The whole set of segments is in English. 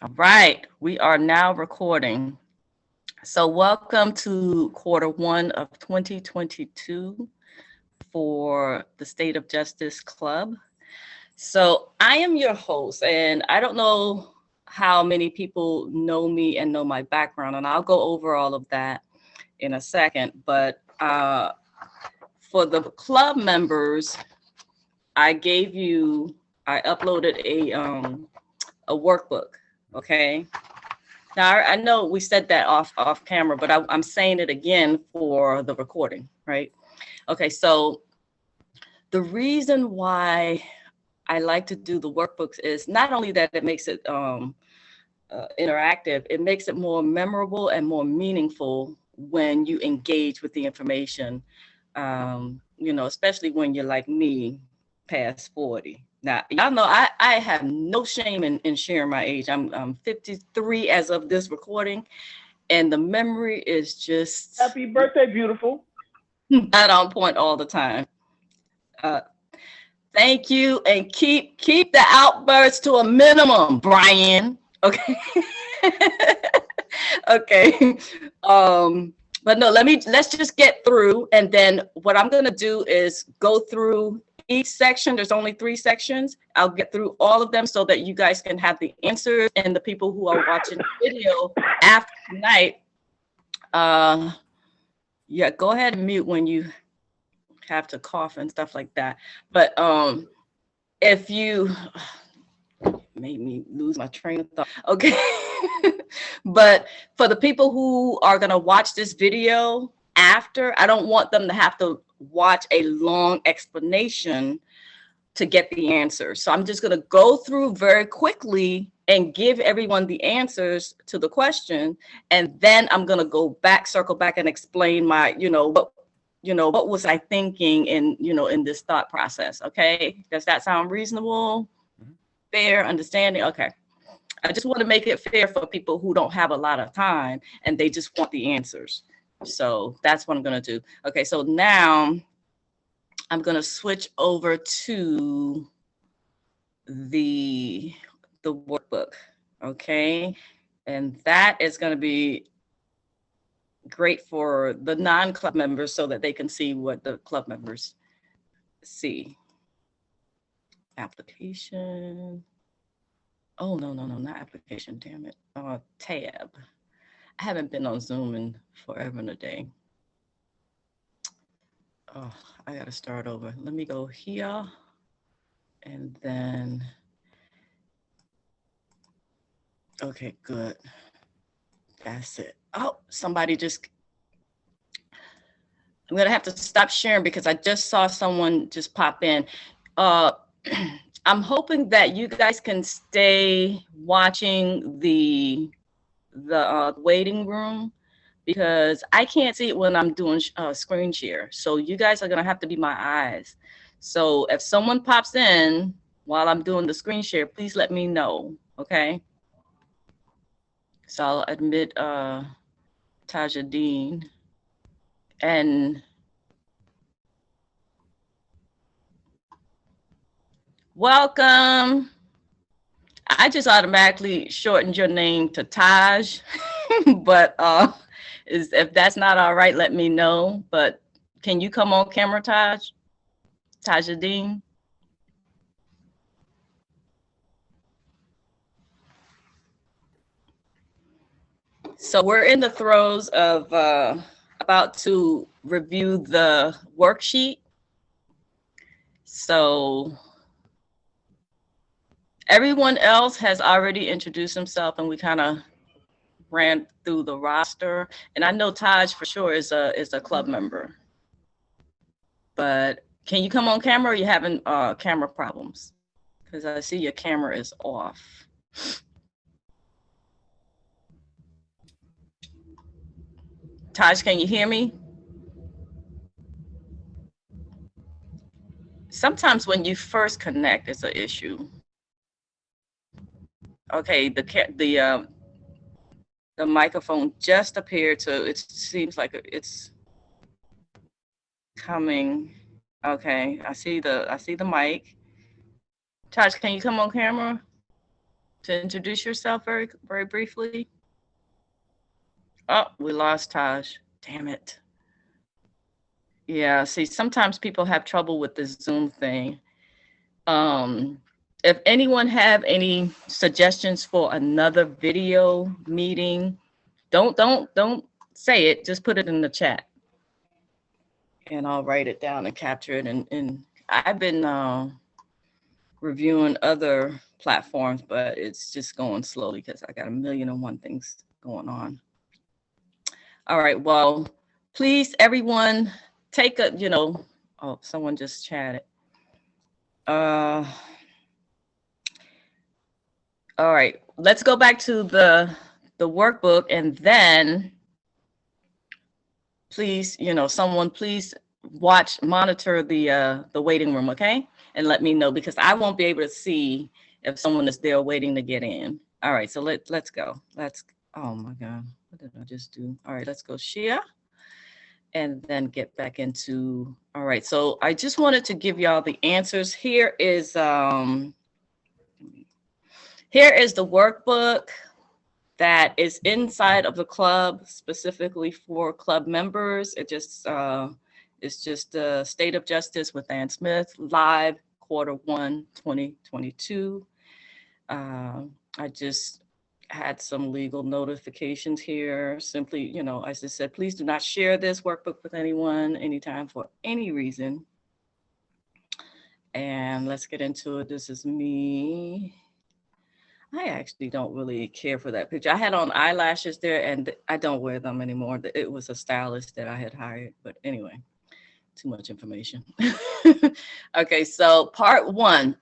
All right, we are now recording. So welcome to quarter one of 2022 for the State of Justice Club. So I am your host, and I don't know how many people know me and know my background, and I'll go over all of that in a second. But for the club members, I gave you, I uploaded a workbook. Okay. Now I know we said that off camera, but I'm saying it again for the recording, right? Okay, so the reason why I like to do the workbooks is not only that it makes it interactive, it makes it more memorable and more meaningful when you engage with the information. Especially when you're like me, past 40. Now, y'all know I have no shame in sharing my age. I'm 53 as of this recording, and the memory is just Happy birthday, beautiful. not on point all the time. Uh, Thank you, and keep the outbursts to a minimum, Brian. Okay. Okay. But no, let's just get through, and then what I'm gonna do is go through each section. There's only 3 sections. I'll get through all of them so that you guys can have the answers, and the people who are watching the video after tonight, yeah, go ahead and mute when you have to cough and stuff like that. But if you made me lose my train of thought. Okay. But for the people who are going to watch this video after, I don't want them to have to watch a long explanation to get the answer. So I'm just going to go through very quickly and give everyone the answers to the question. And then I'm going to go back, circle back and explain my, what was I thinking in this thought process. Okay. Does that sound reasonable? Fair, understanding? Okay. I just want to make it fair for people who don't have a lot of time and they just want the answers. So that's what I'm going to do. Okay. So now I'm going to switch over to the workbook. Okay. And that is going to be great for the non-club members so that they can see what the club members see. Application. Oh, no, not application, damn it. Tab. I haven't been on Zoom in forever and a day. Oh, I got to start over. Let me go here. And then, okay, good. That's it. Oh, somebody just, I'm going to have to stop sharing because I just saw someone just pop in. I'm hoping that you guys can stay watching the waiting room because I can't see it when I'm doing screen share. So you guys are going to have to be my eyes. So if someone pops in while I'm doing the screen share, please let me know. Okay. So I'll admit Taja Dean. And welcome. I just automatically shortened your name to Taj, but if that's not all right, let me know. But can you come on camera, Taja Dean? So we're in the throes of about to review the worksheet. So everyone else has already introduced himself, and we kind of ran through the roster. And I know Taj for sure is a club member. But can you come on camera, or are you having camera problems? Because I see your camera is off. Taj, can you hear me? Sometimes when you first connect, it's an issue. Okay, the microphone just appeared to. It seems like it's coming. Okay, I see the mic. Taj, can you come on camera? to introduce yourself very, very briefly? Oh, we lost Taj. Damn it. Yeah, see, sometimes people have trouble with the Zoom thing. If anyone have any suggestions for another video meeting, don't say it, just put it in the chat. And I'll write it down and capture it. And I've been reviewing other platforms, but it's just going slowly because I got 1,000,001 things going on. All right, well, please, everyone, take a, oh, someone just chatted. All right, let's go back to the workbook, and then please, someone please monitor the waiting room, okay? And let me know, because I won't be able to see if someone is there waiting to get in. All right, so let's go. Oh my God, what did I just do? All right, let's go share and then get back into, all right, so I just wanted to give y'all the answers. Here is the workbook that is inside of the club, specifically for club members. It's just State of Justice with Ann Smith, live Q1 2022. I just had some legal notifications here. Simply, as I said, please do not share this workbook with anyone, anytime, for any reason. And let's get into it. This is me. I actually don't really care for that picture. I had on eyelashes there, and I don't wear them anymore. It was a stylist that I had hired, but anyway, too much information. Okay, so part 1,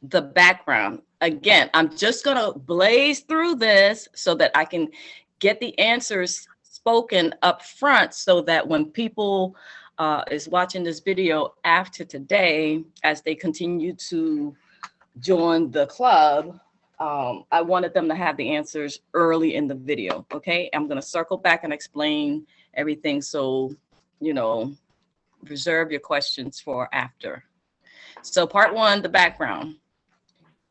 the background. Again, I'm just gonna blaze through this so that I can get the answers spoken up front, so that when people is watching this video after today, as they continue to join the club, I wanted them to have the answers early in the video. Okay, I'm going to circle back and explain everything, so reserve your questions for after. So part 1, the background.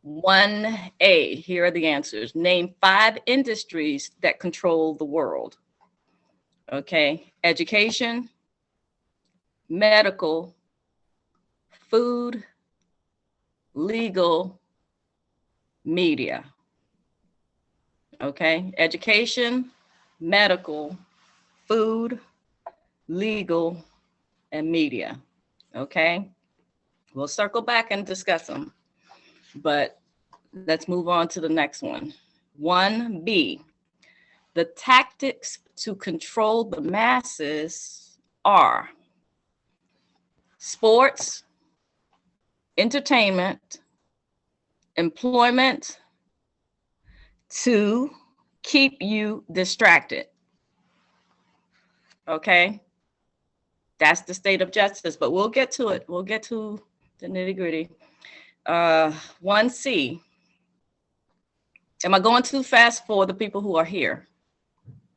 1A, here are the answers. Name 5 industries that control the world. Okay, education, medical, food, legal, media. Okay, education, medical, food, legal, and media. Okay, we'll circle back and discuss them, but let's move on to the next one. 1B, the tactics to control the masses are sports, entertainment, employment, to keep you distracted. Okay, that's the state of justice, but we'll get to it. We'll get to the nitty-gritty. 1C. Am I going too fast for the people who are here?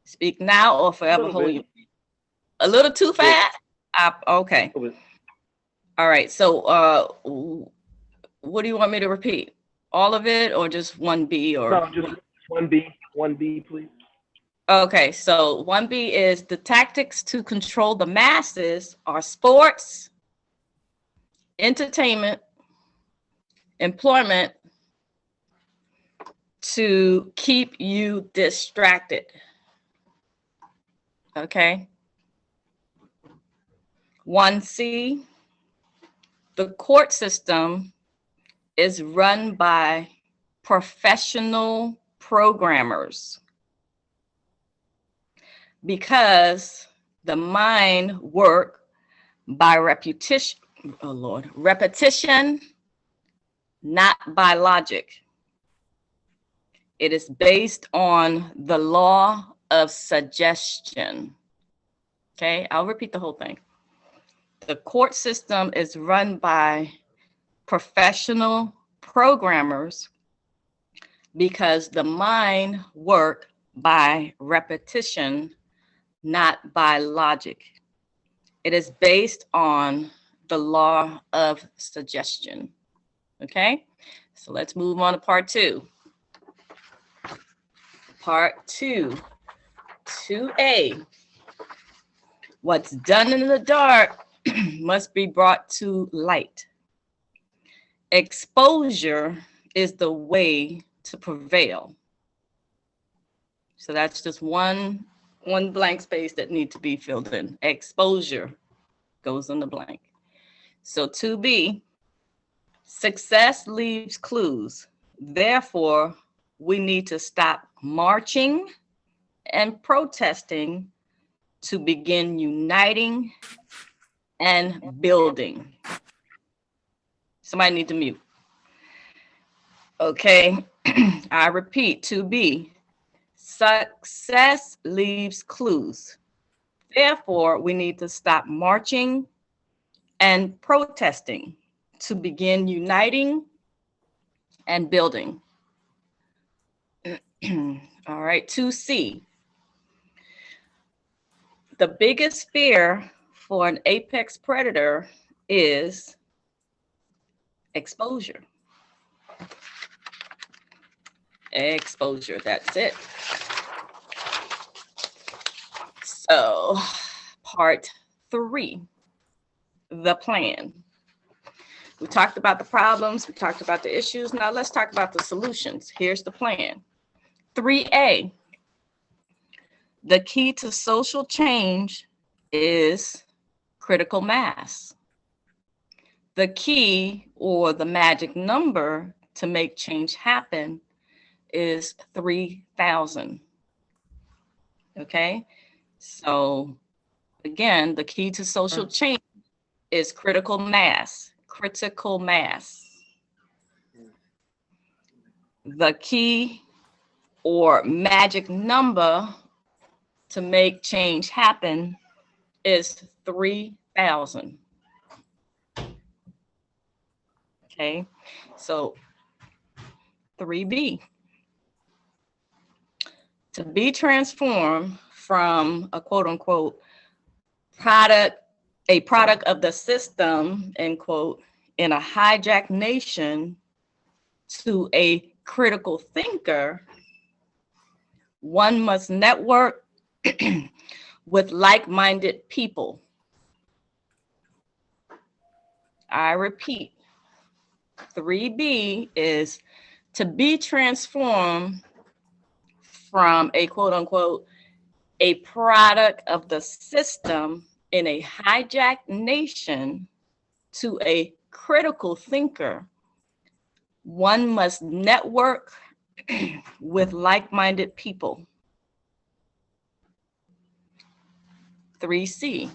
Speak now or forever hold you. A little too fast? Okay. All right, so what do you want me to repeat? All of it, or just 1B? Or no, just 1B, please. Okay, so 1B is the tactics to control the masses are sports, entertainment, employment, to keep you distracted. Okay. 1C, the court system is run by professional programmers because the mind work by repetition, repetition, not by logic. It is based on the law of suggestion. Okay, I'll repeat the whole thing. The court system is run by professional programmers because the mind work by repetition, not by logic. It is based on the law of suggestion. Okay, So let's move on to part 2. Part 2, 2A. What's done in the dark must be brought to light. Exposure is the way to prevail. So that's just one blank space that needs to be filled in. Exposure goes in the blank. So 2B, success leaves clues. Therefore, we need to stop marching and protesting to begin uniting and building. Somebody need to mute. Okay, I repeat, 2B, success leaves clues. Therefore, we need to stop marching and protesting to begin uniting and building. All right, 2C. The biggest fear for an apex predator is exposure. Exposure, that's it. So, part 3, the plan. We talked about the problems, we talked about the issues. Now let's talk about the solutions. Here's the plan. 3A, the key to social change is critical mass. The key or the magic number to make change happen is 3,000. Okay, so again, the key to social change is critical mass. Critical mass. The key or magic number to make change happen is 3,000. Okay, so 3B. To be transformed from a quote unquote product of the system, end quote, in a hijacked nation to a critical thinker, one must network with like-minded people. I repeat, 3B is to be transformed from a quote unquote a product of the system in a hijacked nation to a critical thinker. One must network with like-minded people. 3C,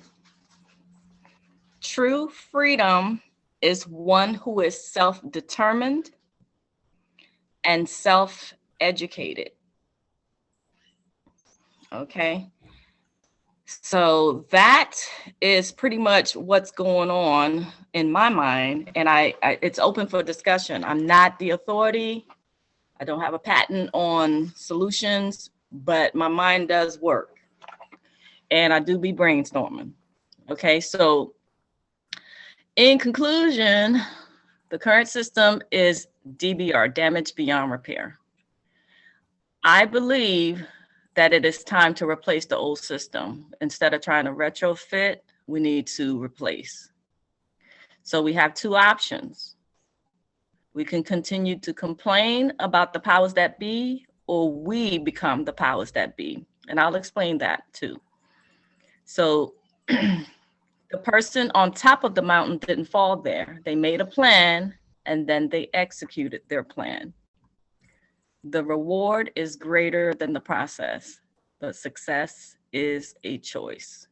true freedom is one who is self-determined and self-educated. Okay, so that is pretty much what's going on in my mind, and it's open for discussion. I'm not the authority. I don't have a patent on solutions, but my mind does work, and I do be brainstorming. Okay, so in conclusion, the current system is DBR, damage beyond repair. I believe that it is time to replace the old system. Instead of trying to retrofit, we need to replace. So we have 2 options. We can continue to complain about the powers that be, or we become the powers that be. And I'll explain that too. So the person on top of the mountain didn't fall there. They made a plan and then they executed their plan. The reward is greater than the process, but success is a choice.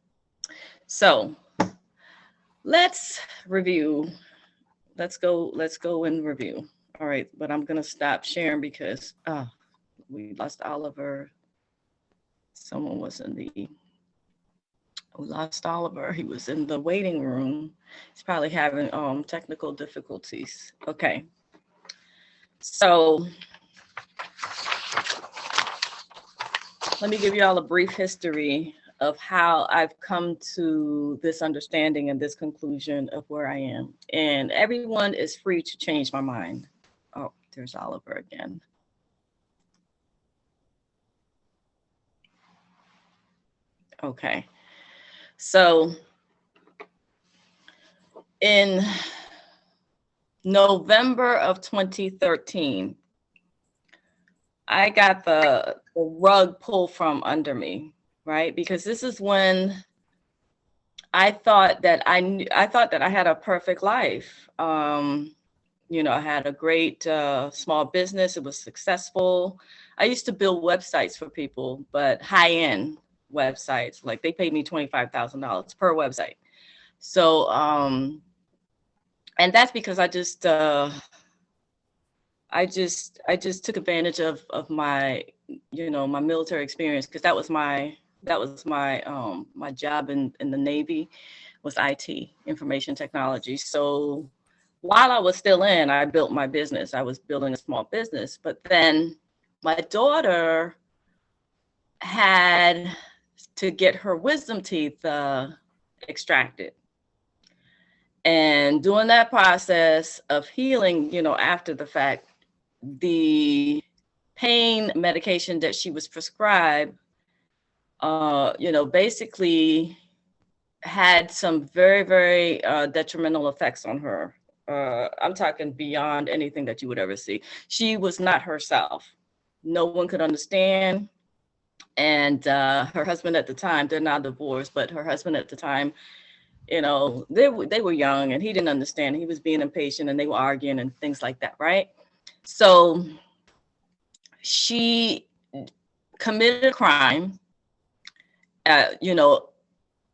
So let's review. Let's go and review. All right, but I'm gonna stop sharing because we lost Oliver. Someone was in we lost Oliver. He was in the waiting room. He's probably having technical difficulties. Okay. So let me give you all a brief history of how I've come to this understanding and this conclusion of where I am. And everyone is free to change my mind. Oh, yours all over again. Okay. So in November of 2013, I got the rug pulled from under me, right? Because this is when I thought that I had a perfect life. I had a great small business. It was successful. I used to build websites for people, but high-end websites. Like they paid me $25,000 per website. So, and that's because I just took advantage of my, my military experience, because that was my my job in the Navy was IT, information technology. So while I was still in, I built my business. I was building a small business, but then my daughter had to get her wisdom teeth extracted. And during that process of healing, after the fact, the pain medication that she was prescribed, basically had some very, very detrimental effects on her. I'm talking beyond anything that you would ever see. She was not herself. No one could understand. And her husband at the time, they're now divorced, but her husband at the time, they were young and he didn't understand. He was being impatient and they were arguing and things like that, right? So she committed a crime,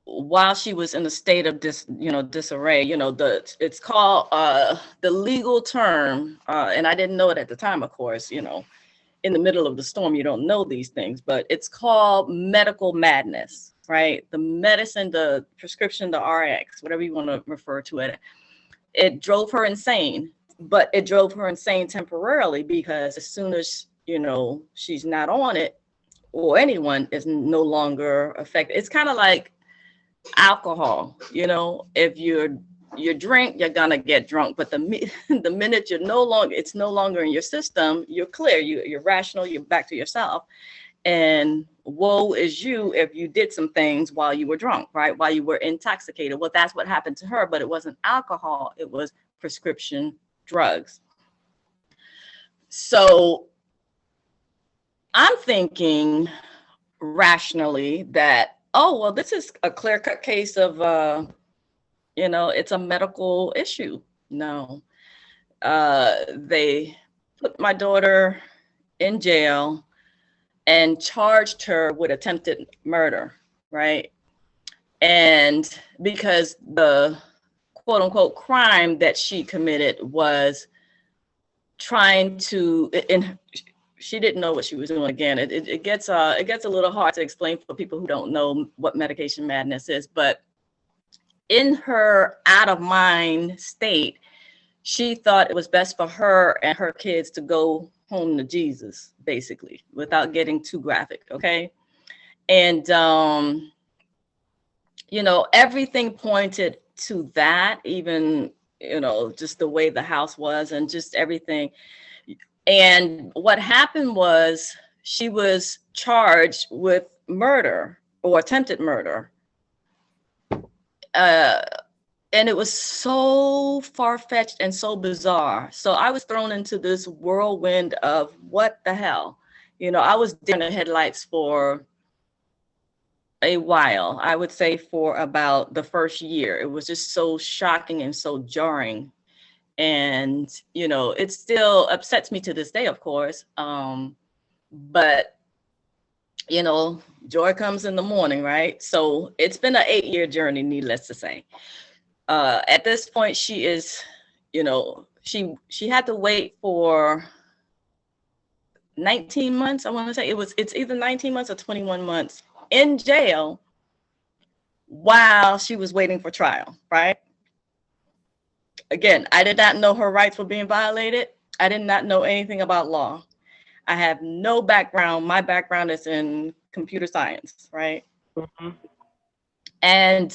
while she was in a state of disarray. It's called the legal term, and I didn't know it at the time, of course. In the middle of the storm, you don't know these things, but it's called medical madness, right? The medicine, the prescription, the RX, whatever you want to refer to it, it drove her insane. But it drove her insane temporarily, because as soon as she's not on it, or anyone is no longer affected. It's kind of like alcohol. If you drink, you're gonna get drunk, but the minute it's no longer in your system, you're clear, you're rational, you're back to yourself. And woe is you if you did some things while you were drunk, right? While you were intoxicated. Well, that's what happened to her, but it wasn't alcohol, it was prescription drugs. So I'm thinking rationally that, oh, well, this is a clear-cut case of, it's a medical issue. No, they put my daughter in jail and charged her with attempted murder, right? And because the quote unquote crime that she committed was trying to, and she didn't know what she was doing. Again, it gets a little hard to explain for people who don't know what medication madness is, but in her out of mind state, she thought it was best for her and her kids to go home to Jesus, basically, without getting too graphic. Okay. And, everything pointed to that, even, just the way the house was and just everything. And what happened was she was charged with murder or attempted murder. And it was so far-fetched and so bizarre. So I was thrown into this whirlwind of what the hell? I was in the headlights for a while. I would say for about the first year. It was just so shocking and so jarring. And, it still upsets me to this day, of course. But, joy comes in the morning, right? So it's been an 8-year journey, needless to say. At this point, she is, she had to wait for 19 months. I want to say it's either 19 months or 21 months in jail while she was waiting for trial, right? Again, I did not know her rights were being violated. I did not know anything about law. I have no background. My background is in computer science, right? Mm-hmm. And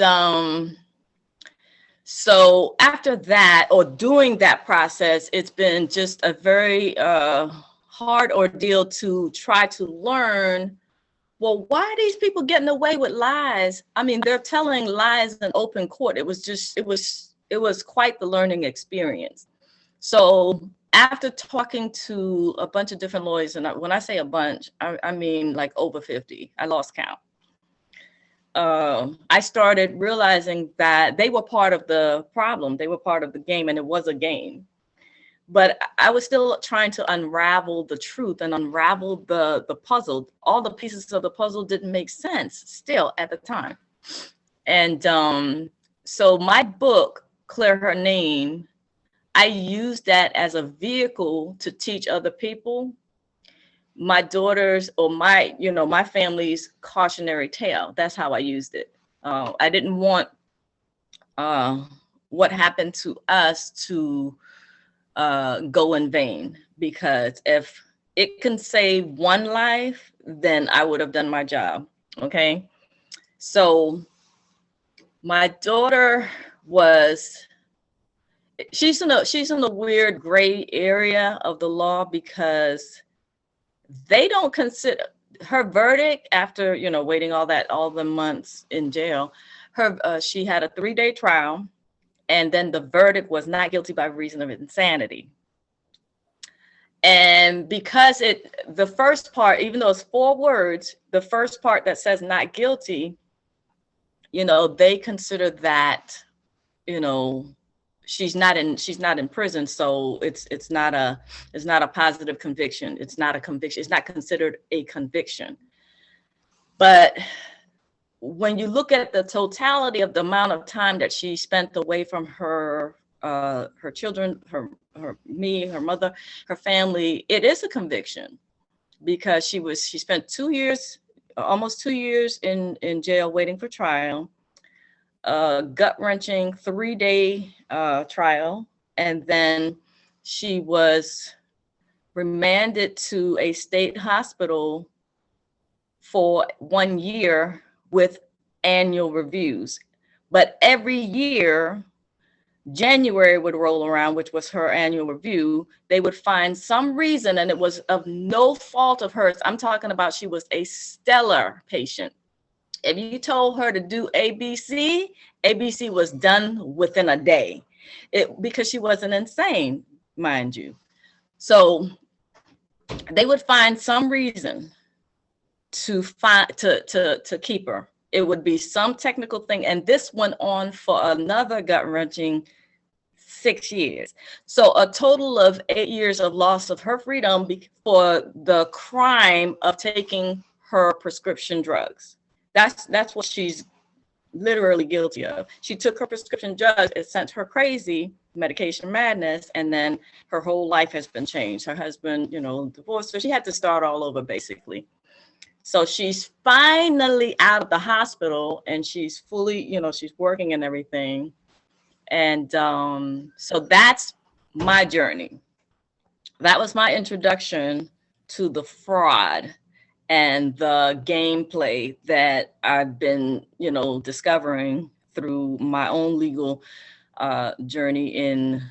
So after that, or during that process, it's been just a very hard ordeal to try to learn, well, why are these people getting away with lies? I mean, they're telling lies in open court. It was quite the learning experience. So after talking to a bunch of different lawyers, and when I say a bunch, I mean like over 50, I lost count. I started realizing that they were part of the problem. They were part of the game, and it was a game. But I was still trying to unravel the truth and unravel the puzzle. All the pieces of the puzzle didn't make sense still at the time. And so my book, Clear Her Name, I used that as a vehicle to teach other people my daughter's or my family's cautionary tale. That's how I used it. I didn't want what happened to us to go in vain, because if it can save one life, then I would have done my job. Okay. So my daughter she's in a weird gray area of the law, because they don't consider her verdict after, waiting all the months in jail. She had a 3-day trial, and then the verdict was not guilty by reason of insanity. And because the first part, even though it's 4 words, the first part that says not guilty, they consider that, she's not in prison, so it's not a positive conviction. It's not a conviction. It's not considered a conviction. But when you look at the totality of the amount of time that she spent away from her children, her mother, her family, it is a conviction, because she spent 2 years, almost 2 years in jail waiting for trial. Gut-wrenching 3-day trial, and then she was remanded to a state hospital for 1 year with annual reviews. But every year, January would roll around, which was her annual review. They would find some reason, and it was of no fault of hers. I'm talking about, she was a stellar patient. If you told her to do ABC, ABC was done within a day, because she wasn't insane, mind you. So they would find some reason to keep her. It would be some technical thing. And this went on for another gut-wrenching 6 years. So a total of 8 years of loss of her freedom for the crime of taking her prescription drugs. That's what she's literally guilty of. She took her prescription drugs, it sent her crazy, medication madness, and then her whole life has been changed. Her husband, divorced her. She had to start all over, basically. So she's finally out of the hospital, and she's fully, she's working and everything. And so that's my journey. That was my introduction to the fraud and the gameplay that I've been, discovering through my own legal journey in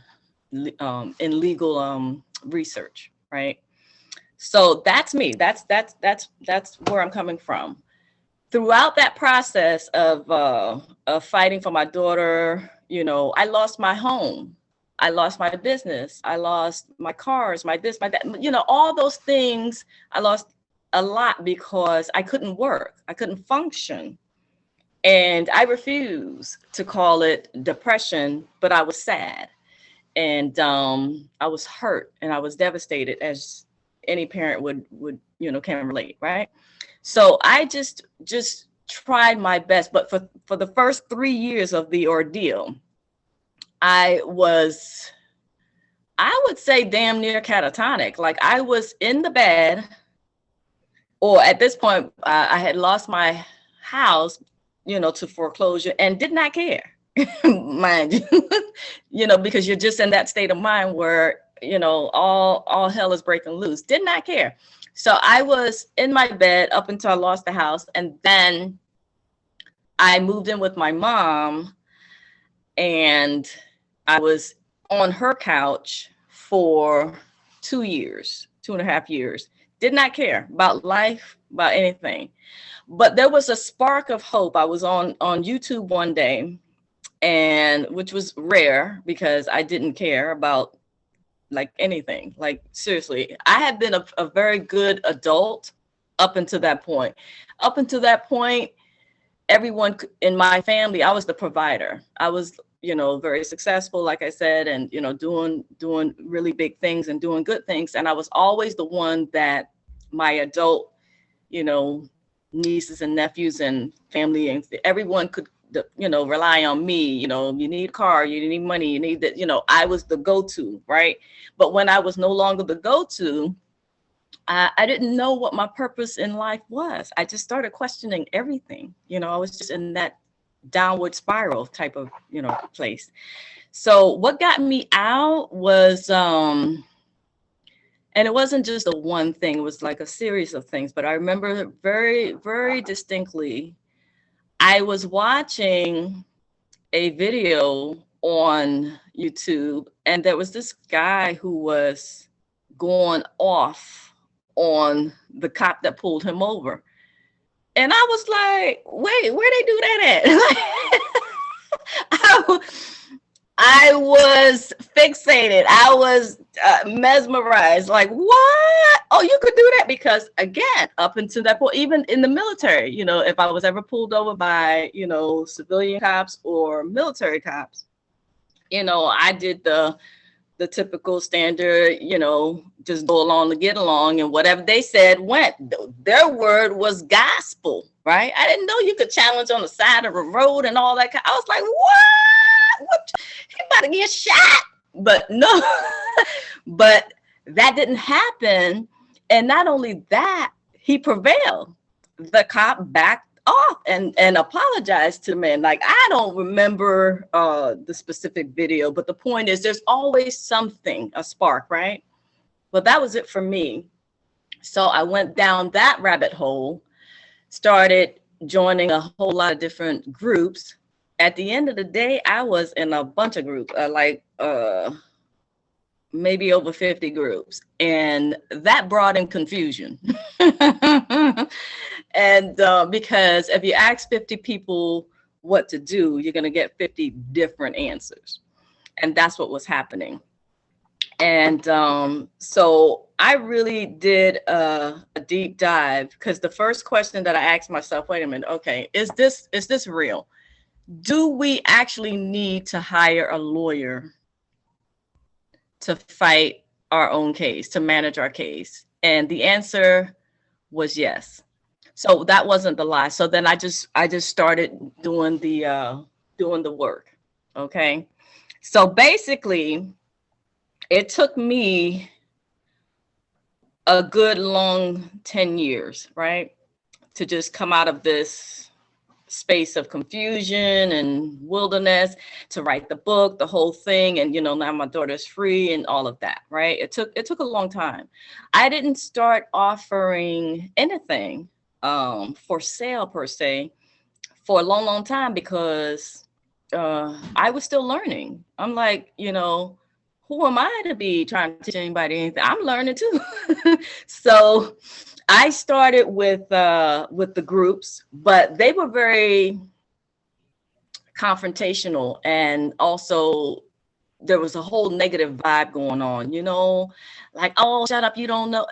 legal research, right? So that's me. That's where I'm coming from. Throughout that process of fighting for my daughter, I lost my home. I lost my business. I lost my cars, my this, my that, all those things. I lost a lot because I couldn't work. I couldn't function. And I refuse to call it depression, but I was sad. And I was hurt, and I was devastated, as any parent would can relate, right? So I just tried my best. But for the first 3 years of the ordeal, I would say damn near catatonic. Like, I was in the bed, or at this point, I had lost my house, to foreclosure, and did not care, mind you, because you're just in that state of mind where, all hell is breaking loose. Did not care. So I was in my bed up until I lost the house. And then I moved in with my mom, and I was on her couch for 2 years, 2.5 years. Did not care about life, about anything. But there was a spark of hope. I was on YouTube one day, and which was rare because I didn't care about like anything. Like seriously, I had been a very good adult up until that point. Up until that point, everyone in my family, I was the provider. I was, very successful, like I said, and, doing really big things and doing good things. And I was always the one that my adult, nieces and nephews and family and everyone could, rely on me. You need a car, you need money, you need that, I was the go-to, right? But when I was no longer the go-to, I didn't know what my purpose in life was. I just started questioning everything. I was just in that downward spiral type of, place. So what got me out was, and it wasn't just a one thing, it was like a series of things. But I remember very, very distinctly, I was watching a video on YouTube, and there was this guy who was going off on the cop that pulled him over. And I was like, wait, where they do that at? I was fixated. I was mesmerized. Like, what? Oh, you could do that? Because again, up until that point, even in the military, if I was ever pulled over by, civilian cops or military cops, I did the typical standard, just go along to get along, and whatever they said went. Their word was gospel, right? I didn't know you could challenge on the side of a road and all that. I was like, what? He about to get shot. But no, but that didn't happen. And not only that, he prevailed. The cop backed off and apologized to the man. Like, I don't remember the specific video, but the point is there's always something, a spark, right? Well, that was it for me. So I went down that rabbit hole, started joining a whole lot of different groups. At the end of the day, I was in a bunch of groups, maybe over 50 groups. And that brought in confusion. And because if you ask 50 people what to do, you're going to get 50 different answers. And that's what was happening. And so I really did a deep dive, because the first question that I asked myself, wait a minute, okay, is this real? Do we actually need to hire a lawyer to fight our own case, to manage our case? And the answer was yes. So that wasn't the lie. So then I just started doing the work. Okay. So basically, it took me a good long 10 years, right, to just come out of this space of confusion and wilderness, to write the book, the whole thing. And, now my daughter's free and all of that, right? It took a long time. I didn't start offering anything for sale per se for a long, long time, because I was still learning. I'm like, who am I to be trying to teach anybody anything? I'm learning too. So I started with the groups, but they were very confrontational, and also there was a whole negative vibe going on, like, oh, shut up, you don't know.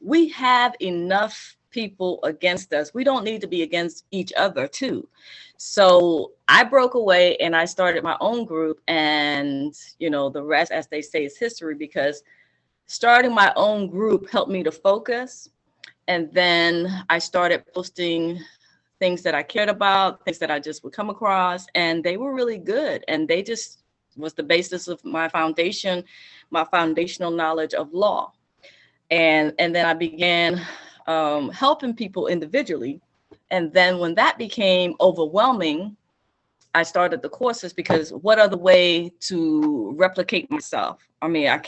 We have enough people against us. We don't need to be against each other too. So I broke away and I started my own group, and the rest, as they say, is history, because starting my own group helped me to focus. And then I started posting things that I cared about, things that I just would come across, and they were really good. And they just was the basis of my foundation, my foundational knowledge of law. And then I began helping people individually. And then when that became overwhelming, I started the courses, because what other way to replicate myself? I mean, I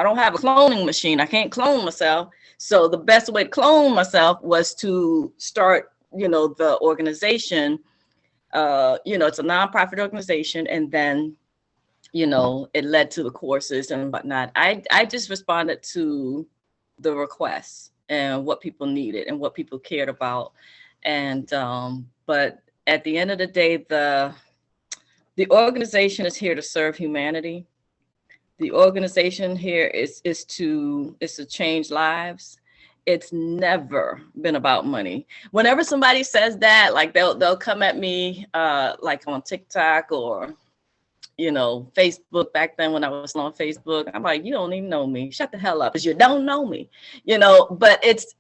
don't have a cloning machine. I can't clone myself. So the best way to clone myself was to start, the organization It's a nonprofit organization, and then, it led to the courses and whatnot. I just responded to the requests and what people needed and what people cared about. And, but at the end of the day, the organization is here to serve humanity. The organization here is to change lives. It's never been about money. Whenever somebody says that, like they'll come at me like on TikTok or Facebook. Back then when I was on Facebook, I'm like, you don't even know me. Shut the hell up, because you don't know me. But it's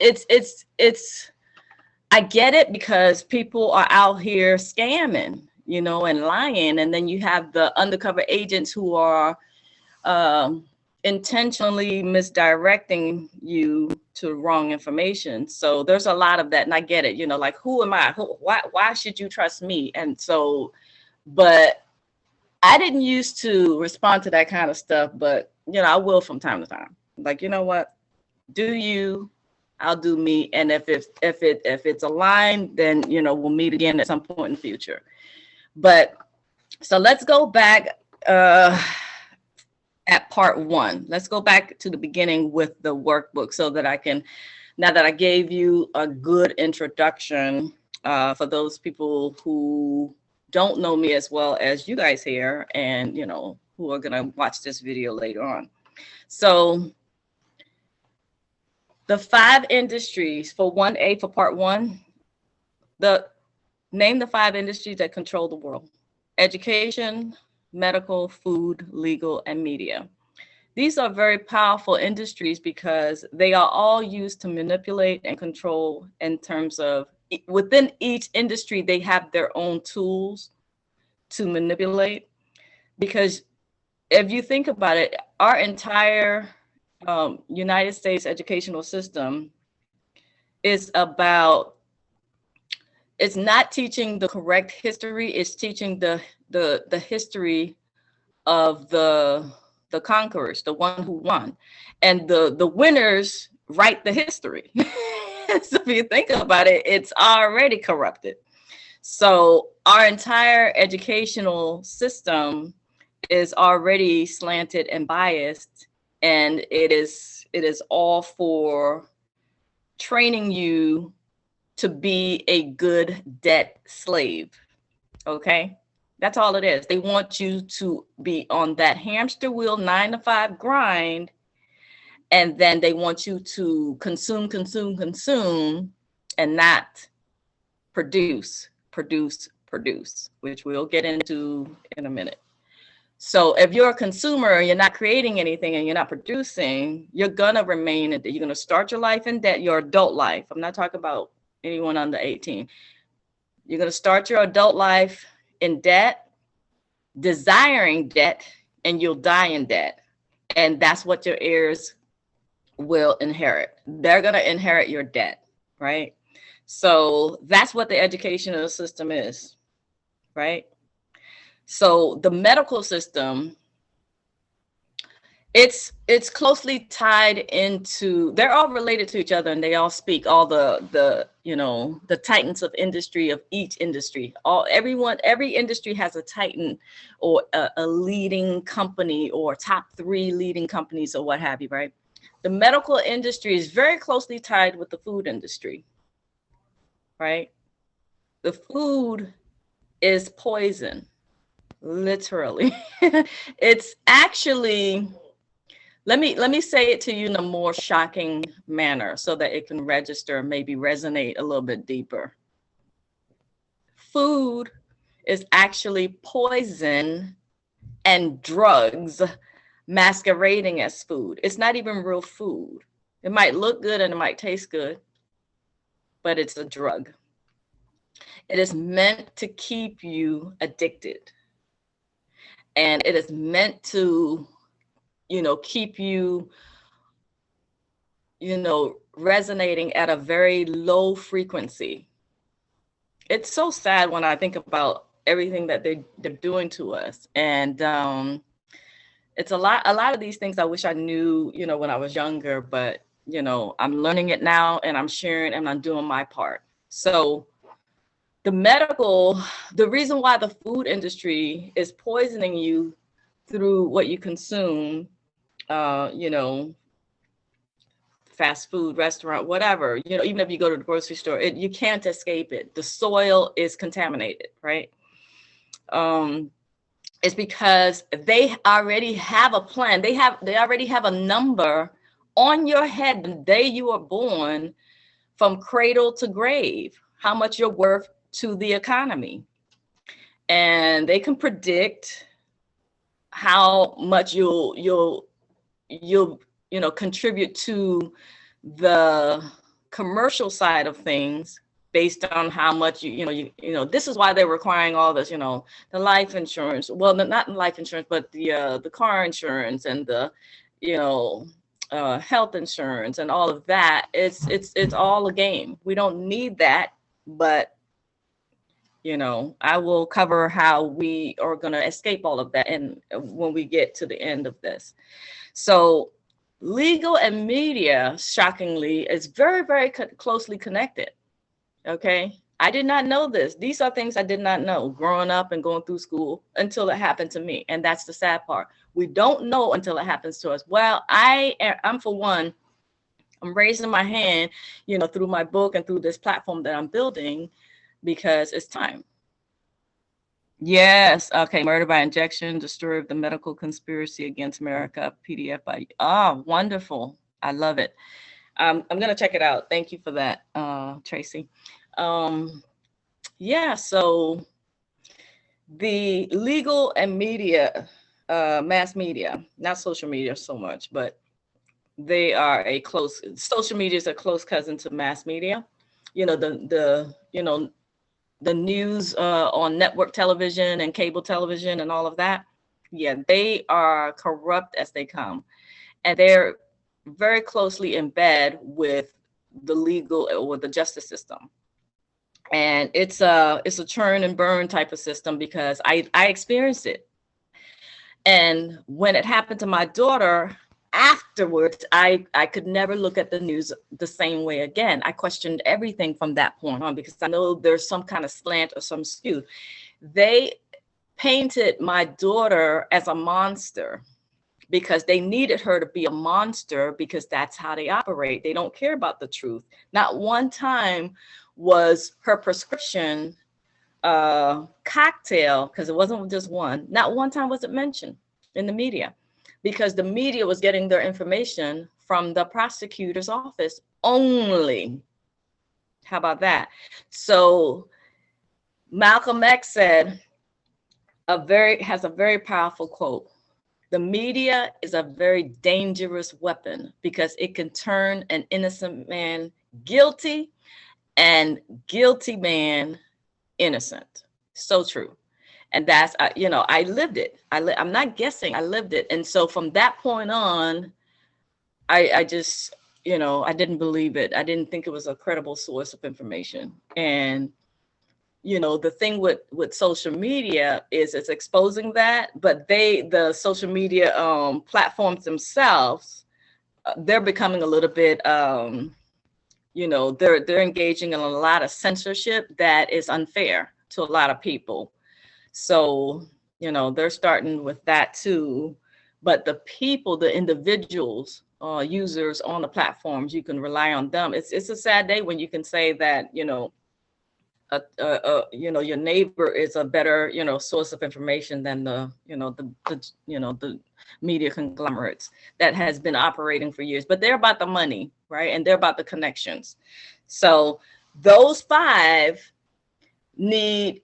I get it, because people are out here scamming, and lying, and then you have the undercover agents who are intentionally misdirecting you to wrong information. So there's a lot of that, and I get it. Like, who am I? Why should you trust me? And so, but I didn't used to respond to that kind of stuff, but I will from time to time. Like, you know what? Do you? I'll do me. And if it's aligned, then we'll meet again at some point in the future. But so let's go back at part 1. Let's go back to the beginning with the workbook, so that I can, now that I gave you a good introduction, for those people who don't know me as well as you guys here, and who are going to watch this video later on. So the 5 industries for 1A, for part 1, name the 5 industries that control the world: education, medical, food, legal, and media. These are very powerful industries because they are all used to manipulate and control, in terms of, within each industry, they have their own tools to manipulate. Because if you think about it, our entire United States educational system is about, it's not teaching the correct history, it's teaching the history of the conquerors, the one who won. And the winners write the history. So if you think about it, it's already corrupted. So our entire educational system is already slanted and biased, and it is all for training you to be a good debt slave. Okay, that's all it is. They want you to be on that hamster wheel 9-to-5 grind, and then they want you to consume, and not produce, which we'll get into in a minute. So if you're a consumer, you're not creating anything and you're not producing, you're gonna remain in debt. You're gonna start your life in debt, your adult life. I'm not talking about anyone under 18. You're gonna start your adult life in debt, desiring debt, and you'll die in debt. And that's what your heirs will inherit. They're gonna inherit your debt, right? So that's what the educational system is, right? So the medical system, it's closely tied into, they're all related to each other, and they all speak, all the titans of industry, of each industry. Every industry has a titan, or a leading company, or top 3 leading companies, or what have you, right? The medical industry is very closely tied with the food industry, right? The food is poison, literally. It's actually, let me say it to you in a more shocking manner so that it can register, maybe resonate a little bit deeper. Food is actually poison and drugs masquerading as food. It's not even real food. It might look good and it might taste good, but it's a drug. It is meant to keep you addicted. And it is meant to, keep you, resonating at a very low frequency. It's so sad when I think about everything that they're doing to us. And it's a lot of these things I wish I knew, when I was younger, but, I'm learning it now, and I'm sharing, and I'm doing my part. So the reason why the food industry is poisoning you through what you consume, you know, fast food, restaurant, whatever, you know, even if you go to the grocery store, you can't escape it. The soil is contaminated, right? It's because they already have a plan. They already have a number on your head the day you are born, from cradle to grave, how much you're worth to the economy. And they can predict how much you'll contribute to the commercial side of things based on how much this is why they're requiring all this, the life insurance, well, not life insurance, but the car insurance and the health insurance and all of that. It's all a game. We don't need that, but I will cover how we are going to escape all of that and when we get to the end of this. So legal and media, shockingly, is very, very closely connected. Okay. I did not know this. These are things I did not know growing up and going through school until it happened to me. And that's the sad part. We don't know until it happens to us. Well, I'm for one, I'm raising my hand, through my book and through this platform that I'm building, because it's time. Yes. Okay. Murder by Injection, the story of the medical conspiracy against America, PDF by, wonderful. I love it. I'm going to check it out. Thank you for that, Tracy. Yeah. So the legal and media, mass media, not social media so much, but they are social media is a close cousin to mass media. The news on network television and cable television and all of that. Yeah, they are corrupt as they come. And they're very closely in bed with the legal or the justice system. And it's a churn and burn type of system, because I experienced it. And when it happened to my daughter, afterwards, I could never look at the news the same way again. I questioned everything from that point on, because I know there's some kind of slant or some skew. They painted my daughter as a monster because they needed her to be a monster, because that's how they operate. They don't care about the truth. Not one time was her prescription cocktail, because it wasn't just one, not one time was it mentioned in the media, because the media was getting their information from the prosecutor's office only. How about that? So Malcolm X said has a very powerful quote. The media is a very dangerous weapon, because it can turn an innocent man guilty and guilty man innocent. So true. And that's, I lived it. I'm not guessing, I lived it. And so from that point on, I just, I didn't believe it. I didn't think it was a credible source of information. And, the thing with social media is it's exposing that, but the social media platforms themselves, they're becoming a little bit, they're engaging in a lot of censorship that is unfair to a lot of people. So, they're starting with that too. But the people, the individuals, users on the platforms, you can rely on them. It's a sad day when you can say that, your neighbor is a better, source of information than the media conglomerates that has been operating for years. But they're about the money, right? And they're about the connections. So those five need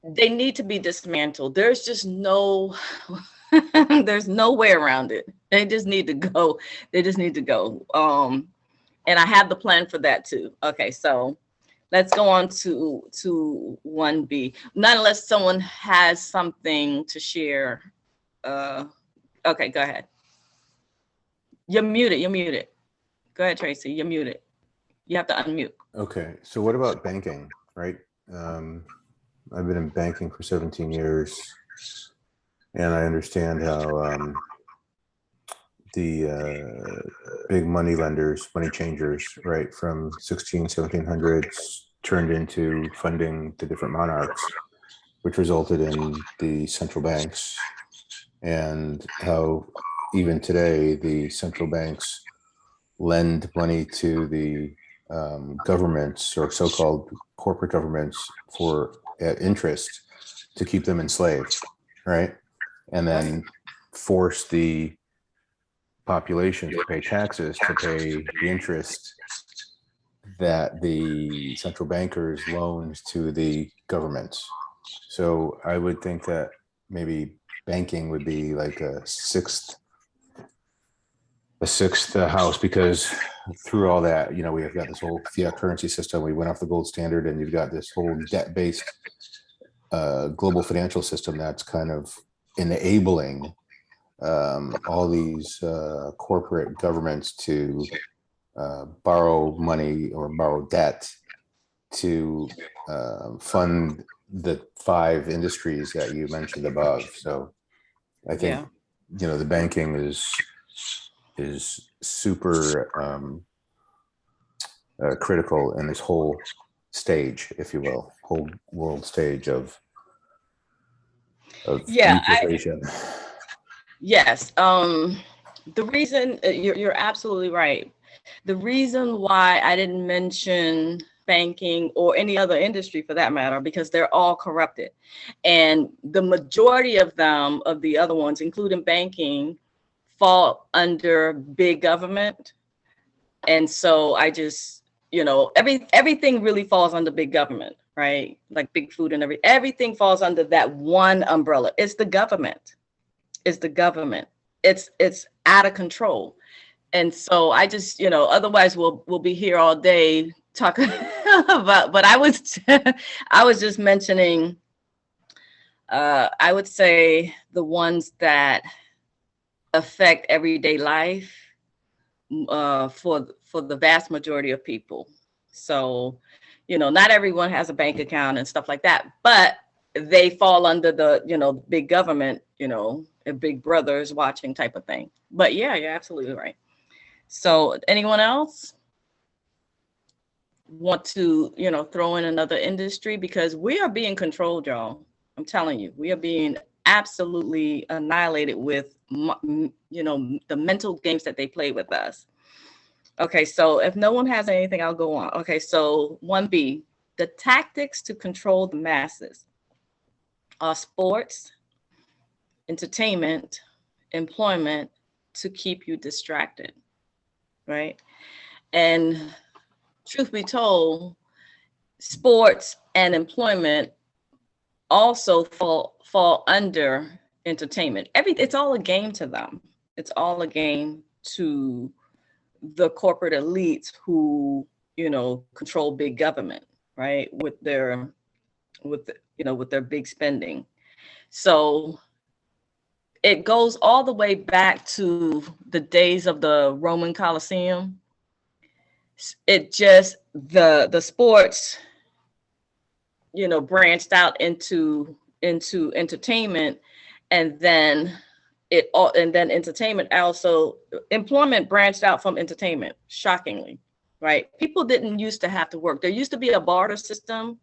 to be dismantled. There's just there's no way around it. They just need to go. And I have the plan for that too. Okay, so let's go on to 1B. Not unless someone has something to share. Okay, go ahead. You're muted. Go ahead, Tracy. You're muted. You have to unmute. Okay, so what about banking, right? I've been in banking for 17 years, and I understand how the big money lenders, money changers, right, from 1700s turned into funding the different monarchs, which resulted in the central banks, and how even today the central banks lend money to the governments or so-called corporate governments for at interest to keep them enslaved, right? And then force the population to pay taxes to pay the interest that the central bankers loans to the governments. So I would think that maybe banking would be like a sixth house, because through all that, you know, we have got this whole fiat currency system. We went off the gold standard, and you've got this whole debt-based global financial system that's kind of enabling all these corporate governments to borrow money or borrow debt to fund the 5 industries that you mentioned above. So I think, you know, the banking is super critical in this whole stage, if you will, whole world stage of mutualization. Yes. The reason you're absolutely right. The reason why I didn't mention banking or any other industry for that matter, because they're all corrupted. And the majority of them, of the other ones, including banking, fall under big government. And so I just, you know, everything really falls under big government, right? Like big food and everything falls under that one umbrella. It's the government. It's the government. It's out of control. And so I just, you know, otherwise we'll be here all day talking about, but I was just mentioning, I would say the ones that affect everyday life for the vast majority of people. So, you know, not everyone has a bank account and stuff like that, but they fall under the, you know, big government, you know, a big brother's watching type of thing. But yeah, you're absolutely right. So anyone else want to, you know, throw in another industry? Because we are being controlled, y'all. I'm telling you, we are being absolutely annihilated with, you know, the mental games that they play with us. Okay, so if no one has anything, I'll go on. Okay, so 1B, the tactics to control the masses are sports, entertainment, employment to keep you distracted, right? And truth be told, sports and employment also fall under entertainment. It's all a game to them. It's all a game to the corporate elites who, you know, control big government, right? With their big spending. So it goes all the way back to the days of the Roman Colosseum. It just, the sports, you know, branched out into entertainment, and then entertainment also, employment branched out from entertainment, shockingly, right? People didn't used to have to work. There used to be a barter system,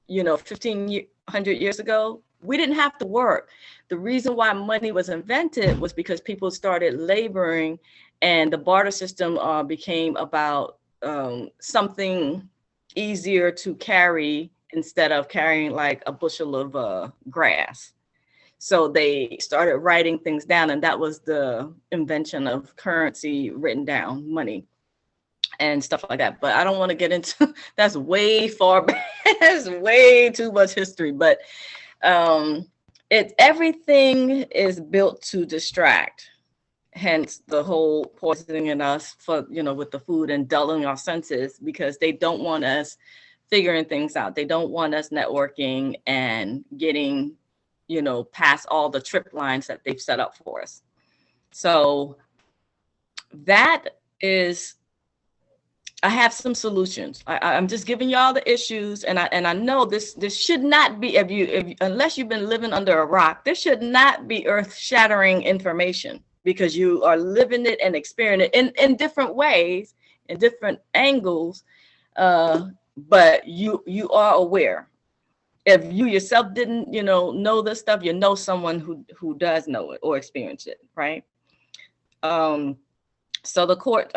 you know, 1,500 years ago. We didn't have to work. The reason why money was invented was because people started laboring, and the barter system became about something easier to carry instead of carrying like a bushel of grass. So they started writing things down, and that was the invention of currency, written down money and stuff like that. But I don't want to get into that's way far back. That's way too much history. But everything is built to distract. Hence the whole poisoning in us for, you know, with the food and dulling our senses, because they don't want us figuring things out. They don't want us networking and getting, you know, past all the trip lines that they've set up for us. So that is, I have some solutions. I'm just giving y'all the issues, and I know this should not be, unless you've been living under a rock, this should not be earth-shattering information, because you are living it and experiencing it in different ways, in different angles, but you are aware. If you yourself didn't, know this stuff, someone who does know it or experience it, right? So the court,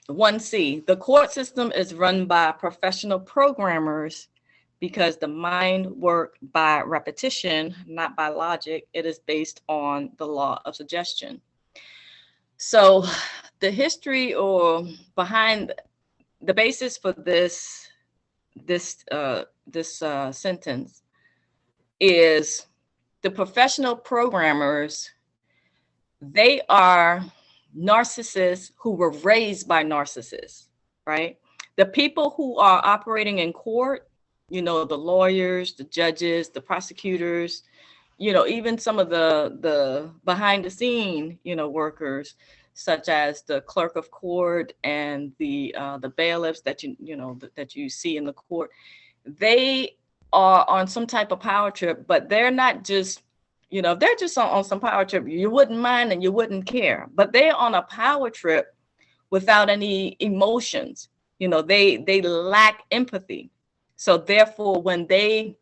1C, the court system is run by professional programmers because the mind works by repetition, not by logic. It is based on the law of suggestion. So the history or behind the basis for this sentence is the professional programmers. They are narcissists who were raised by narcissists, right? The people who are operating in court, the lawyers, the judges, the prosecutors, even some of the behind the scene, workers, such as the clerk of court and the bailiffs that that you see in the court. They are on some type of power trip, but they're not just, if they're just on some power trip, you wouldn't mind and you wouldn't care. But they're on a power trip without any emotions. They lack empathy. So therefore, when they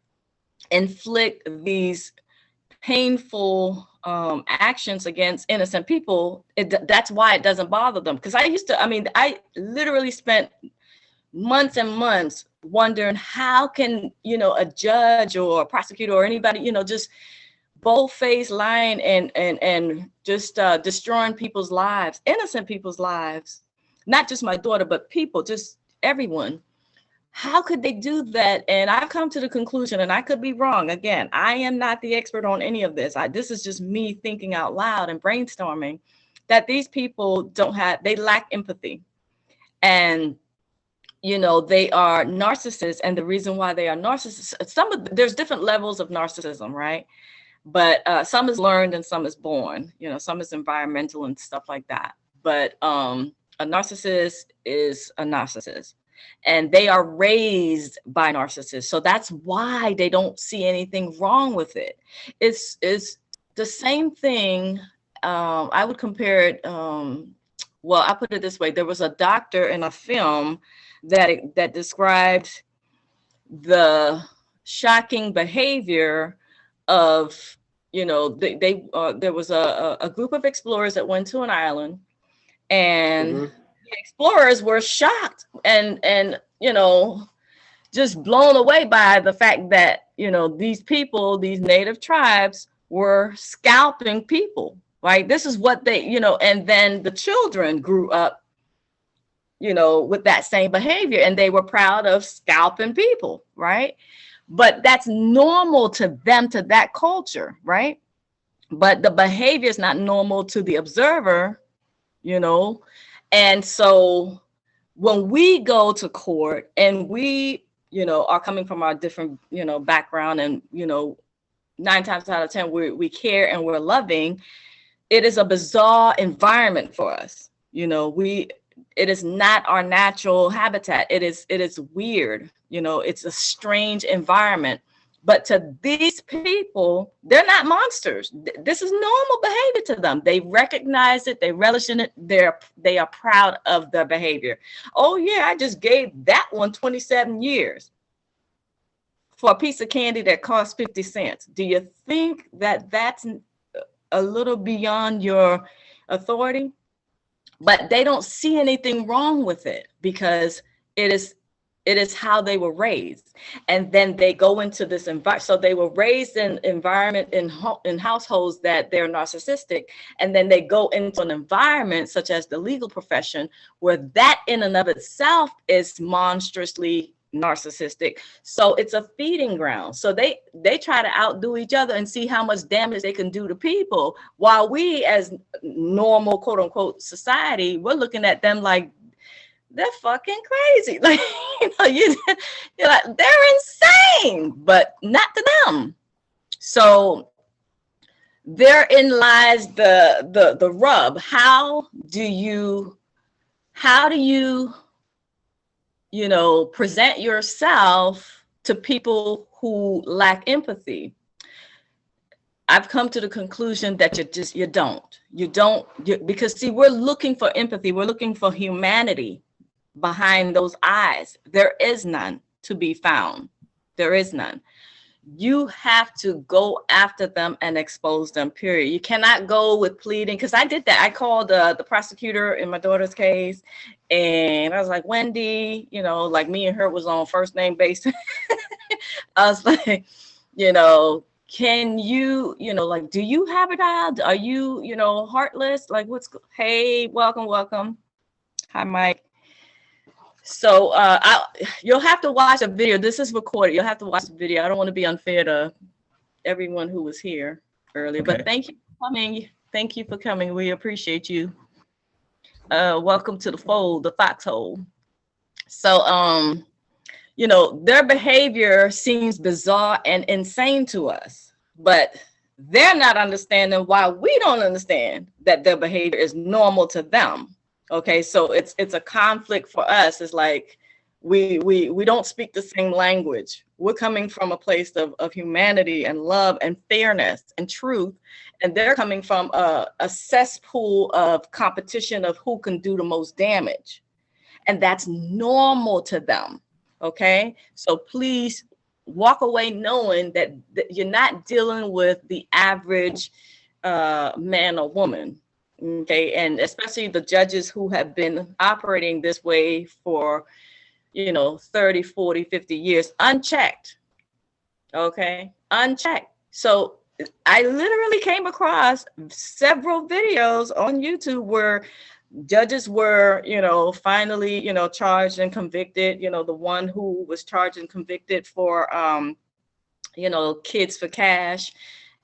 inflict these painful actions against innocent people, that's why it doesn't bother them. Because I literally spent months and months wondering how can, a judge or a prosecutor or anybody, just bold-faced lying and just destroying people's lives, innocent people's lives, not just my daughter, but people, just everyone. How could they do that? And I've come to the conclusion, and I could be wrong. Again, I am not the expert on any of this. This is just me thinking out loud and brainstorming that these people they lack empathy. And, they are narcissists. And the reason why they are narcissists, there's different levels of narcissism, right? But some is learned and some is born, some is environmental and stuff like that. But a narcissist is a narcissist. And they are raised by narcissists. So that's why they don't see anything wrong with it. It's the same thing. I would compare it. I put it this way. There was a doctor in a film that described the shocking behavior of, there was a group of explorers that went to an island, and the explorers were shocked and just blown away by the fact that, these people, these native tribes were scalping people, right? This is what they, and then the children grew up, with that same behavior, and they were proud of scalping people, right? But that's normal to them, to that culture, right? But the behavior is not normal to the observer, And so when we go to court and we, are coming from our different, background, and, 9 times out of 10, we care and we're loving, it is a bizarre environment for us. It is not our natural habitat. It is weird. It's a strange environment. But to these people, they're not monsters. This is normal behavior to them. They recognize it. They relish in it. They are proud of their behavior. Oh, yeah, I just gave that one 27 years for a piece of candy that cost 50 cents. Do you think that that's a little beyond your authority? But they don't see anything wrong with it because it is how they were raised. And then they go into this environment. So they were raised in environment in households that they're narcissistic. And then they go into an environment such as the legal profession, where that in and of itself is monstrously narcissistic. So it's a feeding ground. So they try to outdo each other and see how much damage they can do to people, while we as normal, quote unquote, society, we're looking at them like they're fucking crazy. Like, you're like, they're insane, but not to them. So therein lies the rub. How do you present yourself to people who lack empathy? I've come to the conclusion that you don't, because see, we're looking for empathy. We're looking for humanity behind those eyes. There is none to be found. There is none. You have to go after them and expose them, period. You cannot go with pleading, because I did that. I called the prosecutor in my daughter's case, and I was like, Wendy, you know, like me and her was on first name basis. I was like, you know, can you, you know, like, do you have a child? Are you, you know, heartless? Like, hey, welcome. Hi, Mike. So you'll have to watch a video. This is recorded. You'll have to watch the video. I don't want to be unfair to everyone who was here earlier, Okay. but thank you for coming. Thank you for coming. We appreciate you. Welcome to the fold, the foxhole. So, you know, their behavior seems bizarre and insane to us, but they're not understanding why we don't understand that their behavior is normal to them. Okay, so it's a conflict for us. It's like we don't speak the same language. We're coming from a place of humanity and love and fairness and truth, and they're coming from a cesspool of competition of who can do the most damage, and that's normal to them. Okay, so please walk away knowing that you're not dealing with the average man or woman. Okay, and especially the judges who have been operating this way for, you know, 30, 40, 50 years unchecked. Okay, unchecked. So I literally came across several videos on YouTube where judges were, you know, finally, you know, charged and convicted. You know, the one who was charged and convicted for, you know, kids for cash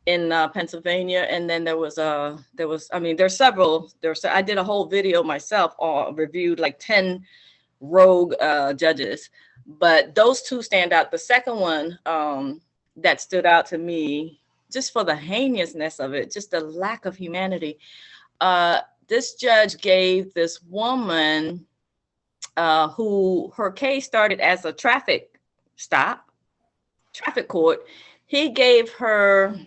in Pennsylvania. And then there's several, I did a whole video myself, reviewed like 10 rogue judges, but those two stand out. The second one that stood out to me, just for the heinousness of it, just the lack of humanity. This judge gave this woman who her case started as a traffic court. He gave her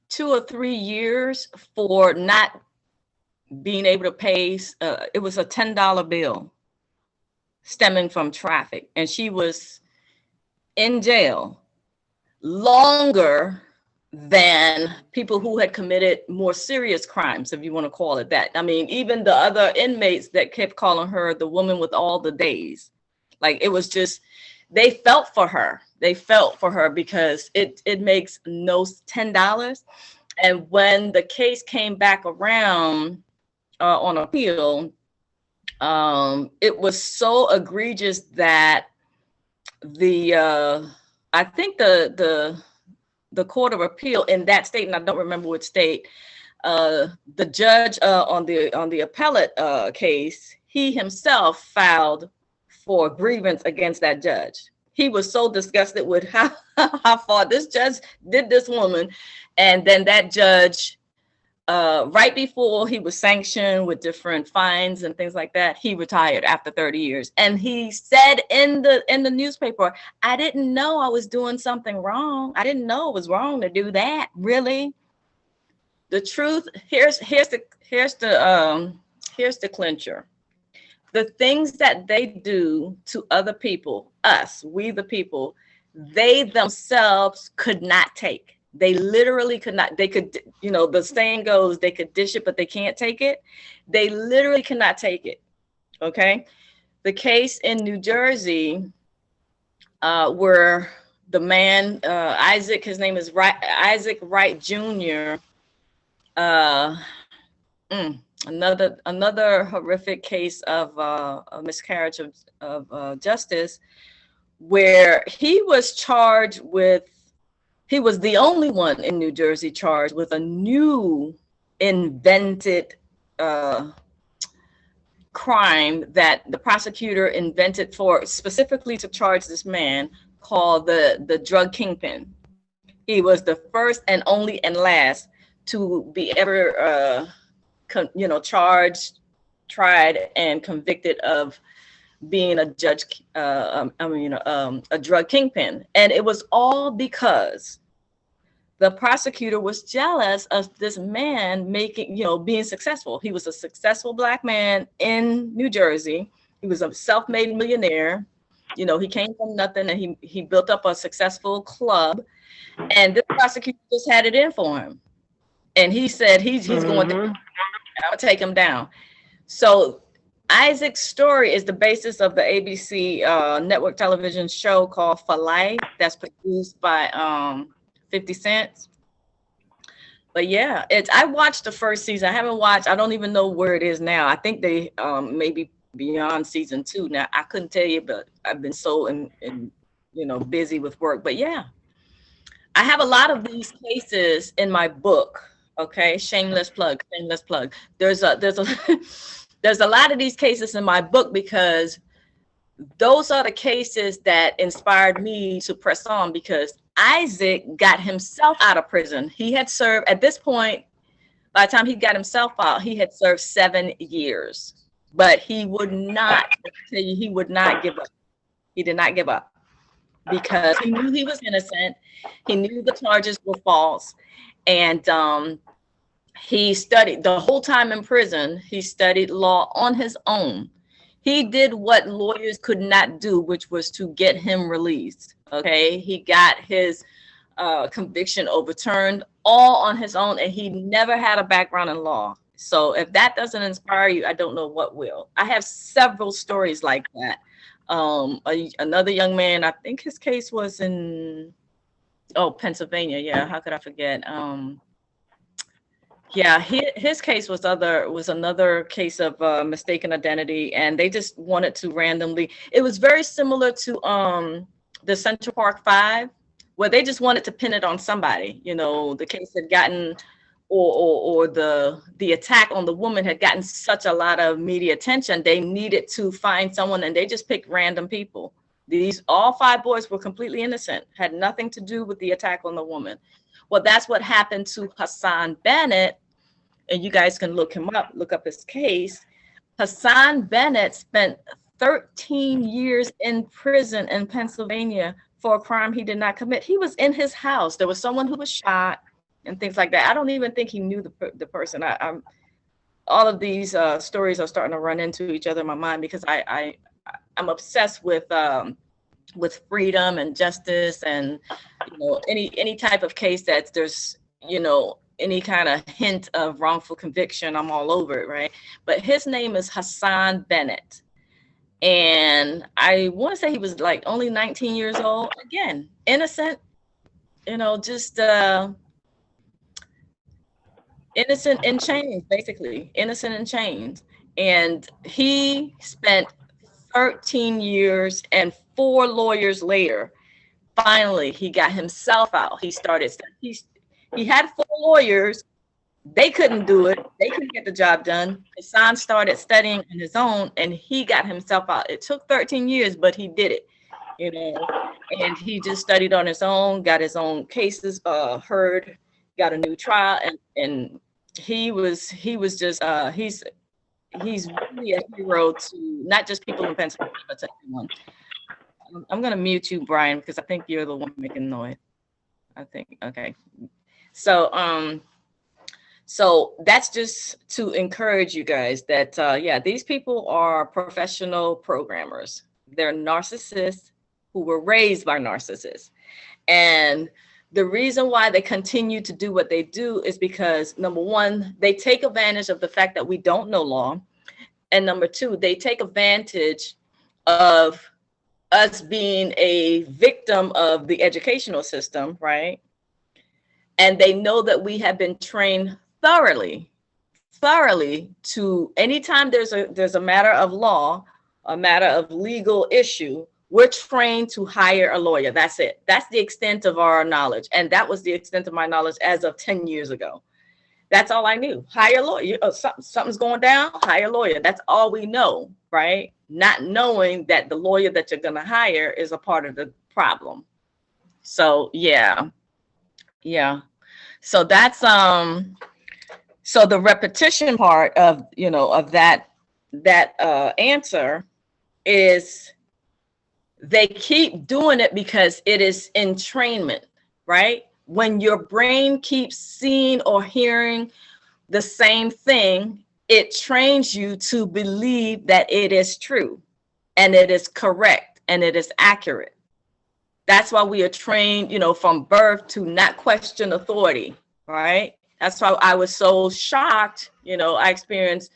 2 or 3 years for not being able to pay. It was a $10 bill stemming from traffic, and she was in jail longer than people who had committed more serious crimes, if you want to call it that. I mean, even the other inmates that kept calling her the woman with all the days. Like, it was just, they felt for her. They felt for her because it makes no $10. And when the case came back around on appeal, it was so egregious that I think the Court of Appeal in that state, and I don't remember which state, the judge on the appellate case, he himself filed for grievance against that judge. He was so disgusted with how far this judge did this woman. And then that judge, right before he was sanctioned with different fines and things like that, he retired after 30 years. And he said in the newspaper, I didn't know I was doing something wrong. I didn't know it was wrong to do that. Really? The truth, here's the clincher. The things that they do to other people, us, we the people, they themselves could not take. They literally could not. They could, you know, the saying goes, they could dish it, but they can't take it. They literally cannot take it. Okay. The case in New Jersey, where the man, Isaac, his name is Isaac Wright Jr. Another horrific case of a miscarriage of justice, where he was charged with, he was the only one in New Jersey charged with a new invented crime that the prosecutor invented for specifically to charge this man, called the drug kingpin. He was the first and only and last to be ever charged, tried, and convicted of being a drug kingpin. And it was all because the prosecutor was jealous of this man being successful. He was a successful Black man in New Jersey. He was a self-made millionaire. You know, he came from nothing and he built up a successful club, and this prosecutor just had it in for him. And he said he's going to, I'm gonna take him down. So Isaac's story is the basis of the ABC network television show called For Life that's produced by 50 Cent. But yeah, I watched the first season. I haven't watched, I don't even know where it is now. I think they maybe beyond season 2 now. I couldn't tell you, but I've been so busy with work. But yeah, I have a lot of these cases in my book. Okay, shameless plug. There's a there's a lot of these cases in my book because those are the cases that inspired me to press on, because Isaac got himself out of prison. He had served, at this point, by the time he got himself out, he had served 7 years. But he would not, he would not give up. He did not give up because he knew he was innocent. He knew the charges were false. And he studied the whole time in prison. He studied law on his own. He did what lawyers could not do, which was to get him released. Okay, he got his conviction overturned all on his own, and he never had a background in law. So if that doesn't inspire you, I don't know what will. I have several stories like that. Another young man, I think his case was in Pennsylvania. Yeah, how could I forget? Yeah, his case was another case of mistaken identity, and they just wanted to randomly. It was very similar to the Central Park 5, where they just wanted to pin it on somebody. You know, the case had gotten, or the attack on the woman had gotten such a lot of media attention. They needed to find someone, and they just picked random people. All 5 boys were completely innocent, had nothing to do with the attack on the woman. Well, that's what happened to Hassan Bennett, and you guys can look up his case. Hassan Bennett spent 13 years in prison in Pennsylvania for a crime he did not commit. He was in his house. There was someone who was shot and things like that. I don't even think he knew the person. All of these stories are starting to run into each other in my mind, because I'm obsessed with freedom and justice, and any type of case that there's any kind of hint of wrongful conviction, I'm all over it, right? But his name is Hassan Bennett, and I want to say he was like only 19 years old. Again, innocent, just innocent in chains, basically innocent in chains. And he spent 13 years, and 4 lawyers later, finally he got himself out. He had 4 lawyers. They couldn't do it. They couldn't get the job done. Hassan started studying on his own, and he got himself out. It took 13 years, but he did it, and he just studied on his own, got his own cases heard, got a new trial, and he was just he's really a hero to not just people in Pennsylvania, but to everyone. I'm going to mute you, Brian, because I think you're the one making noise. I think, okay. So that's just to encourage you guys that, these people are professional programmers. They're narcissists who were raised by narcissists. And the reason why they continue to do what they do is because, number one, they take advantage of the fact that we don't know law. And number two, they take advantage of us being a victim of the educational system, right? And they know that we have been trained thoroughly to, anytime there's a matter of law, a matter of legal issue, we're trained to hire a lawyer. That's it. That's the extent of our knowledge. And that was the extent of my knowledge as of 10 years ago. That's all I knew. Hire a lawyer. Something's going down, hire a lawyer. That's all we know, right? Not knowing that the lawyer that you're going to hire is a part of the problem. So, yeah. So that's, so the repetition part of, of that answer is they keep doing it because it is entrainment, right? When your brain keeps seeing or hearing the same thing, it trains you to believe that it is true and it is correct and it is accurate. That's why we are trained, from birth to not question authority, right? That's why I was so shocked. I experienced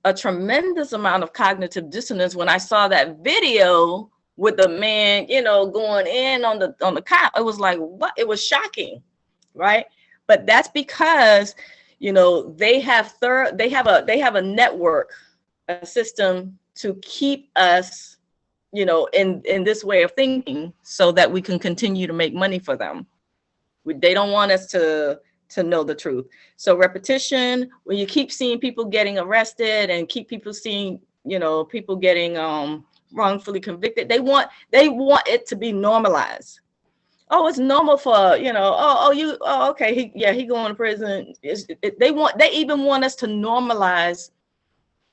a tremendous amount of cognitive dissonance when I saw that video with the man, going in on the cop. It was like, what? It was shocking, right? But that's because, they have a network, a system to keep us, in this way of thinking, so that we can continue to make money for them. They don't want us to know the truth. So repetition, when you keep seeing people getting arrested and keep people seeing, people getting wrongfully convicted, they want it to be normalized. Oh, it's normal for, okay, he going to prison. They even want us to normalize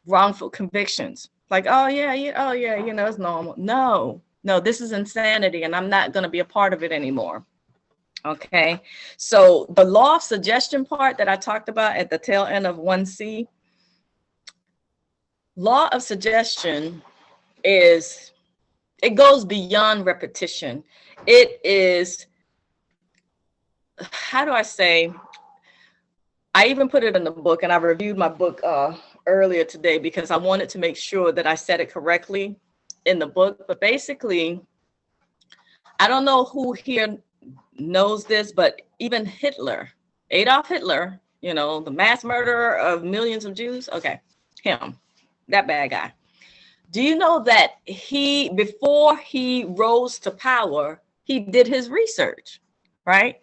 wrongful convictions. Like, oh yeah, it's normal. No, this is insanity, and I'm not going to be a part of it anymore. Okay, so the law of suggestion part that I talked about at the tail end of 1C, law of suggestion it goes beyond repetition. It is, how do I say, I even put it in the book, and I reviewed my book earlier today because I wanted to make sure that I said it correctly in the book. But basically, I don't know who here knows this, but even Hitler, Adolf Hitler, the mass murderer of millions of Jews. Okay, him, that bad guy. Do you know that before he rose to power, he did his research, right?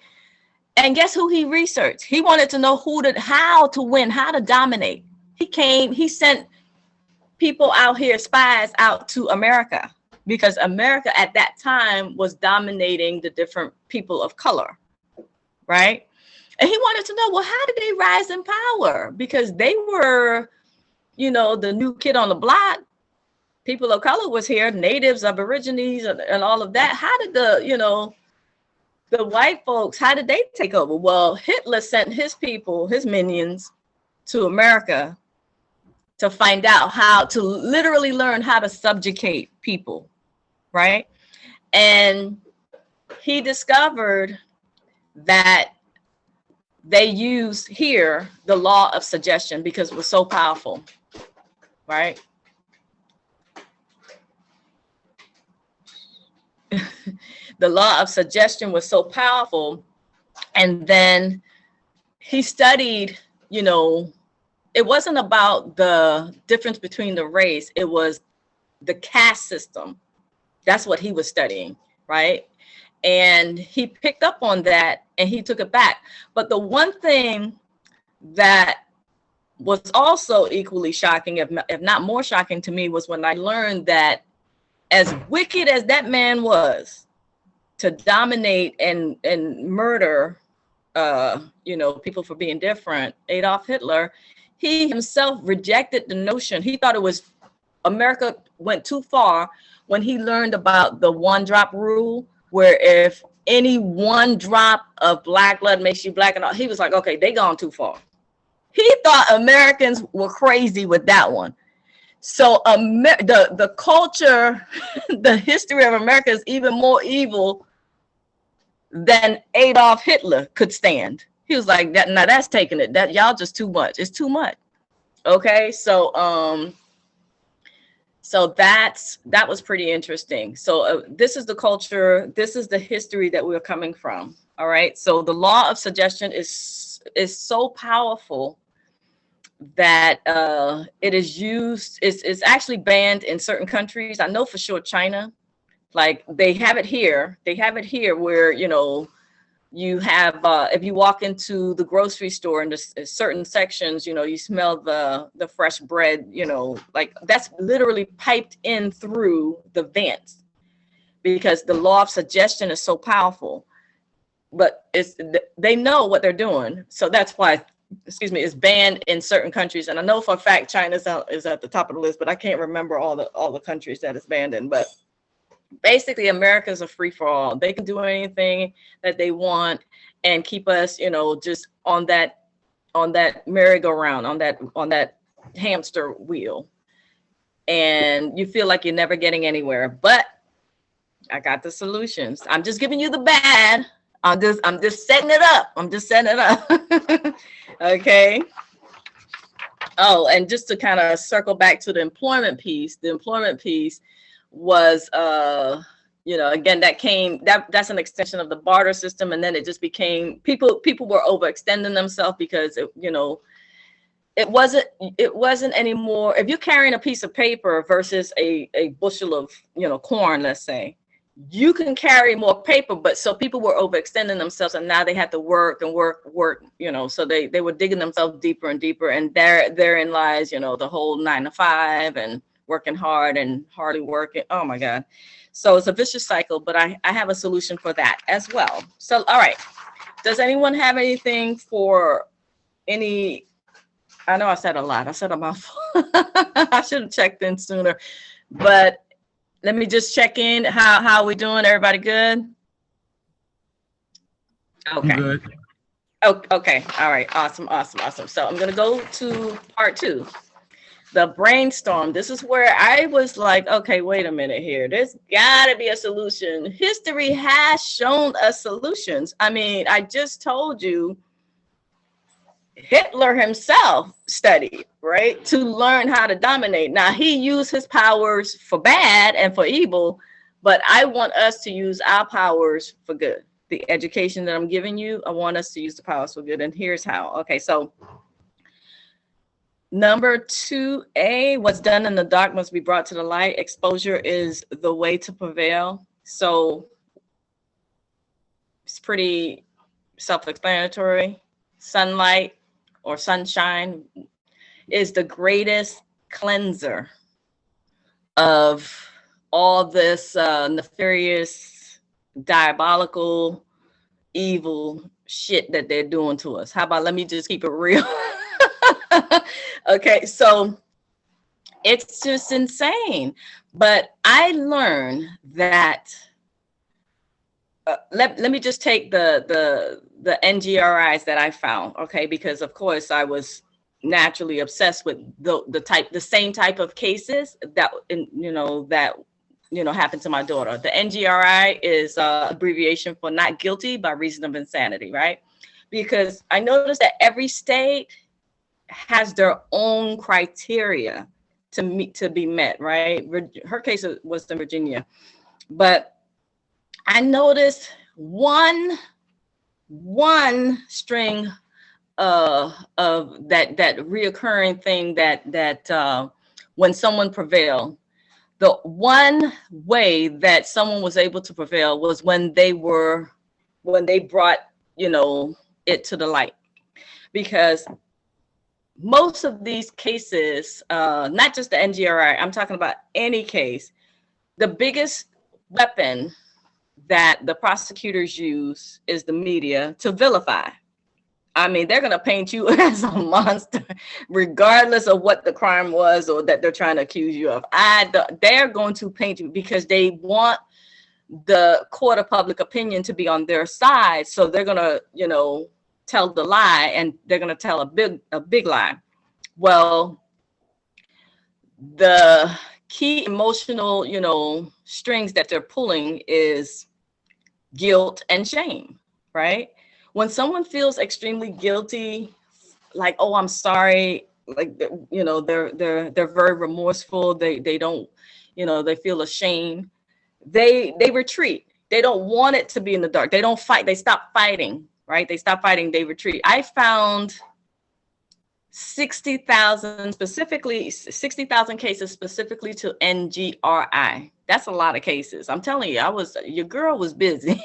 And guess who he researched? He wanted to know how to win, how to dominate. He sent people out here, spies out to America, because America at that time was dominating the different people of color, right? And he wanted to know, well, how did they rise in power? Because they were, the new kid on the block. People of color was here, natives, aborigines, and all of that. How did the white folks, how did they take over? Well, Hitler sent his people, his minions, to America to find out how to literally learn how to subjugate people, right? And he discovered that they used here the law of suggestion because it was so powerful, right? The law of suggestion was so powerful. And then he studied, it wasn't about the difference between the race. It was the caste system. That's what he was studying, right? And he picked up on that and he took it back. But the one thing that was also equally shocking, if not more shocking to me, was when I learned that as wicked as that man was to dominate and murder, people for being different, Adolf Hitler, he himself rejected the notion. He thought it was America went too far when he learned about the one drop rule, where if any one drop of black blood makes you black and all, he was like, okay, they gone too far. He thought Americans were crazy with that one. So the culture, the history of America is even more evil than Adolf Hitler could stand. He was like, now that's taking it. That y'all just too much. It's too much. Okay, so that was pretty interesting. So this is the culture. This is the history that we're coming from. All right. So the law of suggestion is so powerful that it is used. It's actually banned in certain countries. I know for sure China, like they have it here. They have it here where you have if you walk into the grocery store and there's certain sections, you smell the fresh bread, like that's literally piped in through the vents because the law of suggestion is so powerful. But they know what they're doing, so that's why, it's banned in certain countries. And I know for a fact China is at the top of the list, but I can't remember all the countries that it's banned in. But basically, America's a free for all. They can do anything that they want and keep us, just on that merry-go-round, on that hamster wheel. And you feel like you're never getting anywhere. But I got the solutions. I'm just giving you the bad. I'm just setting it up. I'm just setting it up. Okay. Oh, and just to kind of circle back to the employment piece was again, that's an extension of the barter system, and then it just became people were overextending themselves because it wasn't anymore. If you're carrying a piece of paper versus a bushel of corn, let's say, you can carry more paper, but so people were overextending themselves, and now they had to work, so they were digging themselves deeper and deeper, and therein lies the whole 9 to 5 and working hard and hardly working. Oh my God. So it's a vicious cycle, but I have a solution for that as well. So, all right. Does anyone have anything for any? I know I said a lot. I said a mouthful. I should have checked in sooner, but let me just check in. How are we doing? Everybody good? Okay. I'm good. Oh, okay. All right. Awesome. So I'm going to go to part 2. The brainstorm. This is where I was like, okay, wait a minute here. There's got to be a solution. History has shown us solutions. I mean, I just told you Hitler himself studied, right, to learn how to dominate. Now, he used his powers for bad and for evil, but I want us to use our powers for good. The education that I'm giving you, I want us to use the powers for good. And here's how. Okay, so number 2A, what's done in the dark must be brought to the light. Exposure is the way to prevail. So it's pretty self-explanatory. Sunlight or sunshine is the greatest cleanser of all this nefarious, diabolical, evil shit that they're doing to us. How about, let me just keep it real. Okay, so it's just insane. But I learned that let me just take the NGRIs that I found, okay, because of course I was naturally obsessed with the same type of cases that happened to my daughter. The NGRI is abbreviation for not guilty by reason of insanity, right? Because I noticed that every state has their own criteria to be met, right? Her case was in Virginia, but I noticed one string of that reoccurring thing that when someone prevailed, the one way that someone was able to prevail was when they brought it to the light. Because most of these cases, not just the NGRI, I'm talking about any case, the biggest weapon that the prosecutors use is the media to vilify. I mean, they're going to paint you as a monster, regardless of what the crime was or that they're trying to accuse you of. They're going to paint you because they want the court of public opinion to be on their side. So they're going to, tell the lie, and they're going to tell a big lie. Well, the key emotional, strings that they're pulling is guilt and shame, right? When someone feels extremely guilty, like, oh, I'm sorry, like, they're very remorseful. They don't, they feel ashamed. They retreat. They don't want it to be in the dark. They don't fight. They stop fighting, right? They stop fighting. They retreat. I found 60,000 cases specifically to NGRI. That's a lot of cases. I'm telling you, your girl was busy.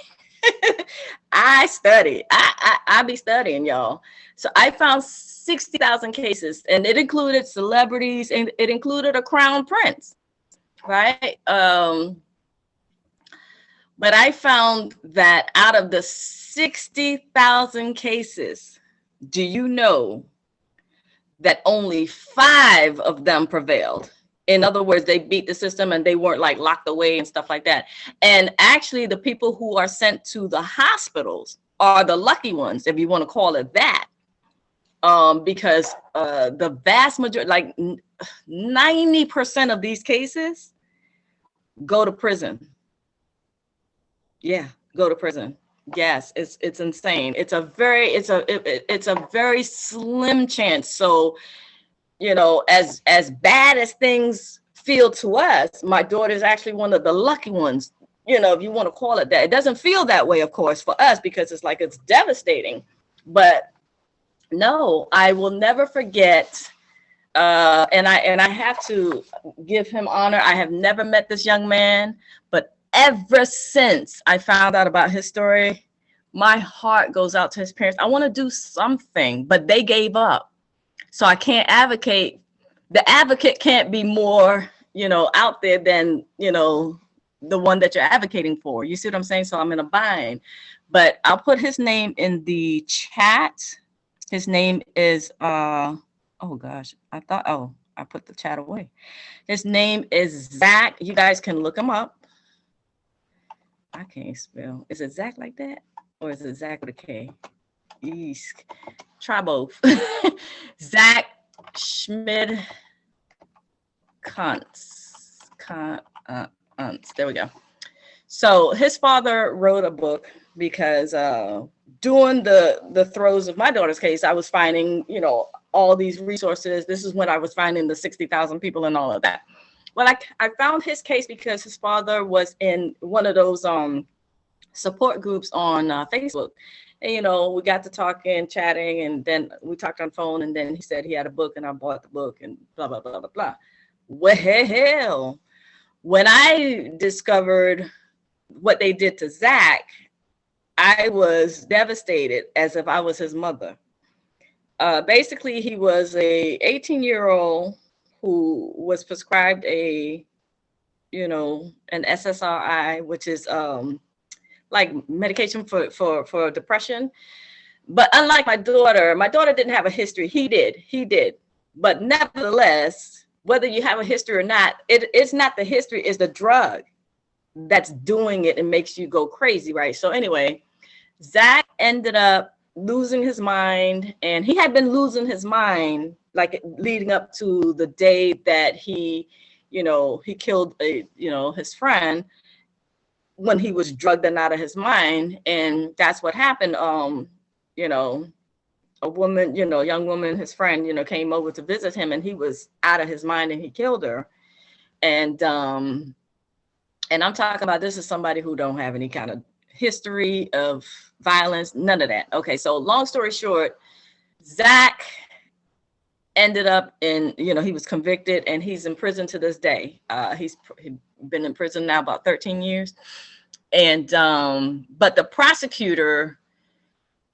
I studied. I be studying, y'all. So I found 60,000 cases, and it included celebrities, and it included a crown prince, right? But I found that out of the 60,000 cases, do you know that only 5 of them prevailed? In other words, they beat the system and they weren't like locked away and stuff like that. And actually, the people who are sent to the hospitals are the lucky ones, if you want to call it that. Because the vast majority, like 90% of these cases, go to prison. Yeah, go to prison. Yes, it's insane. It's a very slim chance. So, as bad as things feel to us, my daughter is actually one of the lucky ones, if you want to call it that. It doesn't feel that way, of course, for us, because it's devastating. But no, I will never forget. And I have to give him honor. I have never met this young man, but ever since I found out about his story, my heart goes out to his parents. I want to do something, but they gave up. So I can't advocate. The advocate can't be more, out there than, the one that you're advocating for. You see what I'm saying? So I'm in a bind. But I'll put his name in the chat. His name is oh gosh, I put the chat away. His name is Zach. You guys can look him up. I can't spell. Is it Zach like that? Or is it Zach with a K? East. Try both. Zach Schmid Kuntz. There we go. So his father wrote a book because during the throes of my daughter's case, I was finding, all these resources. This is when I was finding the 60,000 people and all of that. Well, I found his case because his father was in one of those support groups on Facebook. And, we got to talking, chatting, and then we talked on phone, and then he said he had a book, and I bought the book, and blah, blah, blah, blah, blah. Well, when I discovered what they did to Zach, I was devastated, as if I was his mother. Basically, he was a 18-year-old who was prescribed an SSRI, which is like medication for depression. But unlike my daughter didn't have a history. He did. But nevertheless, whether you have a history or not, it's not the history, it's the drug that's doing it and makes you go crazy, right? So anyway, Zach ended up losing his mind, and he had been losing his mind like leading up to the day that he killed his friend, when he was drugged and out of his mind. And that's what happened. A woman, young woman, his friend, came over to visit him, and he was out of his mind, and he killed her. And I'm talking about, this is somebody who don't have any kind of history of violence, none of that. Okay, so long story short, Zach ended up in, he was convicted, and he's in prison to this day. He's been in prison now about 13 years. And but the prosecutor,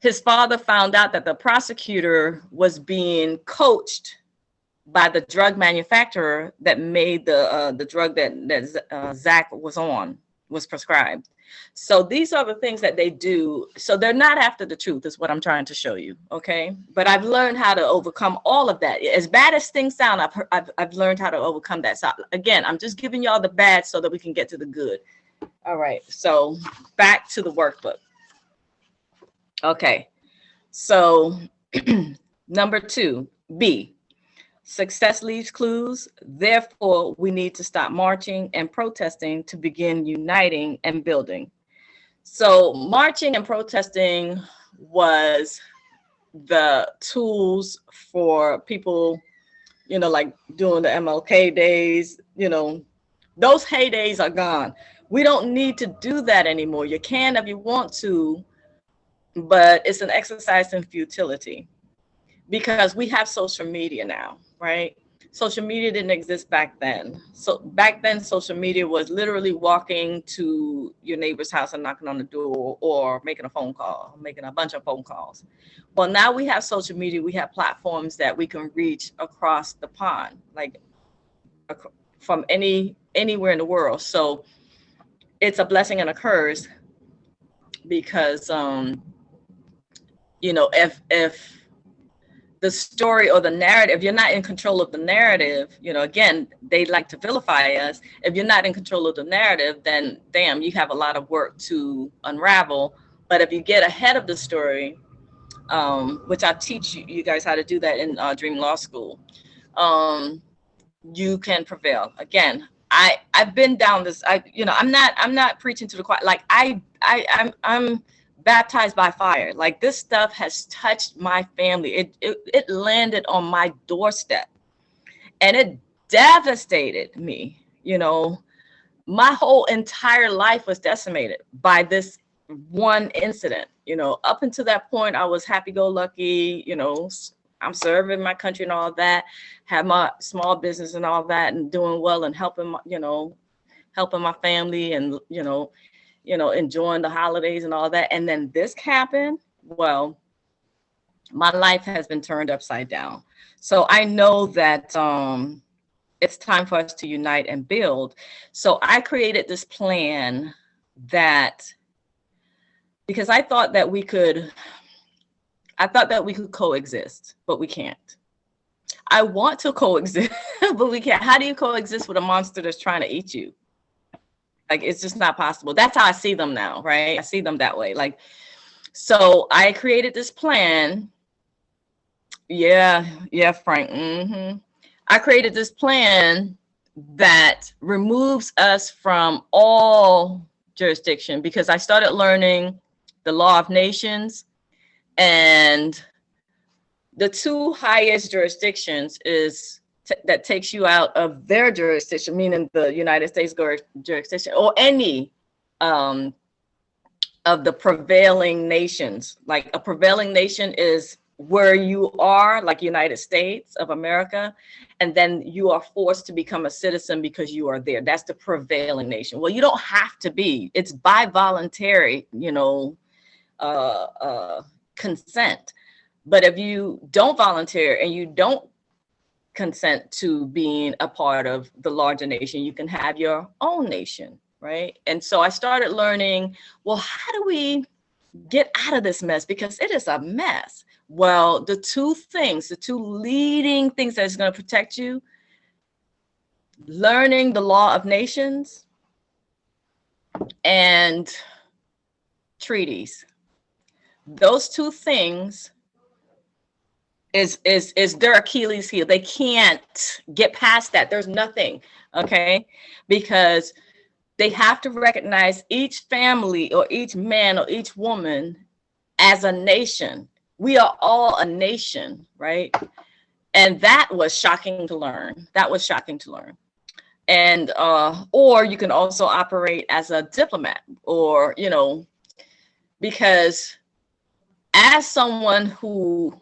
his father found out that the prosecutor was being coached by the drug manufacturer that made the drug that Zach was prescribed. So these are the things that they do. So they're not after the truth, is what I'm trying to show you. Okay. But I've learned how to overcome all of that. As bad as things sound, I've learned how to overcome that. So again, I'm just giving y'all the bad so that we can get to the good. All right. So back to the workbook. Okay. So number 2, B, success leaves clues. Therefore, we need to stop marching and protesting to begin uniting and building. So marching and protesting was the tools for people, like doing the MLK days, those heydays are gone. We don't need to do that anymore. You can if you want to, but it's an exercise in futility, because we have social media now, right? Social media didn't exist back then. So back then, social media was literally walking to your neighbor's house and knocking on the door, or making a phone call, making a bunch of phone calls. Well, now we have social media. We have platforms that we can reach across the pond, like from anywhere in the world. So it's a blessing and a curse, because if the story or the narrative, you're not in control of the narrative, again, they like to vilify us. If you're not in control of the narrative, then damn, you have a lot of work to unravel. But if you get ahead of the story, which I teach you guys how to do that in Dream Law School, you can prevail. Again, I've been down this. I'm not preaching to the choir. Like I'm baptized by fire. Like this stuff has touched my family. It landed on my doorstep, and it devastated me. My whole entire life was decimated by this one incident. Up until that point, I was happy-go-lucky. I'm serving my country and all that, have my small business and all that, and doing well and helping my family, and enjoying the holidays and all that. And then this happened. Well, my life has been turned upside down. So I know that it's time for us to unite and build. So I created this plan because I thought that we could coexist, but we can't. I want to coexist, but we can't. How do you coexist with a monster that's trying to eat you? Like, it's just not possible. That's how I see them now, right? I see them that way. Like, so I created this plan. Yeah, Frank. I created this plan that removes us from all jurisdiction, because I started learning the law of nations, and the two highest jurisdictions that takes you out of their jurisdiction, meaning the United States jurisdiction, or any of the prevailing nations. Like, a prevailing nation is where you are, like United States of America, and then you are forced to become a citizen because you are there. That's the prevailing nation. Well, you don't have to be. It's by voluntary, consent. But if you don't volunteer and you don't consent to being a part of the larger nation, you can have your own nation, right? And so I started learning, well, how do we get out of this mess? Because it is a mess. Well, the two leading things that's going to protect you: learning the law of nations and treaties. Those two things is their Achilles heel. They can't get past that. There's nothing, okay? Because they have to recognize each family or each man or each woman as a nation. We are all a nation, right? And that was shocking to learn. And or you can also operate as a diplomat, or because as someone who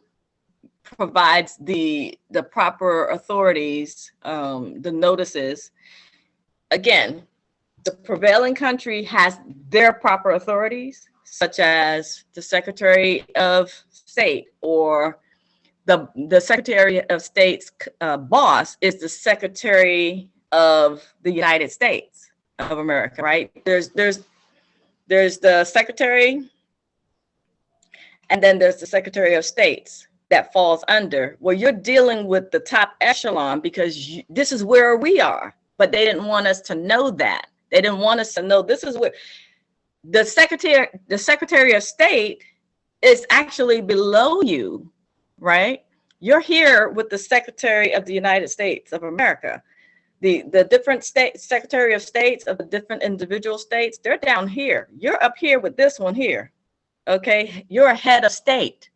provides the proper authorities, the notices, again, the prevailing country has their proper authorities, such as the Secretary of State, or the Secretary of State's boss is the Secretary of the United States of America, right? There's the Secretary, and then there's the Secretary of States that falls under. Well, you're dealing with the top echelon, because this is where we are. But they didn't want us to know that. They didn't want us to know this is where the Secretary of State is actually below you, right? You're here with the Secretary of the United States of America. The different Secretary of States of the different individual states, they're down here. You're up here with this one here. Okay, you're a head of state.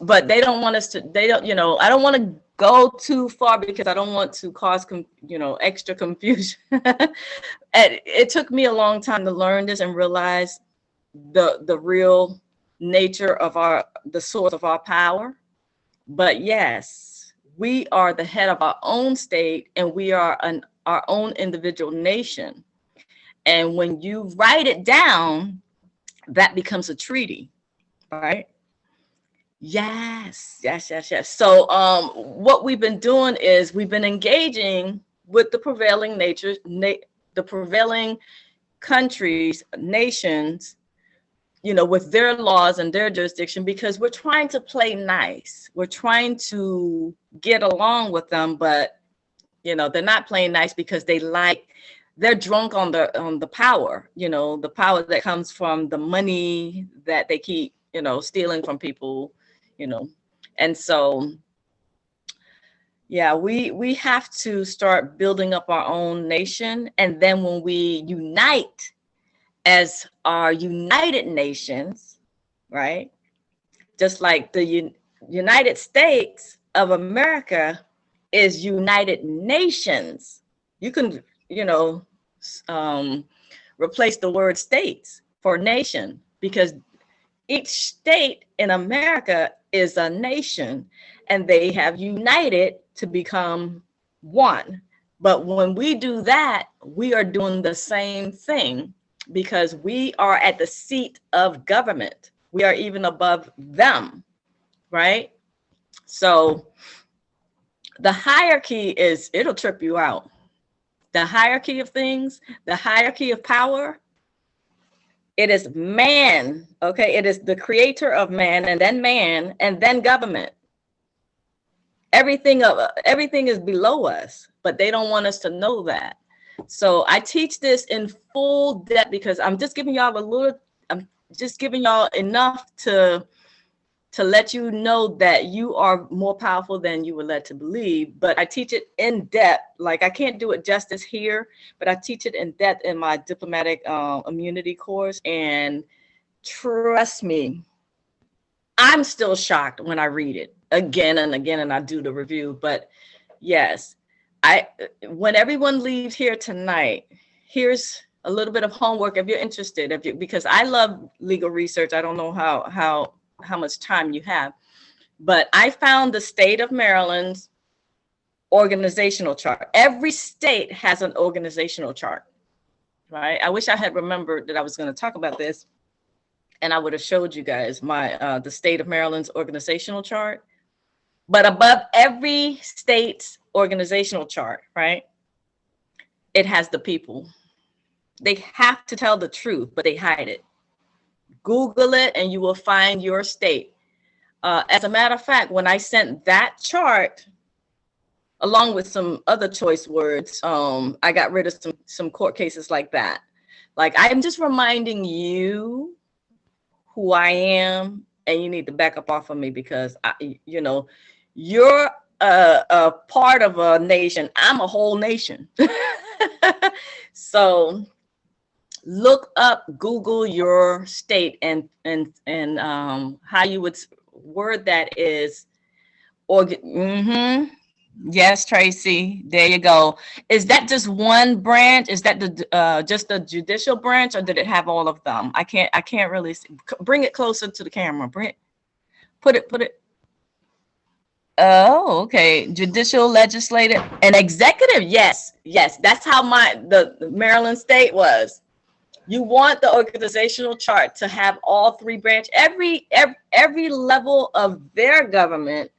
But they don't want us to, I don't want to go too far, because I don't want to cause, extra confusion. And it took me a long time to learn this and realize the real nature of the source of our power. But yes, we are the head of our own state, and we are our own individual nation. And when you write it down, that becomes a treaty, right? Yes. So what we've been doing is we've been engaging with the prevailing the prevailing countries, nations, with their laws and their jurisdiction, because we're trying to play nice. We're trying to get along with them, but they're not playing nice, because they're drunk on the power, the power that comes from the money that they keep, stealing from people, And so Yeah, we have to start building up our own nation. And then when we unite as our United Nations, right? Just like the United States of America is United Nations. You can, replace the word states for nation, because each state in America is a nation, and they have united to become one. But when we do that, we are doing the same thing, because we are at the seat of government. We are even above them, right? So the hierarchy it'll trip you out. The hierarchy of things, the hierarchy of power, it is man, okay? It is the creator of man, and then government. Everything is below us, but they don't want us to know that. So I teach this in full depth because I'm just giving y'all enough to let you know that you are more powerful than you were led to believe. But I teach it in depth. Like, I can't do it justice here, but I teach it in depth in my diplomatic immunity course. And trust me, I'm still shocked when I read it again and again, and I do the review. But yes, when everyone leaves here tonight, here's a little bit of homework if you're interested. Because I love legal research. I don't know how much time you have, but I found the state of Maryland's organizational chart. Every state has an organizational chart, right? I wish I had remembered that I was going to talk about this, and I would have showed you guys my the state of Maryland's organizational chart. But above every state's organizational chart, right, it has the people. They have to tell the truth, but they hide it. Google it and you will find your state. As a matter of fact, when I sent that chart along with some other choice words, I got rid of some court cases like that. Like, I'm just reminding you who I am, and you need to back up off of me, because you're a part of a nation. I'm a whole nation. So look up, Google your state, and how you would word that is Yes, Tracy, there you go. Is that just one branch? Is that just the judicial branch, or did it have all of them? I can't really see. Bring it closer to the camera. Put it. Oh, okay. Judicial, legislative, and executive. Yes. That's how the Maryland state was. You want the organizational chart to have all three branches. Every level of their government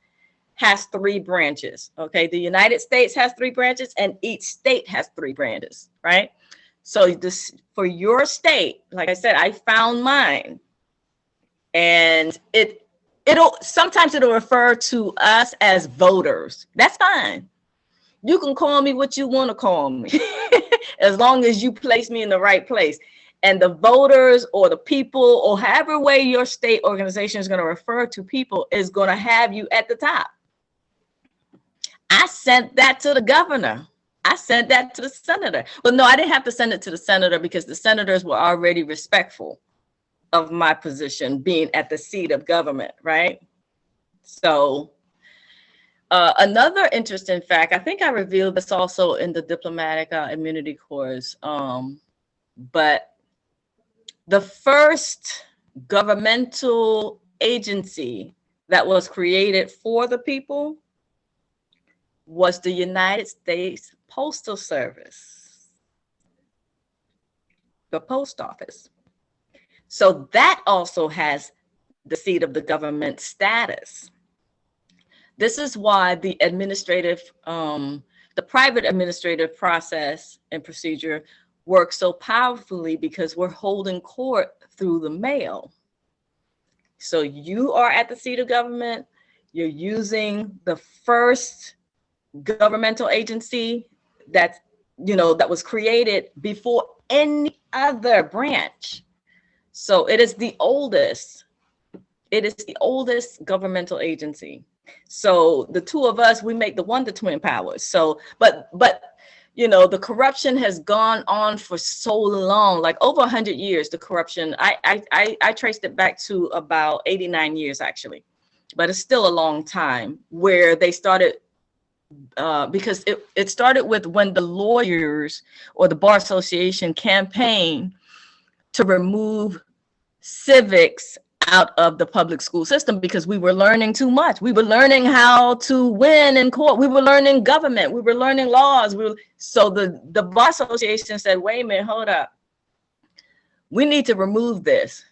has three branches. Okay, the United States has three branches, and each state has three branches, right? So this, for your state, like I said, I found mine, and it'll sometimes refer to us as voters. That's fine. You can call me what you want to call me, as long as you place me in the right place. And the voters, or the people, or however way your state organization is going to refer to people, is going to have you at the top. I sent that to the governor. I sent that to the senator. Well, no, I didn't have to send it to the senator, because the senators were already respectful of my position being at the seat of government, right? So another interesting fact, I think I revealed this also in the diplomatic immunity course, but the first governmental agency that was created for the people was the United States Postal Service, the post office. So that also has the seat of the government status. This is why the private administrative process and procedure works so powerfully, because we're holding court through the mail. So you are at the seat of government. You're using the first governmental agency that was created before any other branch. So it is the oldest governmental agency. So the two of us, we make the Wonder Twin powers. So, but you know, the corruption has gone on for so long, like over 100 years. The corruption, I traced it back to about 89 years actually, but it's still a long time where they started. Because it started with when the lawyers or the Bar Association campaigned to remove civics out of the public school system because we were learning too much. We were learning how to win in court. We were learning government. We were learning laws. So the Bar Association said, wait a minute, hold up. We need to remove this.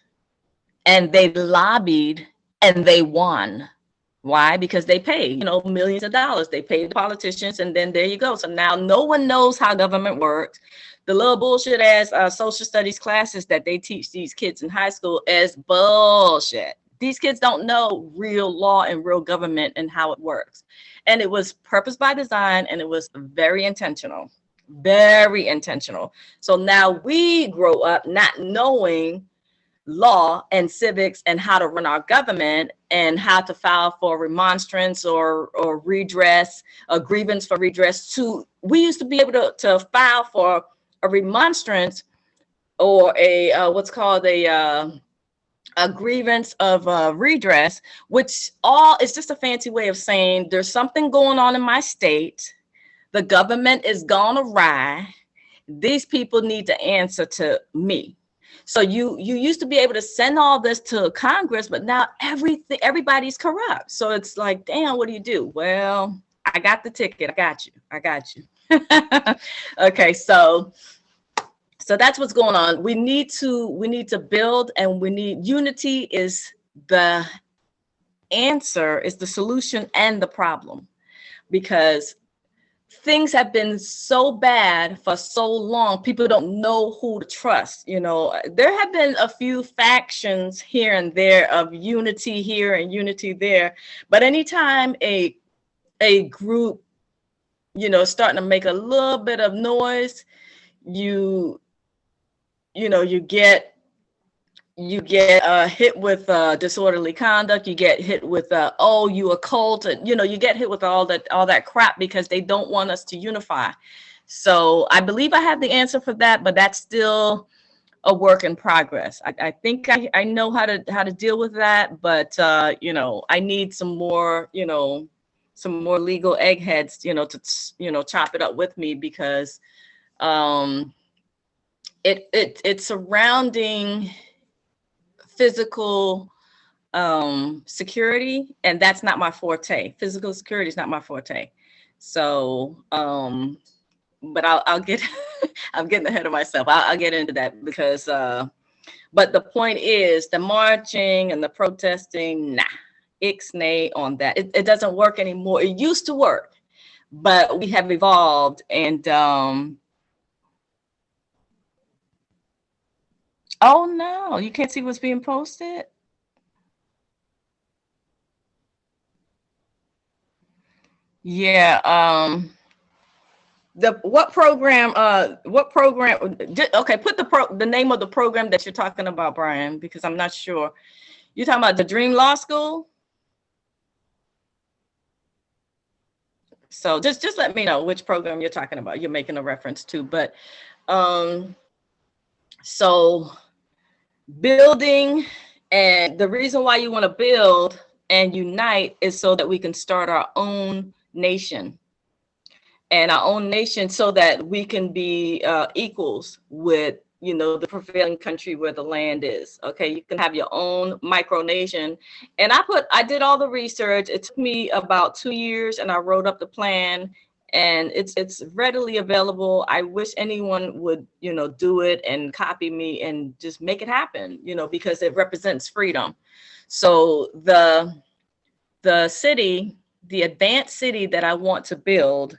And they lobbied and they won. Why? Because they paid, you know, millions of dollars. They paid the politicians, and then there you go. So now no one knows how government works. The little bullshit ass social studies classes that they teach these kids in high school is bullshit. These kids don't know real law and real government and how it works. And it was purpose by design, and it was very intentional, very intentional. So now we grow up not knowing law and civics and how to run our government and how to file for remonstrance or redress, a grievance for redress. We used to be able to file for a remonstrance or a what's called a grievance of redress, which all is just a fancy way of saying there's something going on in my state. The government is gone awry. These people need to answer to me. So you used to be able to send all this to Congress, but now everybody's corrupt. So it's like, damn, what do you do? Well, I got the ticket. I got you. Okay, so that's what's going on. We need to build, and we need unity is the answer, is the solution and the problem, because things have been so bad for so long, people don't know who to trust. You know, there have been a few factions here and there of unity here and unity there, but anytime a group, you know, starting to make a little bit of noise, you get hit with disorderly conduct. You get hit with you a cult. You know, you get hit with all that crap because they don't want us to unify. So I believe I have the answer for that, but that's still a work in progress. I think I know how to deal with that, but you know, I need some more legal eggheads, you know, to chop it up with me, because it's surrounding physical security, and that's not my forte. Physical security is not my forte. So but I'll get I'm getting ahead of myself. I'll get into that, because but the point is, the marching and the protesting, nah, ixnay on that. It doesn't work anymore. It used to work, but we have evolved. And oh no, you can't see what's being posted? Yeah, what program, okay, put the name of the program that you're talking about, Brian, because I'm not sure. You're talking about the Dream Law School? So just let me know which program you're talking about, you're making a reference to. But so building, and the reason why you want to build and unite is so that we can start our own nation, and our own nation, so that we can be equals with, you know, the prevailing country where the land is. Okay, you can have your own micronation. And I did all the research. It took me about 2 years, and I wrote up the plan, and it's readily available. I wish anyone would, you know, do it and copy me and just make it happen, you know, because it represents freedom. So the city, the advanced city that I want to build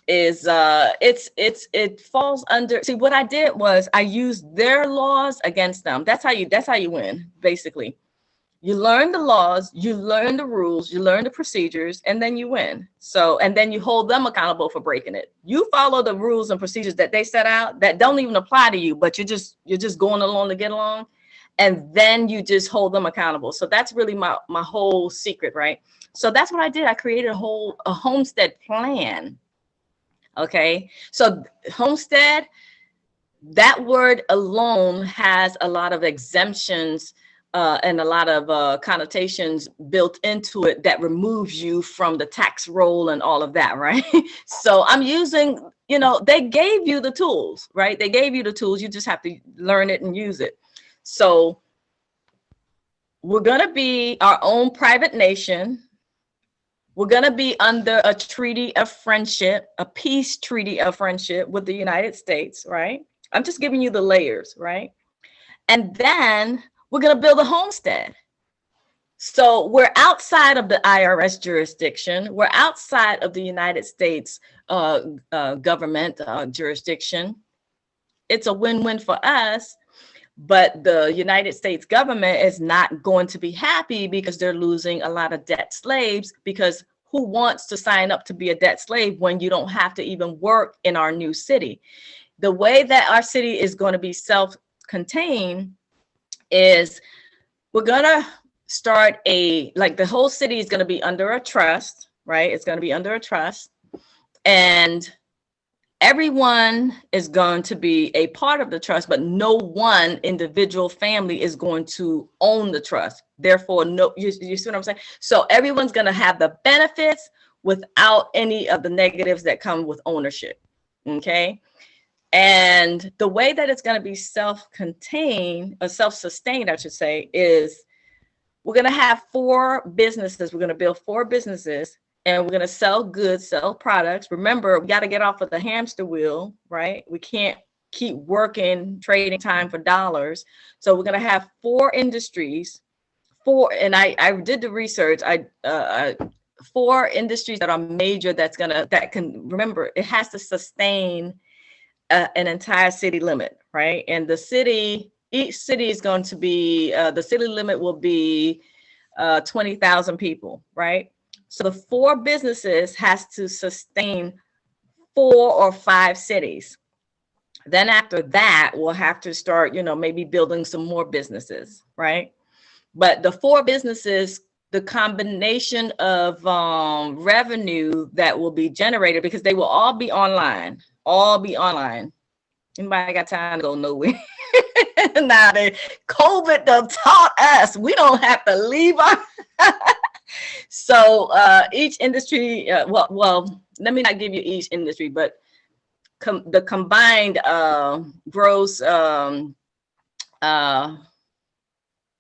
is it falls under, see, what I did was I used their laws against them. That's how you win, basically. You learn the laws, you learn the rules, you learn the procedures, and then you win. So, and then you hold them accountable for breaking it. You follow the rules and procedures that they set out that don't even apply to you, but you're just going along to get along, and then you just hold them accountable. So that's really my whole secret, right? So that's what I did. I created a homestead plan. Okay, so homestead, that word alone has a lot of exemptions and a lot of connotations built into it that removes you from the tax roll and all of that, right? So I'm using, they gave you the tools, right? They gave you the tools. You just have to learn it and use it. So we're going to be our own private nation. We're going to be under a treaty of friendship, a peace treaty of friendship with the United States, right? I'm just giving you the layers, right? And then we're going to build a homestead. So we're outside of the IRS jurisdiction. We're outside of the United States government jurisdiction. It's a win-win for us, but the United States government is not going to be happy because they're losing a lot of debt slaves, because who wants to sign up to be a debt slave when you don't have to even work in our new city? The way that our city is going to be self-contained is we're going to start the whole city is going to be under a trust, right? It's going to be under a trust, and everyone is going to be a part of the trust, but no one individual family is going to own the trust. Therefore, you see what I'm saying? So everyone's going to have the benefits without any of the negatives that come with ownership. Okay. And the way that it's going to be self-contained, or self-sustained, I should say, is we're going to have 4 businesses. We're going to build 4 businesses, and we're going to sell goods, sell products. Remember, we got to get off of the hamster wheel, right? We can't keep working, trading time for dollars. So we're going to have 4 industries, and I did the research. 4 industries that are major that can, remember, it has to sustain an entire city limit, right? And each city is going to be, the city limit will be 20,000 people, right? So the 4 businesses has to sustain 4 or 5 cities. Then after that, we'll have to start, maybe building some more businesses, right? But the 4 businesses, the combination of revenue that will be generated, because they will all be online. Anybody got time to go nowhere? Now, COVID done taught us we don't have to leave our. So each industry, well, let me not give you each industry, but the combined gross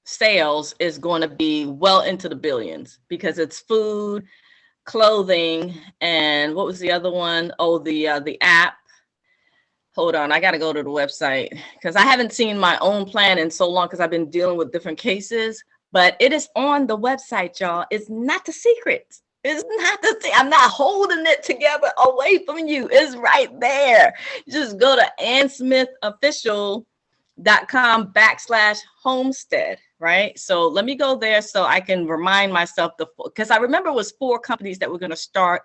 sales is going to be well into the billions, because it's food, clothing, and what was the other one? Oh, the app. Hold on, I got to go to the website, because I haven't seen my own plan in so long, because I've been dealing with different cases. But it is on the website, y'all. It's not the secret. It's not the I'm not holding it together away from you. It's right there. Just go to AnnSmithOfficial.com/homestead, right? So let me go there so I can remind myself, because I remember it was 4 companies that we're going to start.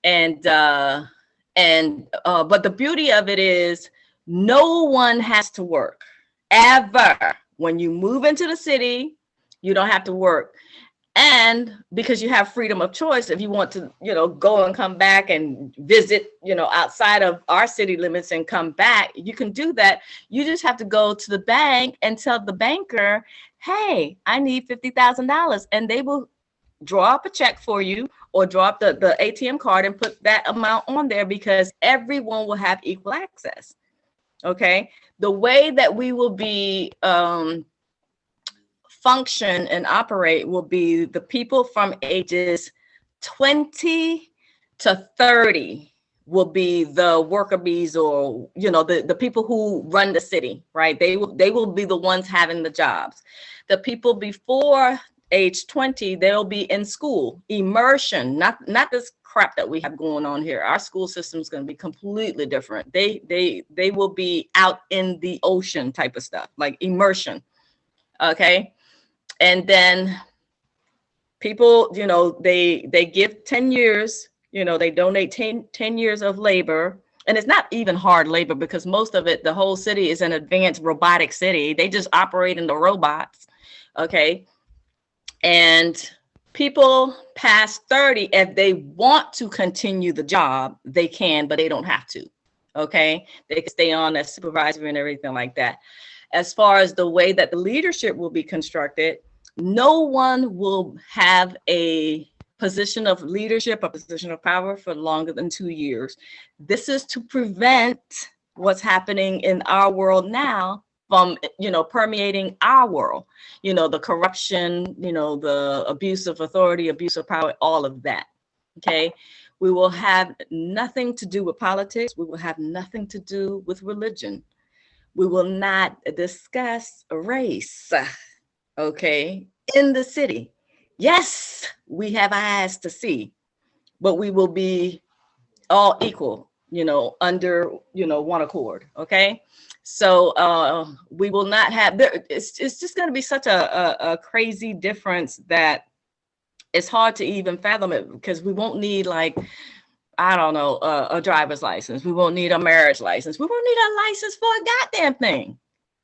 But the beauty of it is no one has to work ever. When you move into the city, you don't have to work. And because you have freedom of choice, if you want to, go and come back and visit, outside of our city limits and come back, you can do that. You just have to go to the bank and tell the banker, hey, I need $50,000. And they will draw up a check for you, or draw up the ATM card and put that amount on there, because everyone will have equal access. Okay. The way that we will be function and operate will be the people from ages 20 to 30 will be the worker bees, or the people who run the city, right? They will be the ones having the jobs. The people before age 20, they'll be in school, immersion, not this crap that we have going on here. Our school system is going to be completely different. They will be out in the ocean type of stuff, like immersion. Okay. And then people, they give 10 years, they donate 10 years of labor. And it's not even hard labor, because most of it, the whole city is an advanced robotic city. They just operate in the robots. Okay. And People past 30, if they want to continue the job, they can, but they don't have to. Okay, they can stay on as supervisor and everything like that. As far as the way that the leadership will be constructed, no one will have a position of leadership, a position of power for longer than 2 years. This is to prevent what's happening in our world now from, permeating our world, the corruption, the abuse of authority, abuse of power, all of that. Okay. We will have nothing to do with politics. We will have nothing to do with religion. We will not discuss race, okay, in the city. Yes, we have eyes to see, but we will be all equal, under, one accord, okay? So we will not have, it's just going to be such a crazy difference that it's hard to even fathom it, because we won't need, like, I don't know, a driver's license. We won't need a marriage license. We won't need a license for a goddamn thing.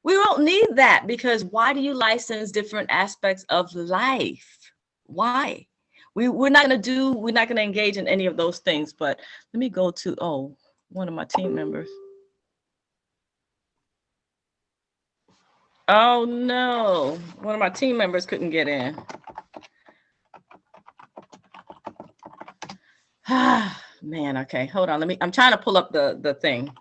We won't need that, because why do you license different aspects of life? Why? We're not going to engage in any of those things. But let me go to, one of my team members. Oh no, one of my team members couldn't get in. Man, okay, hold on. I'm trying to pull up the thing.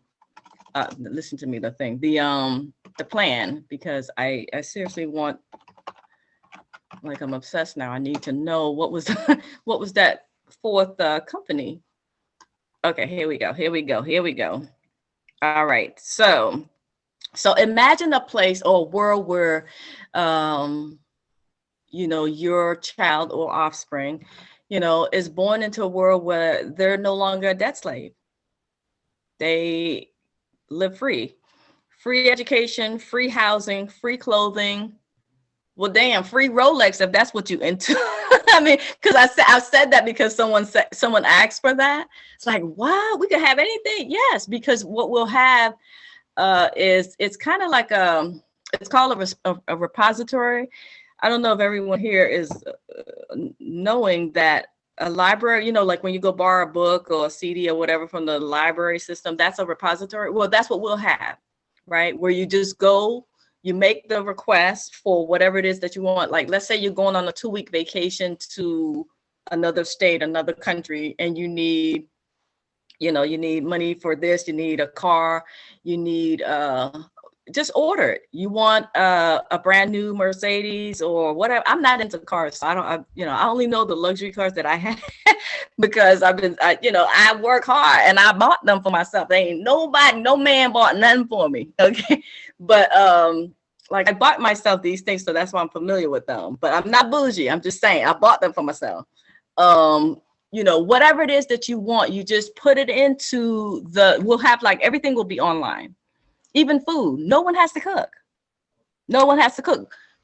Listen to me, the thing, the plan, because I seriously want, like, I'm obsessed now. I need to know what was that fourth company. Okay, here we go. All right, so imagine a place or a world where, your child or offspring, is born into a world where they're no longer a debt slave. They live free education, free housing, free clothing. Well, damn, free Rolex if that's what you into. I mean, because I said that because someone asked for that. It's like, wow, we could have anything. Yes, because what we'll have is, it's kind of like it's called a repository. I don't know if everyone here is knowing that a library, like when you go borrow a book or a CD or whatever from the library system, that's a repository. Well, that's what we'll have, right? Where you just go, you make the request for whatever it is that you want. Like, let's say you're going on a 2-week vacation to another state, another country, and you need money for this, you need a car, you need just order it. You want a brand new Mercedes or whatever. I'm not into cars, so I only know the luxury cars that I have because I work hard and I bought them for myself. There ain't no man bought nothing for me. Okay. But like, I bought myself these things, so that's why I'm familiar with them. But I'm not bougie. I'm just saying I bought them for myself. Whatever it is that you want, you just put it into we'll have, like, everything will be online. Even food, no one has to cook.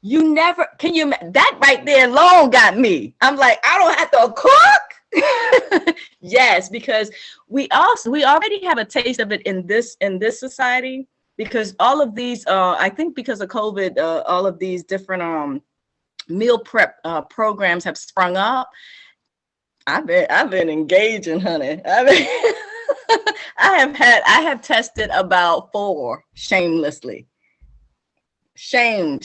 You never, that right there alone got me. I'm like, I don't have to cook. Yes, because we already have a taste of it in this society, because all of these, I think because of COVID, all of these different meal prep programs have sprung up. I've been engaging, honey. I have tested about 4 shamelessly. Shame,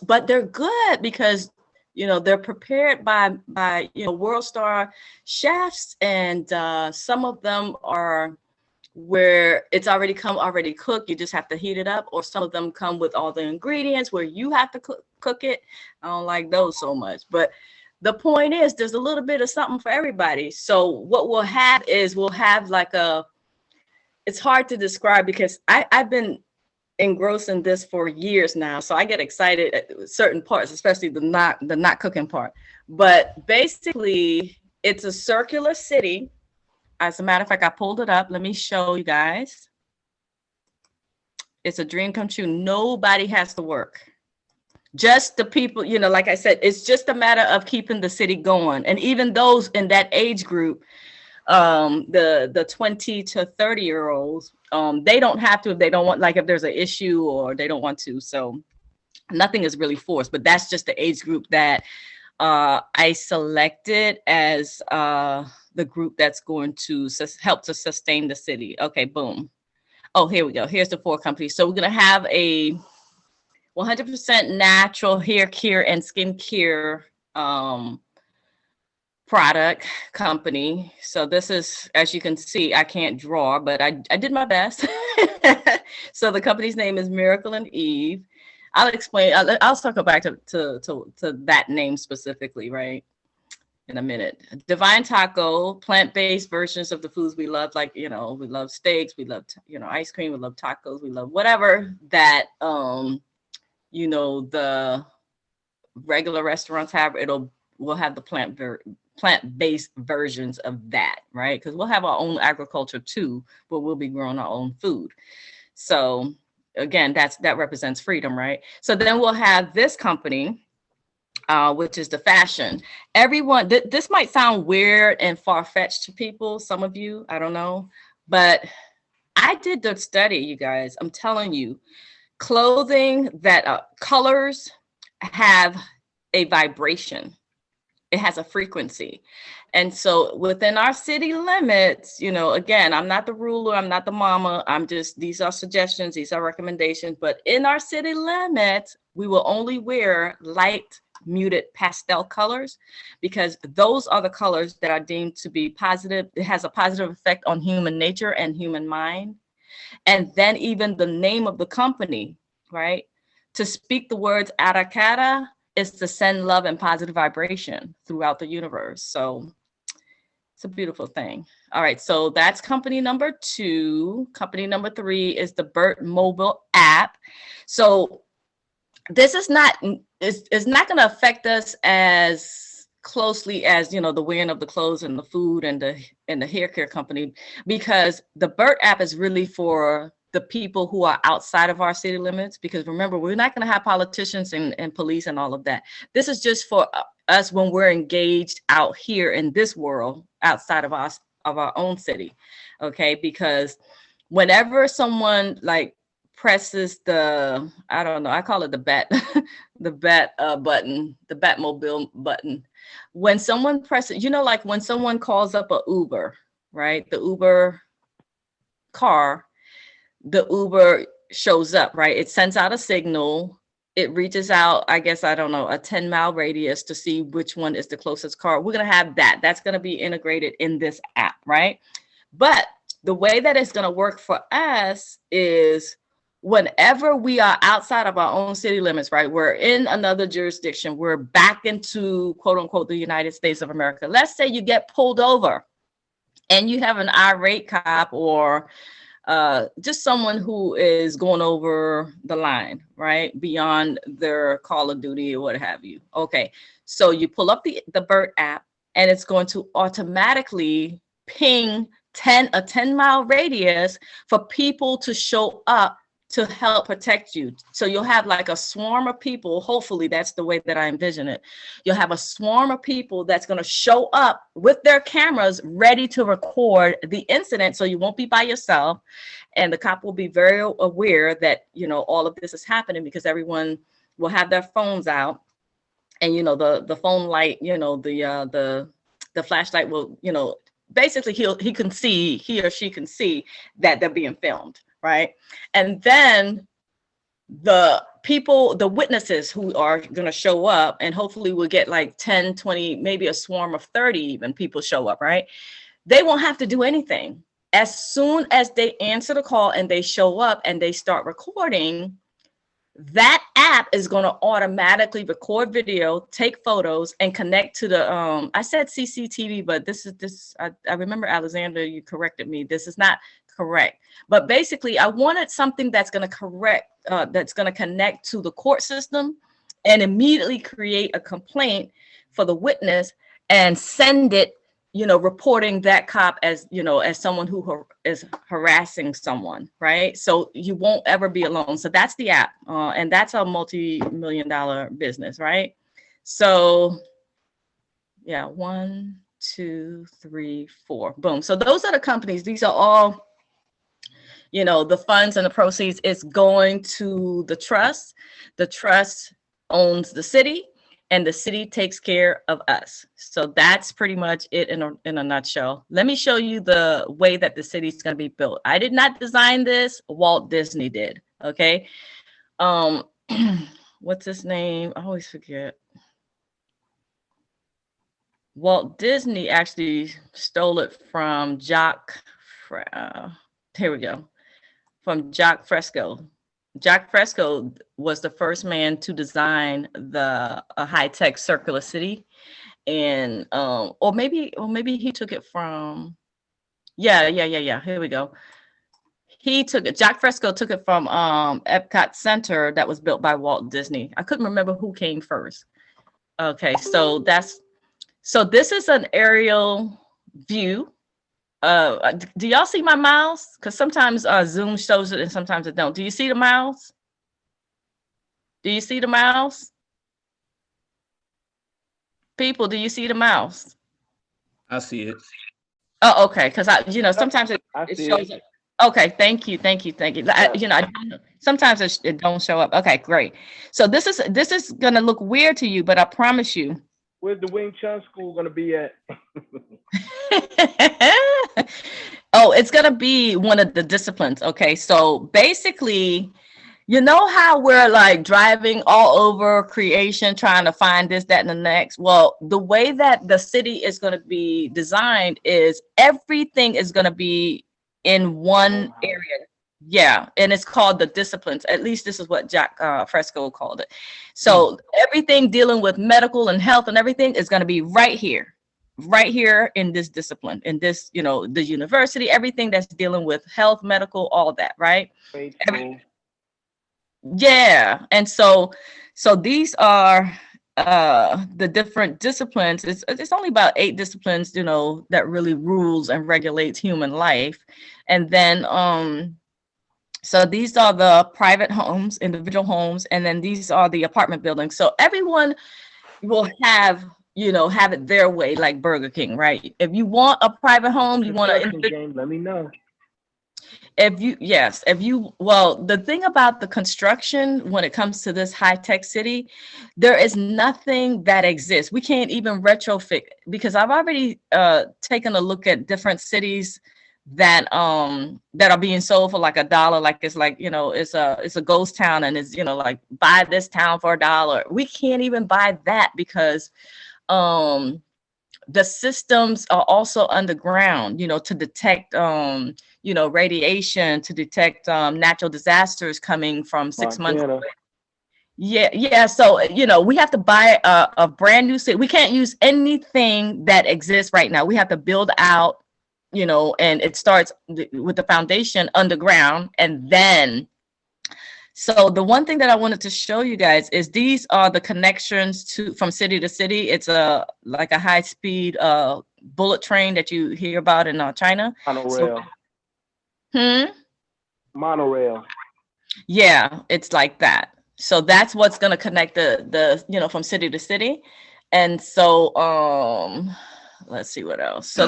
but they're good because, they're prepared by world star chefs, and some of them are where it's already cooked. You just have to heat it up, or some of them come with all the ingredients where you have to cook it. I don't like those so much, but the point is, there's a little bit of something for everybody. So what we'll have like it's hard to describe, because I've been engrossed in this for years now. So I get excited at certain parts, especially the not cooking part. But basically, it's a circular city. As a matter of fact, I pulled it up. Let me show you guys. It's a dream come true. Nobody has to work. Just the people, like I said, it's just a matter of keeping the city going. And even those in that age group, the 20 to 30-year-olds, they don't have to if they don't want, like if there's an issue or they don't want to. So nothing is really forced, but that's just the age group that I selected as the group that's going to help to sustain the city. Okay, boom. Oh, here we go. Here's the 4 companies. So we're going to have a 100% natural hair care and skincare product company. So this is, as you can see, I can't draw, but I did my best. So the company's name is Miracle and Eve. I'll explain. I'll circle back to that name specifically, right, in a minute. Divine Taco, plant-based versions of the foods we love, like, we love steaks, we love, ice cream, we love tacos, we love whatever that, the regular restaurants have. We'll have the plant-based versions of that, right? Because we'll have our own agriculture too, but we'll be growing our own food. So again, that represents freedom, right? So then we'll have this company, which is the fashion. Everyone, this might sound weird and far-fetched to people, some of you, I don't know, but I did the study, you guys. I'm telling you, clothing that colors have a vibration. It has a frequency. And so within our city limits, again, I'm not the ruler, I'm not the mama, these are suggestions, these are recommendations, but in our city limits, we will only wear light muted pastel colors, because those are the colors that are deemed to be positive. It has a positive effect on human nature and human mind. And then even the name of the company, right? To speak the words Arakata is to send love and positive vibration throughout the universe. So it's a beautiful thing. All right, so that's company number 2. Company number 3 is the BERT mobile app. So this is not, it's not going to affect us as closely as, the wearing of the clothes and the food and the hair care company, because the BERT app is really for the people who are outside of our city limits. Because remember, we're not going to have politicians and police and all of that. This is just for us when we're engaged out here in this world outside of us, of our own city. Okay, because whenever someone presses the, I don't know, I call it the bat, the bat button, the Batmobile button. When someone presses, like when someone calls up a Uber, right? The Uber car, the Uber shows up, right? It sends out a signal. It reaches out, I guess, I don't know, a 10-mile radius to see which one is the closest car. We're going to have that. That's going to be integrated in this app, right? But the way that it's going to work for us is whenever we are outside of our own city limits, right? We're in another jurisdiction. We're back into, quote unquote, the United States of America. Let's say you get pulled over and you have an irate cop or just someone who is going over the line, right? Beyond their call of duty or what have you. Okay, so you pull up the BERT app and it's going to automatically ping a 10-mile radius for people to show up to help protect you. So you'll have like a swarm of people. Hopefully that's the way that I envision it. You'll have a swarm of people that's going to show up with their cameras ready to record the incident. So you won't be by yourself. And the cop will be very aware that, all of this is happening, because everyone will have their phones out. And, the phone light, the flashlight will, basically he or she can see that they're being filmed. Right. And then the witnesses who are going to show up, and hopefully we'll get like 10, 20, maybe a swarm of 30 even people show up. Right. They won't have to do anything. As soon as they answer the call and they show up and they start recording, that app is going to automatically record video, take photos, and connect to the, I said CCTV, but I remember, Alexander, you corrected me. This is not correct. But basically, I wanted something that's going to connect to the court system and immediately create a complaint for the witness and send it, reporting that cop as someone who is harassing someone, right? So you won't ever be alone. So that's the app, and that's a multi-million-dollar business, right? So yeah, 1, 2, 3, 4, boom. So those are the companies. These are all, the funds and the proceeds is going to the trust. The trust owns the city. and the city takes care of us. So that's pretty much it in a nutshell. Let me show you the way that the city's going to be built. I did not design this. Walt Disney did. Okay. What's his name? I always forget. Walt Disney actually stole it from here we go. From Jacques Fresco. Jacques Fresco was the first man to design a high-tech circular city. And or maybe he took it from, yeah. Here we go. Jacques Fresco took it from Epcot Center that was built by Walt Disney. I couldn't remember who came first. Okay, so this is an aerial view. Do y'all see my mouse? Because sometimes Zoom shows it and sometimes it don't. Do you see the mouse? Do you see the mouse? People, do you see the mouse? I see it. Oh, okay. Because sometimes it shows up. Okay, thank you. Sometimes it don't show up. Okay, great. So this is gonna look weird to you, but I promise you. Where's the Wing Chun school gonna be at? Oh, it's gonna be one of the disciplines. Okay, so basically, you know how we're like driving all over creation, trying to find this, that, and the next. Well, the way that the city is gonna be designed is everything is gonna be in one area. Yeah, and it's called the disciplines. At least this is what Jacques Fresco called it. So everything dealing with medical and health and everything is going to be right here in this discipline, in this, the university, everything that's dealing with health, medical, all that, right? Yeah, and so these are the different disciplines. It's only about 8 disciplines, that really rules and regulates human life, and then so these are the private homes, individual homes, and then these are the apartment buildings. So everyone will have it their way, like Burger King, right? If you want a private home, you want to. Let me know. Well, the thing about the construction when it comes to this high-tech city, there is nothing that exists. We can't even retrofit, because I've already taken a look at different cities that are being sold for like $1, like it's like, it's a ghost town, and it's, like buy this town for $1. We can't even buy that because the systems are also underground, to detect radiation, to detect natural disasters coming from 6 months away. Yeah. So, we have to buy a brand new city. We can't use anything that exists right now. We have to build out, and it starts with the foundation underground. And then, so the one thing that I wanted to show you guys is these are the connections from city to city. It's like a high speed bullet train that you hear about in China. Monorail. Monorail. Yeah, it's like that. So that's what's going to connect the from city to city. And so let's see what else. So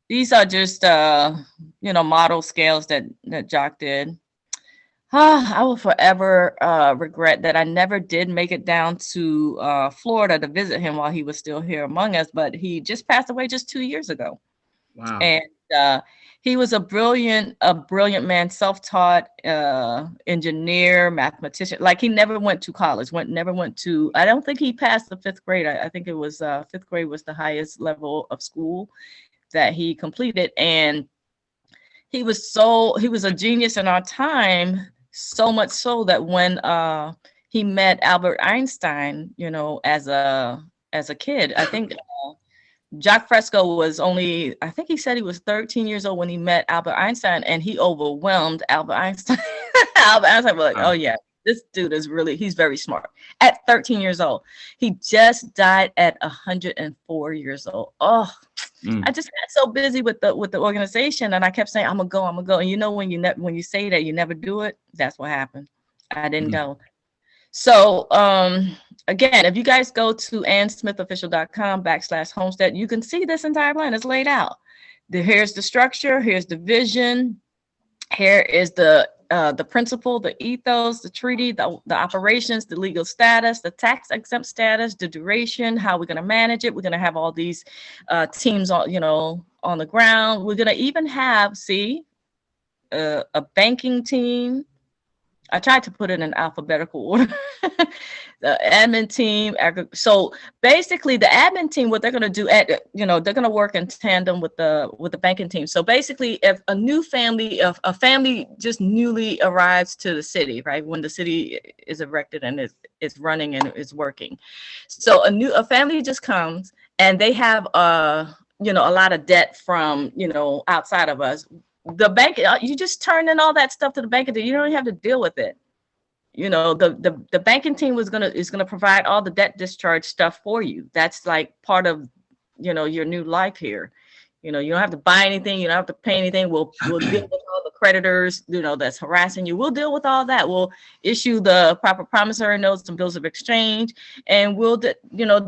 these are just model scales that Jacques did. I will forever regret that I never did make it down to Florida to visit him while he was still here among us, but he just passed away just 2 years ago. Wow. And he was a brilliant man, self-taught engineer, mathematician. Like, he never went to college, I don't think he passed the 5th grade. I think it was 5th grade was the highest level of school that he completed. And he was a genius in our time, so much so that when he met Albert Einstein, as a kid, I think Jacques Fresco was only, I think he said he was 13 years old when he met Albert Einstein, and he overwhelmed Albert Einstein. Albert Einstein was like, oh yeah, this dude he's very smart. At 13 years old. He just died at 104 years old. Oh, I just got so busy with the organization, and I kept saying, I'm gonna go. And when you say that you never do it, that's what happened. I didn't go. So again, if you guys go to AnnSmithOfficial.com/homestead, you can see this entire plan. It's laid out. Here's the structure. Here's the vision. Here is the the principle, the ethos, the treaty, the operations, the legal status, the tax exempt status, the duration, how we're going to manage it. We're going to have all these teams on, on the ground. We're going to even have, a banking team. I tried to put it in alphabetical order. The admin team. So basically, the admin team, what they're going to do, they're going to work in tandem with the banking team. So basically, if a new family, if a family just newly arrives to the city, right, when the city is erected and is running and is working, so a family just comes and they have a lot of debt from outside of us. The bank, you just turn in all that stuff to the bank, and you don't even have to deal with it. The banking team is gonna provide all the debt discharge stuff for you. That's like part of your new life here. You don't have to buy anything, you don't have to pay anything. We'll deal with all the creditors that's harassing you. We'll deal with all that. We'll issue the proper promissory notes and bills of exchange, and we'll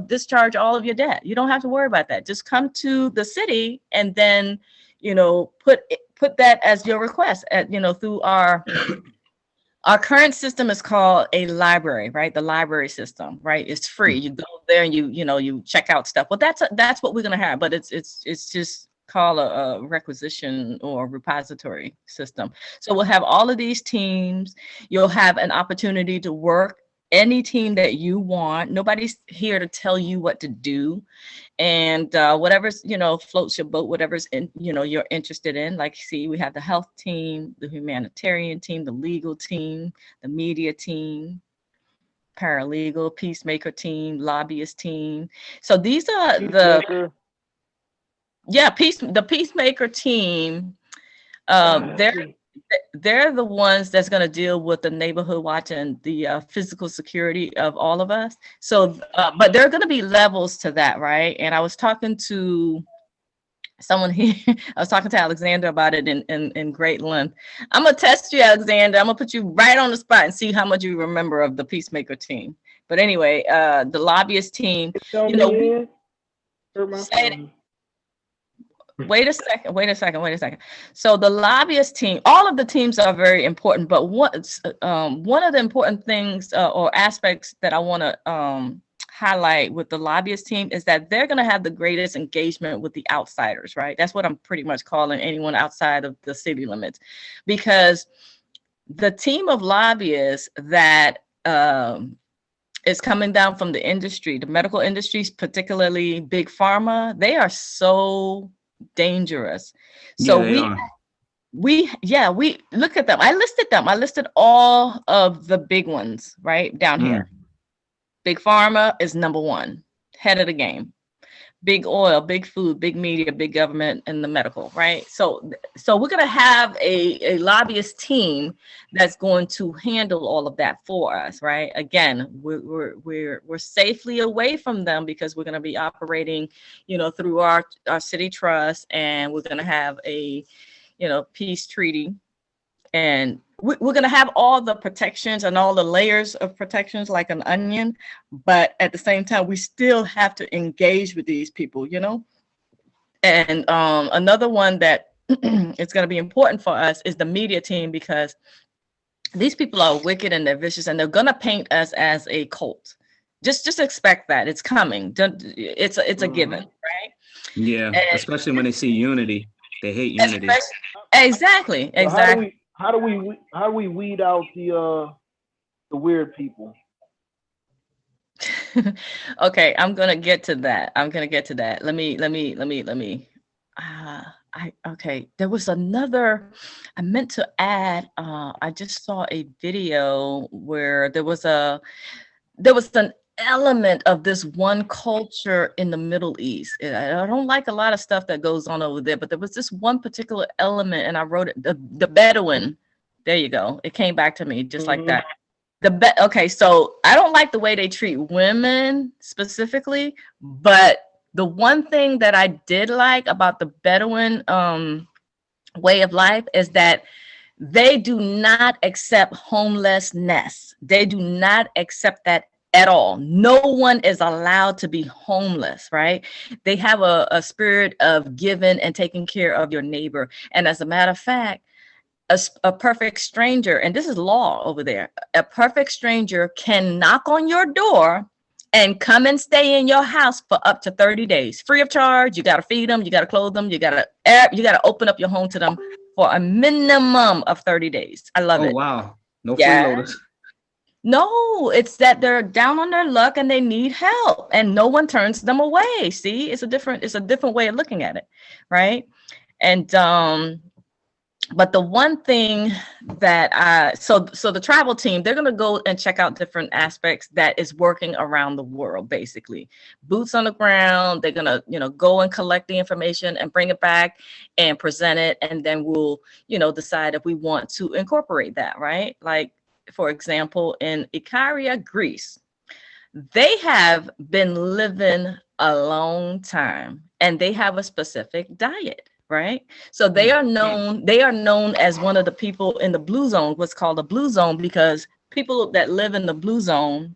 discharge all of your debt. You don't have to worry about that. Just come to the city and then put that as your request through our current system is called a library, right? The library system, right? It's free. You go there and you check out stuff. Well, that's what we're gonna have, but it's just called a requisition or repository system. So we'll have all of these teams. You'll have an opportunity to work any team that you want. Nobody's here to tell you what to do. And whatever's, floats your boat, whatever's you're interested in. Like, see, we have the health team, the humanitarian team, the legal team, the media team, paralegal, peacemaker team, lobbyist team. So these are the peacemaker team. They're the ones that's going to deal with the neighborhood watch and the physical security of all of us. So, but there are going to be levels to that, right? And I was talking to someone here. I was talking to Alexander about it in great length. I'm going to test you, Alexander. I'm going to put you right on the spot and see how much you remember of the peacemaker team. But anyway, the lobbyist team, Wait a second. So the lobbyist team, all of the teams are very important, but one of the important things or aspects that I want to highlight with the lobbyist team is that they're going to have the greatest engagement with the outsiders, right? That's what I'm pretty much calling anyone outside of the city limits, because the team of lobbyists that is coming down from the industry, the medical industries, particularly big pharma, they are so dangerous. So we look at them. I listed all of the big ones right down here. Big pharma is number one, head of the game. Big oil, big food, big media, big government, and the medical, right? So we're going to have a lobbyist team that's going to handle all of that for us, right? Again, we're safely away from them because we're going to be operating, through our city trust, and we're going to have a, peace treaty, and we're going to have all the protections and all the layers of protections like an onion, but at the same time, we still have to engage with these people, And another one that is going to be important for us is the media team, because these people are wicked and they're vicious, and they're going to paint us as a cult. Just expect that. It's coming. It's a given, right? Yeah, and especially when they see unity. They hate unity. Exactly. How do we weed out the weird people? Okay, I'm gonna get to that. Let me. Okay. There was another. I meant to add. I just saw a video where there was an element of this one culture in the Middle East. I don't like a lot of stuff that goes on over there, but there was this one particular element, and I wrote it, the Bedouin. There you go. It came back to me just like that. Okay, so I don't like the way they treat women specifically, but the one thing that I did like about the Bedouin way of life is that they do not accept homelessness. They do not accept that at all. No one is allowed to be homeless, right? They have a spirit of giving and taking care of your neighbor. And as a matter of fact, a perfect stranger, and this is law over there, a perfect stranger can knock on your door and come and stay in your house for up to 30 days, free of charge. You got to feed them, you got to clothe them, you got to open up your home to them for a minimum of 30 days. I love it. Oh, wow. No Yeah. freeloaders. No, it's that they're down on their luck and they need help, and no one turns them away. See, it's a different way of looking at it, right? And but the one thing that so the travel team, they're going to go and check out different aspects that is working around the world, basically boots on the ground. They're going to, go and collect the information and bring it back and present it. And then we'll, decide if we want to incorporate that, right? Like, for example, in Ikaria, Greece, they have been living a long time and they have a specific diet. Right. So they are known as one of the people in the blue zone, what's called the blue zone, because people that live in the blue zone,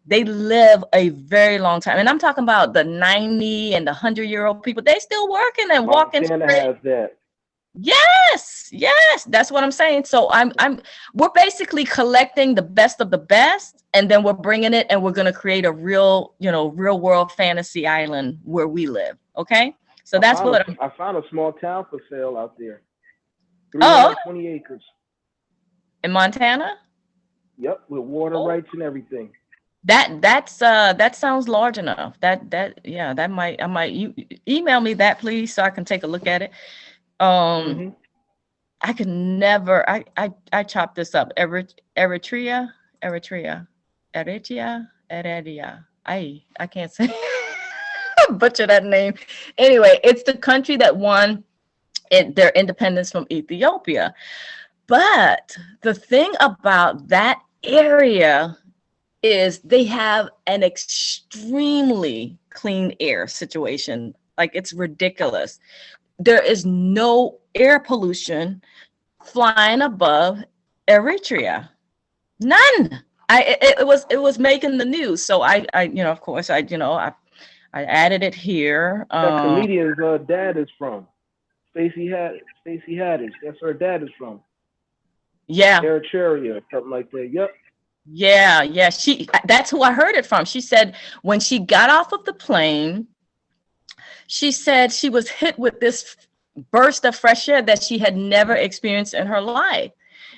they live a very long time. And I'm talking about the 90 and the 100-year-old people. They still working and walking. Montana has that. Yes. That's what I'm saying. So we're basically collecting the best of the best, and then we're bringing it and we're going to create a real world fantasy island where we live. Okay. So that's what I found a small town for sale out there. 320 acres. In Montana? Yep, with water rights and everything. That sounds large enough. I might you email me that, please, so I can take a look at it. I can never I chop this up. Eritrea. I can't say butcher that name. Anyway, it's the country that won their independence from Ethiopia. But the thing about that area is they have an extremely clean air situation. Like, it's ridiculous. There is no air pollution flying above Eritrea. None. It was making the news. So I of course I added it here. That comedian's dad is from Stacey Haddish. That's her dad is from. Yeah. Eritrea, something like that. Yep. Yeah. That's who I heard it from. She said when she got off of the plane, she said she was hit with this burst of fresh air that she had never experienced in her life.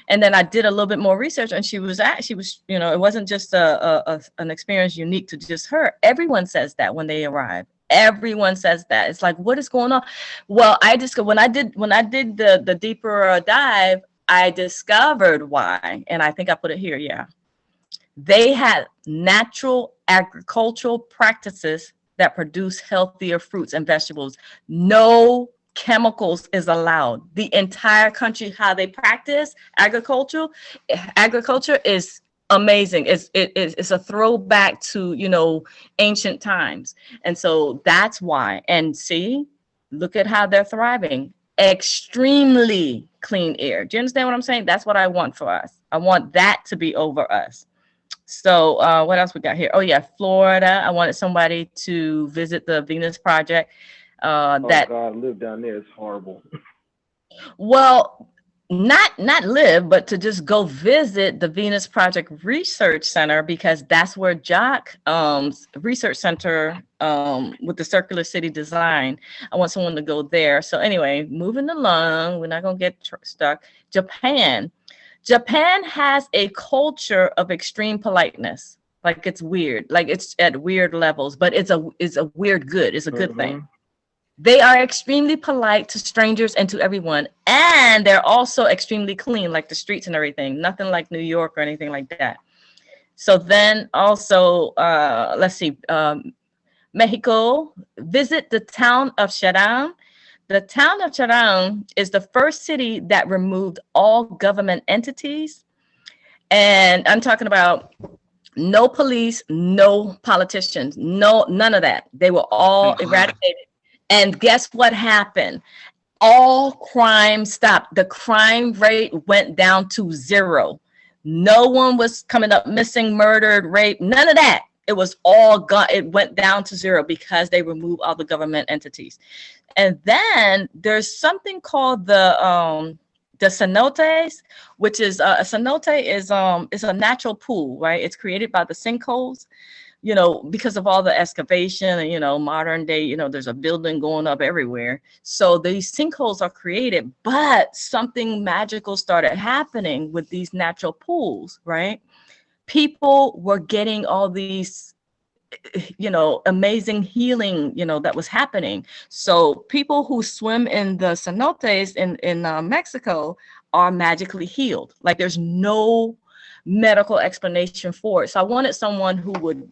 And then I did a little bit more research, and she was, it wasn't just an experience unique to just her. Everyone says that when they arrive. Everyone says that. It's like, what is going on? Well, when I did the deeper dive, I discovered why, and I think I put it here. Yeah, they had natural agricultural practices that produce healthier fruits and vegetables. No chemicals is allowed. The entire country, how they practice agriculture is amazing. It's a throwback to ancient times, and so that's why. And see, look at how they're thriving. Extremely clean air. Do you understand what I'm saying? That's what I want for us. I want that to be over us. So what else we got here? Oh yeah, Florida. I wanted somebody to visit the Venus Project. God, live down there is horrible. Well, not live, but to just go visit the Venus Project Research Center, because that's where Jock Research Center with the circular city design. I want someone to go there. So anyway, moving along, we're not gonna get stuck. Japan has a culture of extreme politeness. Like, it's weird, like it's at weird levels, but it's a weird good. It's a good thing. They are extremely polite to strangers and to everyone. And they're also extremely clean, like the streets and everything. Nothing like New York or anything like that. So then also, let's see, Mexico, visit the town of Charan. The town of Charan is the first city that removed all government entities. And I'm talking about no police, no politicians, none of that. They were all eradicated. And guess what happened? All crime stopped. The crime rate went down to 0. No one was coming up missing, murdered, raped, none of that. It was all gone. It went down to 0 because they removed all the government entities. And then there's something called the the cenotes, which is a cenote is a natural pool, right? It's created by the sinkholes, because of all the excavation and, modern day, there's a building going up everywhere. So these sinkholes are created, but something magical started happening with these natural pools, right? People were getting all these, amazing healing, that was happening. So people who swim in the cenotes in Mexico are magically healed. Like there's no medical explanation for it. So I wanted someone who would,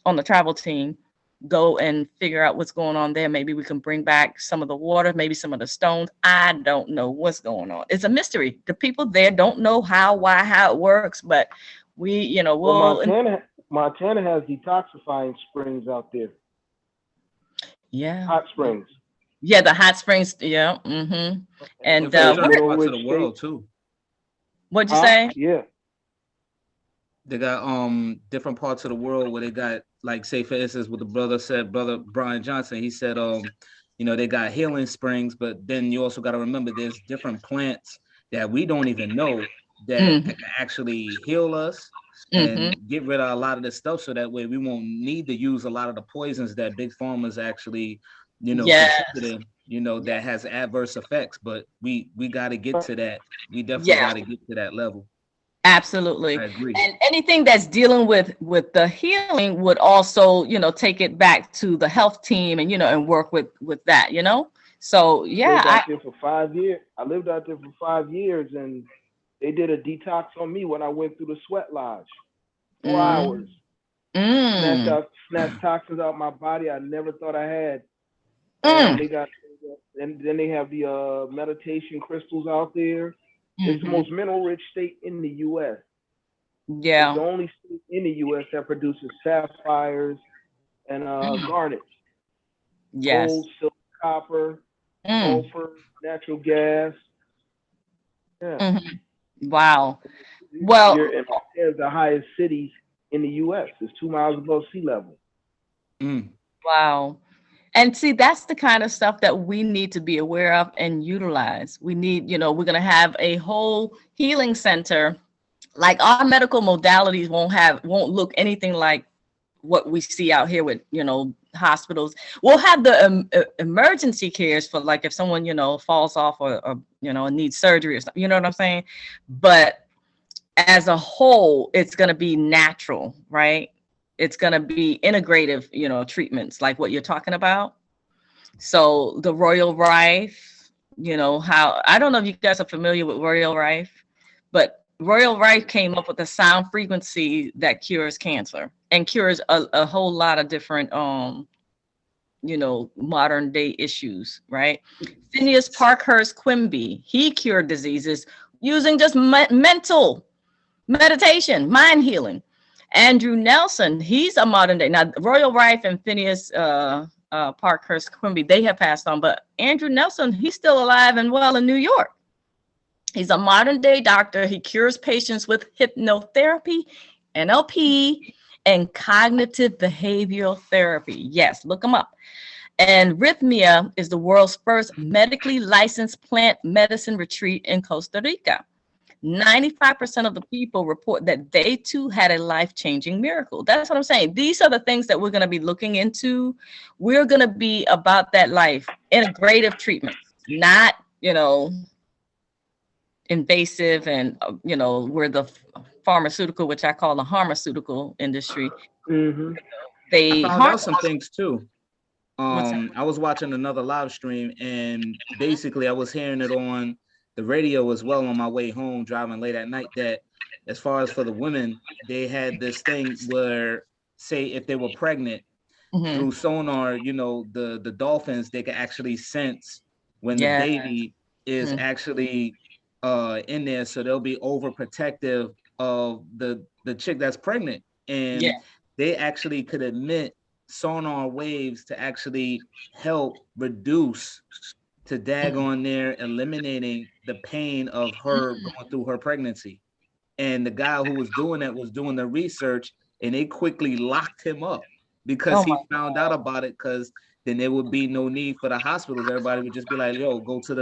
on the travel team, go and figure out what's going on there. Maybe we can bring back some of the water, maybe some of the stones. I don't know what's going on. It's a mystery. The people there don't know how it works, but we, Well, Montana has detoxifying springs out there. Yeah. Hot springs. Yeah, the hot springs. Yeah. Mm-hmm. And parts of the world too. What'd you say? Yeah. They got different parts of the world where they got, like, say for instance, what the brother Brian Johnson, he said they got healing springs, but then you also got to remember there's different plants that we don't even know that can actually heal us and get rid of a lot of this stuff, so that way we won't need to use a lot of the poisons that big pharma's actually contributing, that has adverse effects. But we got to get to that. We definitely got to get to that level. Absolutely. I agree. And anything that's dealing with the healing would also, take it back to the health team and work with that, So yeah, I lived out there for 5 years. I lived out there for 5 years, and they did a detox on me when I went through the sweat lodge. 4 hours. Snatched toxins out my body I never thought I had. And then they have the meditation crystals out there. It's the most mineral rich state in the U.S. Yeah. It's the only state in the U.S. that produces sapphires and garnets. Yes. Gold, silver, copper, sulfur, natural gas. Yeah. Wow. Well, it's the highest cities in the U.S. It's 2 miles above sea level. Wow. And see, that's the kind of stuff that we need to be aware of and utilize. We need, we're going to have a whole healing center. Like our medical modalities won't look anything like what we see out here with, hospitals. We'll have the emergency cares for, like, if someone, falls off or needs surgery or something, you know what I'm saying? But as a whole, it's going to be natural, right? It's going to be integrative, treatments like what you're talking about. So the Royal Rife, how, I don't know if you guys are familiar with Royal Rife, but Royal Rife came up with a sound frequency that cures cancer and cures a whole lot of different, modern day issues, right? Phineas Parkhurst Quimby, he cured diseases using just mental meditation, mind healing. Andrew Nelson, he's a modern day. Now, Royal Rife and Phineas Parkhurst Quimby, they have passed on, but Andrew Nelson, he's still alive and well in New York. He's a modern day doctor. He cures patients with hypnotherapy, NLP, and cognitive behavioral therapy. Yes, look him up. And Rhythmia is the world's first medically licensed plant medicine retreat in Costa Rica. 95% of the people report that they too had a life-changing miracle. That's what I'm saying. These are the things that we're going to be looking into. We're going to be about that life, integrative treatment, not, invasive and, we're the pharmaceutical, which I call the pharmaceutical industry. I found out some things too. I was watching another live stream, and basically I was hearing it on the radio as well on my way home, driving late at night, that as far as for the women, they had this thing where, say, if they were pregnant, through sonar, the dolphins, they could actually sense when the baby is actually in there, so they'll be overprotective of the chick that's pregnant, and they actually could emit sonar waves to actually help reduce to daggone there, eliminating the pain of her going through her pregnancy. And the guy who was doing that was doing the research, and they quickly locked him up because he found out about it, because then there would be no need for the hospitals. Everybody would just be like, yo, go to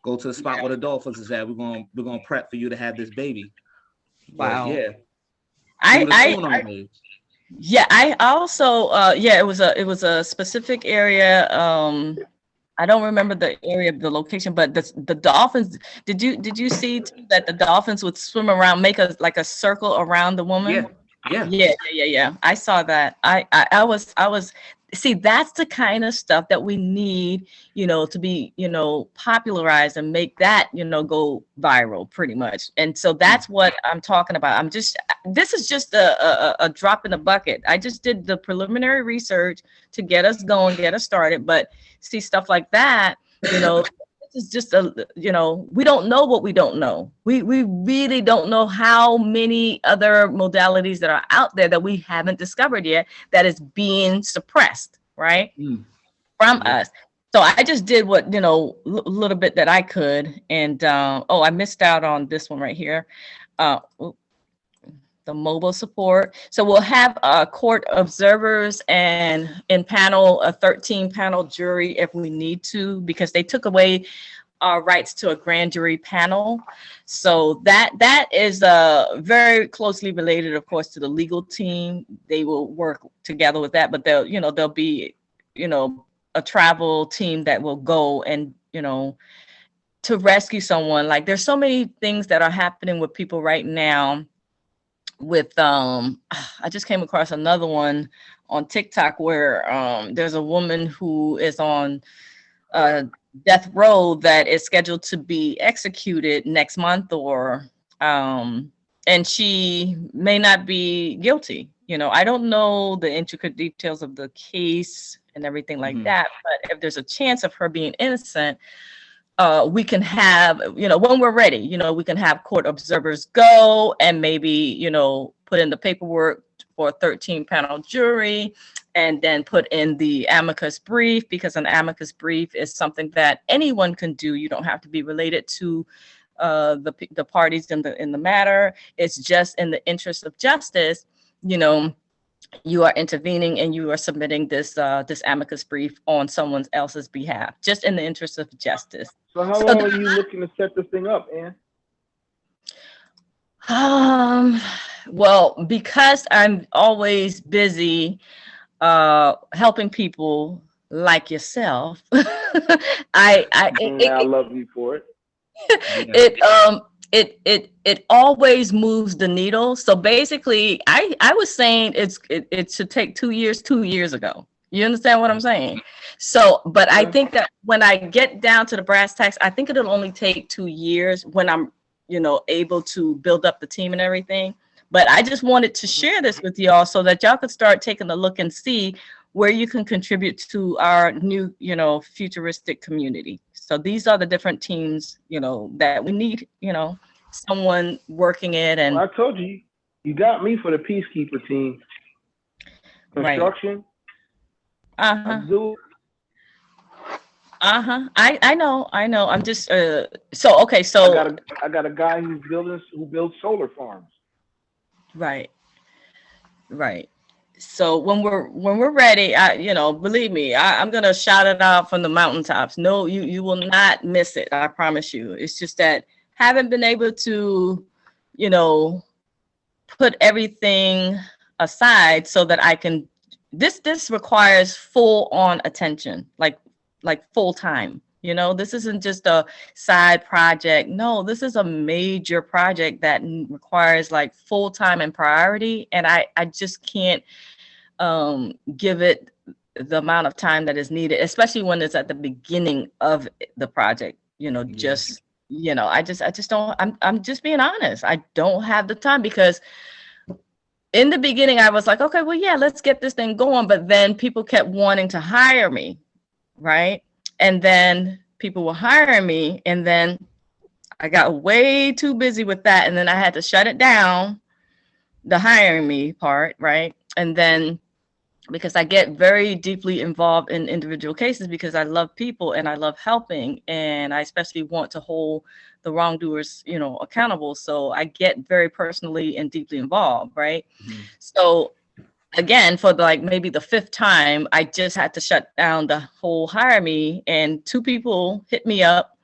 Go to the spot where the dolphins is at. We're gonna prep for you to have this baby. Wow. But yeah. I also it was a specific area. I don't remember the area of the location, but the dolphins. Did you see too, that the dolphins would swim around, make a circle around the woman? Yeah. I saw that. I was see, that's the kind of stuff that we need, to be, popularized and make that, go viral pretty much. And so that's what I'm talking about. This is just a drop in the bucket. I just did the preliminary research to get us going, get us started. But see, stuff like that, this is just we don't know what we don't know. We really don't know how many other modalities that are out there that we haven't discovered yet that is being suppressed, right? From us. So I just did what, little bit that I could. And I missed out on this one right here. The mobile support. So we'll have court observers and in panel, a 13 panel jury if we need to, because they took away our rights to a grand jury panel. So that is very closely related, of course, to the legal team. They will work together with that, but there'll be, a travel team that will go and, to rescue someone. Like there's so many things that are happening with people right now with I just came across another one on TikTok where there's a woman who is on death row that is scheduled to be executed next month or and she may not be guilty. I don't know the intricate details of the case and everything like that, but if there's a chance of her being innocent, we can have, when we're ready, we can have court observers go and maybe, put in the paperwork for a 13 panel jury and then put in the amicus brief, because an amicus brief is something that anyone can do. You don't have to be related to the parties in the matter. It's just in the interest of justice, you are intervening and you are submitting this amicus brief on someone else's behalf, just in the interest of justice. So how long are you looking to set this thing up, Ann? Well, because I'm always busy helping people like yourself, I love you for it. It always moves the needle. So basically, I was saying it should take 2 years 2 years ago. You understand what I'm saying? So, but I think that when I get down to the brass tacks, I think it'll only take 2 years when I'm, able to build up the team and everything. But I just wanted to share this with y'all so that y'all could start taking a look and see where you can contribute to our new, futuristic community. So these are the different teams, that we need, someone working it. And well, I told you, you got me for the peacekeeper team. Construction. Right. I know. I'm just so okay. So I got a guy who builds solar farms. Right. So when we're ready, believe me, I'm gonna shout it out from the mountaintops. No, you will not miss it. I promise you. It's just that haven't been able to, put everything aside so that I can. This requires full on attention, like full time. This isn't just a side project. No, this is a major project that requires like full time and priority. And I just can't give it the amount of time that is needed, especially when it's at the beginning of the project. I just don't. I'm just being honest. I don't have the time because in the beginning I was like, okay, well, yeah, let's get this thing going. But then people kept wanting to hire me, right? And then people were hiring me, and then I got way too busy with that, and then I had to shut it down, the hiring me part, right? And then because I get very deeply involved in individual cases because I love people and I love helping, and I especially want to hold the wrongdoers, accountable. So I get very personally and deeply involved, right? Mm-hmm. So again, for maybe the 5th time, I just had to shut down the whole hire me, and 2 people hit me up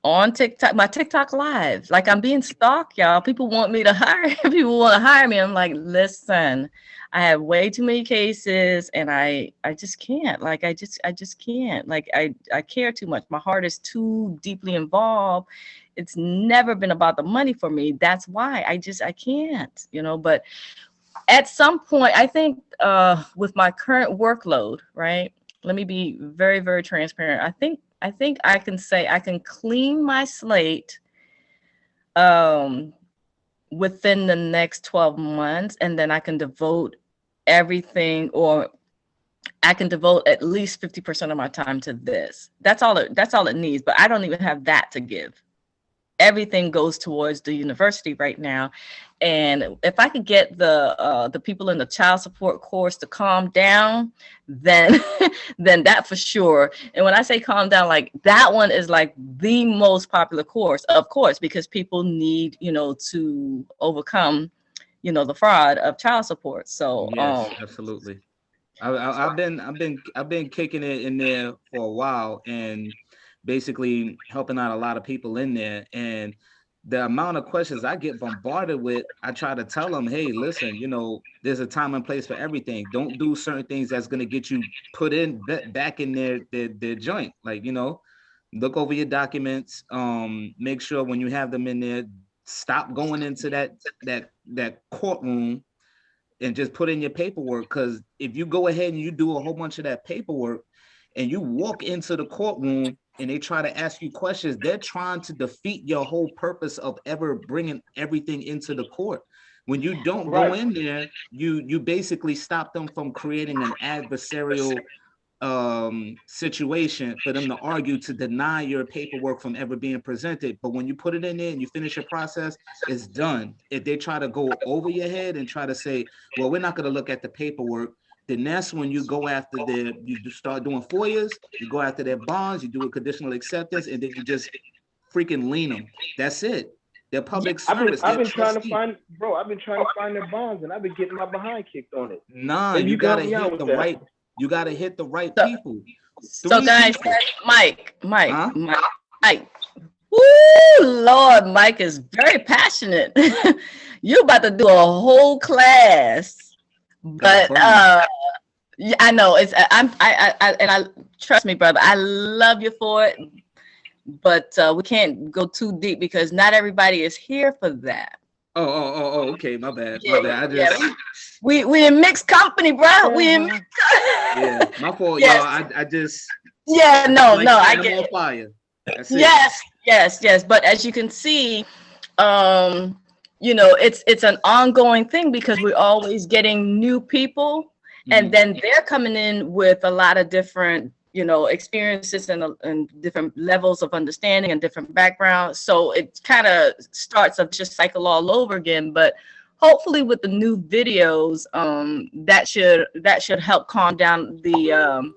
on TikTok, my TikTok live. Like I'm being stalked, y'all. People want me to hire. People want to hire me. I'm like, listen, I have way too many cases, and I just can't. Like I just can't. Like I care too much. My heart is too deeply involved. It's never been about the money for me. That's why I can't. But at some point, I think with my current workload, right? Let me be very, very transparent. I think I can say I can clean my slate within the next 12 months, and then I can devote everything, or I can devote at least 50% of my time to this. That's all it needs, but I don't even have that to give. Everything goes towards the university right now. And if I could get the people in the child support course to calm down, then that for sure. And when I say calm down, like that one is like the most popular course, of course, because people need, to overcome, the fraud of child support. So yes, absolutely. I've been kicking it in there for a while, and basically helping out a lot of people in there. And the amount of questions I get bombarded with, I try to tell them, hey, listen, there's a time and place for everything. Don't do certain things that's going to get you put in back in their joint. Like, look over your documents, make sure when you have them in there, stop going into that courtroom and just put in your paperwork. Because if you go ahead and you do a whole bunch of that paperwork and you walk into the courtroom and they try to ask you questions, they're trying to defeat your whole purpose of ever bringing everything into the court. When you don't go in there, you basically stop them from creating an adversarial situation for them to argue to deny your paperwork from ever being presented. But when you put it in there and you finish your process, it's done. If they try to go over your head and try to say, well, we're not going to look at the paperwork, then that's when you go after you start doing FOIAs, you go after their bonds, you do a conditional acceptance, and then you just freaking lean them. That's it. They're public service. I've been trying to find their bonds, and I've been getting my behind kicked on it. Nah, you gotta hit the right. You gotta hit the right people. So guys, people. Mike. Woo, Lord, Mike is very passionate. You about to do a whole class. But yeah, I know I trust me, brother. I love you for it, but we can't go too deep because not everybody is here for that. Oh, okay, my bad. I just we in mixed company, bro. We in yeah, my fault, y'all. I just no, I get on fire. That's it. Yes. But as you can see, it's an ongoing thing because we're always getting new people, and then they're coming in with a lot of different, experiences and different levels of understanding and different backgrounds. So it kind of starts a just cycle all over again. But hopefully with the new videos, that should help calm down the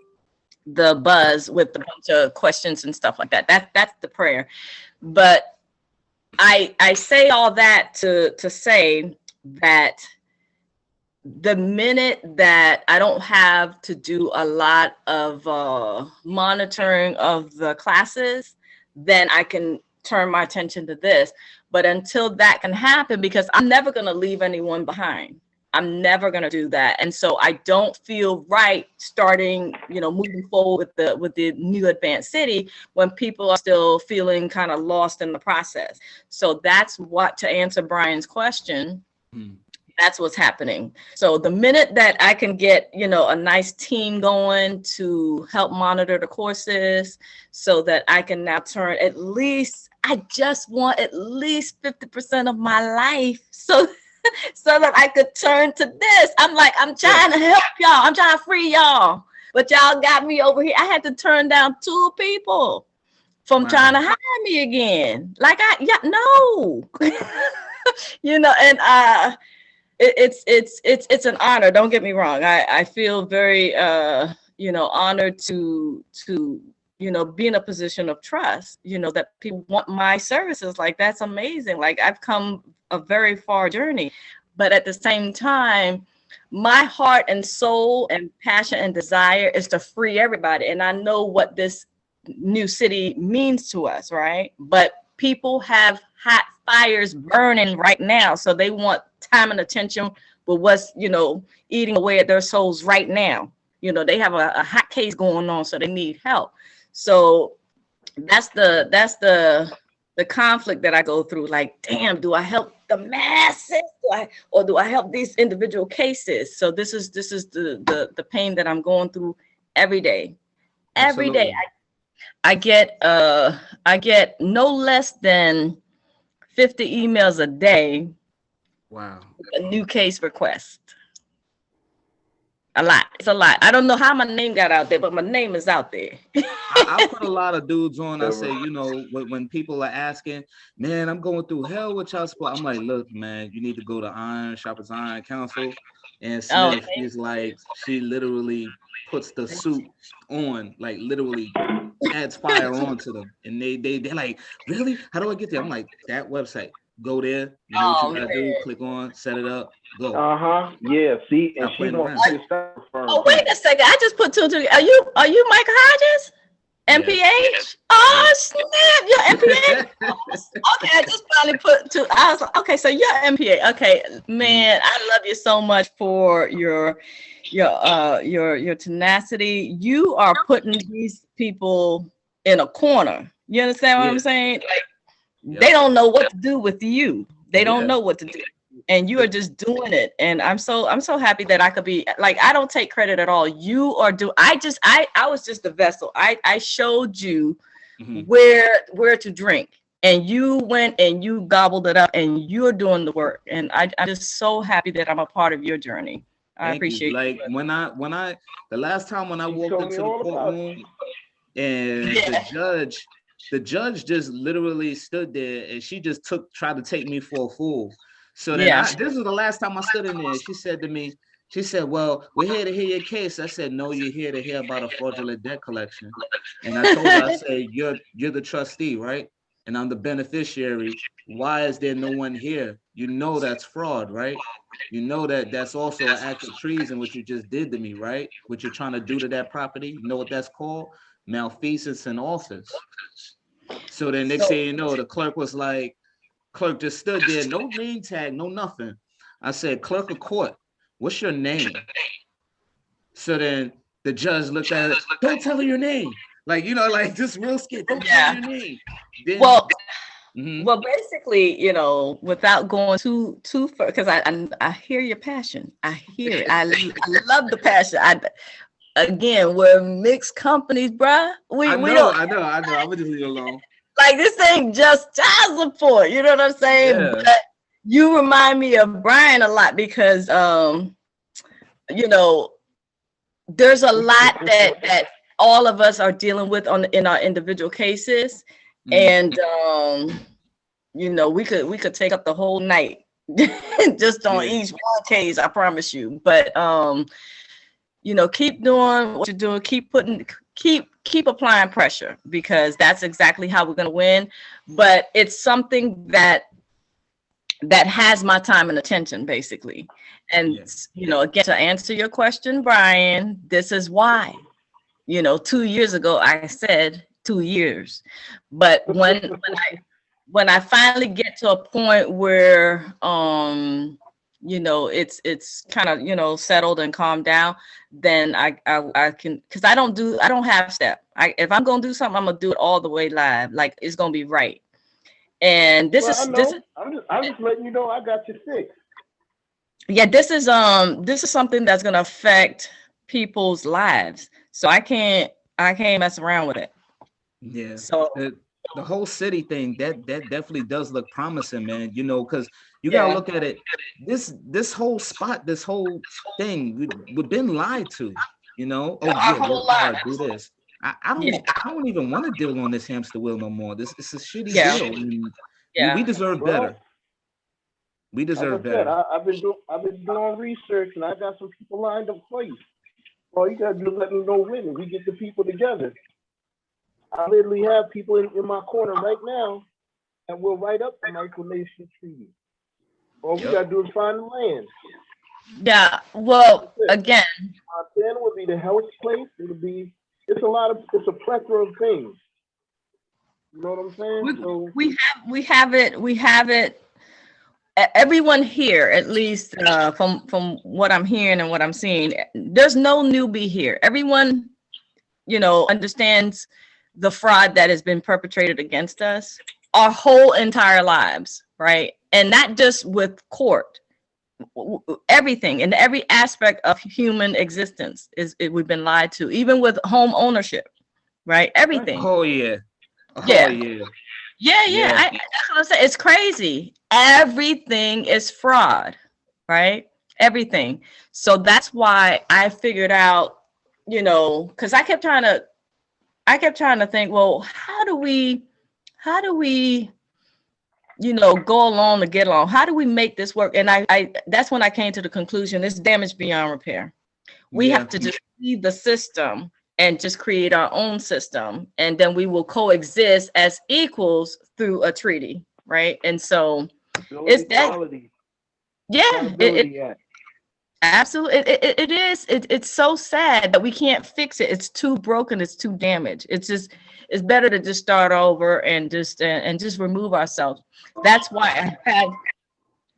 buzz with a bunch of questions and stuff like that. That's the prayer. But I say all that to say that the minute that I don't have to do a lot of monitoring of the classes, then I can turn my attention to this. But until that can happen, because I'm never going to leave anyone behind. I'm never going to do that. And so I don't feel right starting, moving forward with the new advanced city when people are still feeling kind of lost in the process. So that's what, to answer Brian's question, that's what's happening. So the minute that I can get, a nice team going to help monitor the courses so that I can now turn I just want at least 50% of my life. So that I could turn to this. I'm trying to help y'all. I'm trying to free y'all. But y'all got me over here. I had to turn down 2 people from trying to hire me again. No. And it's an honor. Don't get me wrong. I feel very honored to be in a position of trust, that people want my services. Like, that's amazing. Like, I've come a very far journey, but at the same time, my heart and soul and passion and desire is to free everybody. And I know what this new city means to us, right? But people have hot fires burning right now, so they want time and attention with what's, eating away at their souls right now. They have a hot case going on, so they need help. So that's the conflict that I go through. Like, damn, do I help the masses, or do I help these individual cases? So this is the pain that I'm going through every day. Every day I get no less than 50 emails a day. Wow. A new case request. A lot. It's a lot. I don't know how my name got out there, but my name is out there. I put a lot of dudes on. I say, when people are asking, man, I'm going through hell with y'all support. I'm like, look, man, you need to go to Iron Shoppers Iron Council. And Smith is like, she literally puts the suit on, like literally adds fire onto them. And they're like, really? How do I get there? I'm like, that website. Go there. You know what you gotta do? Click on, set it up, go. Yeah. See, and she wants to start. Oh, wait a second. I just put two and two. Are you Mike Hodges? MPH? Yeah. Oh, snap. You're MPH? Okay, I just finally put two. I was like, okay, so you're MPH. Okay, man, I love you so much for your tenacity. You are putting these people in a corner. You understand what I'm saying? Like, they don't know what to do with you. They don't know what to do. And you are just doing it. And I'm so happy that I could be like, I don't take credit at all. You are I was just the vessel. I showed you where to drink, and you went and you gobbled it up, and you're doing the work. And I'm just so happy that I'm a part of your journey. I appreciate like you. when I the last time when I walked into the courtroom and the judge just literally stood there, and she just tried to take me for a fool. So then this was the last time I stood in there. She said to me, she said, well, we're here to hear your case. I said, no, you're here to hear about a fraudulent debt collection. And I told her, I said, you're the trustee, right? And I'm the beneficiary. Why is there no one here? You know that's fraud, right? You know that's also an act of treason, what you just did to me, right? What you're trying to do to that property. You know what that's called? Malfeasance in office. So then next thing you know, the clerk just stood there, no name tag, no nothing. I said, clerk of court, what's your name? So then the judge looked at it, don't tell her your name. Like, like just real scared, don't tell her your name. Then, well, basically, without going too far, because I hear your passion. I hear it. I love the passion. Again, we're mixed companies, bruh. I know. I would just leave it alone. Like, this ain't just child support, you know what I'm saying? Yeah. But you remind me of Brian a lot because, there's a lot that all of us are dealing with in our individual cases, and we could take up the whole night just on each one case. I promise you. But keep doing what you're doing. Keep applying pressure, because that's exactly how we're going to win. But it's something that has my time and attention, basically. And, again, to answer your question, Brian, this is why, 2 years ago, I said 2 years. But when I finally get to a point where, it's kind of, settled and calmed down, then I can, because I don't half step. If I'm going to do something, I'm going to do it all the way live. Like, it's going to be right. And I'm just letting you know I got you fixed. Yeah, this is something that's going to affect people's lives. So I can't mess around with it. Yeah. So the whole city thing, that definitely does look promising, man. Because you gotta look at it. This whole spot, this whole thing, we've been lied to. Oh yeah, work hard, do this. I don't even want to deal on this hamster wheel no more. It's a shitty deal. We deserve better. We deserve better. I've been doing research, and I got some people lined up for you. Well, you gotta do let me know when we get the people together. I literally have people in my corner right now that will write up the micronation treaty. All we gotta do is find the land. Yeah. Well, again, Montana would be the health place. It would be it's a plethora of things. You know what I'm saying? So We have it. Everyone here, at least from what I'm hearing and what I'm seeing, there's no newbie here. Everyone, understands the fraud that has been perpetrated against us our whole entire lives, right? And not just with court. Everything in every aspect of human existence we've been lied to, even with home ownership, right? Everything. Oh yeah. Oh Yeah. Yeah. That's what I'm saying. It's crazy. Everything is fraud, right? Everything. So that's why I figured out, because I kept trying to think, well, how do we go along to get along? How do we make this work? And I that's when I came to the conclusion, it's damage beyond repair. We have to just leave the system and just create our own system. And then we will coexist as equals through a treaty, right? And so it's that. Yeah, absolutely. It is. It's so sad that we can't fix it. It's too broken. It's too damaged. It's better to just start over and just remove ourselves. That's why I had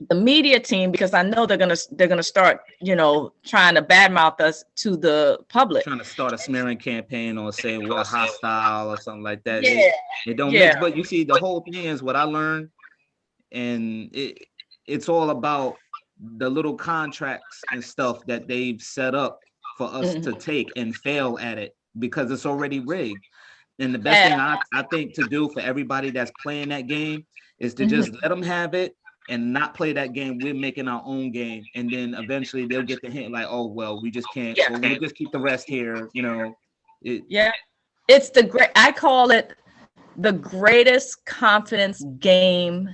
the media team, because I know they're gonna start, trying to badmouth us to the public. Trying to start a smearing campaign or saying we're hostile or something like that. Yeah. It don't mix. But you see, the whole thing is what I learned, and it's all about the little contracts and stuff that they've set up for us to take and fail at it because it's already rigged. And the best thing I think to do for everybody that's playing that game is to just let them have it and not play that game. We're making our own game. And then eventually they'll get the hint like, oh, well, we just can't, well, we'll just keep the rest here, It's I call it the greatest confidence game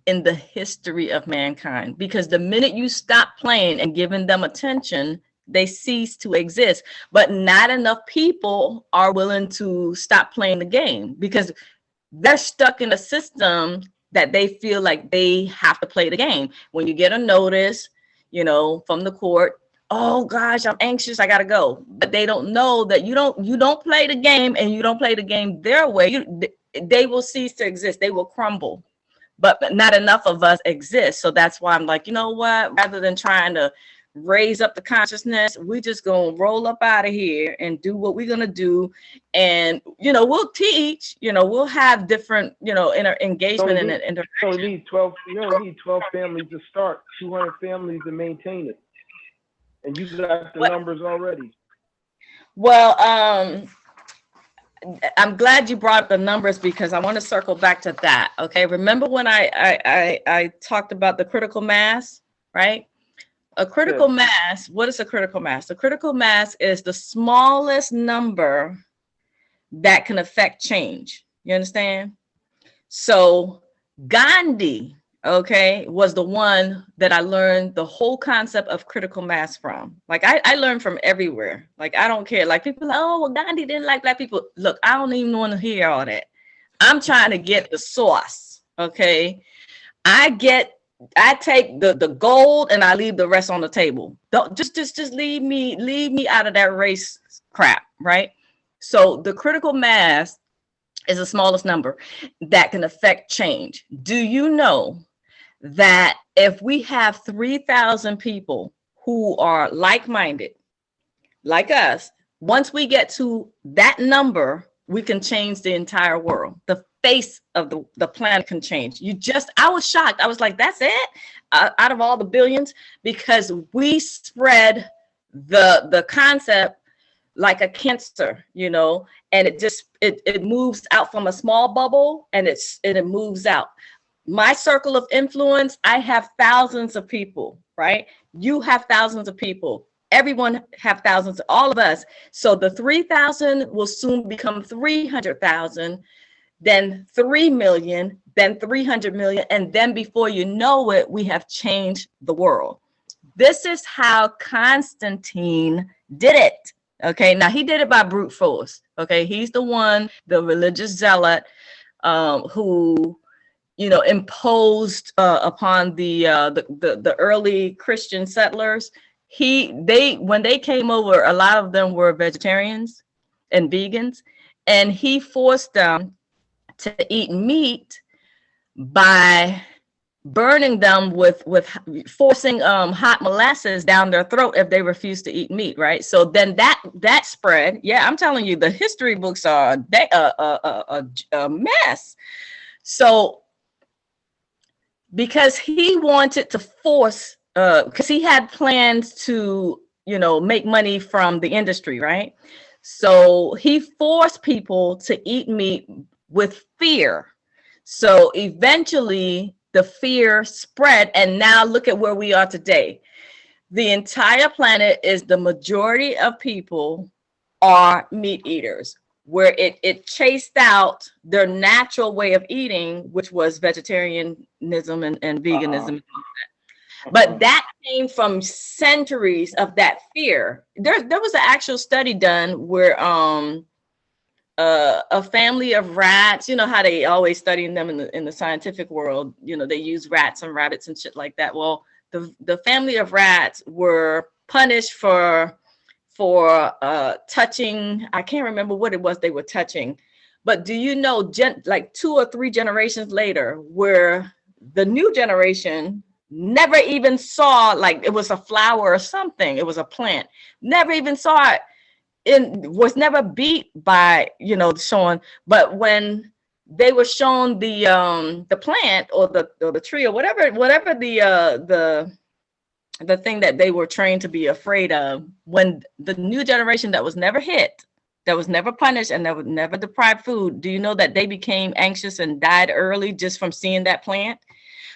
in the history of mankind, because the minute you stop playing and giving them attention, they cease to exist. But not enough people are willing to stop playing the game because they're stuck in a system that they feel like they have to play the game. When you get a notice, from the court, oh gosh, I'm anxious, I gotta go. But they don't know that you don't play the game, and you don't play the game their way. They will cease to exist. They will crumble. But not enough of us exist. So that's why I'm like, you know what? Rather than trying to raise up the consciousness, we just gonna roll up out of here and do what we're gonna do. And we'll teach, we'll have different, engagement and interaction. You don't need 12 families to start, 200 families to maintain it. And you got the numbers already. Well, I'm glad you brought up the numbers, because I want to circle back to that. Okay, remember when I talked about the critical mass, right? A critical mass. What is a critical mass? A critical mass is the smallest number that can affect change. You understand? So Gandhi, was the one that I learned the whole concept of critical mass from. Like I learned from everywhere. Like I don't care. Like people are like, oh, well, Gandhi didn't like black people. Look, I don't even want to hear all that. I'm trying to get the sauce. Okay. I take the gold and I leave the rest on the table. Don't just leave me out of that race crap, right? So the critical mass is the smallest number that can affect change. Do you know that if we have 3,000 people who are like-minded, like us, once we get to that number, we can change the entire world. The face of the planet can change. I was shocked. I was like, that's it? Out of all the billions? Because we spread the concept like a cancer, and it moves out from a small bubble, and it moves out. My circle of influence, I have thousands of people, right? You have thousands of people. Everyone have thousands, all of us. So the 3,000 will soon become 300,000, then 3 million, then 300 million. And then before you know it, we have changed the world. This is how Constantine did it. Okay, now he did it by brute force. Okay, he's the one, the religious zealot, who imposed upon the early Christian settlers. When they came over, a lot of them were vegetarians, and vegans, and he forced them to eat meat by burning them with forcing hot molasses down their throat if they refuse to eat meat, right? So then that spread. Yeah, I'm telling you, the history books are a mess. So because he wanted to force, because he had plans to, make money from the industry, right? So he forced people to eat meat with fear. So eventually the fear spread, and now look at where we are today. The entire planet is, the majority of people are meat eaters, where it chased out their natural way of eating, which was vegetarianism and veganism. But that came from centuries of that fear. There was an actual study done where a family of rats, you know how they always studying them in the scientific world, they use rats and rabbits and shit like that. Well, the family of rats were punished for touching, I can't remember what it was they were touching, but do you know, like 2 or 3 generations later, where the new generation never even saw, like it was a flower or something, it was a plant, never even saw it, was never beat by, showing, but when they were shown the plant or the tree or whatever the thing that they were trained to be afraid of, when the new generation that was never hit, that was never punished, and that was never deprived food, do you know that they became anxious and died early just from seeing that plant?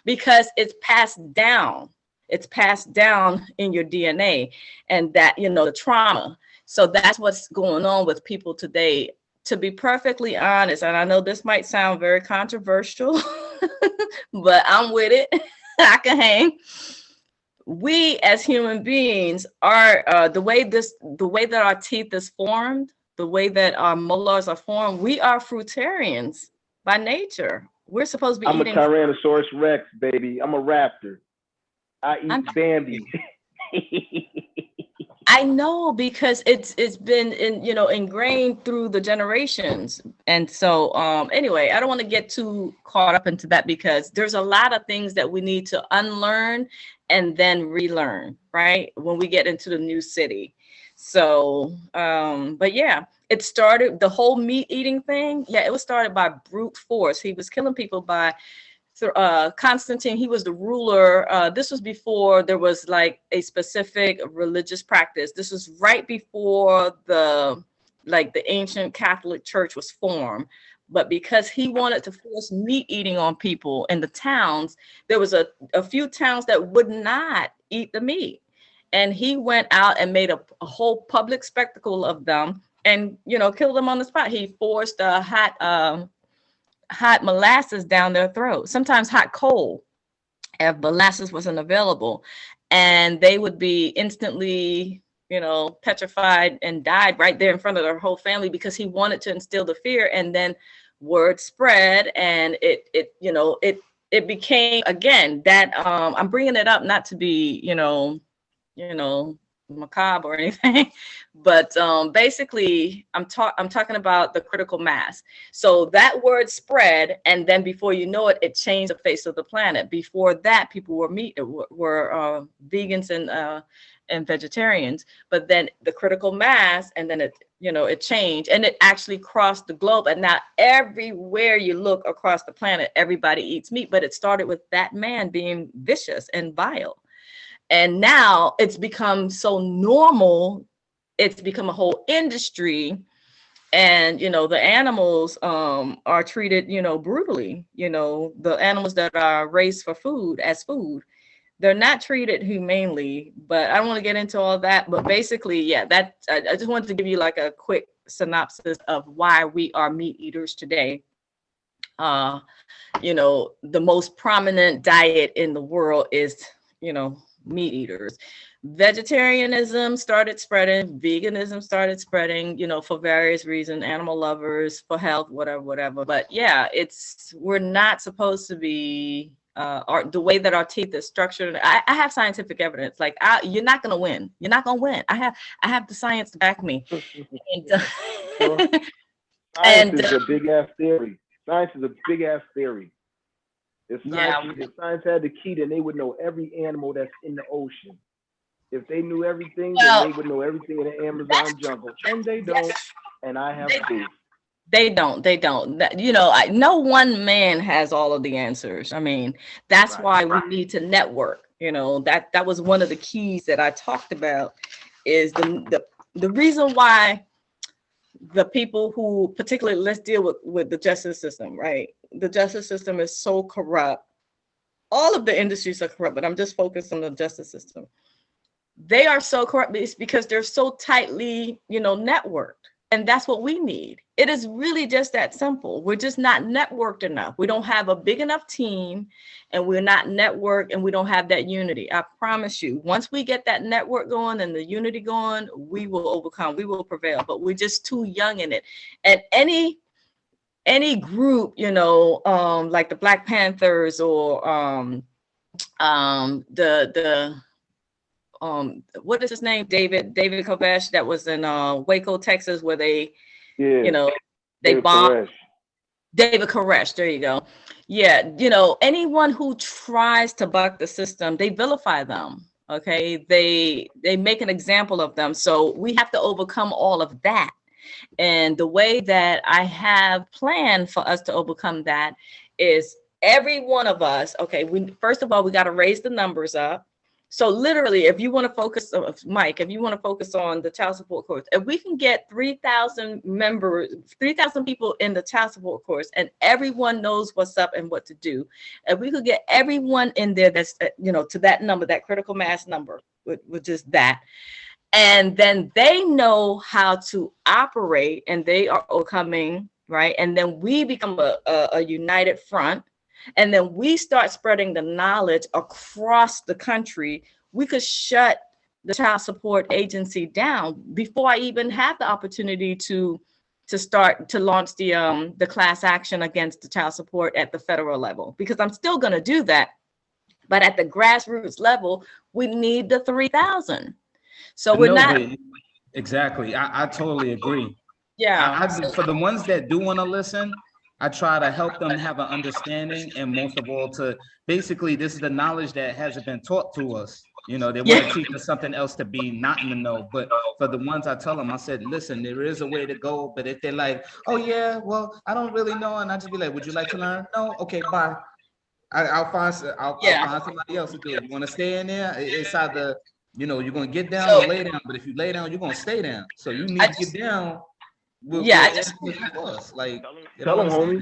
Because it's passed down in your DNA, and that, the trauma. So that's what's going on with people today. To be perfectly honest, and I know this might sound very controversial, but I'm with it. I can hang. We as human beings are the way that our teeth is formed, the way that our molars are formed, we are fruitarians by nature. We're supposed to be eating. I'm a Tyrannosaurus Rex, baby. I'm a raptor. I eat Bambi. I know, because it's been ingrained through the generations. And so anyway, I don't want to get too caught up into that, because there's a lot of things that we need to unlearn and then relearn, right, when we get into the new city. So but yeah, it started, the whole meat eating thing, it was started by brute force. He was killing people by Constantine. He was the ruler. This was before there was like a specific religious practice. This was right before the ancient Catholic Church was formed. But because he wanted to force meat eating on people in the towns, there was a few towns that would not eat the meat. And he went out and made a whole public spectacle of them and, killed them on the spot. He forced a hot molasses down their throat, sometimes hot coal, if molasses wasn't available, and they would be instantly, petrified and died right there in front of their whole family, because he wanted to instill the fear. And then word spread, and it became, again, that I'm bringing it up not to be macabre or anything, but basically I'm talking about the critical mass. So that word spread, and then before you know it, it changed the face of the planet. Before that, people were vegans and vegetarians, but then the critical mass, and then it changed, and it actually crossed the globe, and now everywhere you look across the planet, everybody eats meat. But it started with that man being vicious and vile. And now it's become so normal, it's become a whole industry. And, the animals are treated, brutally. The animals that are raised for food, as food, they're not treated humanely. But I don't want to get into all that. But basically, I just wanted to give you like a quick synopsis of why we are meat eaters today. The most prominent diet in the world is, meat eaters. Vegetarianism started spreading, veganism started spreading, for various reasons, animal lovers, for health, whatever. But we're not supposed to be, the way that our teeth is structured. I have scientific evidence. Like, you're not gonna win. You're not gonna win. I have the science to back me. And, Sure. Science is a big ass theory. Science is a big ass theory. If science had the key, then they would know every animal that's in the ocean. If they knew everything, then they would know everything in the Amazon jungle. And they don't. And I have proof. They don't. No one man has all of the answers. I mean, that's why we need to network. That was one of the keys that I talked about, is the reason why the people who, particularly, let's deal with the justice system, right? The justice system is so corrupt. All of the industries are corrupt, but I'm just focused on the justice system. They are so corrupt. It's because they're so tightly, networked. And that's what we need. It is really just that simple. We're just not networked enough. We don't have a big enough team, and we're not networked, and we don't have that unity. I promise you, once we get that network going and the unity going, we will overcome, we will prevail, but we're just too young in it. And any group, like the Black Panthers or what is his name? David Koresh, that was in Waco, Texas, where they bombed. David Koresh, there you go. Yeah, anyone who tries to buck the system, they vilify them. Okay, they make an example of them. So we have to overcome all of that. And the way that I have planned for us to overcome that is every one of us. Okay, first of all, we got to raise the numbers up. So literally, if you want to focus, Mike, if you want to focus on the child support course, if we can get 3,000 members, 3,000 people in the child support course, and everyone knows what's up and what to do, if we could get everyone in there that's, to that number, that critical mass number, which is that, and then they know how to operate, and they are coming, right? And then we become a united front. And then we start spreading the knowledge across the country, we could shut the child support agency down before I even have the opportunity to start to launch the class action against the child support at the federal level, because I'm still going to do that. But at the grassroots level, we need the 3,000. So we're not. Exactly. I totally agree. Yeah. For the ones that do want to listen, I try to help them have an understanding, and most of all, basically, this is the knowledge that hasn't been taught to us. They want to teach us something else to be not in the know. But for the ones I tell them, I said, listen, there is a way to go. But if they're like, oh yeah, well, I don't really know, and I just be like, would you like to learn? No, okay, bye. I'll find somebody else to do it. You want to stay in there? It's either you're going to get down or lay down. But if you lay down, you're going to stay down. So you need to get down. Tell them, homie.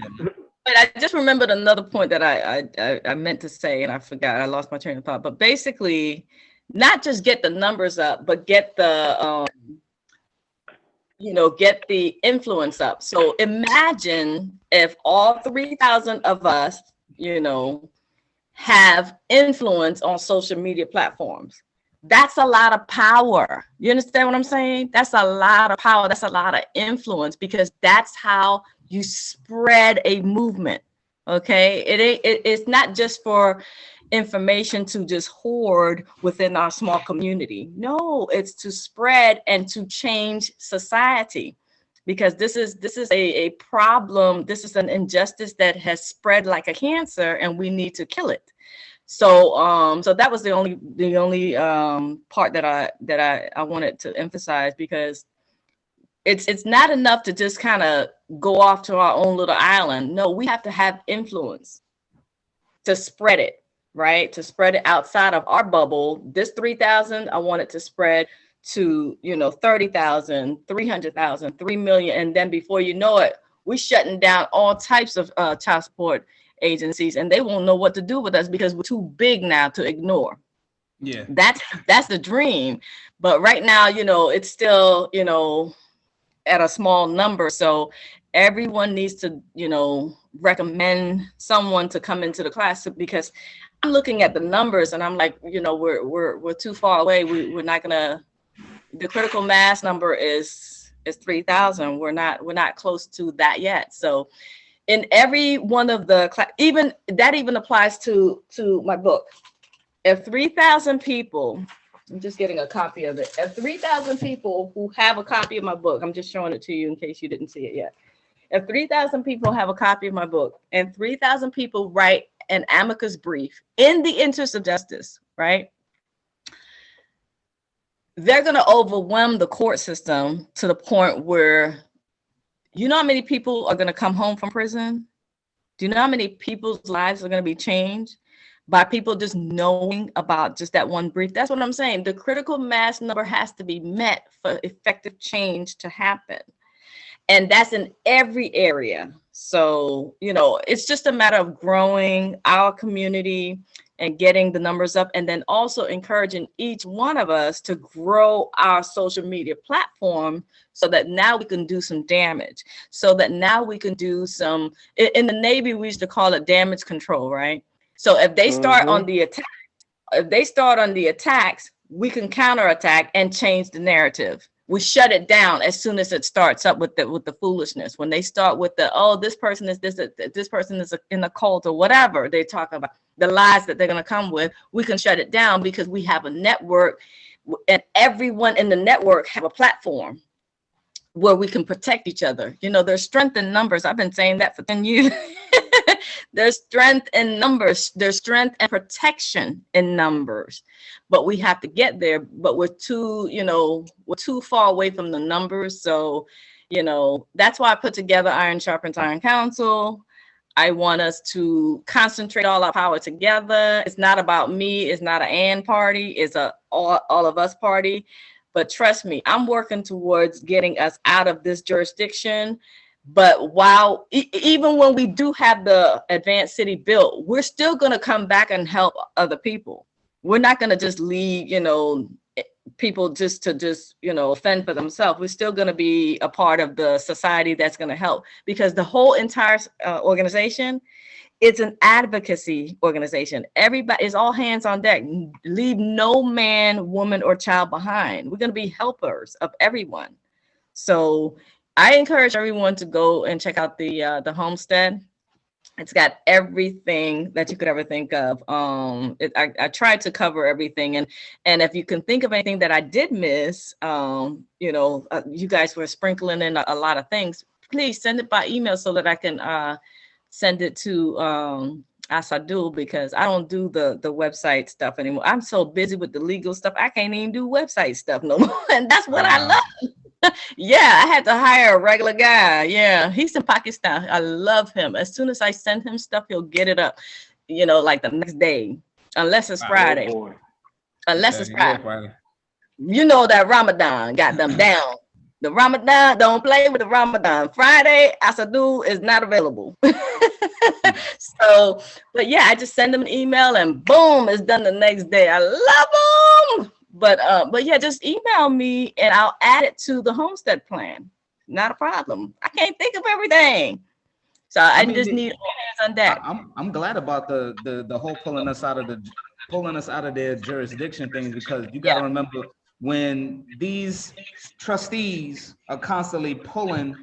But I just remembered another point that I meant to say, and I forgot. I lost my train of thought. But basically, not just get the numbers up, but get the get the influence up. So imagine if all 3,000 of us, have influence on social media platforms. That's a lot of power. You understand what I'm saying? That's a lot of power. That's a lot of influence, because that's how you spread a movement. Okay. It's not just for information to just hoard within our small community. No, it's to spread and to change society, because this is a problem. This is an injustice that has spread like a cancer, and we need to kill it. So that was the only part that I wanted to emphasize, because it's not enough to just kind of go off to our own little island. No, we have to have influence to spread it, right? To spread it outside of our bubble. This 3,000, I want it to spread to 30,000, 300,000, 3 million, and then before you know it, we're shutting down all types of child support agencies, and they won't know what to do with us because we're too big now to ignore. Yeah, that's the dream. But right now, it's still, at a small number. So everyone needs to, recommend someone to come into the class, because I'm looking at the numbers and I'm like, we're too far away. We're not gonna. The critical mass number is 3,000. We're not close to that yet. So in every one of the even applies to my book. If 3,000 people I'm just getting a copy of it. If 3,000 people who have a copy of my book, I'm just showing it to you in case you didn't see it yet. If 3,000 people have a copy of my book and 3,000 people write an amicus brief in the interest of justice, right? They're going to overwhelm the court system to the point where, you know how many people are going to come home from prison? Do you know how many people's lives are going to be changed by people just knowing about just that one brief? That's what I'm saying. The critical mass number has to be met for effective change to happen. And that's in every area. So, you know, it's just a matter of growing our community and getting the numbers up, and then also encouraging each one of us to grow our social media platform so that now we can do some damage, so that now we can do some, in the Navy, we used to call it damage control, right? So if they start on the attack, we can counterattack and change the narrative. We shut it down as soon as it starts up with the foolishness. When they start with this person is this person is in a cult or whatever they talk about, the lies that they're going to come with, we can shut it down because we have a network, and everyone in the network have a platform where we can protect each other. You know, there's strength in numbers. I've been saying that for 10 years. There's strength in numbers. There's strength and protection in numbers, but we have to get there. But we're too far away from the numbers. So, you know, that's why I put together Iron Sharpens Iron Council. I want us to concentrate all our power together. It's not about me. It's not an and party. It's a all of us party. But trust me, I'm working towards getting us out of this jurisdiction. But while even when we do have the advanced city built, we're still going to come back and help other people. We're not going to just leave, you know, people just fend for themselves. We're still going to be a part of the society that's going to help, because the whole entire organization, it's an advocacy organization. Everybody is all hands on deck. Leave no man, woman, or child behind. We're going to be helpers of everyone. So I encourage everyone to go and check out the homestead. It's got everything that you could ever think of. I tried to cover everything, and if you can think of anything that I did miss, you guys were sprinkling in a lot of things. Please send it by email so that I can send it to Asadul, because I don't do the website stuff anymore. I'm so busy with the legal stuff, I can't even do website stuff no more, and that's what I love. Yeah, I had to hire a regular guy. Yeah, he's in Pakistan. I love him. As soon as I send him stuff, he'll get it up, you know, like the next day, unless it's Friday. Unless it's Friday. You know that Ramadan got them down. The Ramadan, don't play with the Ramadan. Friday, Asadul is not available. So, but yeah, I just send them an email and boom, it's done the next day. I love them. But yeah, just email me and I'll add it to the homestead plan. Not a problem. I can't think of everything, so I just need all hands on deck. I'm glad about the whole pulling us out of their jurisdiction things, because you got to remember, when these trustees are constantly pulling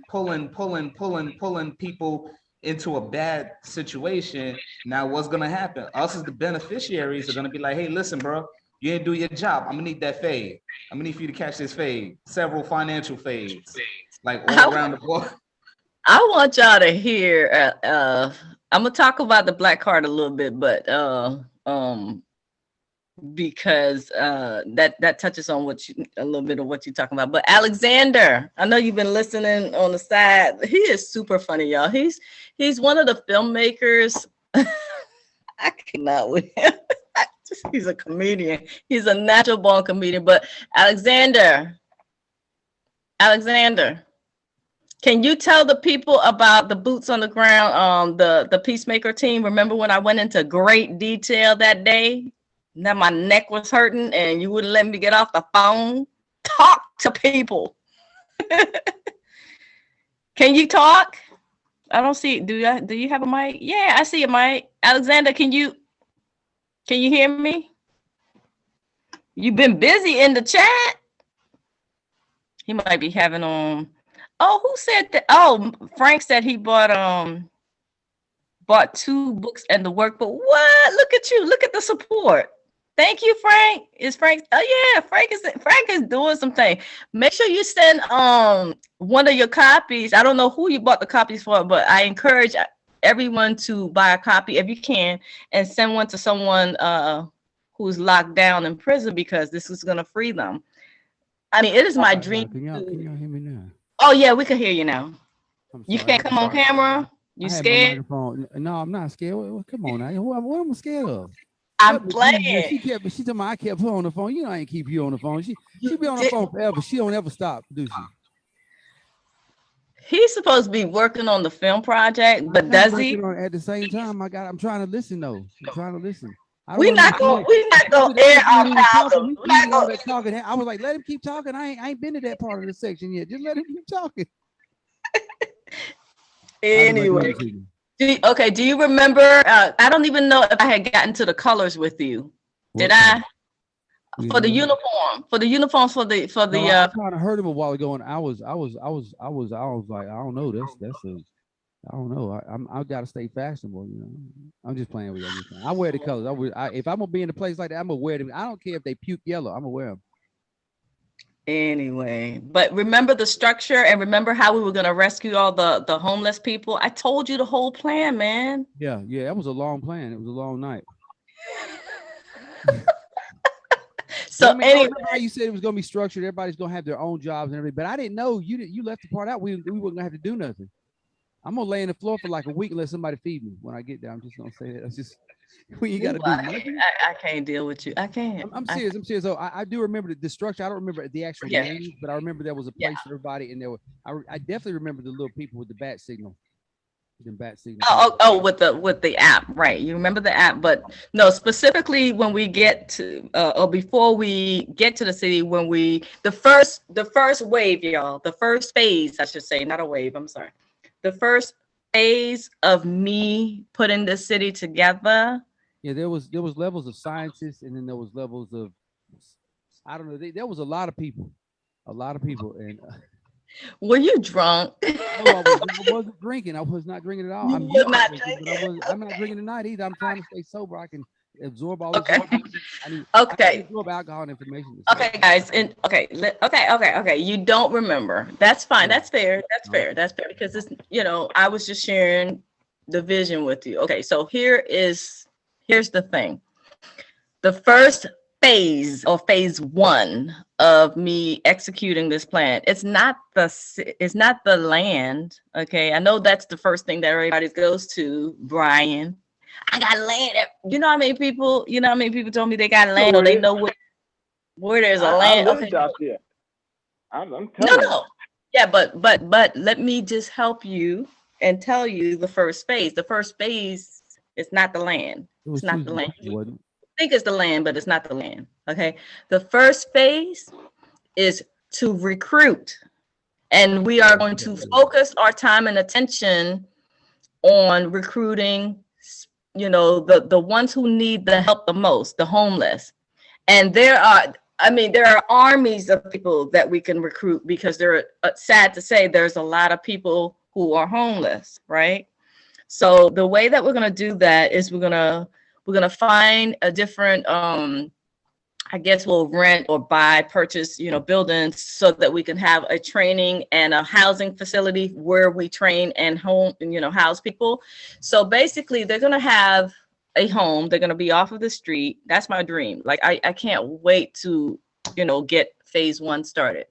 people into a bad situation, now what's going to happen? Us as the beneficiaries are going to be like, hey, listen, bro, you didn't do your job. I'm gonna need that fade. I'm gonna need for you to catch this fade. Several financial fades, like all around the board. I want y'all to hear. I'm gonna talk about the black card a little bit, but because that touches on a little bit of what you're talking about. But Alexander, I know you've been listening on the side. He is super funny, y'all. He's one of the filmmakers. I cannot with him. He's a comedian. He's a natural born comedian. But Alexander, can you tell the people about the boots on the ground, the Peacemaker team? Remember when I went into great detail that day? Now my neck was hurting and you wouldn't let me get off the phone? Talk to people. Can you talk? I don't see. Do you have a mic? Yeah, I see a mic. Alexander, can you hear me? You've been busy in the chat. He might be having Oh, who said that? Oh, Frank said he bought 2 books and the workbook. What? Look at you. Look at the support. Thank you, Frank. Is Frank? Oh yeah, Frank is doing something. Make sure you send one of your copies. I don't know who you bought the copies for, but I encourage everyone to buy a copy if you can, and send one to someone who's locked down in prison, because this is gonna free them. I mean, it is my dream. Can y'all hear me now? Oh yeah, we can hear you now. I'm You sorry. can't come on camera. You I have my scared? microphone. No, I'm not scared. Come on now. What am I scared of? I'm She playing. told me I kept her on the phone. You know I ain't keep you on the phone. She be on the phone forever. She don't ever stop, do she? He's supposed to be working on the film project, but does he? At the same time, I'm trying to listen though. I'm trying to listen. We're not gonna air our problem. I was like, let him keep talking. I ain't been to that part of the section yet. Just let him keep talking. Anyway, do you remember? I don't even know if I had gotten to the colors with you. Did I? For the uniform, for the uniforms, for the. No, I kind of heard him a while ago, and I was like, I don't know. I don't know. I gotta stay fashionable, you know. I'm just playing with you. I wear the colors. If I'm gonna be in a place like that, I'm gonna wear them. I don't care if they puke yellow. I'm gonna wear them. Anyway, but remember the structure, and remember how we were gonna rescue all the homeless people. I told you the whole plan, man. Yeah, that was a long plan. It was a long night. So anyway, how you said it was gonna be structured. Everybody's gonna have their own jobs and everything, but I didn't know you left the part out. We weren't gonna have to do nothing. I'm gonna lay on the floor for like a week and let somebody feed me when I get there. I'm just gonna say that. That's just when you gotta do nothing. I can't deal with you. I can't. I'm serious. I'm serious. So I do remember the structure. I don't remember the actual names, but I remember there was a place for everybody, and there were. I definitely remember the little people with the bat signal. With the app, right? You remember the app, but no, specifically when we get to or before we get to the city, when the first wave, y'all, the first phase, I should say, not a wave. I'm sorry. The first phase of me putting the city together. Yeah, there was levels of scientists, and then there was levels of, I don't know. There was a lot of people, and. Were you drunk? No, I wasn't drinking. I was not drinking at all. I'm not drinking tonight either. I'm trying to stay sober. I can absorb all this. I can absorb alcohol and information. Okay, guys. Okay. You don't remember. That's fine. That's fair. That's fair because it's, I was just sharing the vision with you. Okay, so here's the thing. The first phase, or phase one of me executing this plan, it's not the land. Okay, I know that's the first thing that everybody goes to. Brian, I got land. You know how many people told me they got land, or they know where there's a land. Okay. Out there. I'm telling you. Yeah, but let me just help you and tell you the first phase. The first phase is not the land. It's not the land. I think it's the land, but it's not the land. Okay. The first phase is to recruit, and we are going to focus our time and attention on recruiting, the ones who need the help the most, the homeless. And there are armies of people that we can recruit, because they're sad to say there's a lot of people who are homeless, right? So the way that we're going to do that is we're going to find a different, I guess we'll rent or purchase, buildings, so that we can have a training and a housing facility where we train and house people. So basically they're going to have a home. They're going to be off of the street. That's my dream. Like, I can't wait to, get phase one started.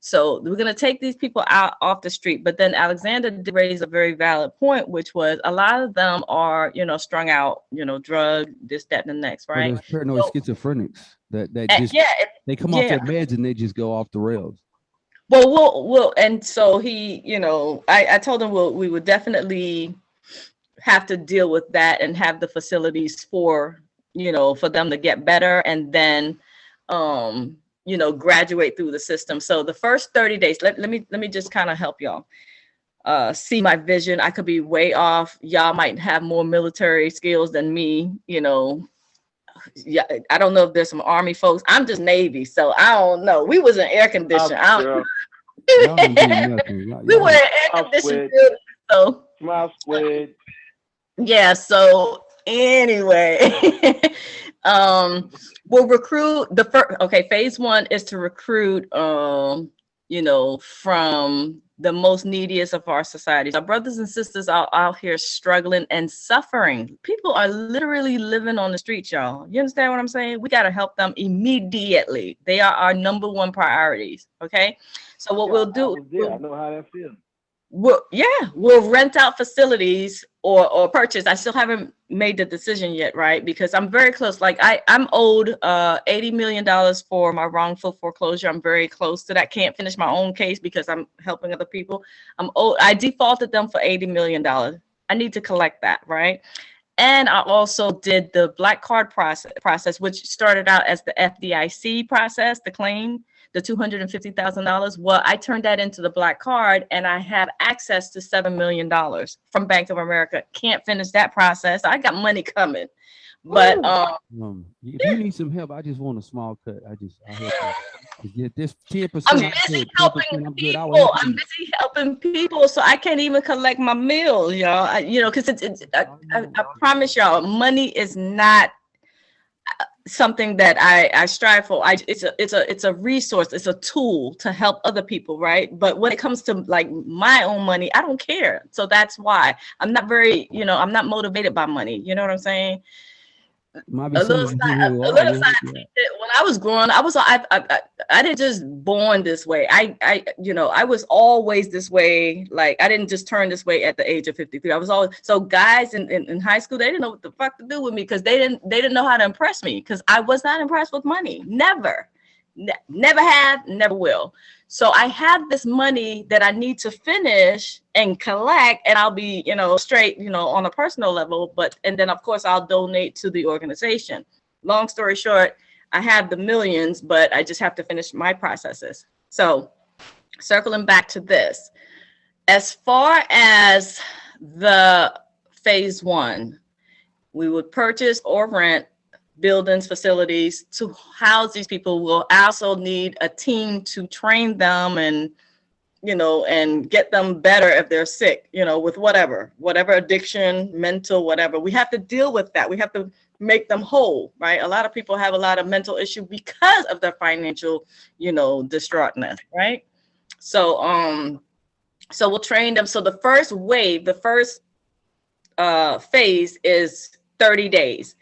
So we're going to take these people out off the street. But then Alexander did raise a very valid point, which was a lot of them are, strung out, drug, this, that, and the next, right? Well, paranoid schizophrenics that just, they come off their meds and they just go off the rails. Well, and so he, I told him we would definitely have to deal with that and have the facilities for them to get better, and then, graduate through the system. So the first 30 days, let me just kind of help y'all see my vision. I could be way off. Y'all might have more military skills than me. Yeah, I don't know if there's some Army folks. I'm just Navy, so I don't know. We was in air condition. We were in air conditioned. So Smile squid. Yeah. So anyway, we'll recruit the first. Okay, phase one is to recruit, from the most neediest of our societies. Our brothers and sisters are out here struggling and suffering. People are literally living on the streets, y'all. You understand what I'm saying? We got to help them immediately. They are our number one priorities. Okay. So what we'll do. I know how that feels. We'll rent out facilities or purchase. I still haven't made the decision yet, right? Because I'm very close. Like I'm owed $80 million for my wrongful foreclosure. I'm very close to that. Can't finish my own case because I'm helping other people. I'm owed. I defaulted them for $80 million. I need to collect that, right? And I also did the black card process, which started out as the FDIC process, the claim, the $250,000. Well, I turned that into the black card and I have access to $7 million from Bank of America. Can't finish that process. I got money coming. But if you need some help, I just want a small cut. I help you. Get this 10%. I'm busy helping people. I'm busy helping people, so I can't even collect my meals, y'all. Because I promise y'all, money is not something that I strive for. It's a resource. It's a tool to help other people, right? But when it comes to like my own money, I don't care. So that's why I'm not very, I'm not motivated by money. You know what I'm saying? When I was growing, I didn't just born this way. I was always this way. Like I didn't just turn this way at the age of 53. I was always so guys in high school, they didn't know what the fuck to do with me because they didn't know how to impress me because I was not impressed with money. Never have, never will. So I have this money that I need to finish and collect, and I'll be, straight, on a personal level. And then of course I'll donate to the organization. Long story short, I have the millions, but I just have to finish my processes. So circling back to this, as far as the phase one, we would purchase or rent buildings, facilities to house these people. We'll also need a team to train them and get them better if they're sick, with whatever addiction, mental, whatever. We have to deal with that. We have to make them whole, right? A lot of people have a lot of mental issue because of their financial, distraughtness, right? So we'll train them. So the first wave, the first phase is 30 days.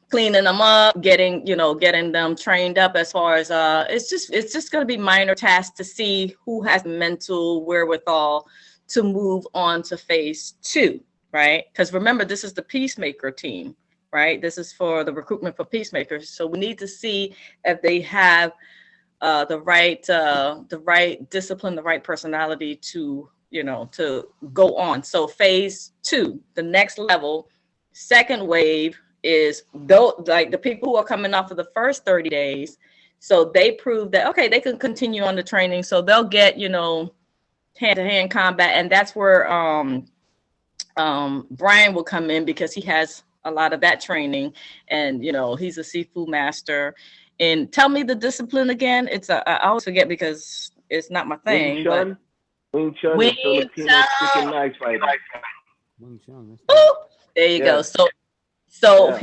Cleaning them up, getting them trained up as far as it's just going to be minor tasks to see who has mental wherewithal to move on to phase two, right? Because remember, this is the peacemaker team, right? This is for the recruitment for peacemakers. So we need to see if they have the right discipline, the right personality to go on. So phase two, the next level, second wave, is like the people who are coming off of the first 30 days. So they prove that, okay, they can continue on the training. So they'll get, hand-to-hand combat. And that's where Brian will come in because he has a lot of that training. And, he's a seafood master. And tell me the discipline again. I always forget because it's not my thing. Wing Chun is Filipino chicken knife fighter. There you go. So so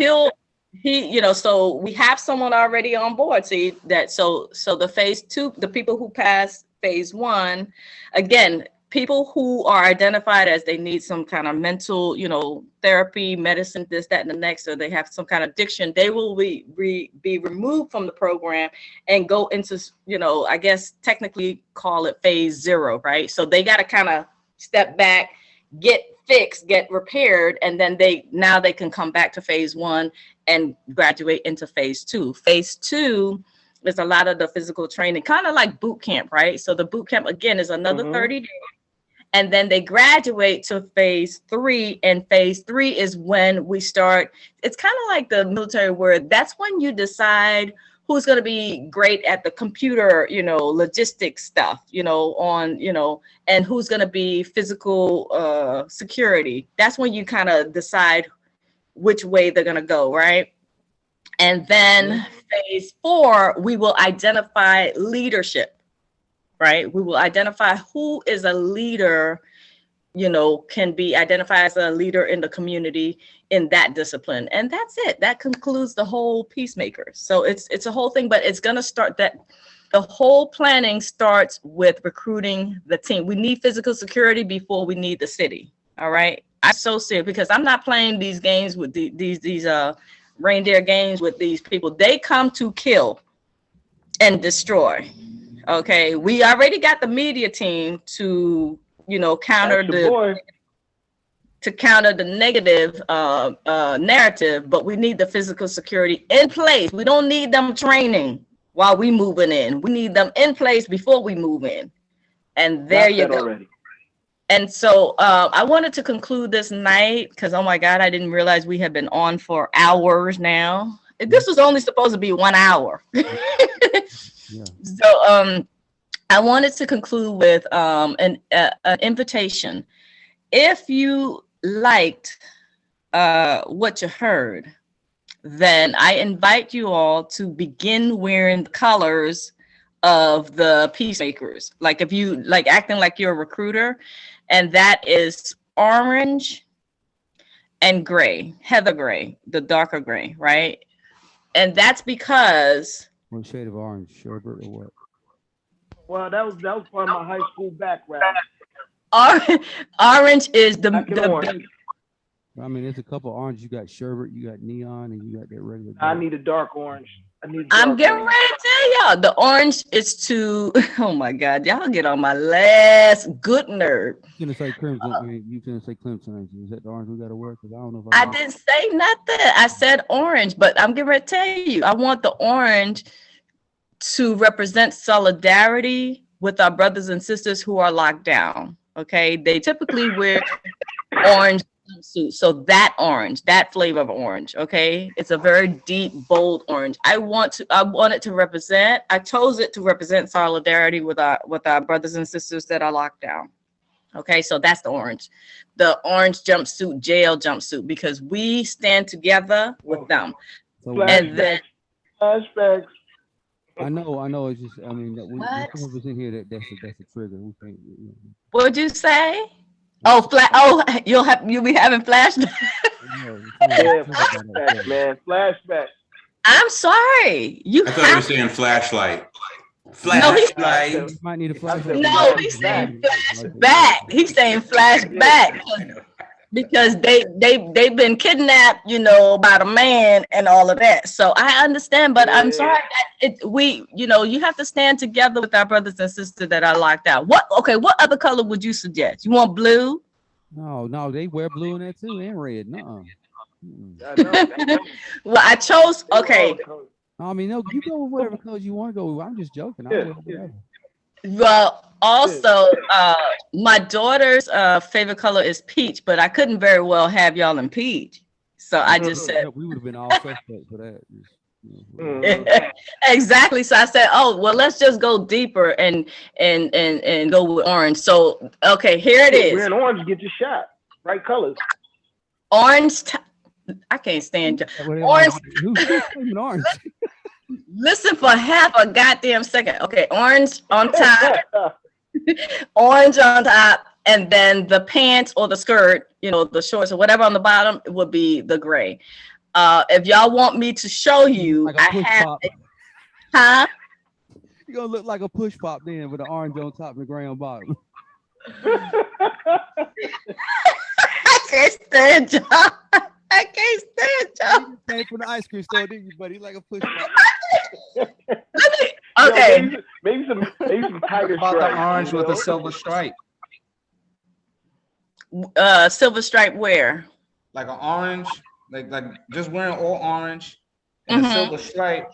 we have someone already on board. See that. So the phase two, the people who pass phase one, again, people who are identified as they need some kind of mental, therapy, medicine, this, that, and the next, or they have some kind of addiction, they will be removed from the program and go into, I guess technically call it phase zero, right? So they got to kind of step back, get fixed, get repaired, and then they can come back to phase one and graduate into phase two. Phase two is a lot of the physical training, kind of like boot camp, right? So the boot camp again is another 30 days, and then they graduate to phase three, and phase three is when we start. It's kind of like the military where that's when you decide who's going to be great at the computer, logistics stuff, and who's going to be physical security. That's when you kind of decide which way they're going to go, right? And then phase four, we will identify leadership, right? We will identify who is a leader can be identified as a leader in the community in that discipline. And that's it. That concludes the whole peacemakers. So it's a whole thing, but it's going to start that the whole planning starts with recruiting the team. We need physical security before we need the city. All right. I'm so serious because I'm not playing these games with these reindeer games with these people. They come to kill and destroy. Okay. We already got the media team to, counter the negative narrative, but we need the physical security in place. We don't need them training while we moving in. We need them in place before we move in. And there you go. Already. And so I wanted to conclude this night because, oh my God, I didn't realize we had been on for hours now. This was only supposed to be 1 hour. Yeah. So I wanted to conclude with an invitation. If you liked what you heard, then I invite you all to begin wearing the colors of the peacemakers. Like if you like acting like you're a recruiter, and that is orange and gray, heather gray, the darker gray, right? And that's because what shade of orange, sherbet or what? Well, that was part of my high school background. Orange is the I mean, there's a couple of orange. You got sherbet, you got neon, and you got that regular. I need a dark orange. I'm getting ready to tell y'all. The orange is to, oh my God, y'all get on my last good nerve. You're gonna say crimson. I mean, you gonna say crimson. Is that the orange we gotta wear? Because I don't know if I didn't say nothing. I said orange, but I'm getting ready to tell you. I want the orange to represent solidarity with our brothers and sisters who are locked down. Okay, they typically wear orange jumpsuit. So that orange, that flavor of orange, okay, it's a very deep, bold orange. I want it to represent. I chose it to represent solidarity with our brothers and sisters that are locked down. Okay, so that's the orange jumpsuit, jail jumpsuit, because we stand together with them. So and then flashbacks. I know. It's just, I mean, we some of us in here that's a trigger. We think. What'd you say? Oh, you'll be having flashbacks. Flashback, man, flashback. I'm sorry. I thought you were saying flashlight. Flashlight. No, he might need a flashback. No, he's saying flashback. He's saying flashback because they've been kidnapped, by the man and all of that. So I understand, but I'm sorry that you have to stand together with our brothers and sisters that are locked out. What other color would you suggest? You want blue? No, they wear blue in there too and red. No. Well, I chose okay. I mean, no, you go with whatever colors you want to go with. I'm just joking. Well, also, my daughter's favorite color is peach, but I couldn't very well have y'all in peach. So I just said we would have been all suspect for that. Exactly. So I said, oh, well, let's just go deeper and go with orange. So, okay, here it is. Wearing orange, get your shot. Right colors. Orange. I can't stand orange. Orange. Listen for half a goddamn second. Okay, orange on top, orange on top, and then the pants or the skirt, the shorts or whatever on the bottom would be the gray. If y'all want me to show you, like I have. Huh? You're gonna look like a push pop then with the orange on top and the gray on bottom. I can't stand y'all. I can't stand y'all. You came from the ice cream store, didn't you, buddy? Like a push pop. Okay. Maybe some tiger About stripe. the orange with a silver stripe. Silver stripe where? Like an orange, like just wearing all orange and a silver stripe,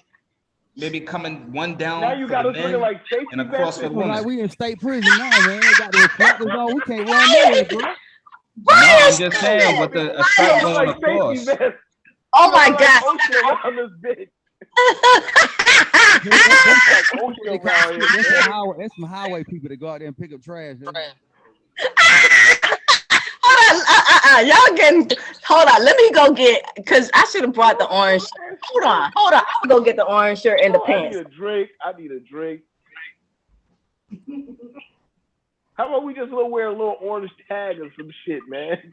maybe coming one down now you for got the us looking men like safety and across for the Like women. we in state prison now, man. They got the reflectors on. We can't run nowhere, bro. No, I'm just saying with a stripe going like across. safety vest. Oh my Like God. ocean around this bitch. That's some highway people that go out there and pick up trash. Y'all getting, hold on, let me go get, because I should have brought the orange. Hold on, I'm gonna go get the orange shirt and the pants. I need a drink. How about we just wear a little orange tag or some shit, man?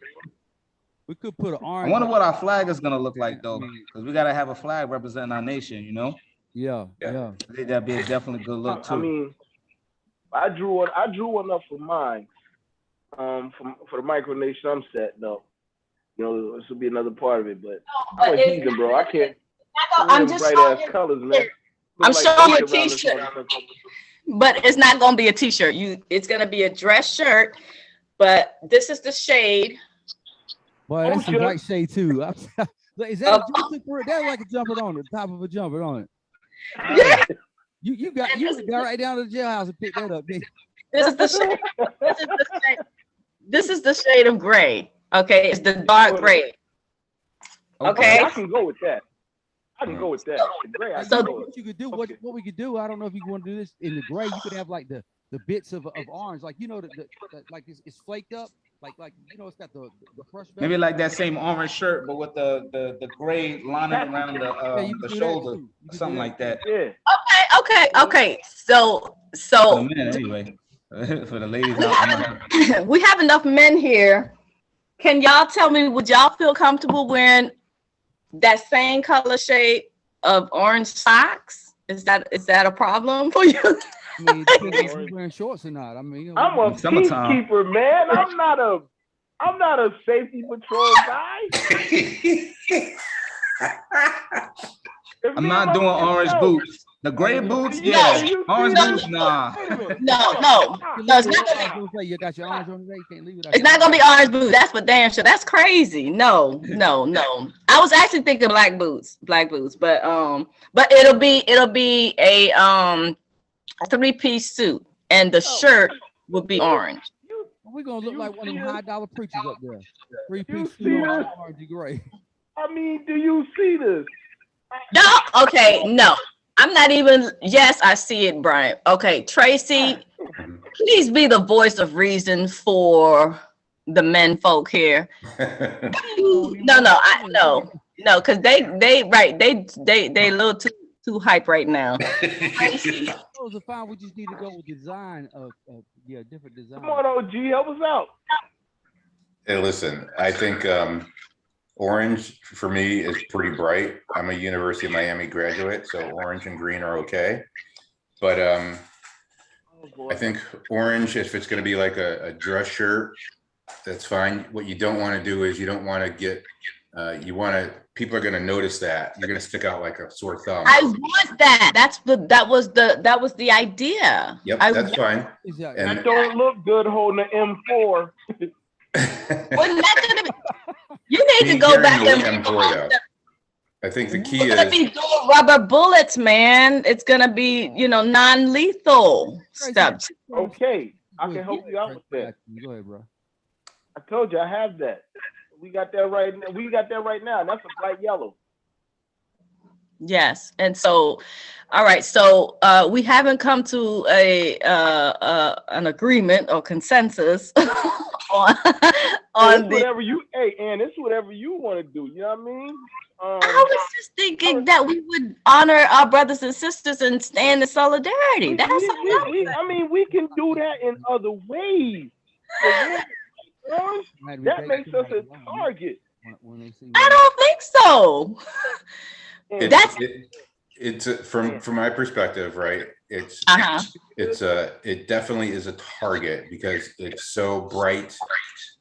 We could put an I orange. wonder what our flag is gonna look like though, because we gotta have a flag representing our nation, you know? Yeah. I think that'd be a definitely good look too. I mean, I drew one up for mine. For the micronation I'm setting up. You know, this will be another part of it, but I'm a heathen, bro. I can't. I'm just bright ass colors, man. I'm Look showing like you a t-shirt, but it's not gonna be a t-shirt. It's gonna be a dress shirt, but this is the shade. Boy, that's the right shade too. Is that a jumper? That's like a jumper on the top of a jumper on it. Yeah. You got right down to the jailhouse and pick that up. This is the shade. This is the shade of gray. Okay, it's the dark gray. Okay. I can go with that. The gray, So what you could do, what we could do, I don't know if you want to do this in the gray. You could have like the bits of orange, like you know, like it's flaked up, like you know, it's got the crushed. Maybe like that same orange shirt, but with the gray lining around the shoulder, something like that. Yeah. Okay. So For the men, anyway. For the ladies, we have enough men here. Can y'all tell me, would y'all feel comfortable wearing that same color shade of orange socks? Is that a problem for you? I mean, if you're wearing shorts or not. I mean, you know, I'm a peacekeeper, man. I'm not a safety patrol guy. I'm not doing orange boots. The gray boots, yeah. Orange boots, nah. No. It's not gonna be, you got your orange on today. You can't leave it. it's not gonna be orange boots. That's for damn sure. That's crazy. No. I was actually thinking black boots, but it'll be a 3-piece suit, and the shirt will be orange. We're gonna look like one of them $high preachers up there. 3-piece suit, orange and gray. I mean, do you see this? No, okay, no. I'm not even, yes, I see it, Brian. Okay, Tracy, please be the voice of reason for the men folk here. No, because they a little too hype right now. Those are fine. We just need to go with design of different design. Come on, OG, help us out. Hey, listen, I think orange for me is pretty bright. I'm a University of Miami graduate, so orange and green are okay. But I think orange, if it's going to be like a dress shirt, that's fine. What you don't want to do is you don't want to get, people are going to notice that. You're going to stick out like a sore thumb. I want that. That was the idea. Yep, that's fine. And don't look good holding an M4. You need to go back and M4, I think the key we're gonna be doing rubber bullets, man. It's gonna be, non-lethal stuff. Okay, I can help you out with that. Go ahead, bro. I told you I have that. We got that right now. That's a bright yellow. Yes, and so, all right. So we haven't come to an agreement or consensus on whatever you. Hey, Ann, it's whatever you want to do. You know what I mean? I was just thinking that we would honor our brothers and sisters and stand in solidarity. That's we can do that in other ways. That makes us a target. I don't think so. It's from my perspective, right? It definitely is a target because it's so bright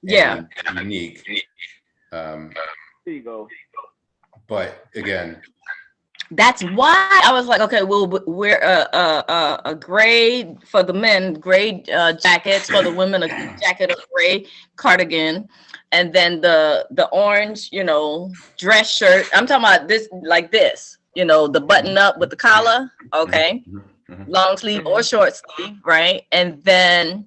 and unique. There you go. But again, that's why I was like, okay, we'll wear a gray for the men, gray jackets for the women, a jacket of gray cardigan, and then the orange, dress shirt. I'm talking about this, like this, the button up with the collar, okay, long sleeve or short sleeve, right? And then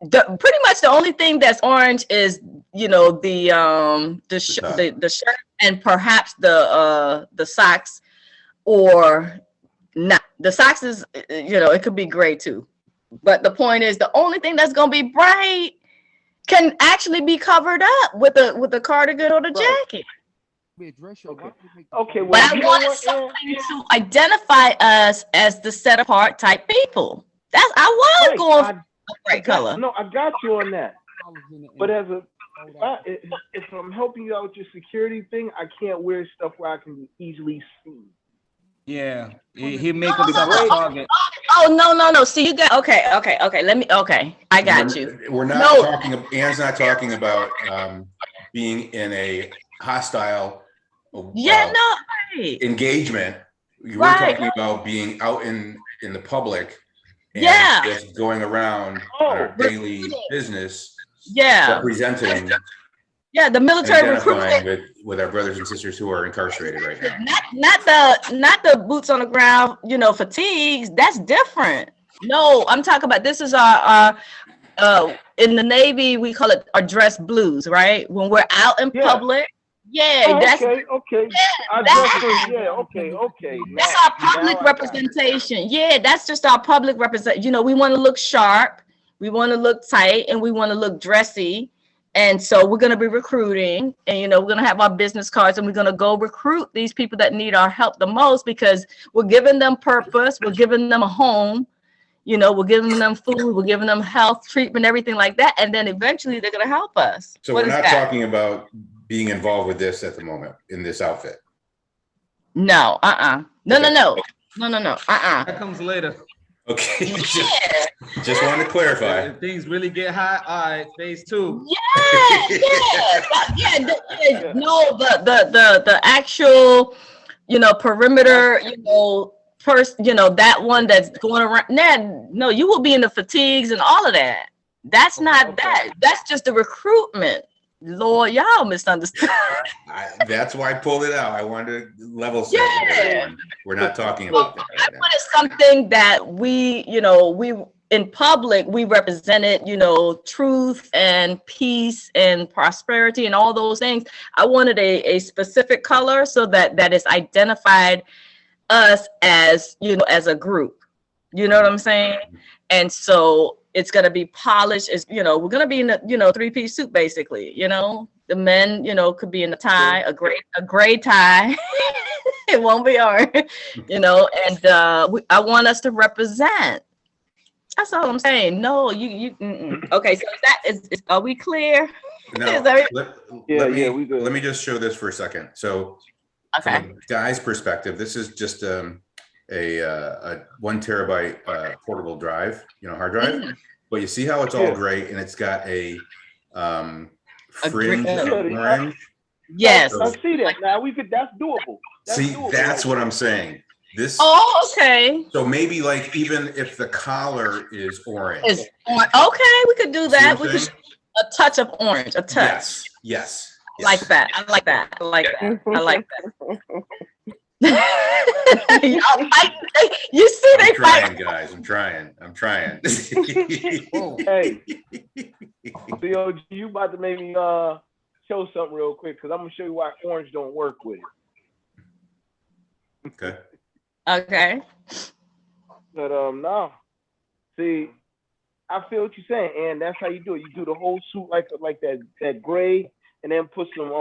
pretty much the only thing that's orange is the shirt and perhaps the socks. Or not. The socks is, it could be gray too. But the point is, the only thing that's gonna be bright can actually be covered up with a cardigan or the jacket. Okay. But I wanted something to identify us as the set apart type people. I was going bright color. No, I got you on that. But as a if I'm helping you out with your security thing, I can't wear stuff where I can easily see. Yeah, he make himself a target. Oh, no. See, you got okay. I got you. We're not talking. Anne's not talking about being in a hostile engagement. We're talking about being out in the public and just going around our daily business. Representing. The military recruitment with our brothers and sisters who are incarcerated right now. Not the boots on the ground, fatigues. That's different. No, I'm talking about this is our in the Navy we call it our dress blues, right? When we're out in public. That's okay. That's our public representation. That's just our public representation. We want to look sharp, we want to look tight, and we want to look dressy. And so we're going to be recruiting, and we're going to have our business cards, and we're going to go recruit these people that need our help the most, because we're giving them purpose, we're giving them a home, we're giving them food, we're giving them health treatment, everything like that, and then eventually they're going to help us. So we're not talking about being involved with this at the moment in this outfit. No, no. That comes later. Okay, just wanted to clarify. If things really get hot, all right, phase 2. No, the actual, perimeter, that one that's going around. No, you will be in the fatigues and all of that. That's not that. That's just the recruitment. Lord, y'all misunderstood. That's why I pulled it out. I wanted to level set with everyone. We're not talking about that right I wanted something that we in public, we represented, truth and peace and prosperity and all those things. I wanted a specific color so that is identified us as, as a group. You know what I'm saying? And so it's going to be polished. We're going to be in the, 3-piece suit, basically, the men, could be in a tie, a gray tie. It won't be orange, and I want us to represent. That's all I'm saying. No, you. Okay, so are we clear? No, let me just show this for a second. So from a guy's perspective, this is just a 1 terabyte portable drive, hard drive. But you see how it's all gray and it's got a fringe of orange. Yes, I see that. Now that's doable. That's what I'm saying. This. Oh, okay. So maybe like even if the collar is orange. Okay, we could do that. We could a touch of orange. A touch. Yes. I like that. You see, they fight, guys. I'm trying. Hey, Theo, you about to make me show something real quick, because I'm gonna show you why orange don't work with it. Okay. But no, see, I feel what you're saying, and that's how you do it. You do the whole suit like that gray, and then put some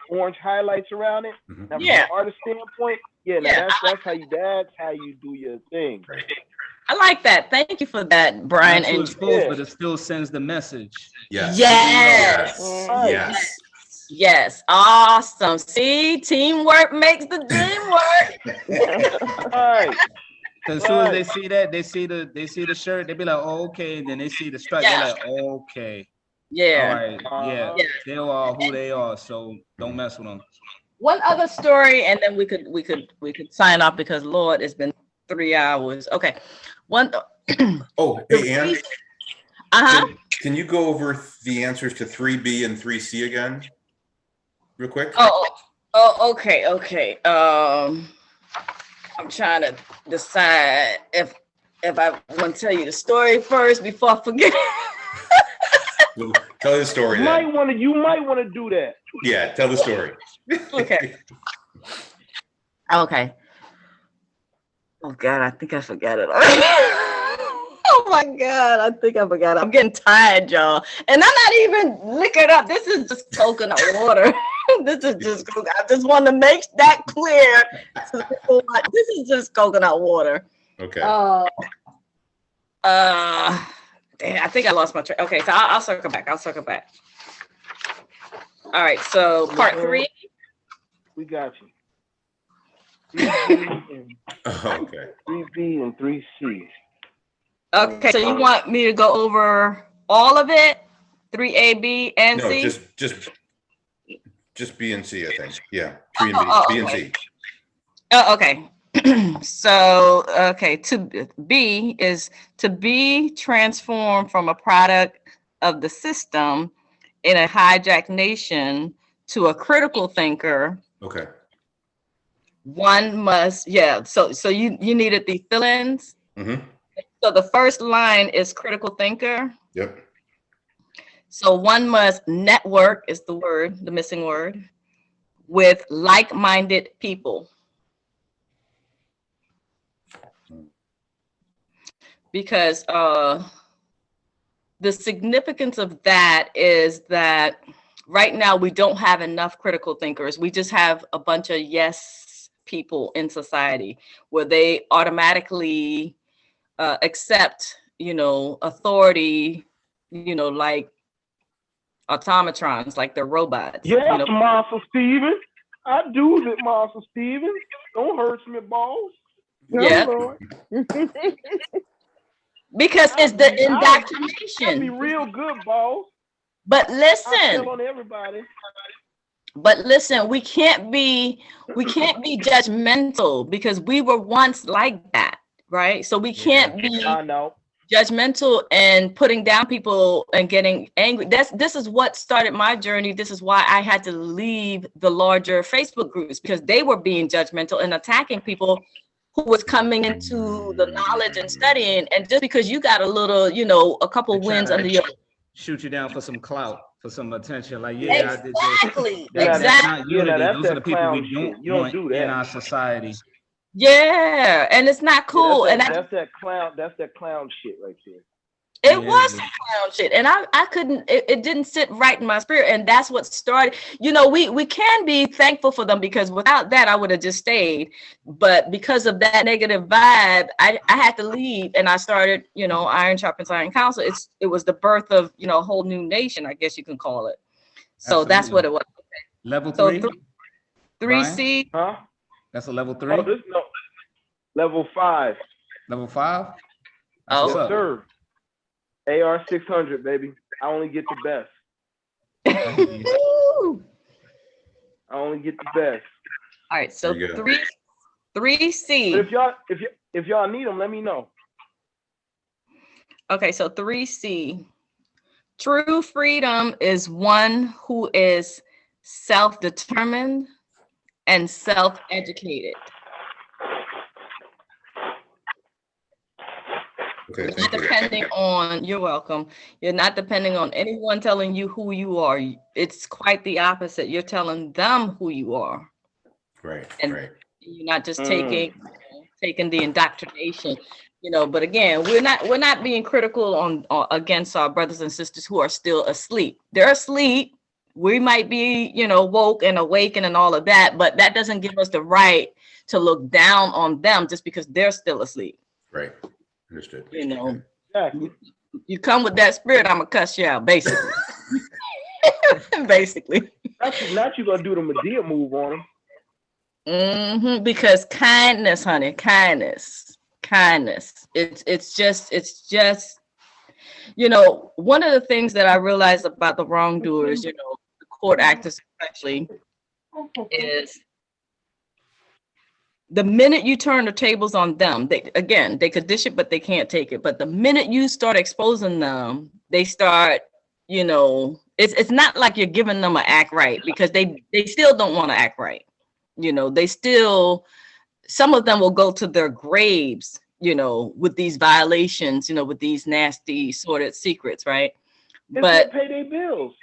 orange highlights around it. Now, from an artist standpoint, that's how you do your thing. I like that. Thank you for that, Brian. But it still sends the message. Yes. Awesome. See, teamwork makes the dream work. All right. As soon as they see that, they see the shirt, they be like, oh, okay. And then they see the stripe, they're like, oh, okay. Yeah. All right. They are who they are. So don't mess with them. One other story, and then we could sign off, because Lord, it's been 3 hours. Okay. Hey, Ann. Can you go over the answers to 3B and 3C again, real quick? Okay. I'm trying to decide if I want to tell you the story first before I forget. Well, tell the story. You might want to do that. Yeah, tell the story. Okay. Oh God, I think I forgot it. Oh my God, I think I forgot it. I'm getting tired, y'all. And I'm not even liquored up. This is just coconut water. This is just coconut. I just want to make that clear. This is just coconut water. Okay. Damn, I think I lost my train. Okay, so I'll circle back. I'll circle back. All right, so part 3. We got you. 3B and Okay. 3B and 3C. Okay, so you want me to go over all of it? 3A, B, and No, C? just B and C, I think. Yeah, 3 and B, B and C. Oh, okay. So, okay, to B is to be transformed from a product of the system in a hijacked nation to a critical thinker. Okay. One must, yeah. So you needed the fill-ins. Mm-hmm. So the first line is critical thinker. Yep. So one must network is the word, the missing word, with like-minded people. Because the significance of that is that right now we don't have enough critical thinkers. We just have a bunch of yes people in society where they automatically accept, authority, like automatrons, like they're robots. Yes, Master Steven. I do it, Master Steven. Don't hurt me, balls. Yeah. Lord. Because it's the I'll be indoctrination. real good, boss. But I listen, tell on everybody. we can't be judgmental because we were once like that, right? So we can't be I know. judgmental and putting down people and getting angry. This is what started my journey. This is why I had to leave the larger Facebook groups, because they were being judgmental and attacking people who was coming into the knowledge and studying. And just because you got a little, a couple wins under your shoot you down for some clout, for some attention, like I did this. exactly. That's not unity. that's Those are the that people clown we don't shit. You don't want do that. in our society. Yeah, and it's not cool. Yeah, and that's that clown shit right there. it was clown shit, and I couldn't. It didn't sit right in my spirit, and that's what started. We can be thankful for them, because without that, I would have just stayed. But because of that negative vibe, I had to leave, and I started, Iron Sharpens Iron Council. It was the birth of a whole new nation, I guess you can call it. So that's what it was. Level So 3. 3C. Huh? That's a level 3. Oh, level 5. Level 5. Oh, Yes, sir. AR 600, baby. I only get the best. Woo! I only get the best. All right, so There you go. 3C. But if y'all need them, let me know. Okay, so 3C. True freedom is one who is self-determined and self-educated. Okay, You're thank not you. depending on, you're welcome. You're not depending on anyone telling you who you are. It's quite the opposite. You're telling them who you are. Right, And right. you're not just taking the indoctrination, but again, we're not being critical on against our brothers and sisters who are still asleep. They're asleep. We might be, woke and awakened and all of that, but that doesn't give us the right to look down on them just because they're still asleep. Right. Understood. Exactly. You come with that spirit, I'm gonna cuss you out, basically. Basically. Not you gonna do the Medea move on them. Because kindness, honey, kindness. It's just, one of the things that I realized about the wrongdoers, the court actors especially, is the minute you turn the tables on them, they could dish it, but they can't take it. But the minute you start exposing them, they start, it's not like you're giving them an act right, because they still don't want to act right. They still, some of them will go to their graves, with these violations, with these nasty sordid secrets, right? But pay their bills.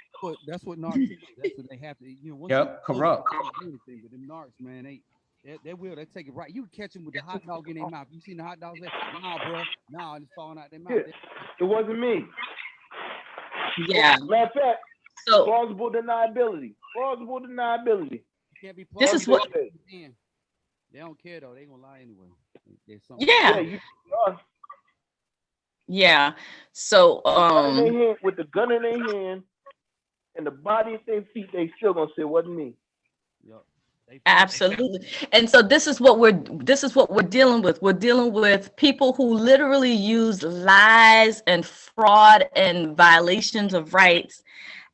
That's what narcs do. That's what they have to, once corrupt. they don't do anything, but them narcs, man, they take it right. You can catch them with the hot dog in their mouth. You seen the hot dogs there? Nah, bro. Nah, it's falling out their mouth. Yeah. It wasn't me. yeah, Matter of fact, so plausible deniability. You can't be This is what- They don't care though. They gonna lie anyway. There's something. yeah. You are. Yeah. So Gun in their hand, with the gun in their hand and the body at their feet, they still gonna say, "Wasn't me." Yep. absolutely. And so this is what we're dealing with. We're dealing with people who literally use lies and fraud and violations of rights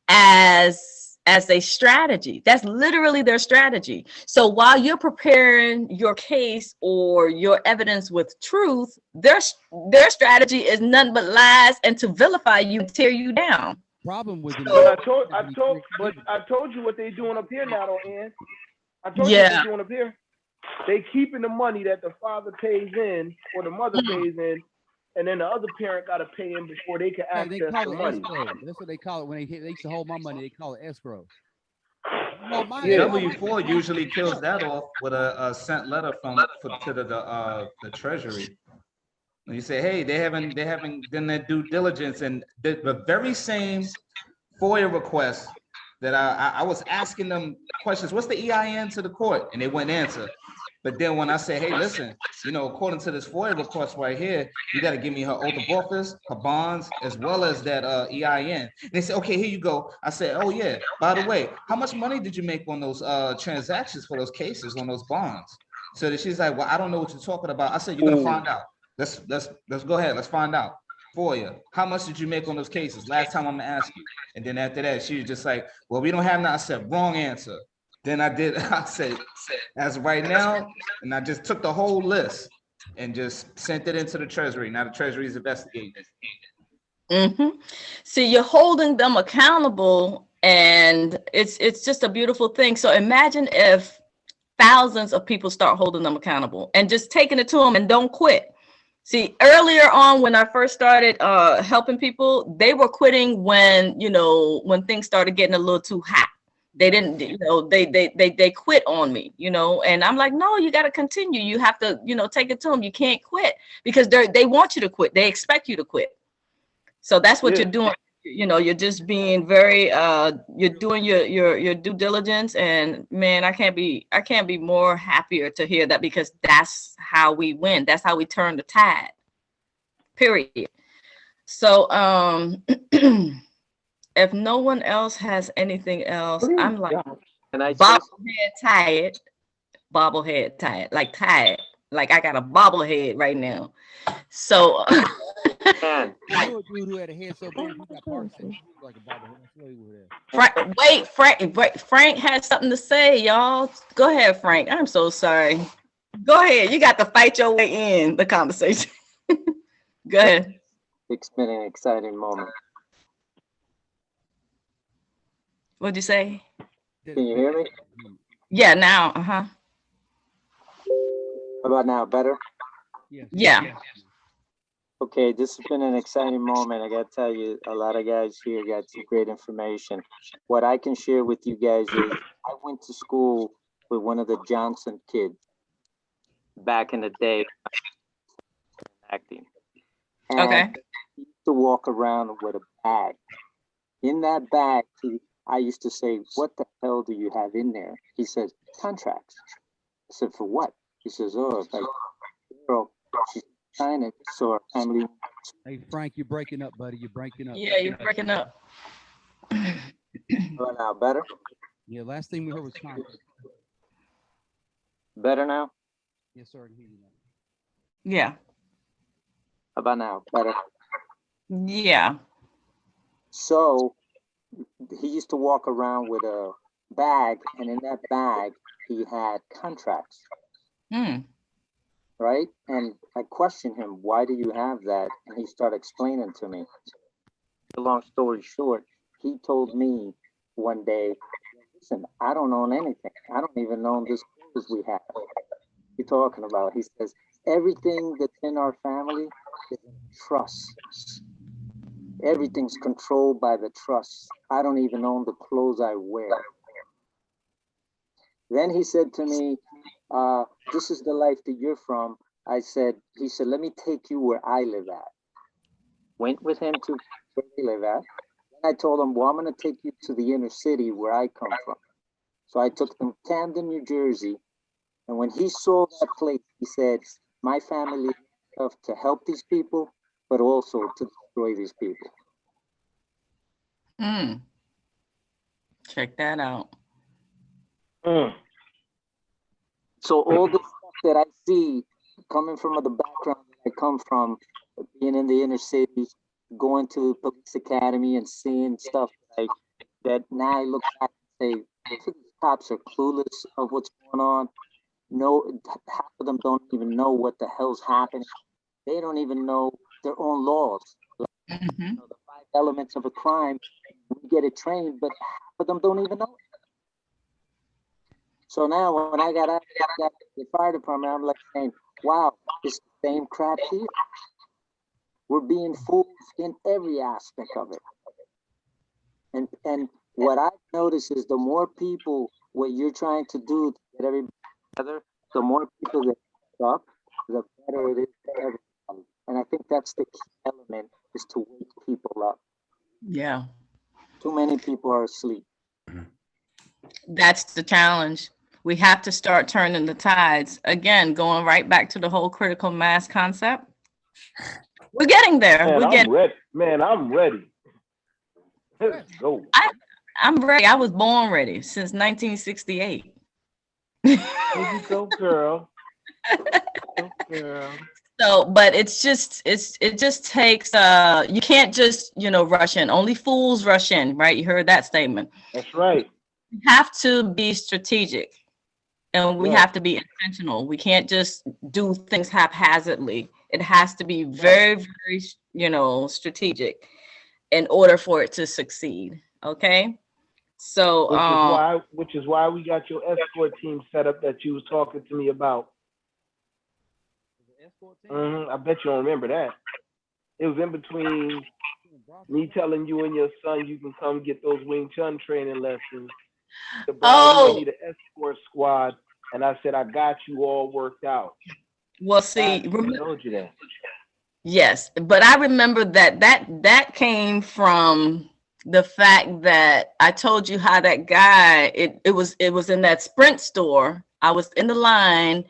as a strategy. That's literally their strategy. So while you're preparing your case or your evidence with truth, their strategy is nothing but lies and to vilify you and tear you down. Problem with them. But So I told you what they doing up here now, though, Ann. I told you what yeah. they doing up here. They keeping the money that the father pays in or the mother pays in, and then the other parent got to pay in before they can Hey, they access call the it money. escrow. That's what they call it when they used to hold my money. They call it escrow. Well, Yeah. W4 usually kills that off with a sent letter to the Treasury. And you say, hey, they haven't done their due diligence, and the very same FOIA request that I was asking them questions. What's the EIN to the court? And they wouldn't answer. But then when I say, hey, listen, according to this FOIA request right here, you got to give me her oath of office, her bonds, as well as that EIN. And they said, okay, here you go. I said, oh yeah, by the way, how much money did you make on those transactions for those cases, on those bonds? So that she's like, well, I don't know what you're talking about. I said, you're gonna find out. Let's go ahead. Let's find out for you. How much did you make on those cases? Last time I'm gonna ask you. And then after that, she was just like, well, we don't have none. I said, wrong answer. Then I said, as of right now, and I just took the whole list and just sent it into the Treasury. Now the Treasury is investigating it. See, you're holding them accountable, and it's just a beautiful thing. So imagine if thousands of people start holding them accountable and just taking it to them and don't quit. See, earlier on when I first started helping people, they were quitting when things started getting a little too hot. They didn't, they quit on me, and I'm like, no, you got to continue. You have to, take it to them. You can't quit because they want you to quit. They expect you to quit. So that's what you're doing. You're just being very you're doing your due diligence, and man, I can't be more happier to hear that, because that's how we win. That's how we turn the tide. Period. So if no one else has anything else, I'm like bobblehead tired, like tired. Like I got a bobblehead right now. So I knew a dude who had a head so big he got Parkinson's. He was like a bobblehead. I swear he was there. Frank has something to say, y'all. Go ahead, Frank. I'm so sorry. Go ahead. You got to fight your way in the conversation. Go ahead. It's been an exciting moment. What'd you say? Can you hear me? Yeah, now. How about now? Better? Yeah. Okay, this has been an exciting moment. I got to tell you, a lot of guys here got some great information. What I can share with you guys is I went to school with one of the Johnson kids back in the day, acting. And Okay. he used to walk around with a bag. In that bag, I used to say, what the hell do you have in there? He said, contracts. I said, for what? He says, oh, like, girl, she's China, so our family. Hey, Frank, you're breaking up, buddy. You're breaking up. Yeah, you're breaking up. Now, better? Yeah, last thing we heard was contract. Better now? Yes, sir. I can hear you now. Yeah. How about now? Better? Yeah. So he used to walk around with a bag, and in that bag, he had contracts. Right? And I questioned him, why do you have that? And he started explaining to me. Long story short, he told me one day, listen, I don't own anything. I don't even own this clothes we have. What are you talking about? He says, everything that's in our family is in trust. Everything's controlled by the trust. I don't even own the clothes I wear. Then he said to me, this is the life that you're from. He said, let me take you where I live at. Went with him to where they live at. Then I told him, well, I'm going to take you to the inner city where I come from. So I took him to Camden, New Jersey. And when he saw that place, he said, my family is tough to help these people, but also to destroy these people. Check that out. So all the stuff that I see coming from the background that I come from, being in the inner cities, going to police academy and seeing stuff like that, now I look back and say, these cops are clueless of what's going on. No, half of them don't even know what the hell's happening. They don't even know their own laws. Like, you know, the 5 elements of a crime, we get it trained, but half of them don't even know it. So now when I got out of the fire department, I'm like saying, wow, it's the same crap here. We're being fooled in every aspect of it. And what I've noticed is the more people, what you're trying to do to get everybody together, the more people that up, the better it is for everybody. And I think that's the key element, is to wake people up. Yeah. Too many people are asleep. That's the challenge. We have to start turning the tides. Again, going right back to the whole critical mass concept. We're getting there. Man, I'm ready. Let's go. I'm ready. I was born ready since 1968. Here you go, girl. Go, girl. So, but it just takes, you can't just, rush in. Only fools rush in, right? You heard that statement. That's right. You have to be strategic, and we have to be intentional. We can't just do things haphazardly. It has to be very, very, strategic in order for it to succeed. Okay. So, which is why we got your escort team set up that you was talking to me about. I bet you don't remember that. It was in between me telling you and your son you can come get those Wing Chun training lessons. We need an escort squad, and I said I got you all worked out. Well, see, I told you that. Yes, but I remember that came from the fact that I told you how that guy, it was in that Sprint store. I was in the line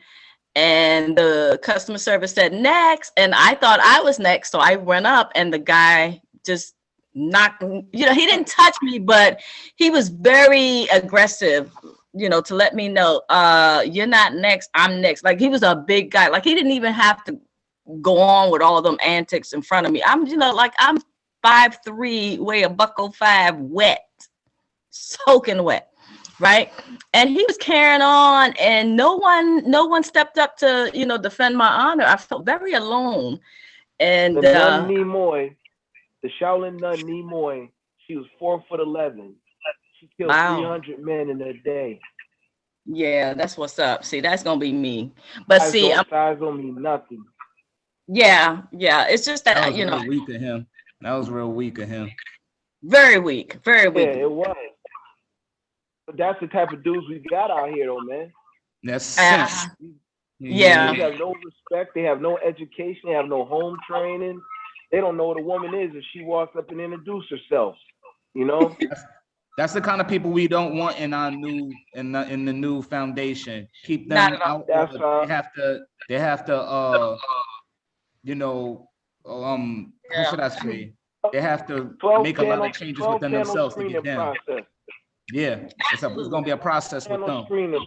and the customer service said next, and I thought I was next, so I went up and the guy just knocked, he didn't touch me, but he was very aggressive, to let me know, you're not next, I'm next. Like, he was a big guy. Like, he didn't even have to go on with all of them antics in front of me. I'm 5'3", weigh $105, wet, soaking wet, right? And he was carrying on, and no one stepped up to, defend my honor. I felt very alone. And the Nun Nimoy, the Shaolin Nun Nimoy, she was 4'11". She killed 300 men in a day. Yeah, that's what's up. See, that's gonna be me. But size don't mean nothing. Yeah, it's just that real weak of him. That was real weak of him. Very weak, very weak. Yeah, it was. But that's the type of dudes we got out here, though, man. That's yeah. They have no respect. They have no education. They have no home training. They don't know what a woman is if she walks up and introduces herself. That's the kind of people we don't want in our new in the new foundation. Keep them out. They have to how should I say? They have to make a lot of changes within themselves to get down. Yeah, it's gonna be a process with them.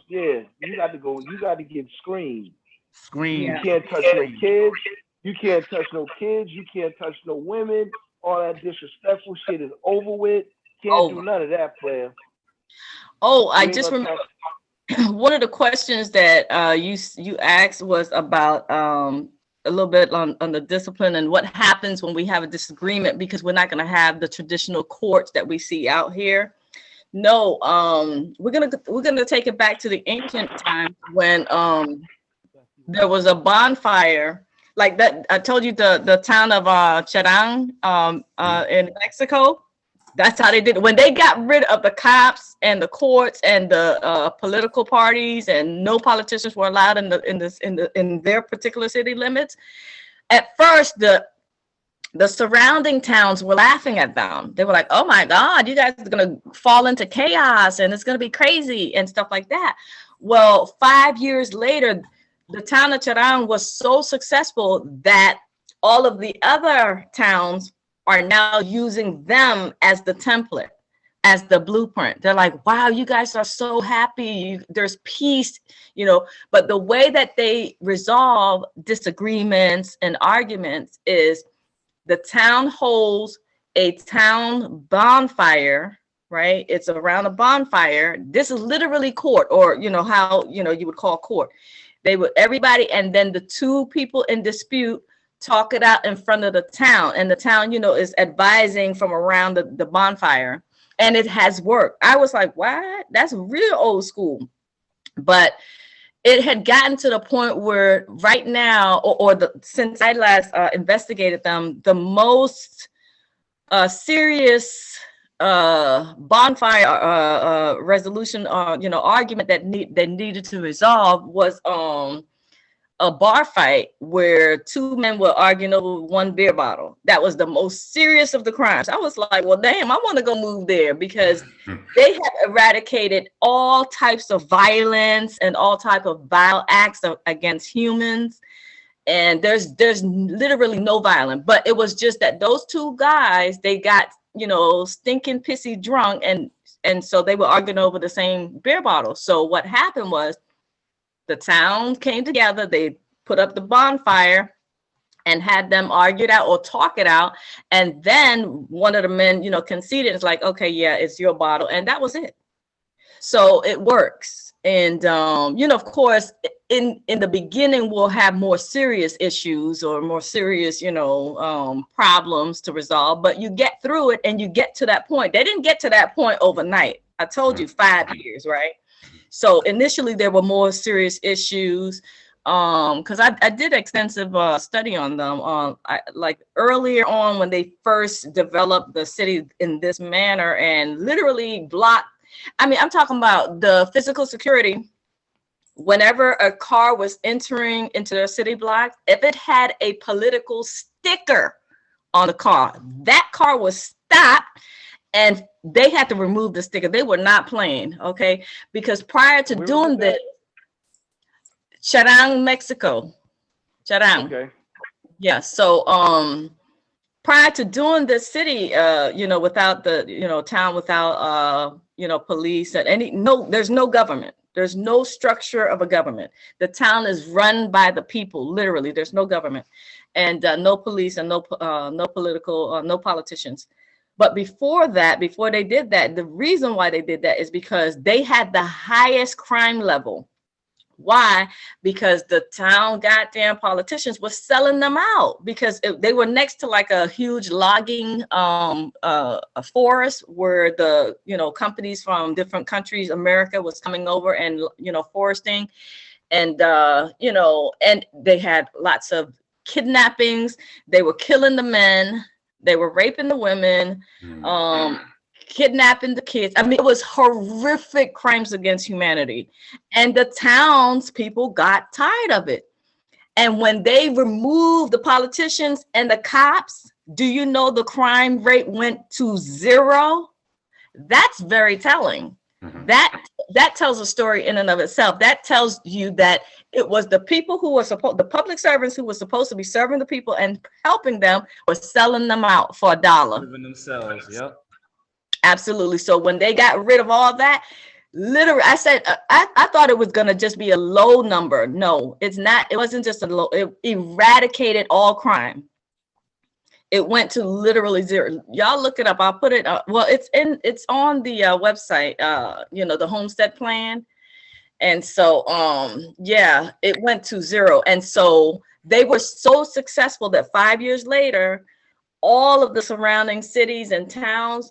Yeah, you got to get screened. Screened. You can't touch no kids. You can't touch no kids. You can't touch no women. All that disrespectful shit is over with. Can't do none of that, player. I just remember one of the questions that you asked was about a little bit on the discipline and what happens when we have a disagreement, because we're not going to have the traditional courts that we see out here. No, we're gonna take it back to the ancient times when there was a bonfire like that. I told you the town of Cherán in Mexico. That's how they did it. When they got rid of the cops and the courts and the political parties, and no politicians were allowed in their particular city limits. At first, the surrounding towns were laughing at them. They were like, "Oh my God, you guys are gonna fall into chaos and it's gonna be crazy and stuff like that." Well, 5 years later, the town of Cherán was so successful that all of the other towns are now using them as the template, as the blueprint. They're like, wow, you guys are so happy. There's peace, but the way that they resolve disagreements and arguments is the town holds a town bonfire, right? It's around a bonfire. This is literally court, or, how, you would call court. They would, everybody, and then the two people in dispute talk it out in front of the town, and the town, is advising from around the bonfire, and it has worked. I was like, what? That's real old school. But it had gotten to the point where right now, since I last investigated them, the most serious bonfire resolution, argument that needed to resolve was a bar fight where two men were arguing over one beer bottle. That was the most serious of the crimes. I was like, well, damn, I want to go move there, because they have eradicated all types of violence and all type of vile acts against humans. And there's literally no violence, but it was just that those two guys, they got, stinking pissy drunk, and so they were arguing over the same beer bottle. So what happened was, the town came together, they put up the bonfire and had them argue it out or talk it out. And then one of the men, conceded. It's like, okay, yeah, it's your bottle. And that was it. So it works. And, of course, in the beginning, we'll have more serious issues or more serious, problems to resolve. But you get through it and you get to that point. They didn't get to that point overnight. I told you 5 years, right? So initially there were more serious issues, because I did extensive study on them. Like earlier on when they first developed the city in this manner and literally blocked. I mean, I'm talking about the physical security. Whenever a car was entering into their city block, if it had a political sticker on the car, that car was stopped. And they had to remove the sticker. They were not playing, okay? Because prior to doing this, Charang, Mexico. Charang. Okay. Yeah. So prior to doing this city, without the, town without police and there's no government. There's no structure of a government. The town is run by the people, literally. There's no government, and no police, and no political, no politicians. But before they did that, the reason why they did that is because they had the highest crime level. Why? Because the town goddamn politicians were selling them out, because they were next to like a huge logging a forest where the companies from different countries, America, was coming over and foresting, and and they had lots of kidnappings. They were killing the men. They were raping the women, kidnapping the kids. I mean, it was horrific crimes against humanity. And the townspeople got tired of it. And when they removed the politicians and the cops, do you know the crime rate went to 0? That's very telling. Mm-hmm. That tells a story in and of itself. That tells you that it was the people who were the public servants who were supposed to be serving the people and helping them, were selling them out for $1. Living themselves, yep. Absolutely. So when they got rid of all that, literally, I said, I thought it was going to just be a low number. No, it's not. It wasn't just a low. It eradicated all crime. It went to literally 0. Y'all look it up. I'll put it. Well, it's on the website. The homestead plan. And so, yeah, it went to 0. And so they were so successful that 5 years later, all of the surrounding cities and towns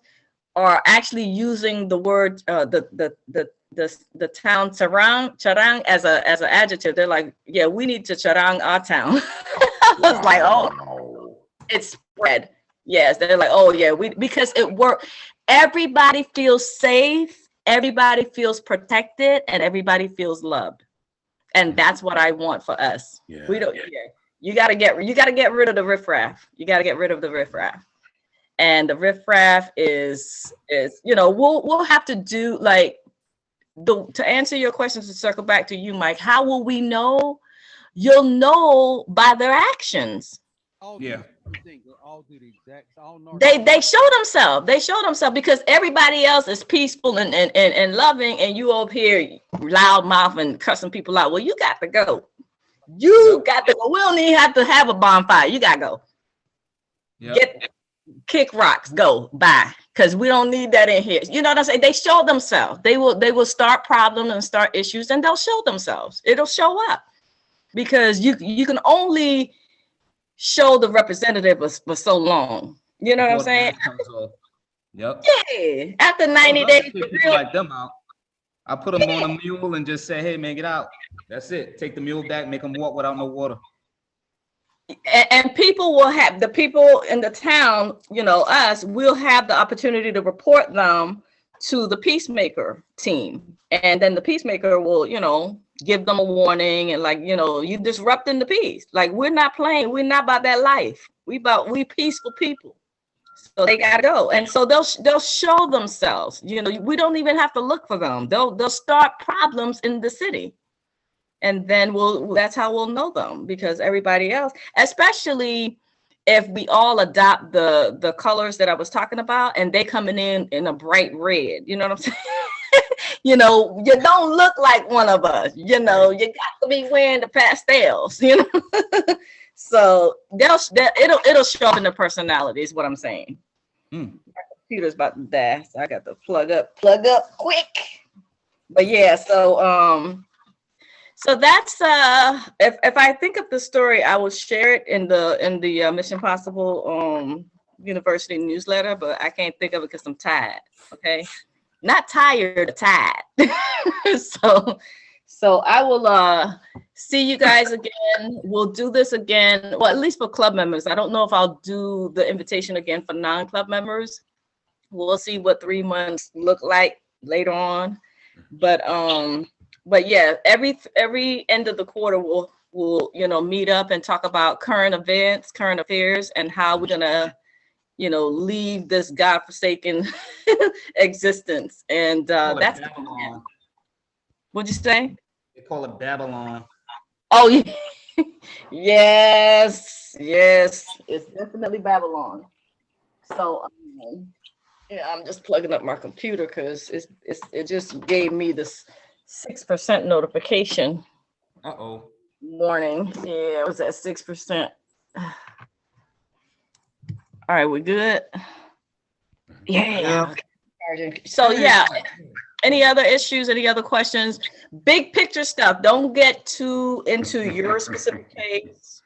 are actually using the word, the town charang as an adjective. They're like, yeah, we need to charang our town. I was like, oh, it's spread. Yes, they're like, oh yeah, because it worked. Everybody feels safe. Everybody feels protected, and everybody feels loved, and that's what I want for us. Yeah. We don't. Yeah. You gotta get rid of the riffraff. You gotta get rid of the riffraff, and the riffraff is we'll have to do like to answer your questions, to circle back to you, Mike. How will we know? You'll know by their actions. Yeah. They all do the exact. They show themselves. They show themselves because everybody else is peaceful and loving, and you over here loud mouth and cussing people out. Well, you got to go. You got to go. We don't even have to have a bonfire. You gotta go. Yep. Kick rocks. Go. Bye. Because we don't need that in here. You know what I'm saying? They show themselves. They will start problems and start issues, and they'll show themselves. It'll show up because you can only show the representative for so long. You know what I'm saying? Yep. Yeah. After 90 days, like them out. I put them on a mule and just say, "Hey, man, get out." That's it. Take the mule back, make them walk without no water. And people will have the people in the town, you know, us, will have the opportunity to report them to the peacemaker team. And then the peacemaker will, you know, give them a warning and like, you know, you disrupting the peace. Like, we're not playing. We're not about that life. We peaceful people. So they gotta go. And so they'll show themselves. You know, we don't even have to look for them. They'll start problems in the city. And then that's how we'll know them, because everybody else, especially if we all adopt the colors that I was talking about, and they coming in a bright red, you know what I'm saying? You know, you don't look like one of us, you know, you got to be wearing the pastels, you know? So it'll show up in the personality is what I'm saying. My computer's about to die, so I got to plug up quick. But yeah, so that's if I think of the story, I will share it in the Mission Possible University newsletter, but I can't think of it because I'm tired. Okay, not tired, tired. so I will see you guys again. We'll do this again, well, at least for club members. I don't know if I'll do the invitation again for non-club members. We'll see what 3 months look like later on, but yeah, every end of the quarter we'll you know, meet up and talk about current events, current affairs, and how we're gonna, you know, leave this godforsaken existence. And that's Babylon. What'd you say? They call it Babylon. Oh yeah. yes, it's definitely Babylon. So yeah, I'm just plugging up my computer because it just gave me this 6% notification. Morning. Yeah, it was at 6%. All right, we good? Yeah. Okay. So yeah, any other issues, any other questions? Big picture stuff. Don't get too into your specific case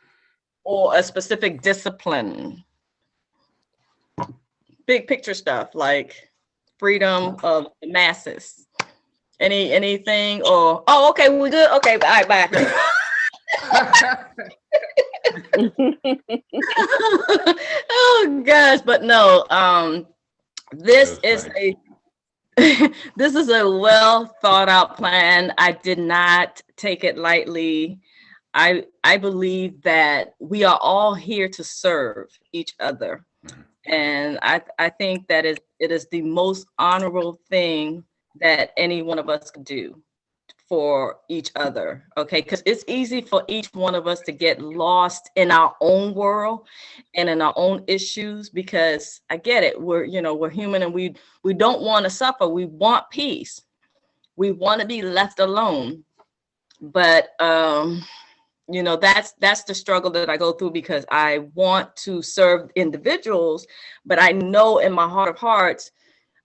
or a specific discipline. Big picture stuff like freedom of the masses. Anything or okay, we good? Okay, all right, bye. Oh gosh, but no, this is a well thought out plan. I did not take it lightly. I believe that we are all here to serve each other. And I think that it is the most honorable thing that any one of us could do for each other. Okay, because it's easy for each one of us to get lost in our own world and in our own issues, because I get it, we're human, and we don't want to suffer. We want peace. We want to be left alone. But you know, that's the struggle that I go through, because I want to serve individuals, but I know in my heart of hearts,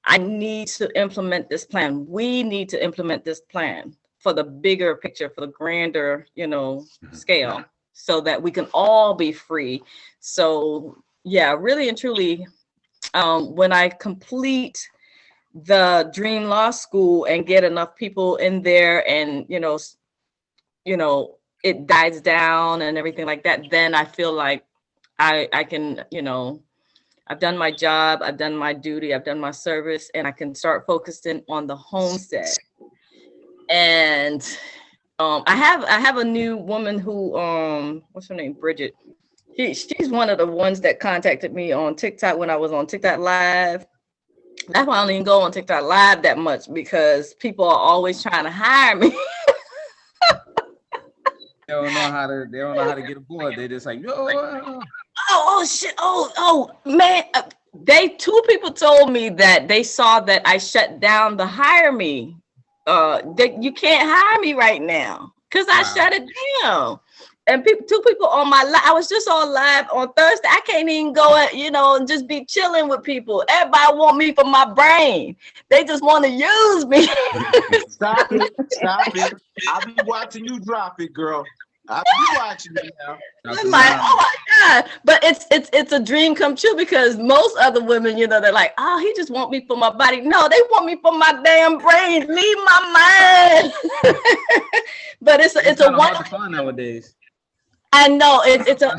I need to implement this plan. We need to implement this plan for the bigger picture, for the grander, you know, scale, so that we can all be free. So yeah, really and truly, when I complete the Dream Law School and get enough people in there, and you know, it dies down and everything like that, then I feel like I can, you know, I've done my job, I've done my duty, I've done my service, and I can start focusing on the homestead. And I have a new woman who what's her name, Bridget. She's one of the ones that contacted me on TikTok when I was on TikTok Live. That's why I don't even go on TikTok Live that much, because people are always trying to hire me. They don't know how to get aboard. They just like, no. oh shit, oh man. Two people told me that they saw that I shut down the hire me. That you can't hire me right now because I shut it down. And two people on my live, I was just on live on Thursday. I can't even go and just be chilling with people. Everybody want me for my brain. They just want to use me. Stop it. I'll be watching you drop it, girl. I'll be watching you now. I'm like, oh my God. But it's a dream come true because most other women, they're like, oh, he just want me for my body. No, they want me for my damn brain. Leave my mind. But it's a hard to find nowadays. I know it's a,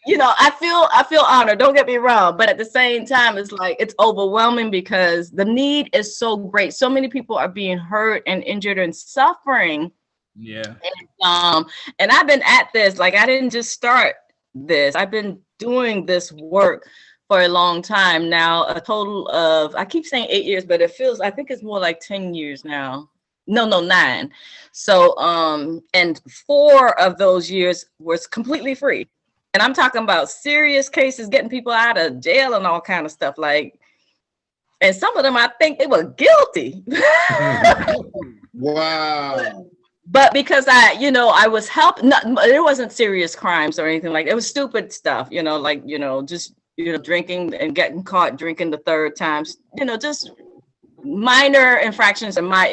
I feel honored. Don't get me wrong, but at the same time, it's like it's overwhelming because the need is so great. So many people are being hurt and injured and suffering. Yeah. And I've been at this. Like I didn't just start this. I've been doing this work for a long time now. A total of, I keep saying 8 years, but I think it's more like 10 years now. No, 9. So, and 4 of those years was completely free. And I'm talking about serious cases, getting people out of jail and all kind of stuff. Like, and some of them, I think they were guilty. Wow. But because I was helping, it wasn't serious crimes or anything like that. It was stupid stuff, just drinking and getting caught drinking the third time, just minor infractions in my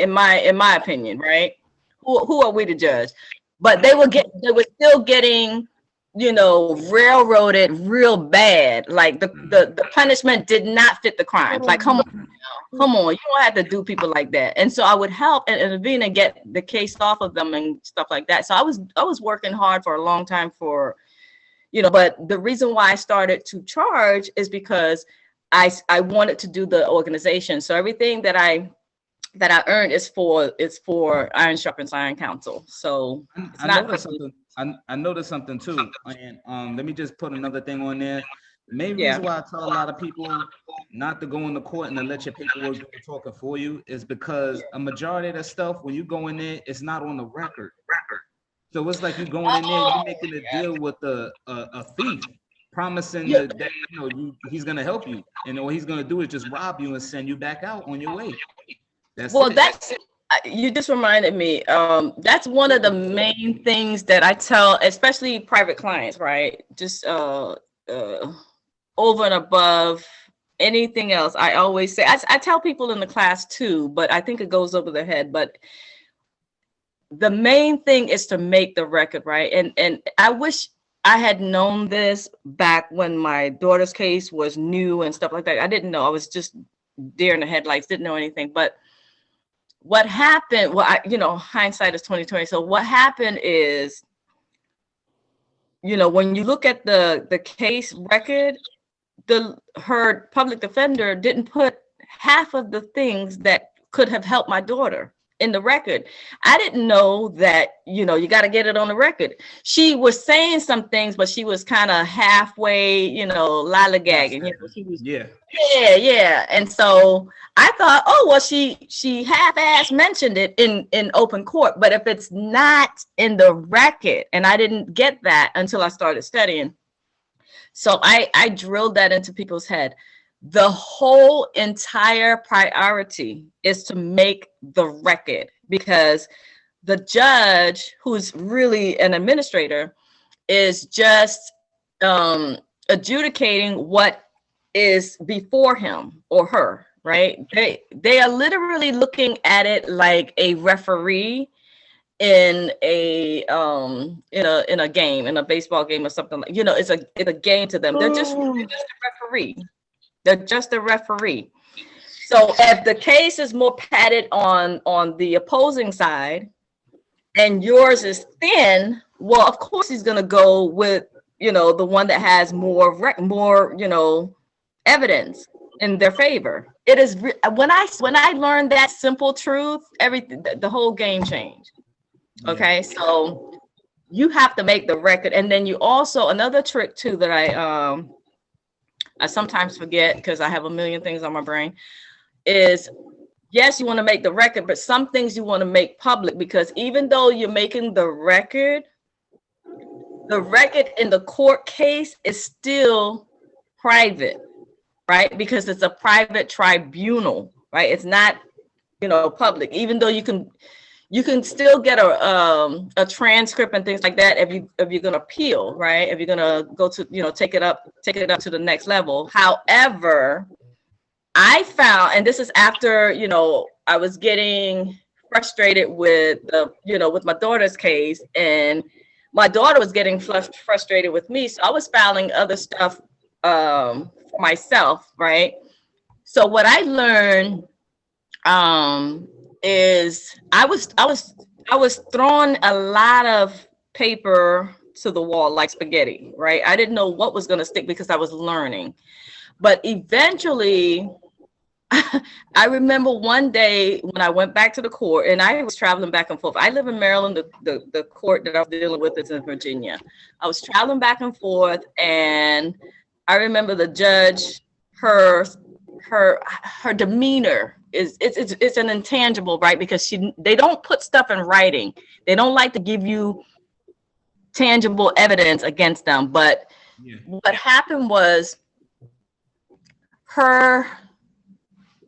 opinion, right? Who are we to judge? But they were still getting, railroaded real bad. Like the punishment did not fit the crime. Like, come on, you don't have to do people like that. And so I would help and intervene and get the case off of them and stuff like that. So I was working hard for a long time for, but the reason why I started to charge is because I wanted to do the organization. So everything that I earned is for Iron Sharpens Iron Council. So it's I noticed something too. And let me just put another thing on there. The main reason why I tell a lot of people not to go into court and to let your paperwork do the talking for you is because a majority of that stuff, when you go in there, it's not on the record. So it's like you going in there, you're making a deal with a thief, promising that he's gonna help you, and what he's gonna do is just rob you and send you back out on your way. You just reminded me. That's one of the main things that I tell, especially private clients, right? Just over and above anything else. I always say, I tell people in the class too, but I think it goes over their head. But the main thing is to make the record, right? And I wish I had known this back when my daughter's case was new and stuff like that. I didn't know. I was just deer in the headlights, didn't know anything. But what happened, hindsight is 2020. So what happened is, when you look at the case record, her public defender didn't put half of the things that could have helped my daughter in the record. I didn't know that, you got to get it on the record. She was saying some things, but she was kind of halfway, lollygagging. She was, yeah. And so I thought, she half-ass mentioned it in open court. But if it's not in the record, and I didn't get that until I started studying. So I drilled that into people's head. The whole entire priority is to make the record, because the judge, who's really an administrator, is just adjudicating what is before him or her, right? They are literally looking at it like a referee in a game, in a baseball game or something like, it's a game to them. They're just a referee. They're just a referee. So if the case is more padded on the opposing side and yours is thin, well, of course he's going to go with, the one that has more evidence in their favor. It is when I learned that simple truth, everything, the whole game changed. Okay. So you have to make the record. And then you also, another trick too, that I sometimes forget because I have a million things on my brain, is yes, you want to make the record, but some things you want to make public, because even though you're making the record, the record in the court case is still private, right? Because it's a private tribunal, right? It's not, public, even though you can still get a transcript and things like that if you're gonna appeal, right? If you're gonna go to, take it up to the next level. However, I found, and this is after, I was getting frustrated with with my daughter's case, and my daughter was getting frustrated with me. So I was filing other stuff for myself, right? So what I learned is I was throwing a lot of paper to the wall like spaghetti, right? I didn't know what was going to stick because I was learning. But eventually, I remember one day when I went back to the court, and I was traveling back and forth. I live in Maryland. The court that I was dealing with is in Virginia. I was traveling back and forth, and I remember the judge, her demeanor it's an intangible, right? Because they don't put stuff in writing. They don't like to give you tangible evidence against them. But what happened was her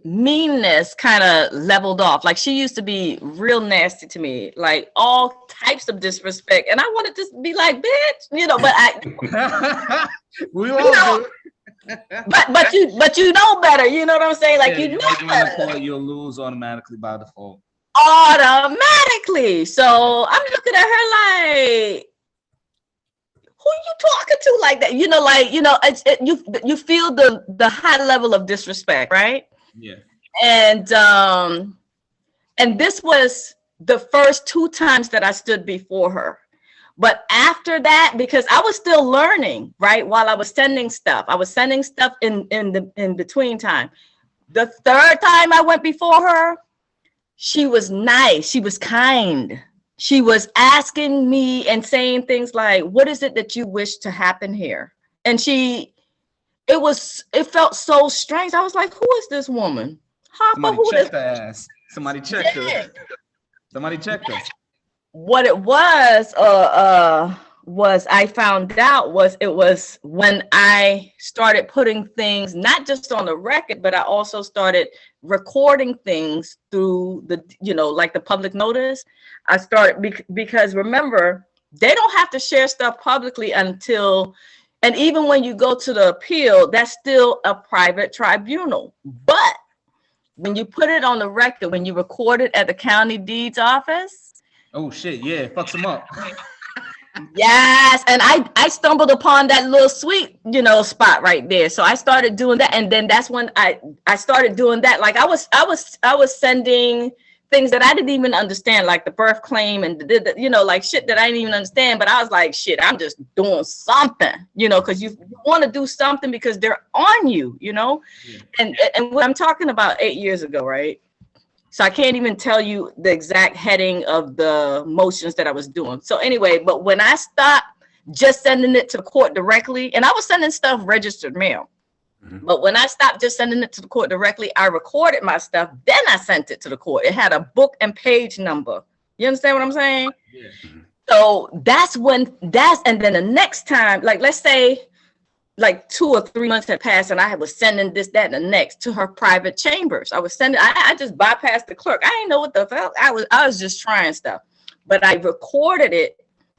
meanness kind of leveled off. Like, she used to be real nasty to me, like all types of disrespect, and I wanted to be like, bitch, but I we all do. but you know better, you know what I'm saying? Like, you know better. You'll lose automatically by default. Automatically. So I'm looking at her like, who you talking to like that? You feel the high level of disrespect, right? Yeah. And this was the first 2 times that I stood before her. But after that, because I was still learning, right? While I was sending stuff in between time. The 3rd time I went before her, she was nice. She was kind. She was asking me and saying things like, what is it that you wish to happen here? And it felt so strange. I was like, who is this woman? Somebody checked her ass. Somebody checked her. Somebody checked her. What it was I found out it was when I started putting things not just on the record, but I also started recording things through the, like the public notice. I started because remember, they don't have to share stuff publicly until, and even when you go to the appeal, that's still a private tribunal. But when you put it on the record, when you record it at the county deeds office, oh shit, yeah, fucks them up. Yes, and I stumbled upon that little sweet, spot right there. So I started doing that, and then that's when I started doing that. Like I was sending things that I didn't even understand, like the birth claim and like shit that I didn't even understand. But I was like, shit, I'm just doing something, because you want to do something because they're on you, Yeah. And what I'm talking about 8 years ago, right? So I can't even tell you the exact heading of the motions that I was doing. So anyway, but when I stopped just sending it to the court directly, and I was sending stuff registered mail, but when I stopped just sending it to the court directly, I recorded my stuff, then I sent it to the court. It had a book and page number. You understand what I'm saying? Yeah. So and then the next time, like let's say like 2 or 3 months had passed and I was sending this, that, and the next to her private chambers. I was sending, I just bypassed the clerk. I didn't know what the fuck. I was just trying stuff, but I recorded it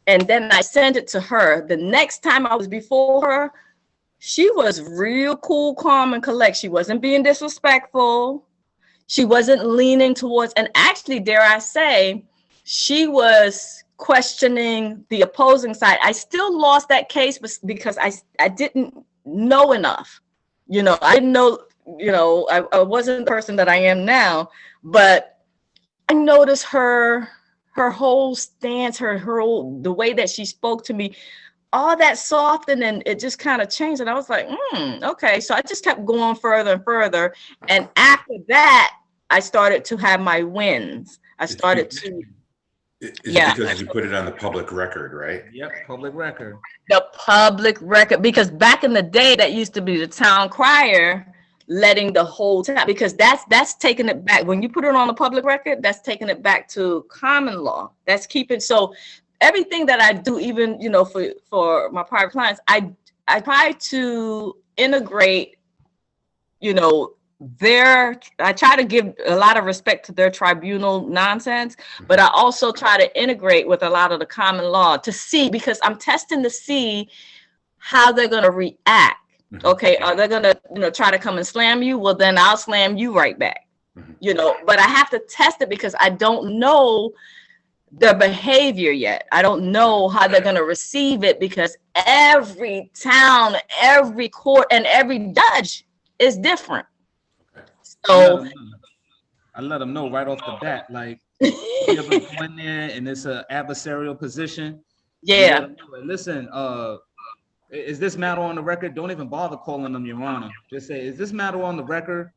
and then I sent it to her. The next time I was before her, she was real cool, calm, and collect. She wasn't being disrespectful. She wasn't leaning towards, and actually, dare I say, she was questioning the opposing side. I still lost that case because I didn't know enough. I didn't know, I wasn't the person that I am now, but I noticed her whole stance, the way that she spoke to me, all that softened, and it just kind of changed. And I was like, okay. So I just kept going further and further. And after that, I started to have my wins. It's because you put it on the public record, right? Yep, public record. The public record, because back in the day, that used to be the town crier letting the whole town, because that's taking it back. When you put it on the public record, that's taking it back to common law. That's keeping, so everything that I do, even, you know, for my private clients, I try to integrate, you know, I try to give a lot of respect to their tribunal nonsense, but I also try to integrate with a lot of the common law to see, because I'm testing to see how they're going to react. Okay, are they going to, you know, try to come and slam you? Well, then I'll slam you right back. You know, but I have to test it because I don't know their behavior yet. I don't know how they're going to receive it, because every town, every court, and every judge is different. So I let them know right off the bat, like, you ever go in there and it's an adversarial position. Yeah. Listen, is this matter on the record? Don't even bother calling them Your Honor. Just say, is this matter on the record?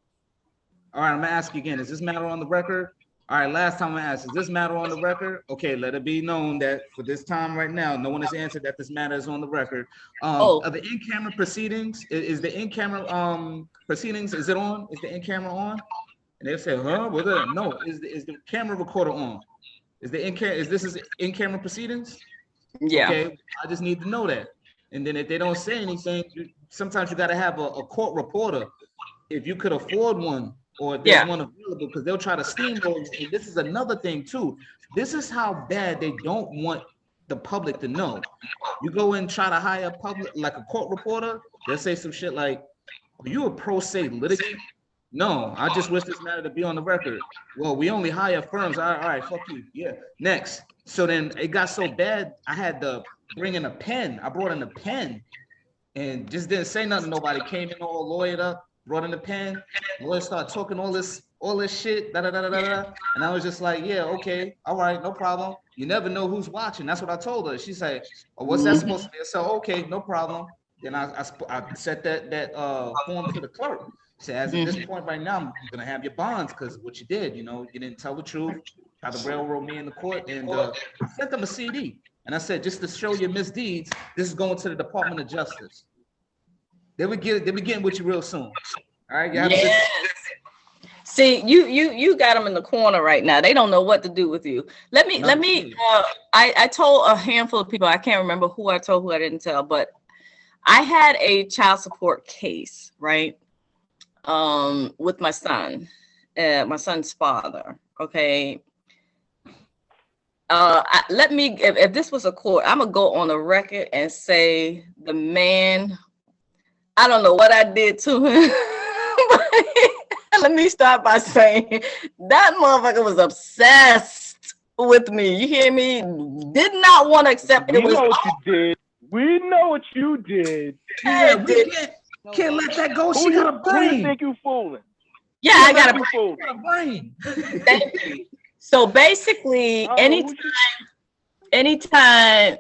All right, I'm gonna ask you again. Is this matter on the record? All right, last time I asked, is this matter on the record? Okay, let it be known that for this time right now, no one has answered that this matter is on the record. Are the in-camera proceedings, is the in-camera proceedings, is it on? Is the in-camera on? And they say, huh? No, is the camera recorder on? Is this in-camera proceedings? Yeah. Okay, I just need to know that. And then if they don't say anything, sometimes you gotta have a court reporter, if you could afford one, or if there's one available, because they'll try to steamroll. And this is another thing too. This is how bad they don't want the public to know. You go and try to hire a public, like a court reporter, they'll say some shit like, are you a pro se litigant? No, I just wish this matter to be on the record. Well, we only hire firms. All right, fuck you. Yeah, next. So then it got so bad, I had to bring in a pen. I brought in a pen and just didn't say nothing. Nobody came in all lawyered up. Brought in the pen, lawyer started talking all this shit, da da da da da, and I was just like, yeah, okay, all right, no problem. You never know who's watching. That's what I told her. She said, oh, what's that supposed to be? So okay, no problem. Then I set that form to the clerk. Said, as at this point right now, I'm gonna have your bonds because what you did, you know, you didn't tell the truth, tried to railroad me in the court, and I sent them a CD, and I said, just to show your misdeeds, this is going to the Department of Justice. They be getting with you real soon. All right. Yes. See, you got them in the corner right now. They don't know what to do with you. Let me. I told a handful of people. I can't remember who I told, who I didn't tell, but I had a child support case, right? With my son, my son's father. Okay. If this was a court, I'm gonna go on the record and say the man. I don't know what I did to him. Let me start by saying that motherfucker was obsessed with me. You hear me? Did not want to accept it. We know what you did. We know what you did. Yeah, we can't let that go. She got a brain. Who you think you fooling? Yeah, I got a brain. Thank you. So basically, anytime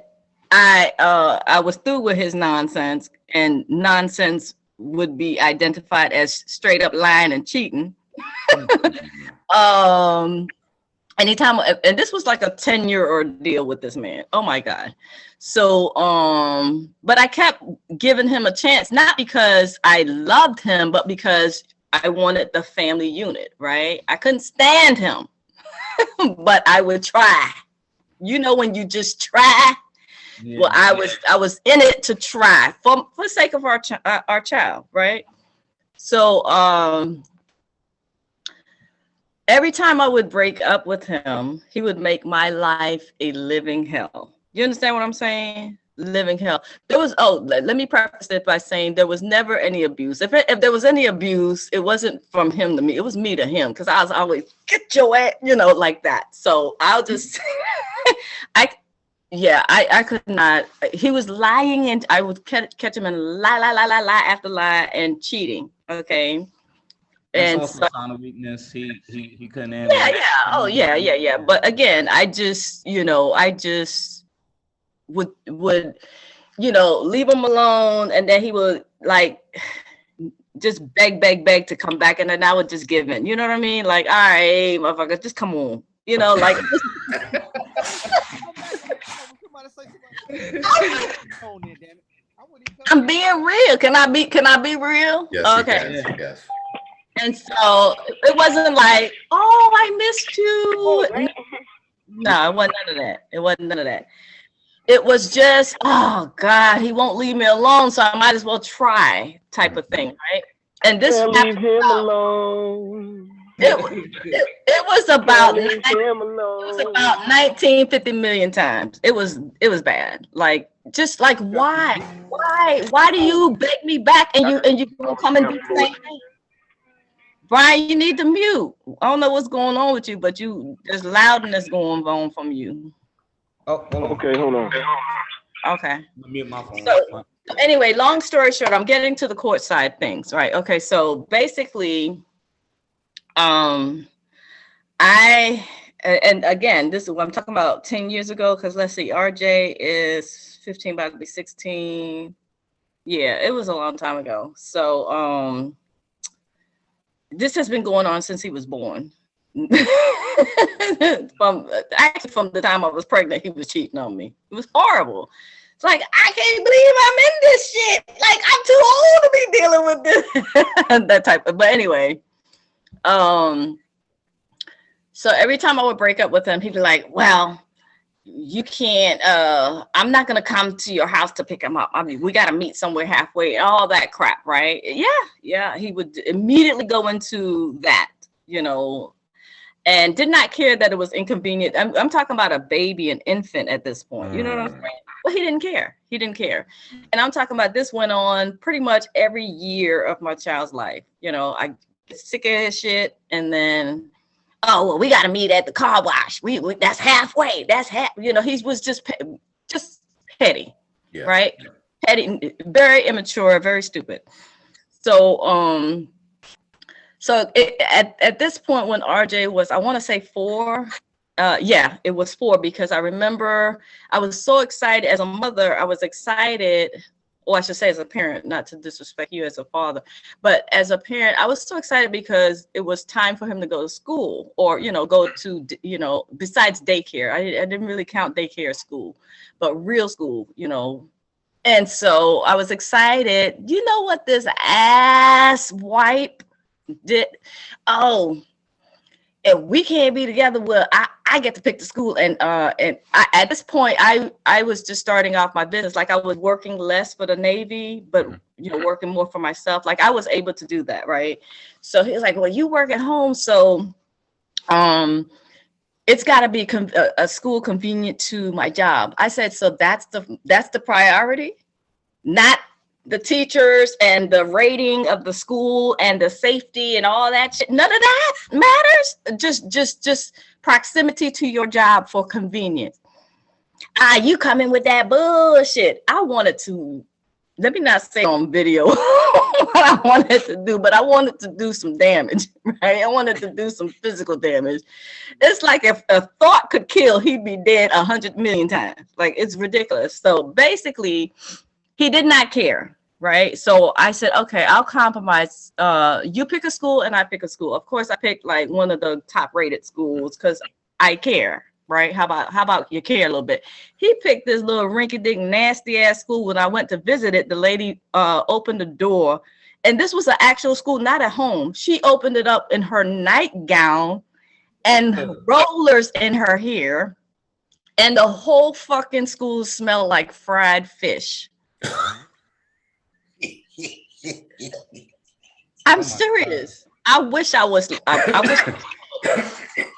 I was through with his nonsense, and nonsense would be identified as straight up lying and cheating. Anytime, and this was like a 10-year ordeal with this man. Oh my God. So, but I kept giving him a chance, not because I loved him, but because I wanted the family unit, right? I couldn't stand him, but I would try. You know, when you just try. Yeah. Well, I was in it to try for the sake of our child, right? So every time I would break up with him, he would make my life a living hell. You understand what I'm saying? Living hell. There was let me preface it by saying there was never any abuse. If there was any abuse, it wasn't from him to me. It was me to him, because I was always get your ass, you know, like that. So I'll just I could not. He was lying, and I would catch him in lie after lie and cheating. Okay. That's also a sign of weakness. He couldn't handle it. Yeah. Oh, yeah. But again, I just would, leave him alone, and then he would like just beg to come back, and then I would just give in. You know what I mean? Like, all right, motherfucker, just come on. You know, like. I'm being real. Can I be real? Yes. Okay. You can. Yes. And so it wasn't like, oh, I missed you. No, it wasn't none of that. it was just, oh God, he won't leave me alone, so I might as well try type of thing, right? And this Can't leave him alone. it was about Can't leave him it was alone. about 1950 million times. It was bad. Like, just like, why do you beg me back and you gonna come and do the same thing? Brian, you need to mute. I don't know what's going on with you, but there's loudness going on from you. Oh, hold on. Okay, hold on. Okay. Mute my phone. So anyway, long story short, I'm getting to the court side things, right? Okay, so basically, and again, this is what I'm talking about 10 years ago, because let's see, RJ is 15, about to be 16. Yeah, it was a long time ago. So this has been going on since he was born. from the time I was pregnant, he was cheating on me. It was horrible. It's like, I can't believe I'm in this shit. Like, I'm too old to be dealing with this. That type of, but anyway. So every time I would break up with him, he'd be like, well, you can't, I'm not gonna come to your house to pick him up. I mean, we gotta meet somewhere halfway, all that crap, right? Yeah, he would immediately go into that, and did not care that it was inconvenient. I'm talking about a baby, an infant at this point, you know what I'm saying? Well, he didn't care. And I'm talking about, this went on pretty much every year of my child's life. I get sick of his shit, and then, oh, well, we got to meet at the car wash. We that's halfway. That's half. He was just petty, right? Petty, very immature, very stupid. So, at this point when RJ was, I want to say 4. It was 4, because I remember I was so excited as a mother. I was excited. Or I should say as a parent, not to disrespect you as a father, but as a parent, I was so excited because it was time for him to go to school, or, go to, besides daycare. I didn't really count daycare as school, but real school, And so I was excited. You know what this ass wipe did? Oh, if we can't be together, well, I get to pick the school. And at this point, I was just starting off my business. Like, I was working less for the Navy, but, working more for myself. Like, I was able to do that, right? So he was like, well, you work at home, so it's got to be a school convenient to my job. I said, so that's the priority, not the teachers and the rating of the school and the safety and all that shit. None of that matters. Just proximity to your job for convenience. You come in with that bullshit. I wanted to, let me not say on video what I wanted to do, but I wanted to do some damage, right? I wanted to do some physical damage. It's like, if a thought could kill, he'd be dead 100 million times. Like, it's ridiculous. So basically, he did not care, right? So I said, okay, I'll compromise. You pick a school and I pick a school. Of course, I picked like one of the top rated schools because I care, right? How about you care a little bit? He picked this little rinky-dink nasty ass school. When I went to visit it, the lady opened the door, and this was an actual school, not at home. She opened it up in her nightgown and rollers in her hair, and the whole fucking school smelled like fried fish. I'm serious. I wish I was. I wish,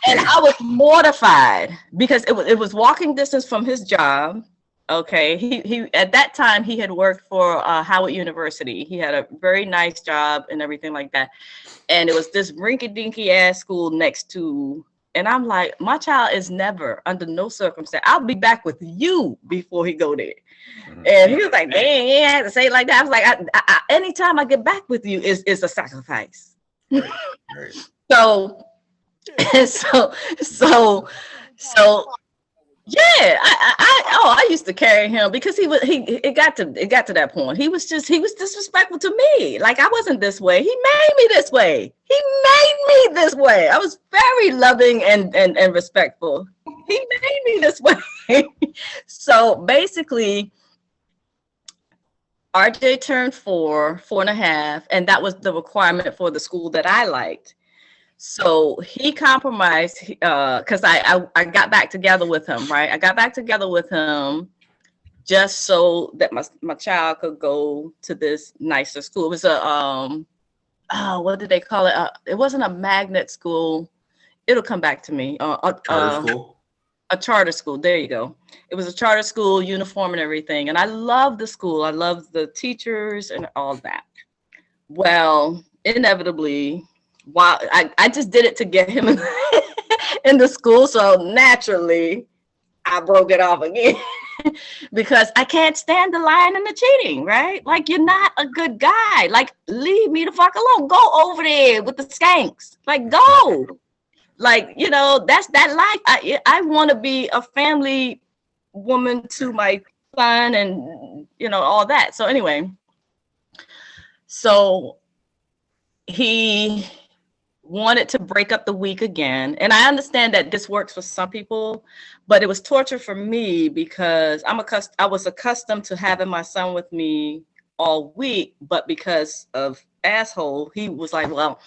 and I was mortified because it was walking distance from his job. Okay, he at that time he had worked for Howard University. He had a very nice job and everything like that, and it was this rinky-dinky ass school next to. And I'm like, my child is never, under no circumstance, I'll be back with you before he go there. And he was like, dang, you ain't have to say it like that. I was like, anytime I get back with you is a sacrifice. Right. So yeah, I used to carry him because it got to that point. He was disrespectful to me. Like, I wasn't this way. He made me this way. I was very loving and respectful. He made me this way. So basically, RJ turned 4.5, and that was the requirement for the school that I liked. So he compromised because I got back together with him, right? I got back together with him just so that my child could go to this nicer school. It was a what did they call it? It wasn't a magnet school. It'll come back to me. Charter school? A charter school. There you go. It was a charter school, uniform and everything. And I love the school. I love the teachers and all that. Well, inevitably, while I just did it to get him in the school. So naturally, I broke it off again. Because I can't stand the lying and the cheating, right? Like, you're not a good guy. Like, leave me the fuck alone. Go over there with the skanks. Like, go. Like, you know, that's that life. I want to be a family woman to my son and, you know, all that. So anyway, so he wanted to break up the week again. And I understand that this works for some people, but it was torture for me because I was accustomed to having my son with me all week, but because of asshole, he was like, well,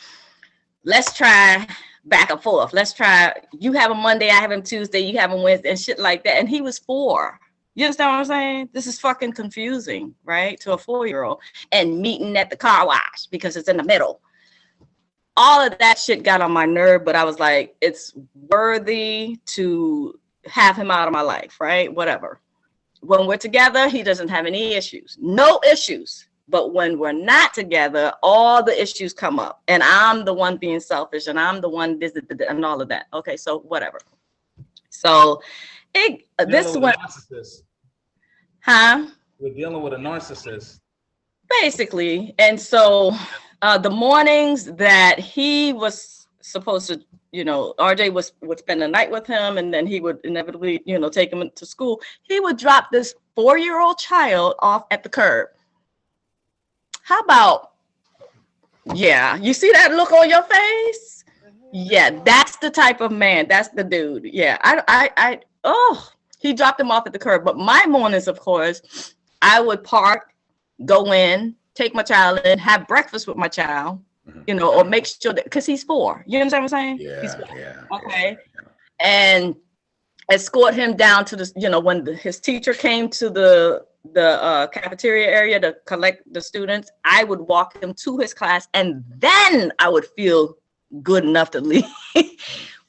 let's try back and forth. Let's try, you have him Monday, I have him Tuesday, you have him Wednesday, and shit like that. And he was 4. You understand what I'm saying? This is fucking confusing, right? To a 4-year-old. And meeting at the car wash because it's in the middle. All of that shit got on my nerve, but I was like, it's worthy to have him out of my life, right? Whatever. When we're together, he doesn't have any issues. No issues. But when we're not together, all the issues come up. And I'm the one being selfish, and I'm the one and all of that. Okay, so whatever. So this one. Huh? We're dealing with a narcissist. Basically. And so the mornings that he was supposed to, you know, RJ would spend the night with him, and then he would inevitably, you know, take him to school. He would drop this 4-year-old child off at the curb. How about, yeah, you see that look on your face? Yeah, that's the type of man. That's the dude. Yeah, he dropped him off at the curb. But my mornings, of course, I would park, go in, take my child in, have breakfast with my child, you know, or make sure that, because he's 4. You understand what I'm saying? Yeah, he's 4. yeah. Okay. Yeah. And escort him down to the, you know, when his teacher came to the cafeteria area to collect the students, I would walk him to his class, and then I would feel good enough to leave.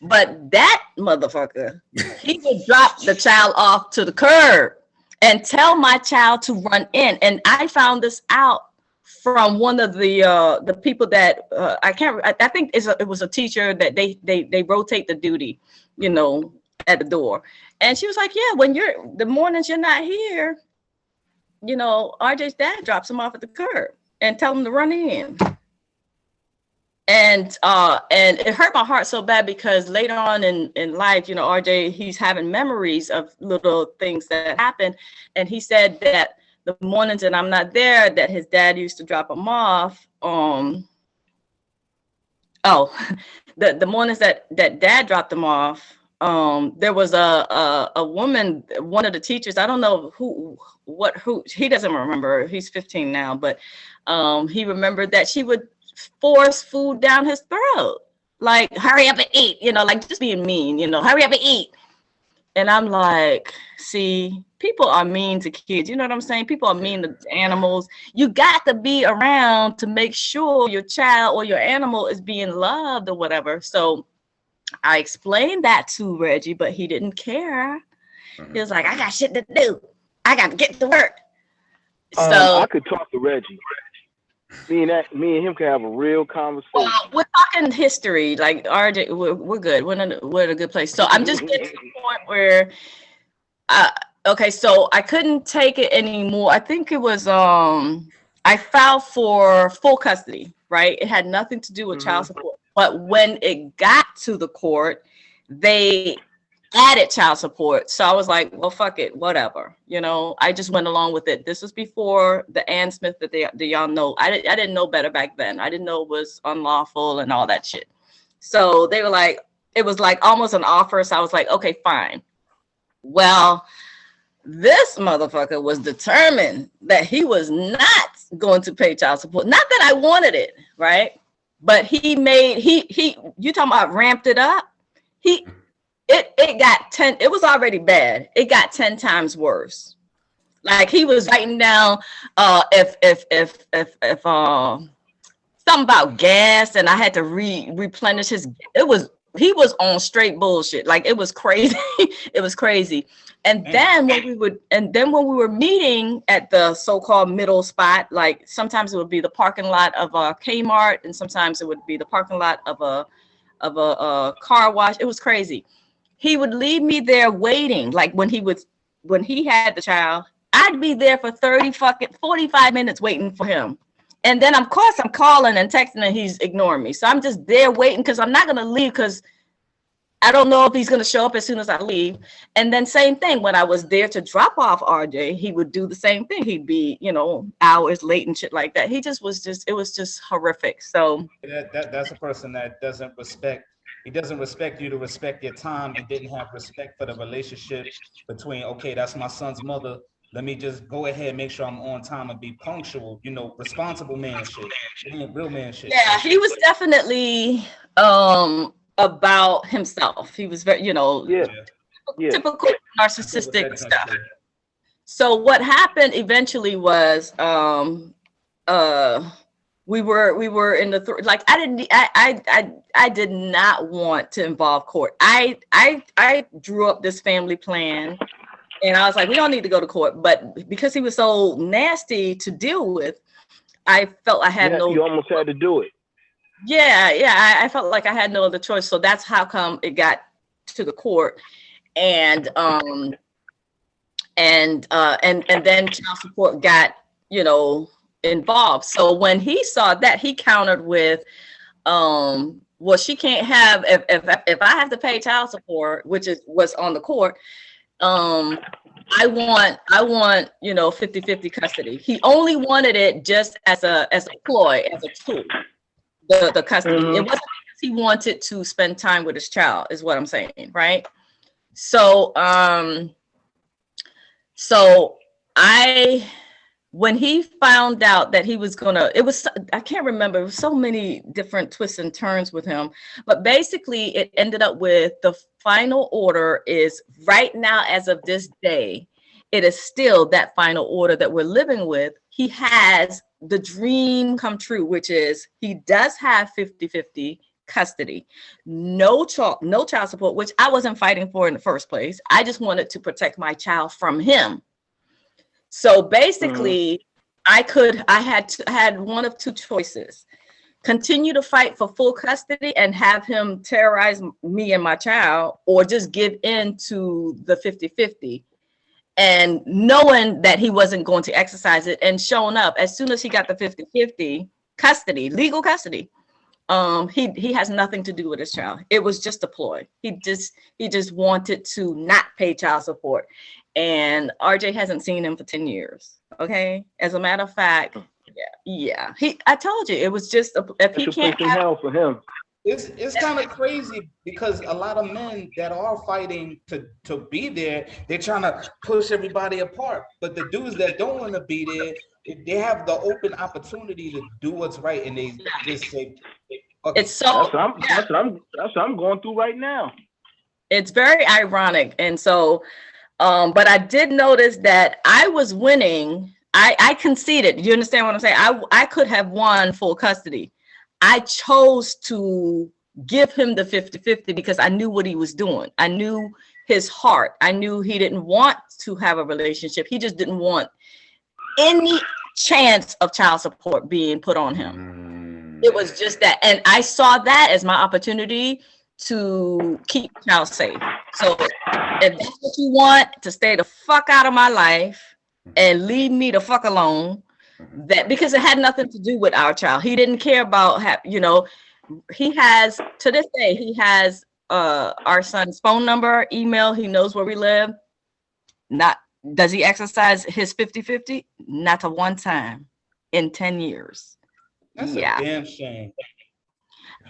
But that motherfucker, he would drop the child off to the curb and tell my child to run in. And I found this out from one of the people that I think it was a teacher that they rotate the duty, you know, at the door. And she was like, yeah, when the mornings you're not here, you know, RJ's dad drops him off at the curb and tell him to run in. And it hurt my heart so bad because later on in life, you know, RJ, he's having memories of little things that happened. And he said that the mornings that I'm not there, that his dad used to drop him off. The mornings that dad dropped him off, there was a woman, one of the teachers, I don't know who, he doesn't remember. He's 15 now, but he remembered that she would force food down his throat. Like, hurry up and eat, you know, like just being mean, you know, hurry up and eat. And I'm like, see, people are mean to kids. You know what I'm saying? People are mean to animals. You got to be around to make sure your child or your animal is being loved or whatever. So I explained that to Reggie, but he didn't care. He was like, I got shit to do. I got to get to work. So I could talk to Reggie. Me and him can have a real conversation. We're talking history, like RJ. We're good. We're in a good place. So I'm just getting to the point where, okay. So I couldn't take it anymore. I think it was I filed for full custody. Right. It had nothing to do with child support. But when it got to the court, they added child support. So I was like, well, fuck it, whatever. You know, I just went along with it. This was before the Ann Smith that y'all know. I didn't know better back then. I didn't know it was unlawful and all that shit. So they were like, it was like almost an offer. So I was like, okay, fine. Well, this motherfucker was determined that he was not going to pay child support. Not that I wanted it, right? But you talking about ramped it up? It got 10, it was already bad. It got 10 times worse. Like he was writing down if something about gas, and I had to replenish his. He was on straight bullshit. Like it was crazy. It was crazy. And then when we were meeting at the so-called middle spot, like sometimes it would be the parking lot of a Kmart, and sometimes it would be the parking lot of a car wash. It was crazy. He would leave me there waiting. Like when he had the child, I'd be there for 45 minutes waiting for him. And then, of course, I'm calling and texting and he's ignoring me. So I'm just there waiting because I'm not going to leave because I don't know if he's going to show up as soon as I leave. And then same thing, when I was there to drop off RJ, he would do the same thing. He'd be, hours late and shit like that. It was just horrific. So that's a person that doesn't respect. He doesn't respect you to respect your time and didn't have respect for the relationship between, okay, that's my son's mother. Let me just go ahead and make sure I'm on time and be punctual, responsible man shit, real man shit. Yeah, he was definitely about himself. He was very, typical narcissistic stuff. So what happened eventually was we were in the I did not want to involve court. I drew up this family plan. And I was like, we don't need to go to court. But because he was so nasty to deal with, I felt I had You almost had to do it. Yeah. I felt like I had no other choice. So that's how come it got to the court. And then child support got, involved. So when he saw that, he countered with, well, she can't have, if I have to pay child support, which was on the court, I want 50-50 custody. He only wanted it just as a ploy, as a tool, the custody. It wasn't because he wanted to spend time with his child, is what I'm saying, right? So when he found out that he was I can't remember, it was so many different twists and turns with him, but basically it ended up with the final order is right now, as of this day, it is still that final order that we're living with. He has the dream come true, which is he does have 50-50 custody, no child support, which I wasn't fighting for in the first place. I just wanted to protect my child from him. So basically, I had one of two choices: continue to fight for full custody and have him terrorize me and my child, or just give in to the 50-50. And knowing that he wasn't going to exercise it, and showing up as soon as he got the 50-50 custody, legal custody, he has nothing to do with his child. It was just a ploy. He just wanted to not pay child support. And RJ hasn't seen him for 10 years. Okay. As a matter of fact, yeah. I told you, it was just if he can't have hell for him. It's kind of crazy because a lot of men that are fighting to be there, they're trying to push everybody apart. But the dudes that don't want to be there, they have the open opportunity to do what's right, and they just say, okay. It's so that's what I'm going through right now. It's very ironic. And so but I did notice that I was winning. I conceded. You understand what I'm saying? I could have won full custody. I chose to give him the 50-50 because I knew what he was doing. I knew his heart. I knew he didn't want to have a relationship. He just didn't want any chance of child support being put on him. It was just that. And I saw that as my opportunity to keep the child safe. So if that's what you want, to stay the fuck out of my life and leave me the fuck alone, that because it had nothing to do with our child. He didn't care about, he has, to this day, he has our son's phone number, email. He knows where we live. Does he exercise his 50-50? Not a one time in 10 years. That's a damn shame.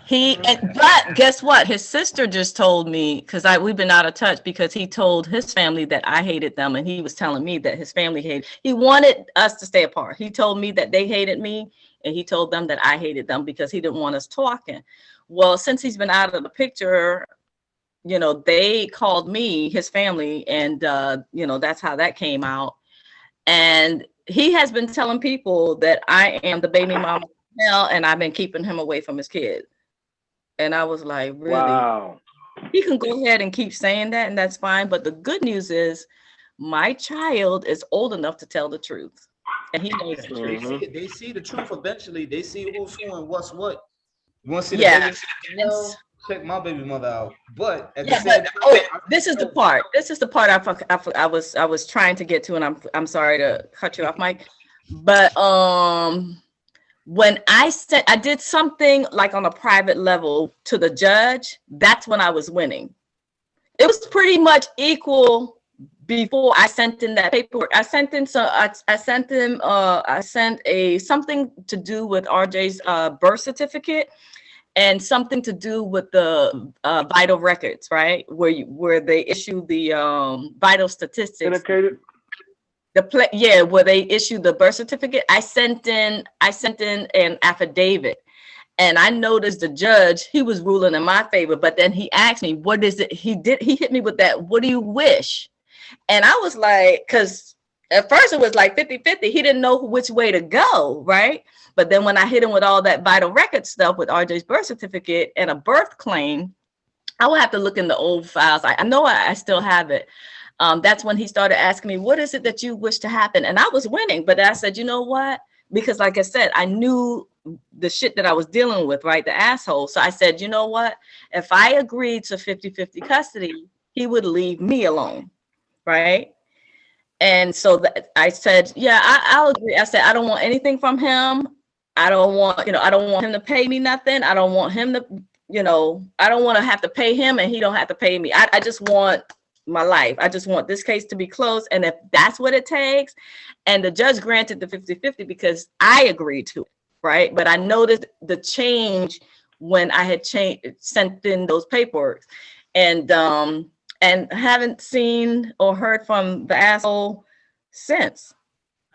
But guess what? His sister just told me, because we've been out of touch, because he told his family that I hated them, and he was telling me that his family hated. He wanted us to stay apart. He told me that they hated me, and he told them that I hated them because he didn't want us talking. Well, since he's been out of the picture, they called me, his family, and that's how that came out. And he has been telling people that I am the baby mama now, and I've been keeping him away from his kid. And I was like, really? Wow. He can go ahead and keep saying that, and that's fine. But the good news is my child is old enough to tell the truth. And he knows the truth. They see the truth eventually. They see who's who and what's what. You want to see the Yeah. baby? Check my baby mother out. But at Yeah, the same but time, this is the part. This is the part I was trying to get to, and I'm sorry to cut you off, Mike. But when I did something like on a private level to the judge, that's when I was winning. It was pretty much equal before I sent in that paperwork. I sent in something to do with RJ's birth certificate and something to do with the vital records, right? Where they issue the vital statistics. Indicated. Where they issued the birth certificate. I sent in an affidavit, and I noticed the judge, he was ruling in my favor, but then he asked me, what is it? He hit me with that, what do you wish? And I was like, because at first it was like 50-50. He didn't know which way to go, right? But then when I hit him with all that vital record stuff with RJ's birth certificate and a birth claim, I will have to look in the old files. I know I still have it. That's when he started asking me, what is it that you wish to happen? And I was winning, but I said, you know what? Because like I said, I knew the shit that I was dealing with, right? The asshole. So I said, you know what? If I agreed to 50-50 custody, he would leave me alone, right? And so I said, yeah, I'll agree. I said, I don't want anything from him. I don't want him to pay me nothing. I don't want him to, I don't want to have to pay him and he don't have to pay me. I just want my life. I just want this case to be closed. And if that's what it takes, and the judge granted the 50-50 because I agreed to it, right? But I noticed the change when I had sent in those paperwork, and haven't seen or heard from the asshole since.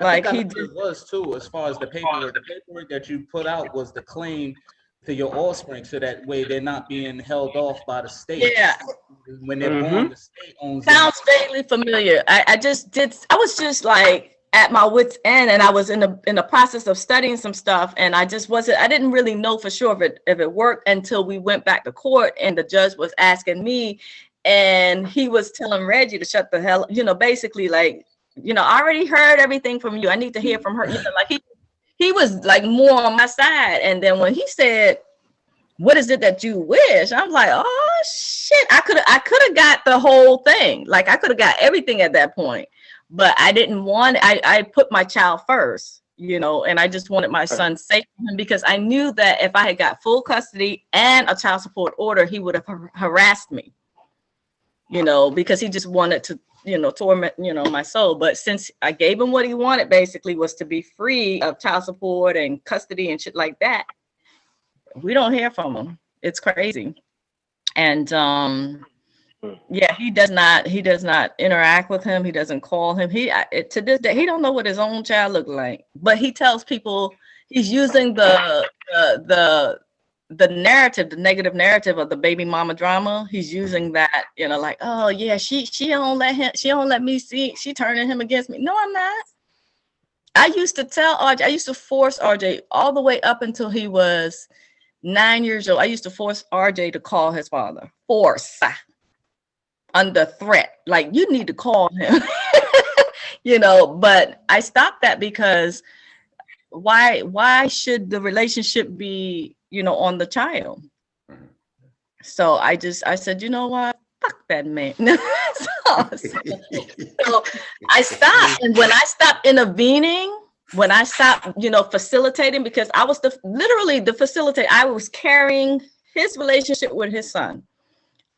Like he did. It was too, as far as the paperwork. The paperwork that you put out was the claim to your offspring, so that way they're not being held off by the state. Yeah. When they're born, the state owns them. Sounds vaguely familiar. I was just like at my wit's end, and I was in the process of studying some stuff, and I didn't really know for sure if it worked until we went back to court and the judge was asking me, and he was telling Reggie to shut the hell, basically like, I already heard everything from you. I need to hear from her. Like he was like more on my side. And then when he said, what is it that you wish? I'm like, oh shit, I could have got the whole thing. Like I could have got everything at that point, but I didn't want, I put my child first, and I just wanted my son safe from him, because I knew that if I had got full custody and a child support order, he would have harassed me, because he just wanted to, torment, my soul. But since I gave him what he wanted, basically was to be free of child support and custody and shit like that, we don't hear from him. It's crazy. And he does not interact with him. He doesn't call him. To this day, he don't know what his own child looked like, but he tells people he's using the narrative, the negative narrative of the baby mama drama. He's using that, like, oh yeah, she don't let me see, she turning him against me. No, I'm not. I used to tell RJ, I used to force RJ all the way up until he was 9 years old. I used to force RJ to call his father. Force. Under threat. Like, you need to call him. But I stopped that because why should the relationship be, on the child? So I said, you know what? Fuck that man. So I stopped. And when I stopped intervening, when I stopped, facilitating, because I was literally the facilitator, I was carrying his relationship with his son.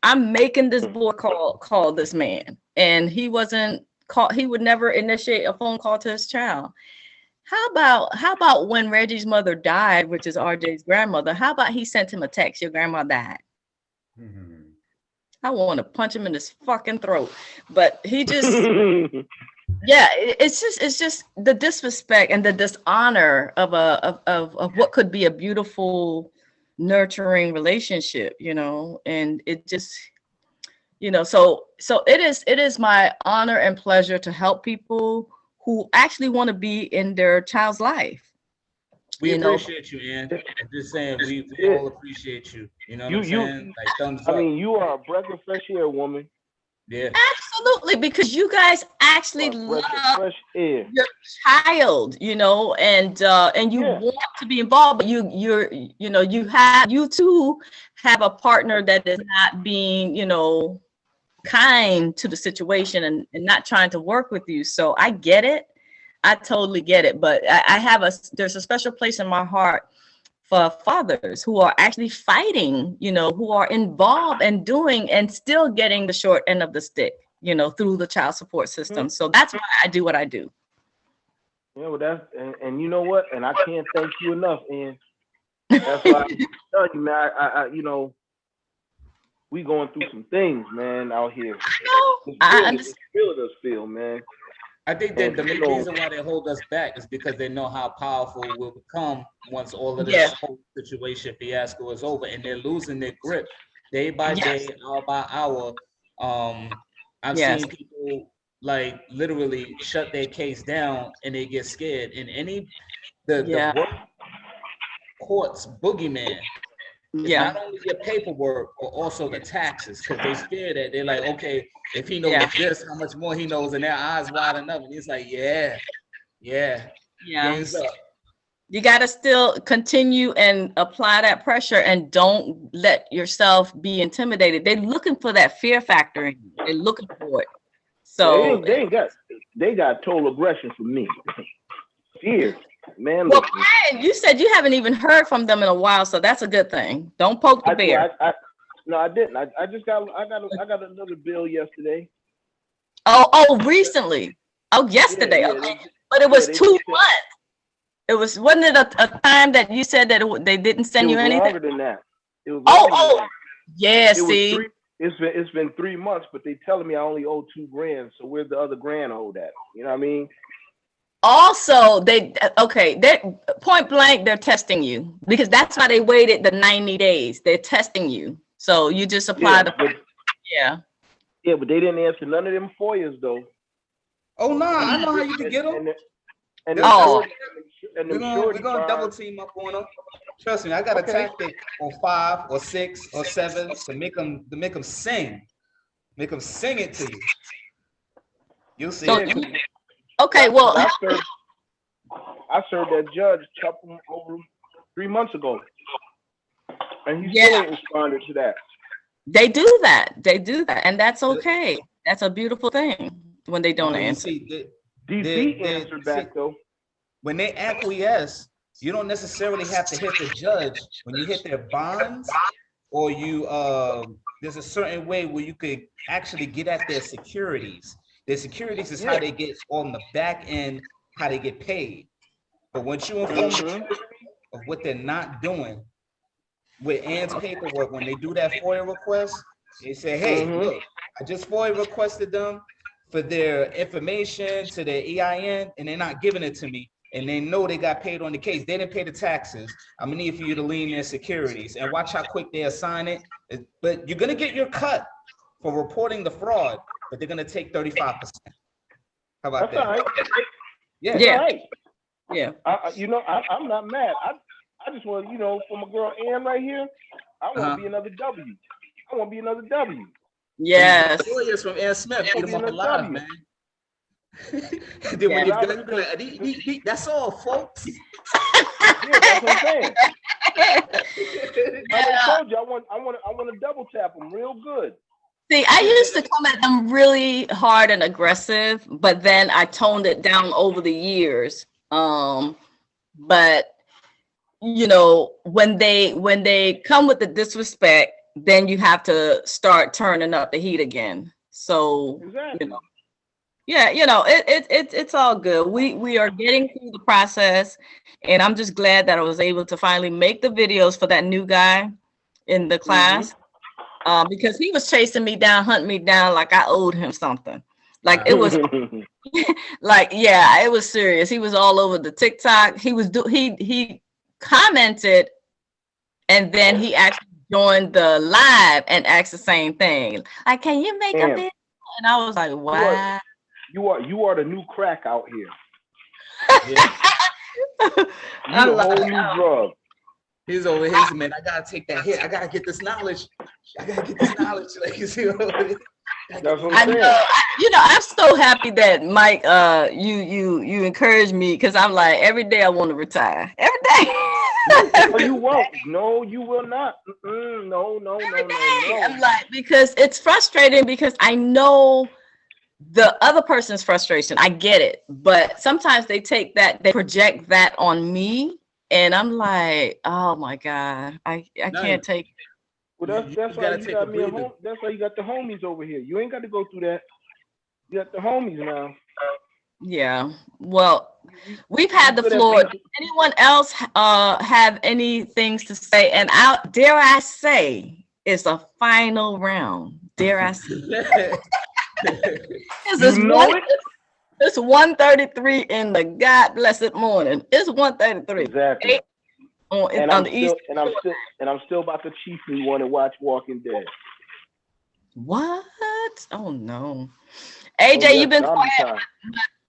I'm making this boy call this man, and he wasn't called. He would never initiate a phone call to his child. How about when Reggie's mother died, which is RJ's grandmother? How about he sent him a text, your grandma died? Mm-hmm. I want to punch him in his fucking throat, but he just, yeah, it's just the disrespect and the dishonor of what could be a beautiful, nurturing relationship, and it just, so it is my honor and pleasure to help people who actually want to be in their child's life. We You know? appreciate you, Ann. I'm just saying, we Yeah. all appreciate you. You know what You- I'm saying? Like thumbs I up. mean, you are a breath of fresh air, woman. Yeah. Absolutely, because you guys actually You are a breath of love fresh air. your child, you know, and you Yeah. want to be involved, but you too have a partner that is not being, you know, kind to the situation and not trying to work with you. So I get it. I totally get it. But there's a special place in my heart for fathers who are actually fighting, you know, who are involved and doing and still getting the short end of the stick, you know, through the child support system. So that's why I do what I do. Yeah, well, and you know what? And I can't thank you enough, and that's why I tell you, man. I you know, we going through some things, man, out here. It's feeling us feel, man. I think that the And, main you know, reason why they hold us back is because they know how powerful we'll become once all of this Yeah. whole situation fiasco is over, and they're losing their grip day by Yes. day, hour by hour. I've Yes. seen people like literally shut their case down and they get scared. And Yeah. the work court's boogeyman is Yeah. not only your paperwork, but also the taxes, because they scared that they're like, okay, if he knows Yeah. this, how much more he knows, and their eyes wide enough. And he's like, yeah. Game's up. You got to still continue and apply that pressure and don't let yourself be intimidated. They're looking for that fear factor in you. They're looking for it. So they got total aggression from me. Fear, man. well, listen. Brian, you said you haven't even heard from them in a while, so that's a good thing. Don't poke the bear. No, I didn't. I just got another bill yesterday. Oh, recently. Oh, yesterday. Yeah, Okay. But it was they 2 just said- months. Wasn't it a time that you said that they didn't send It you was anything? longer than that. It was longer than that. Yeah, It was see. It's been 3 months, but they telling me I only owe $2,000. So where's the other grand owed at? You know what I mean? Also, they're point blank, they're testing you because that's why they waited the 90 days. They're testing you. So you just apply Yeah, but they didn't answer none of them FOIAs though. Oh no, I know how you can get them. And we're gonna double team up on them. Trust me, I got a tactic on 5 or 6 or 7 to make them sing. Make them sing it to you. You'll see. Okay, well, I served that judge over 3 months ago, and he still ain't responded to that. They do that, and that's okay. That's a beautiful thing when they don't answer. DC answered back though. When they acquiesce, you don't necessarily have to hit the judge. When you hit their bonds, or you there's a certain way where you could actually get at their securities. Their securities is how they get on the back end, how they get paid. But once you inform the Treasury of what they're not doing with Ann's paperwork, when they do that FOIA request, they say, hey, look, I just FOIA requested them for their information to their EIN, and they're not giving it to me. And they know they got paid on the case. They didn't pay the taxes. I'm gonna need for you to lien their securities and watch how quick they assign it. But you're gonna get your cut for reporting the fraud, but they're gonna take 35%. How about that? All right. Yeah. Right. Yeah. I'm not mad. I just want, for my girl Ann right here, I want to be another W. I want to be another W. Yes. Lawyers from Ann Smith, eat them up alive, man. Then when you're done, you're like, that's all, folks. Yeah, that's what I'm saying. I told you, I want to double tap them real good. See, I used to come at them really hard and aggressive, but then I toned it down over the years. But when they come with the disrespect, then you have to start turning up the heat again. So exactly. It's all good. We are getting through the process, and I'm just glad that I was able to finally make the videos for that new guy in the class. Because he was chasing me down, hunting me down like I owed him something. Like it was it was serious. He was all over the TikTok. He commented, and then he actually joined the live and asked the same thing. Like, can you make a video? And I was like, wow. You are the new crack out here. Yeah. You the whole new drug. He's over here, man. I gotta take that hit. I gotta get this knowledge. Like, you see what That's what I I'm saying. know. I'm so happy that Mike, you encourage me, because I'm like, every day I want to retire. Every day. No, you won't. No, you will not. No. I'm like, because it's frustrating, because I know the other person's frustration. I get it. But sometimes they project that on me. And I'm like, oh my God, I can't take. Well, that's why you got me a home. That's why you got the homies over here. You ain't got to go through that. You got the homies now. Yeah. Well, we've had the floor. Does anyone else have any things to say? And dare I say, it's a final round. Dare I say? It's 1:33 in the God blessed morning. It's 1:33. Exactly. And I'm still about to chiefly want to watch Walking Dead. What? Oh no. AJ, you've been quiet.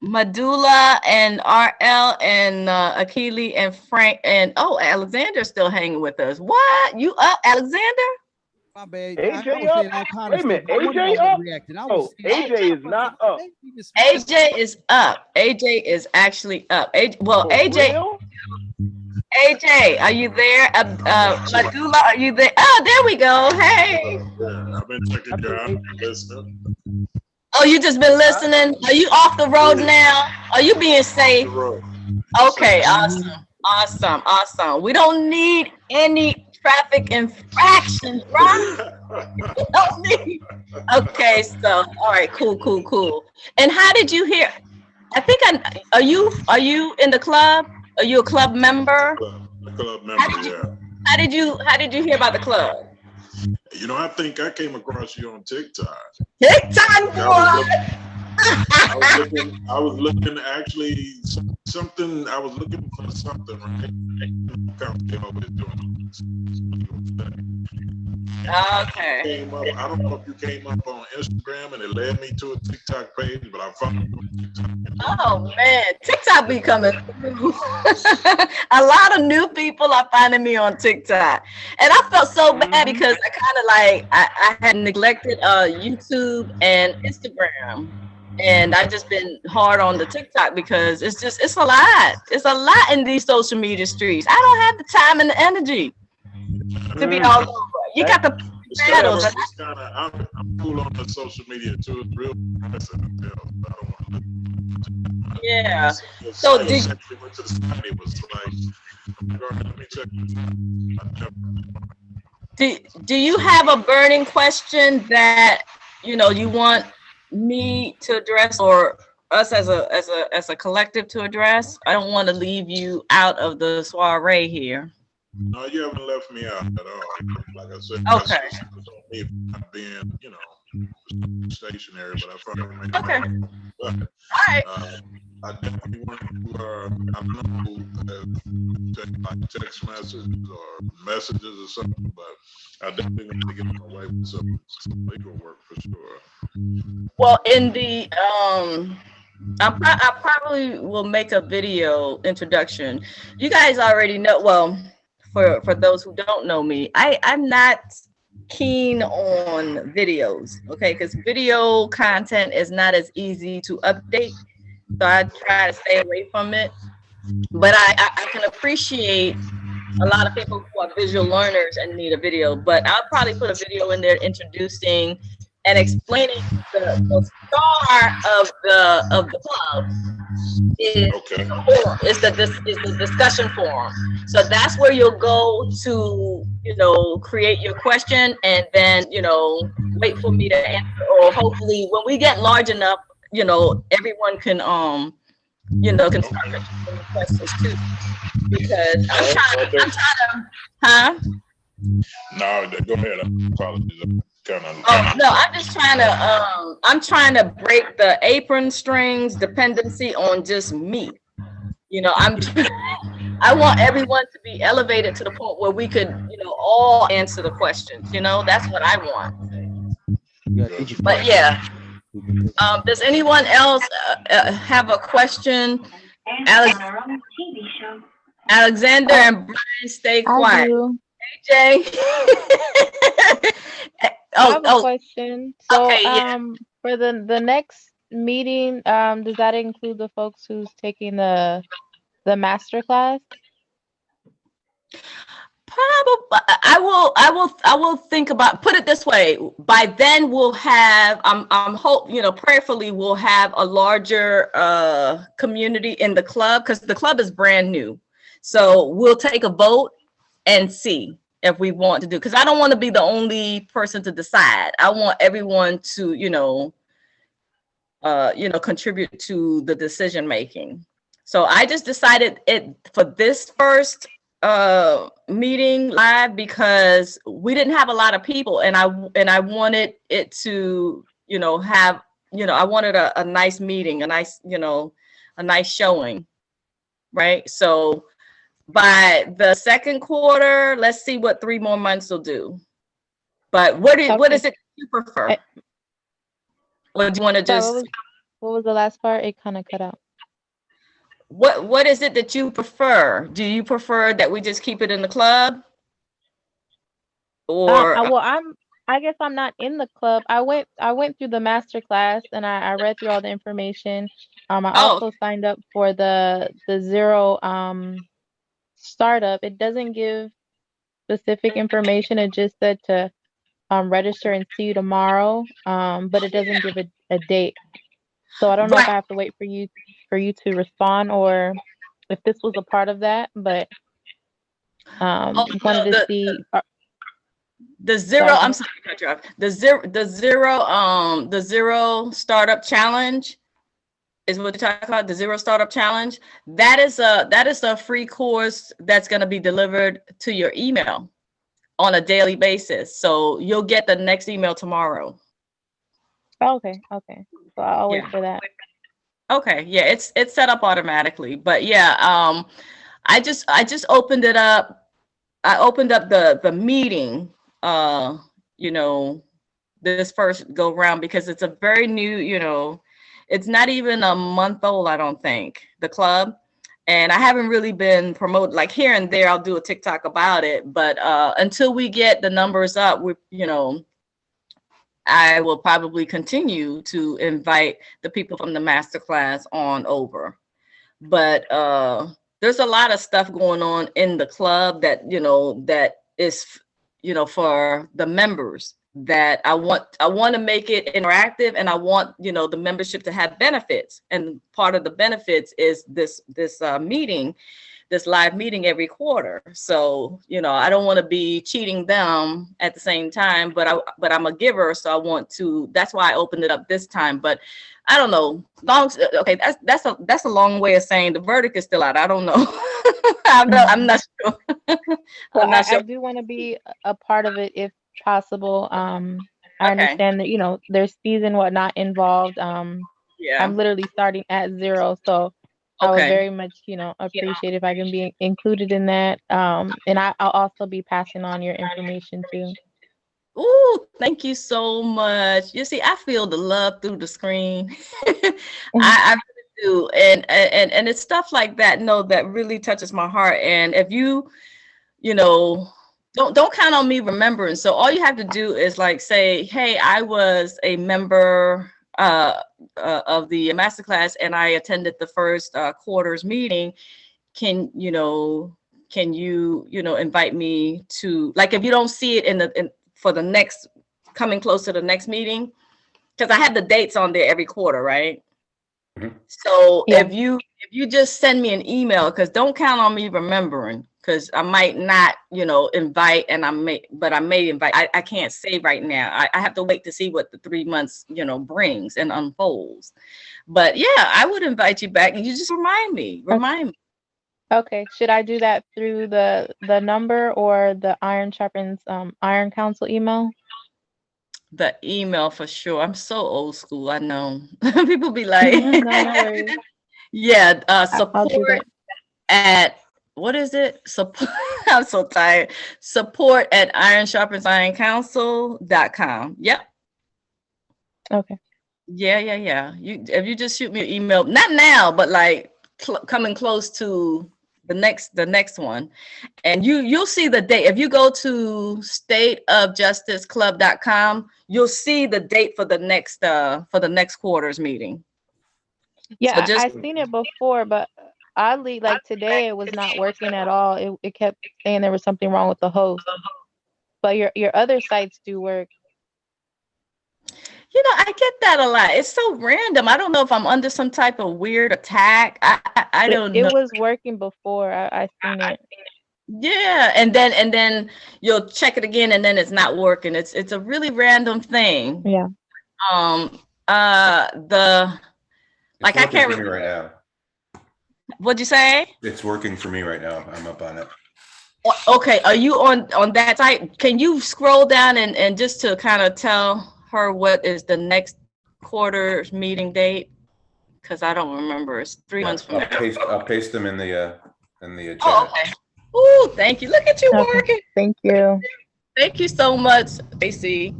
Medulla and RL and Akili and Frank and Alexander's still hanging with us. What? You up, Alexander? My bad. AJ up? Wait a minute. AJ up? Oh, AJ is not up. AJ is up. AJ is actually up. AJ, are you there? Medulla, are you there? Oh, there we go. Hey. I've been checking you out, listening. Oh, you just been listening? Are you off the road now? Are you being safe? Okay, awesome. We don't need any traffic infractions, right? We don't need. Okay, so all right, cool. And how did you hear? Are you in the club? Are you a club member? The club member, yeah. How did you hear about the club? I think I came across you on TikTok. TikTok, boy. I was looking actually something. I was looking for something, right? Okay. I don't know if you came up on Instagram and it led me to a TikTok page, but I found you on TikTok. Oh man, TikTok be coming through. A lot of new people are finding me on TikTok, and I felt so bad because I kind of I had neglected YouTube and Instagram. And I've just been hard on the TikTok because it's a lot. It's a lot in these social media streets. I don't have the time and the energy to be all over. You got the battles. I'm cool on the social media too. It's real. I don't want to. Yeah. So went to the site. It was like, let me check. Do you have a burning question that you want me to address, or us as a collective to address? I don't want to leave you out of the soiree here. No, you haven't left me out at all. Like I said, okay. Me not being, stationary, but I find okay. But, all right. I definitely want to, I know, like text messages or messages or something, but I definitely want to get on my way with some legal work for sure. Well, in the I probably will make a video introduction. You guys already know. Well, for those who don't know me, I'm not keen on videos, okay? Because video content is not as easy to update, so I try to stay away from it. But I can appreciate a lot of people who are visual learners and need a video. But I'll probably put a video in there introducing and explaining the star of the club is the discussion forum. So that's where you'll go to, create your question and then, wait for me to answer. Or hopefully when we get large enough, everyone can, can start answering questions too. Because I'm trying to, huh? No, go ahead. Apologies. I'm just trying to I'm trying to break the apron strings dependency on just me. I want everyone to be elevated to the point where we could, all answer the questions. That's what I want. But yeah, Does anyone else have a question? Alexander and Brian, stay I quiet. do. Jay. I have a question. So, okay, yeah. for the next meeting, does that include the folks who's taking the master class? Probably. I will think about, put it this way. By then we'll have, I'm hope, prayerfully we'll have a larger community in the club, because the club is brand new. So we'll take a vote and see if we want to do, because I don't want to be the only person to decide. I want everyone to, contribute to the decision making. So I just decided it for this first meeting live, because we didn't have a lot of people, and I wanted it to, have, I wanted a nice meeting, a nice showing, right? So by the second quarter, let's see what 3 more months will do. But what is it you prefer? Or do you want to just? What was the last part? It kind of cut out. What is it that you prefer? Do you prefer that we just keep it in the club? Or I guess I'm not in the club. I went through the master class, and I read through all the information. I also signed up for the zero startup. It doesn't give specific information. It just said to register and see you tomorrow. But it doesn't give a date. So I don't know if I have to wait for you to respond, or if this was a part of that, but wanted to see the zero. I'm sorry to cut you off. The zero startup challenge is what you're talking about. The zero startup challenge. That is a free course that's going to be delivered to your email on a daily basis. So you'll get the next email tomorrow. Okay. So I'll wait for that. Okay, yeah, it's set up automatically, but yeah, I just opened it up. I opened up the meeting, this first go round, because it's a very new, it's not even a month old, I don't think, the club, and I haven't really been promoted, like here and there. I'll do a TikTok about it, but until we get the numbers up, I will probably continue to invite the people from the masterclass on over. But there's a lot of stuff going on in the club that, that is, for the members, that I want to make it interactive, and I want, the membership to have benefits. And part of the benefits is this meeting, this live meeting every quarter. So, I don't want to be cheating them at the same time, but I'm a giver. So I want to, that's why I opened it up this time. But I don't know. Okay, that's a long way of saying the verdict is still out. I don't know. I'm not sure. I do want to be a part of it if possible. I understand that, there's fees and whatnot involved. Yeah. I'm literally starting at zero. So I would very much, appreciate if I can be included in that. And I'll also be passing on your information too. Ooh, thank you so much. You see, I feel the love through the screen. I really do. And it's stuff like that, that really touches my heart. And if you, don't count on me remembering. So all you have to do is like say, hey, I was a member of the masterclass, and I attended the first quarters meeting. Can you invite me to, like, if you don't see it for the next, coming close to the next meeting, because I have the dates on there every quarter, right? Mm-hmm. So if you just send me an email, because don't count on me remembering, because I might not, invite, and I may invite. I can't say right now. I have to wait to see what the 3 months, brings and unfolds. But yeah, I would invite you back, and you just remind me. Okay. Should I do that through the number or the Iron Sharpens Iron Council email? The email for sure. I'm so old school. I know. People be like, no worries. Yeah, support at, what is it? Support. I'm so tired. Support at ironsharpensironcouncil.com. Yep. Okay. Yeah. If you just shoot me an email, not now, but like coming close to the next one, and you'll see the date. If you go to stateofjusticeclub.com, you'll see the date for the next quarter's meeting. Yeah, So I seen it before, but oddly, like today, it was not working at all. It kept saying there was something wrong with the host. But your other sites do work. I get that a lot. It's so random. I don't know if I'm under some type of weird attack. I don't know. It was working before. I seen it. Yeah, and then you'll check it again, and then it's not working. It's a really random thing. Yeah. I can't remember me right now. What'd you say? It's working for me right now. I'm up on it. Okay, are you on that site? Can you scroll down and just to kind of tell her what is the next quarter's meeting date? Because I don't remember. It's 3 months from now. I'll paste them in the chat. Oh, okay. Ooh, thank you. Look at you working. Thank you. Thank you so much, Stacey.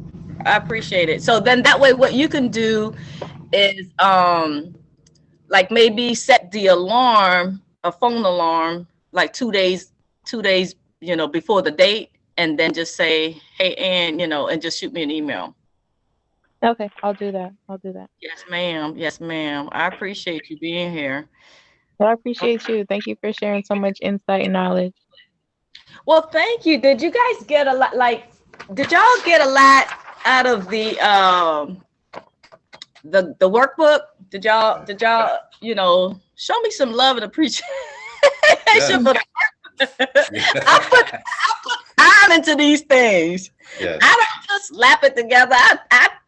I appreciate it. So then that way, what you can do is like maybe set the alarm, a phone alarm, like 2 days, before the date, and then just say, hey, Ann, and just shoot me an email. Okay, I'll do that. Yes, ma'am. Yes, ma'am. I appreciate you being here. Well, I appreciate you. Thank you for sharing so much insight and knowledge. Well, thank you. Did you guys get a lot? Did y'all get a lot out of the workbook? Did y'all, show me some love and appreciation? Yeah. I put time into these things. Yes. I don't just slap it together.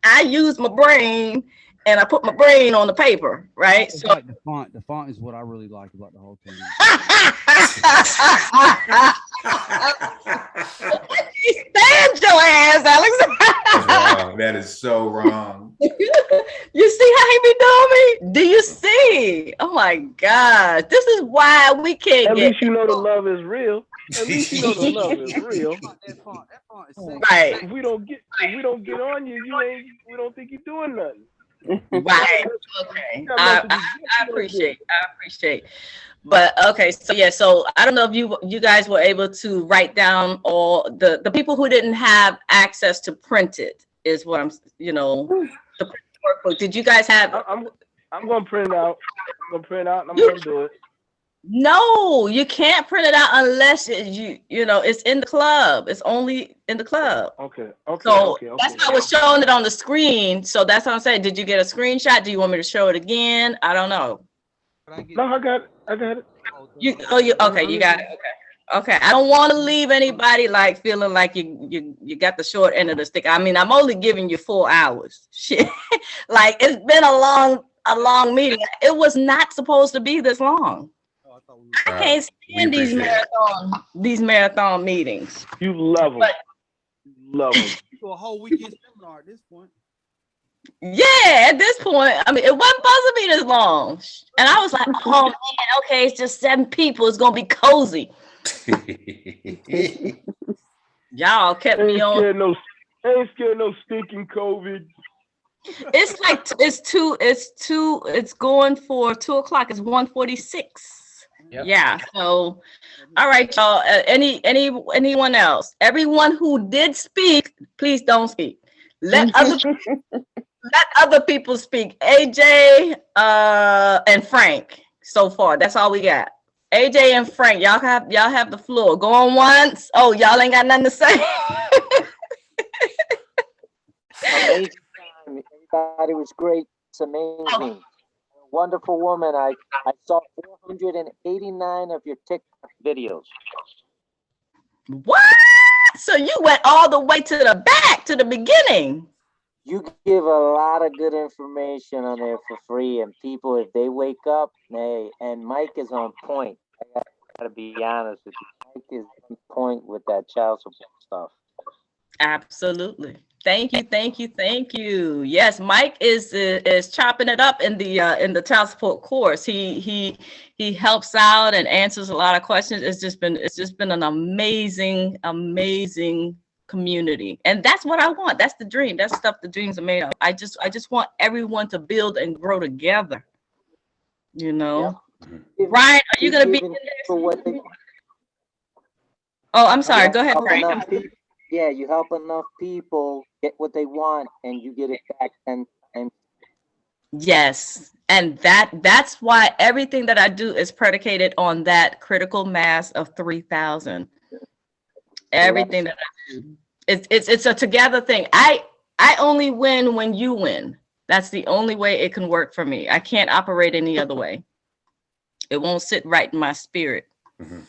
I use my brain, and I put my brain on the paper, right? So like the font is what I really like about the whole thing. Stand your ass, Alex. Wrong. That is so wrong. You see how he be doing me? Do you see? Oh my God. This is why we can't At get. least you know the love is real. At least you know the love is real. That font is Right. If we don't get on you, we don't think you're doing nothing. Right. Okay. I appreciate. But okay, so I don't know if you guys were able to write down all the people who didn't have access to print it is what I'm the workbook. Did you guys have? I'm gonna print it out. I'm gonna do it. No, you can't print it out unless it's in the club. It's only in the club. Okay. So that's how I was showing it on the screen. So that's what I'm saying. Did you get a screenshot? Do you want me to show it again? I don't know. No, I got it. You got it. Okay. I don't want to leave anybody like feeling like you got the short end of the stick. I mean, I'm only giving you 4 hours. Shit. Like it's been a long meeting. It was not supposed to be this long. I can't stand these marathon meetings. You love them. Love them. To a whole weekend seminar at this point. Yeah, at this point, I mean, it wasn't supposed to be this long. And I was like, oh man, okay, it's just 7 people. It's gonna be cozy. Y'all kept me on. Ain't scared no stinking COVID. It's like it's going for 2:00. It's 1:46. Yep. Yeah. So, all right, y'all. Anyone else? Everyone who did speak, please don't speak. Let other people speak. AJ and Frank. So far, that's all we got. AJ and Frank, y'all have the floor. Going once. Oh, y'all ain't got nothing to say. Amazing time. Everybody was great. It's amazing. Wonderful woman. I saw 489 of your TikTok videos. What? So you went all the way to the back, to the beginning. You give a lot of good information on there for free, and people, if they wake up, and Mike is on point. I gotta be honest with you. Mike is on point with that child support stuff. Absolutely. Thank you. Yes, Mike is chopping it up in the child support course. He helps out and answers a lot of questions. It's just been an amazing community. And that's what I want. That's the dream. That's stuff the dreams are made of. I just want everyone to build and grow together. You know? Yeah. Ryan, are you going to be in there? Oh, I'm sorry. Go ahead, Frank. Yeah, you help enough people get what they want and you get it back 10 times. Yes. And that's why everything that I do is predicated on that critical mass of 3,000. Everything that I do. It's a together thing. I only win when you win. That's the only way it can work for me. I can't operate any other way. It won't sit right in my spirit. Mhm.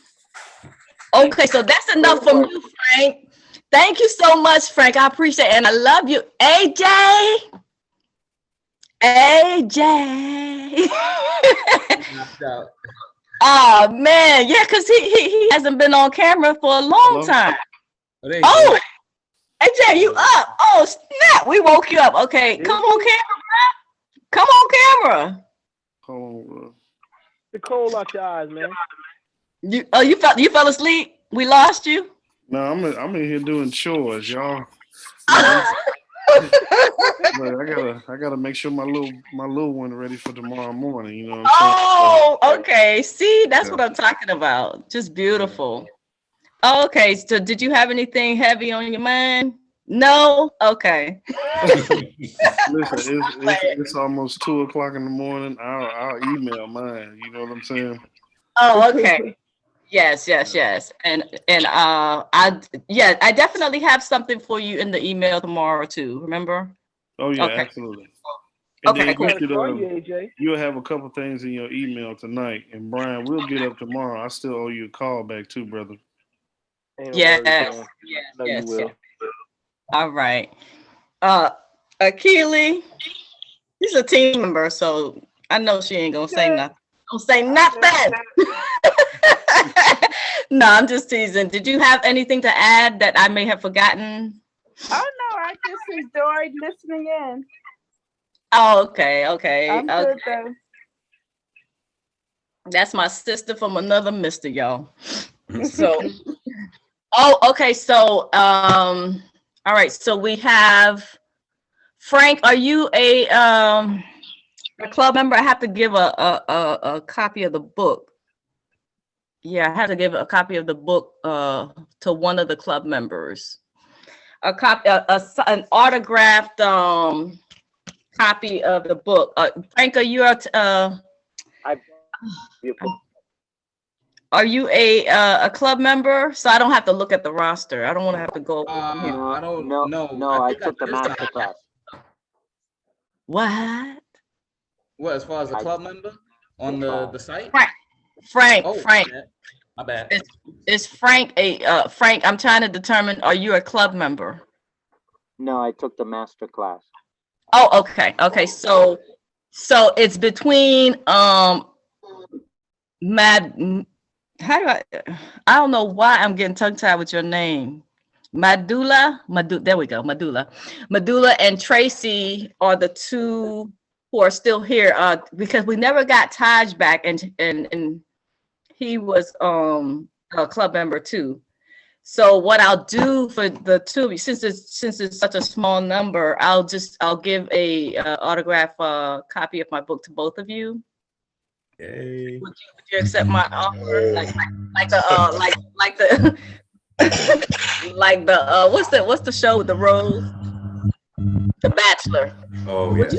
Okay, so that's enough from you, Frank. Thank you so much, Frank. I appreciate it. And I love you. AJ. Oh man, yeah, because he hasn't been on camera for a long time. Oh, AJ, you up? Oh snap, we woke you up. Okay, come on camera, bro. Come on camera. Hold on, bro. The cold out your eyes, man. You fell asleep? We lost you? No, I'm in here doing chores, y'all. But I gotta make sure my little one ready for tomorrow morning. You know what I'm saying? Okay. See, that's what I'm talking about. Just beautiful. Okay, so did you have anything heavy on your mind? No? Okay. Listen, it's almost 2:00 in the morning. I'll email mine. You know what I'm saying? Oh, okay. Yes. And I definitely have something for you in the email tomorrow too. Remember? Oh yeah, okay. Absolutely. And okay, then cool. You'll have a couple things in your email tonight. And Brian, we'll get up tomorrow. I still owe you a call back too, brother. Yes. All right. Akili, she's a team member, so I know she ain't gonna say nothing. Don't say nothing. No, I'm just teasing. Did you have anything to add that I may have forgotten? Oh no, I just enjoyed listening in. Oh, okay. I'm good though. That's my sister from another mister, y'all. So, okay. So, all right. So we have Frank. Are you a club member? I have to give a copy of the book. Yeah, I have to give a copy of the book to one of the club members. A copy, an autographed copy of the book. Frank, are you are you a club member? So I don't have to look at the roster. I don't want to have to go. I don't know. No, I took the master class. What? What, as far as a club member on the site? Frank. My bad. Is Frank Frank? I'm trying to determine. Are you a club member? No, I took the master class. Oh, okay. So it's between I don't know why I'm getting tongue tied with your name. Medulla, there we go. Medulla and Tracy are the two who are still here because we never got Taj back, and he was a club member too. So what I'll do for the two of you, since it's such a small number, I'll give a autograph copy of my book to both of you. Yay. Would you accept my offer? Like the what's the show with the rose? The Bachelor. Oh yes.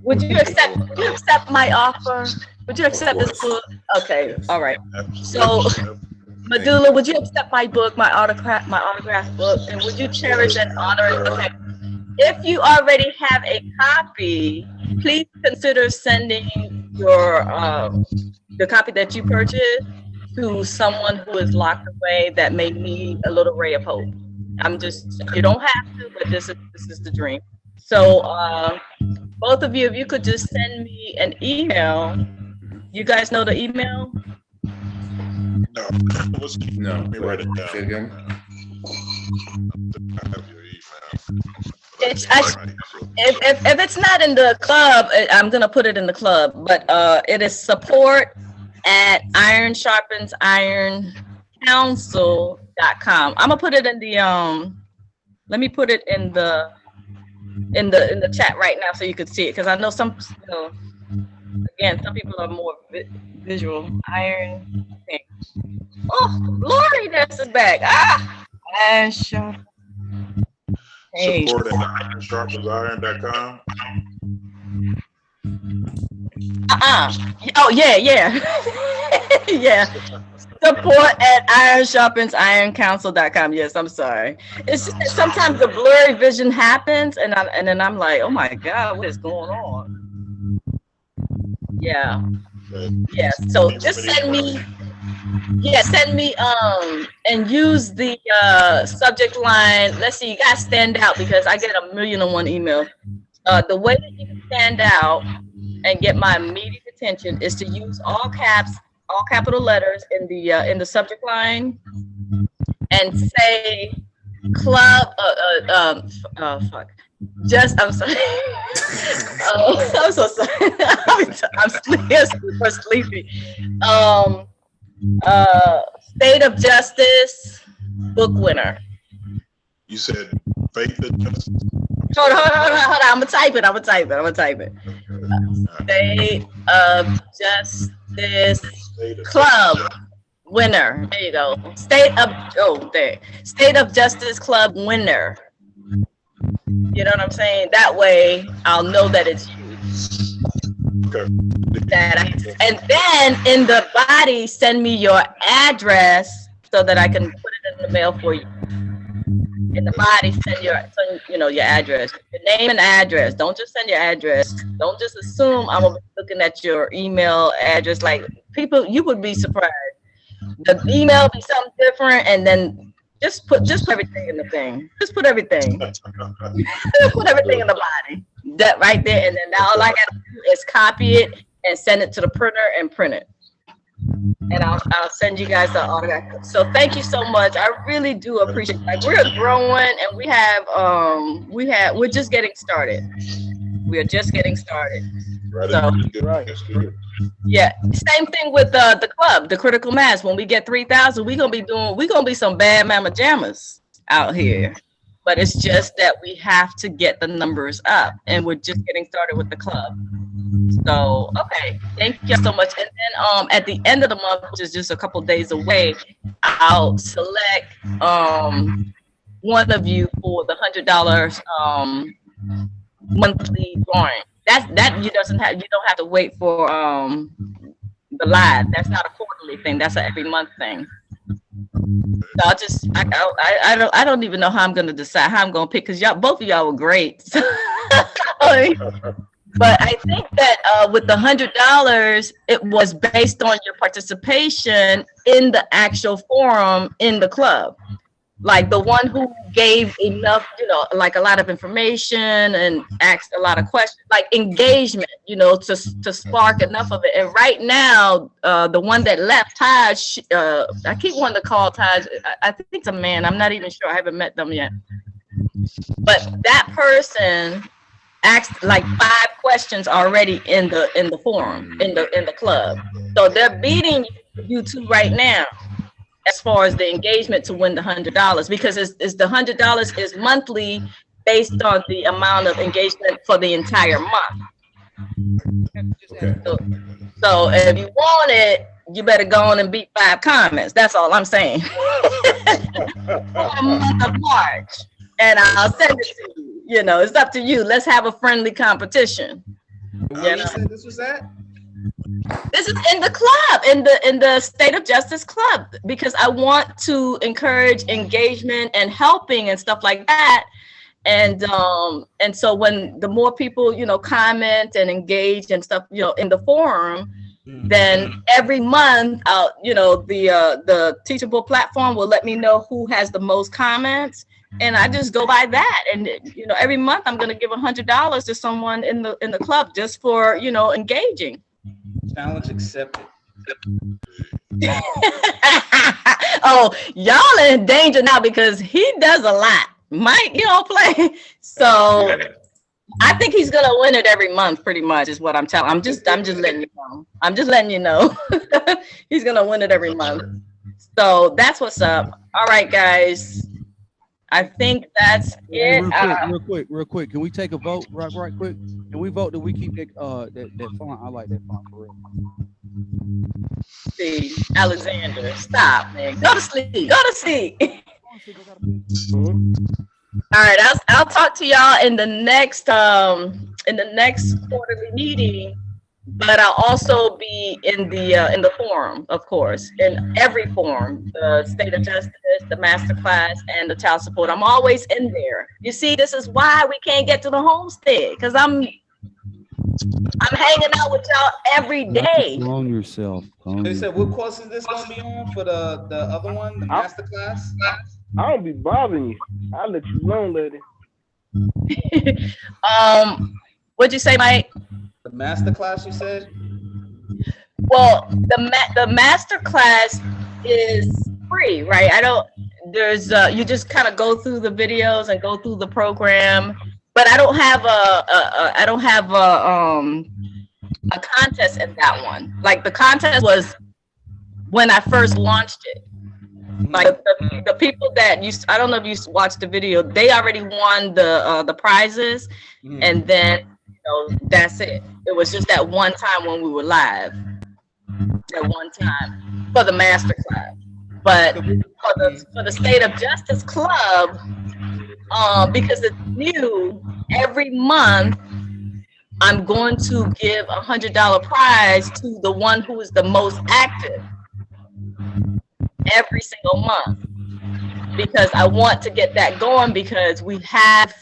Would you accept my offer? Would you accept this book? Okay, yes. All right. So, Medulla, would you accept my book, my autograph book, and would you cherish and honor it? Okay. If you already have a copy, please consider sending your the copy that you purchased to someone who is locked away that may need a little ray of hope. You don't have to, but this is the dream. So both of you, if you could just send me an email. You guys know the email? No. No. Let me write it down. Say again. I have your email. If it's not in the club, I'm gonna put it in the club. But it is support@ironsharpensironcouncil.org. I'm gonna put it in the let me put it in the chat right now so you can see it, because I know some, again, some people are more visual. Iron. Okay. Oh, Lori, this is back. Iron Sharp. Hey. Support at ironsharpensiron.com. Oh yeah. Yeah. Support at ironsharpensironcouncil.com. Yes, I'm sorry. It's just that sometimes the blurry vision happens, and then I'm like, oh my God, what is going on? Yeah. So just send me and use the subject line. Let's see, you guys stand out, because I get 1,000,001 emails. The way that you can stand out and get my immediate attention is to use all caps, all capital letters in the subject line, and say club. I'm sorry. I'm so sorry. I'm super sleepy. State of Justice book winner. You said Faith of Justice. Hold on. I'm gonna type it. State of Justice Club winner. There you go. State of Justice Club winner. You know what I'm saying? That way I'll know that it's you. Okay. And then in the body, send me your address so that I can put it in the mail for you. In the body, send your address, your name and address. Don't just send your address. Don't just assume I'm gonna be looking at your email address. Like, people, you would be surprised. The email be something different, and then just put everything in the thing. Just put everything. Put everything in the body. That right there, and then all I gotta do is copy it and send it to the printer and print it. And I'll send you guys the autograph. So thank you so much. I really do appreciate it. Like, we're growing, and we're just getting started. We're just getting started. So, yeah, same thing with the club, the critical mass. When we get 3,000, we're gonna be some bad mama jammas out here. But it's just that we have to get the numbers up, and we're just getting started with the club. So, okay, thank you so much. And then at the end of the month, which is just a couple days away, I'll select one of you for the $100 monthly drawing. You don't have to wait for the live. That's not a quarterly thing. That's an every month thing. So I don't even know how I'm gonna decide how I'm gonna pick, because both of y'all were great. But I think that with the $100, it was based on your participation in the actual forum in the club. Like the one who gave enough, like a lot of information and asked a lot of questions, like engagement, to spark enough of it. And right now, the one that left, Taj, I keep wanting to call Taj. I think it's a man. I'm not even sure. I haven't met them yet. But that person asked like 5 questions already in the forum, in the club. So they're beating you two right now as far as the engagement to win the $100, because it's the $100 is monthly based on the amount of engagement for the entire month. Okay. So if you want it, you better go on and beat 5 comments. That's all I'm saying. For the month of March, and I'll send it to you. It's up to you. Let's have a friendly competition. Where you said this was at? This is in the club, in the State of Justice Club, because I want to encourage engagement and helping and stuff like that. And so when the more people, comment and engage and stuff, in the forum, then every month, the Teachable platform will let me know who has the most comments. And I just go by that. And, every month I'm going to give $100 to someone in the club just for, engaging. Challenge accepted. Oh, y'all are in danger now, because he does a lot. Mike, play. So I think he's gonna win it every month, pretty much, is what I'm telling. I'm just letting you know. He's gonna win it every month. So that's what's up. All right, guys. I think that's Hey, it. real quick. Can we take a vote right quick? Can we vote that we keep that font? I like that font for real. See, Alexander, stop, man. Go to sleep. Go to sleep. All right, I'll talk to y'all in the next quarterly meeting. But I'll also be in the forum, of course, in every forum, the state of justice, the master class, and the child support. I'm always in there. You see, this is why we can't get to the homestead, because I'm hanging out with y'all every day. Calm yourself. They said, what course is this gonna be on for the other one, the master class? I don't be bothering you. I'll let you alone, lady. What'd you say, Mike? The master class, you said? Well, the master class is free, right? You just kind of go through the videos and go through the program, but I don't have a contest in that one. Like the contest was when I first launched it. Like the people that I don't know if you watched the video, they already won the prizes, and then that's it. It was just that one time when we were live, that one time for the master class. But for the State of Justice Club, because it's new, every month I'm going to give $100 prize to the one who is the most active every single month, because I want to get that going, because we have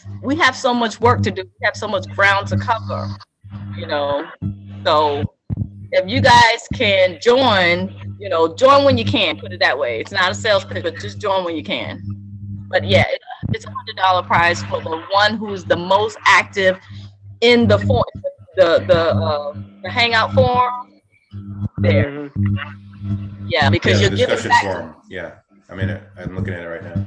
so much work to do. We have so much ground to cover, So if you guys can join, join when you can, put it that way. It's not a sales pitch, but just join when you can. But yeah, it's $100 prize for the one who's the most active in the forum, the hangout forum there. Yeah, because you're giving back. Forum. Yeah, I'm in it. I'm looking at it right now.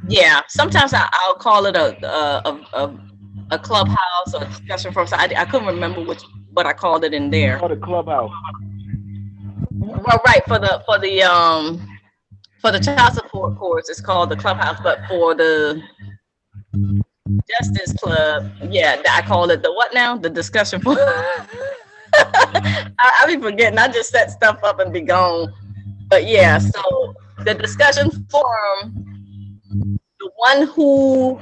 Yeah, sometimes I'll call it a clubhouse or a discussion forum. So I couldn't remember what I called it in there. For the clubhouse. Well, right, for the child support course, it's called the clubhouse. But for the Justice Club, yeah, I call it the what now? The discussion forum. I be forgetting. I just set stuff up and be gone. But yeah, so the discussion forum, the one who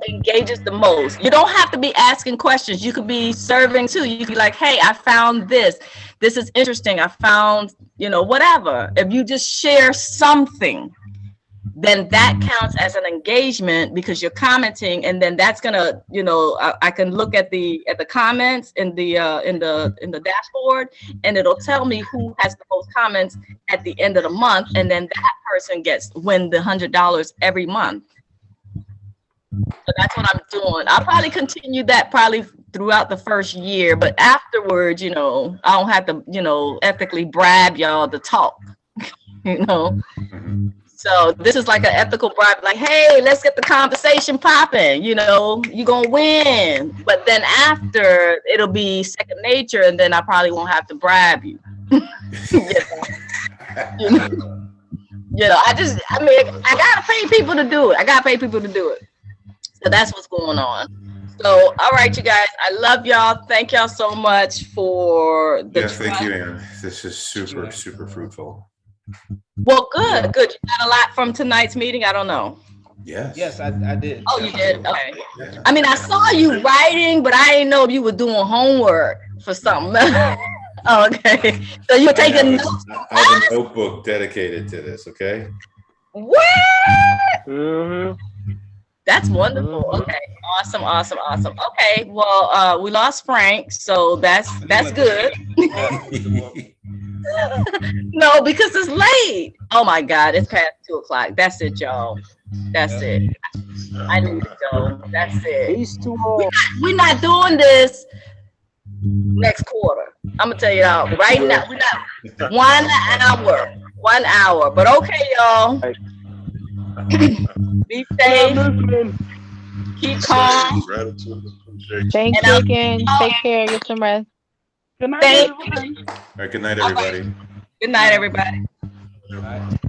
engages the most. You don't have to be asking questions. You could be serving too. You could be like, hey, I found this. This is interesting. I found, whatever. If you just share something, then that counts as an engagement, because you're commenting, and then that's gonna, I can look at the comments in the dashboard, and it'll tell me who has the most comments at the end of the month, and then that person win the $100 every month. So that's what I'm doing. I'll probably continue that throughout the first year, but afterwards, I don't have to, ethically bribe y'all to talk, So this is like an ethical bribe, like, hey, let's get the conversation popping, you're gonna win. But then after, it'll be second nature, and then I probably won't have to bribe you. I gotta pay people to do it. So that's what's going on. So, all right, you guys, I love y'all. Thank y'all so much for the Yes, thank you, Ann. This is super, super fruitful. Well, good. You got a lot from tonight's meeting? I don't know. Yes, I did. Oh, you did? Okay. Yeah. I mean, I saw you writing, but I didn't know if you were doing homework for something. Oh, okay. So you were taking notes? I have a notebook dedicated to this, okay? What? Mm-hmm. That's wonderful. Okay. Awesome. Okay. Well, we lost Frank, so that's good. No, because it's late. Oh my God, it's past 2:00. That's it, y'all. That's it. I need to go. That's it. He's too old. We're not doing this next quarter. I'm gonna tell y'all right now. We're not 1 hour. 1 hour. But okay, y'all. Be safe. Keep calm. Thank you again. Take care. Get some rest. Good night, Thank everybody. All right, good night, everybody. Good night, everybody. All right.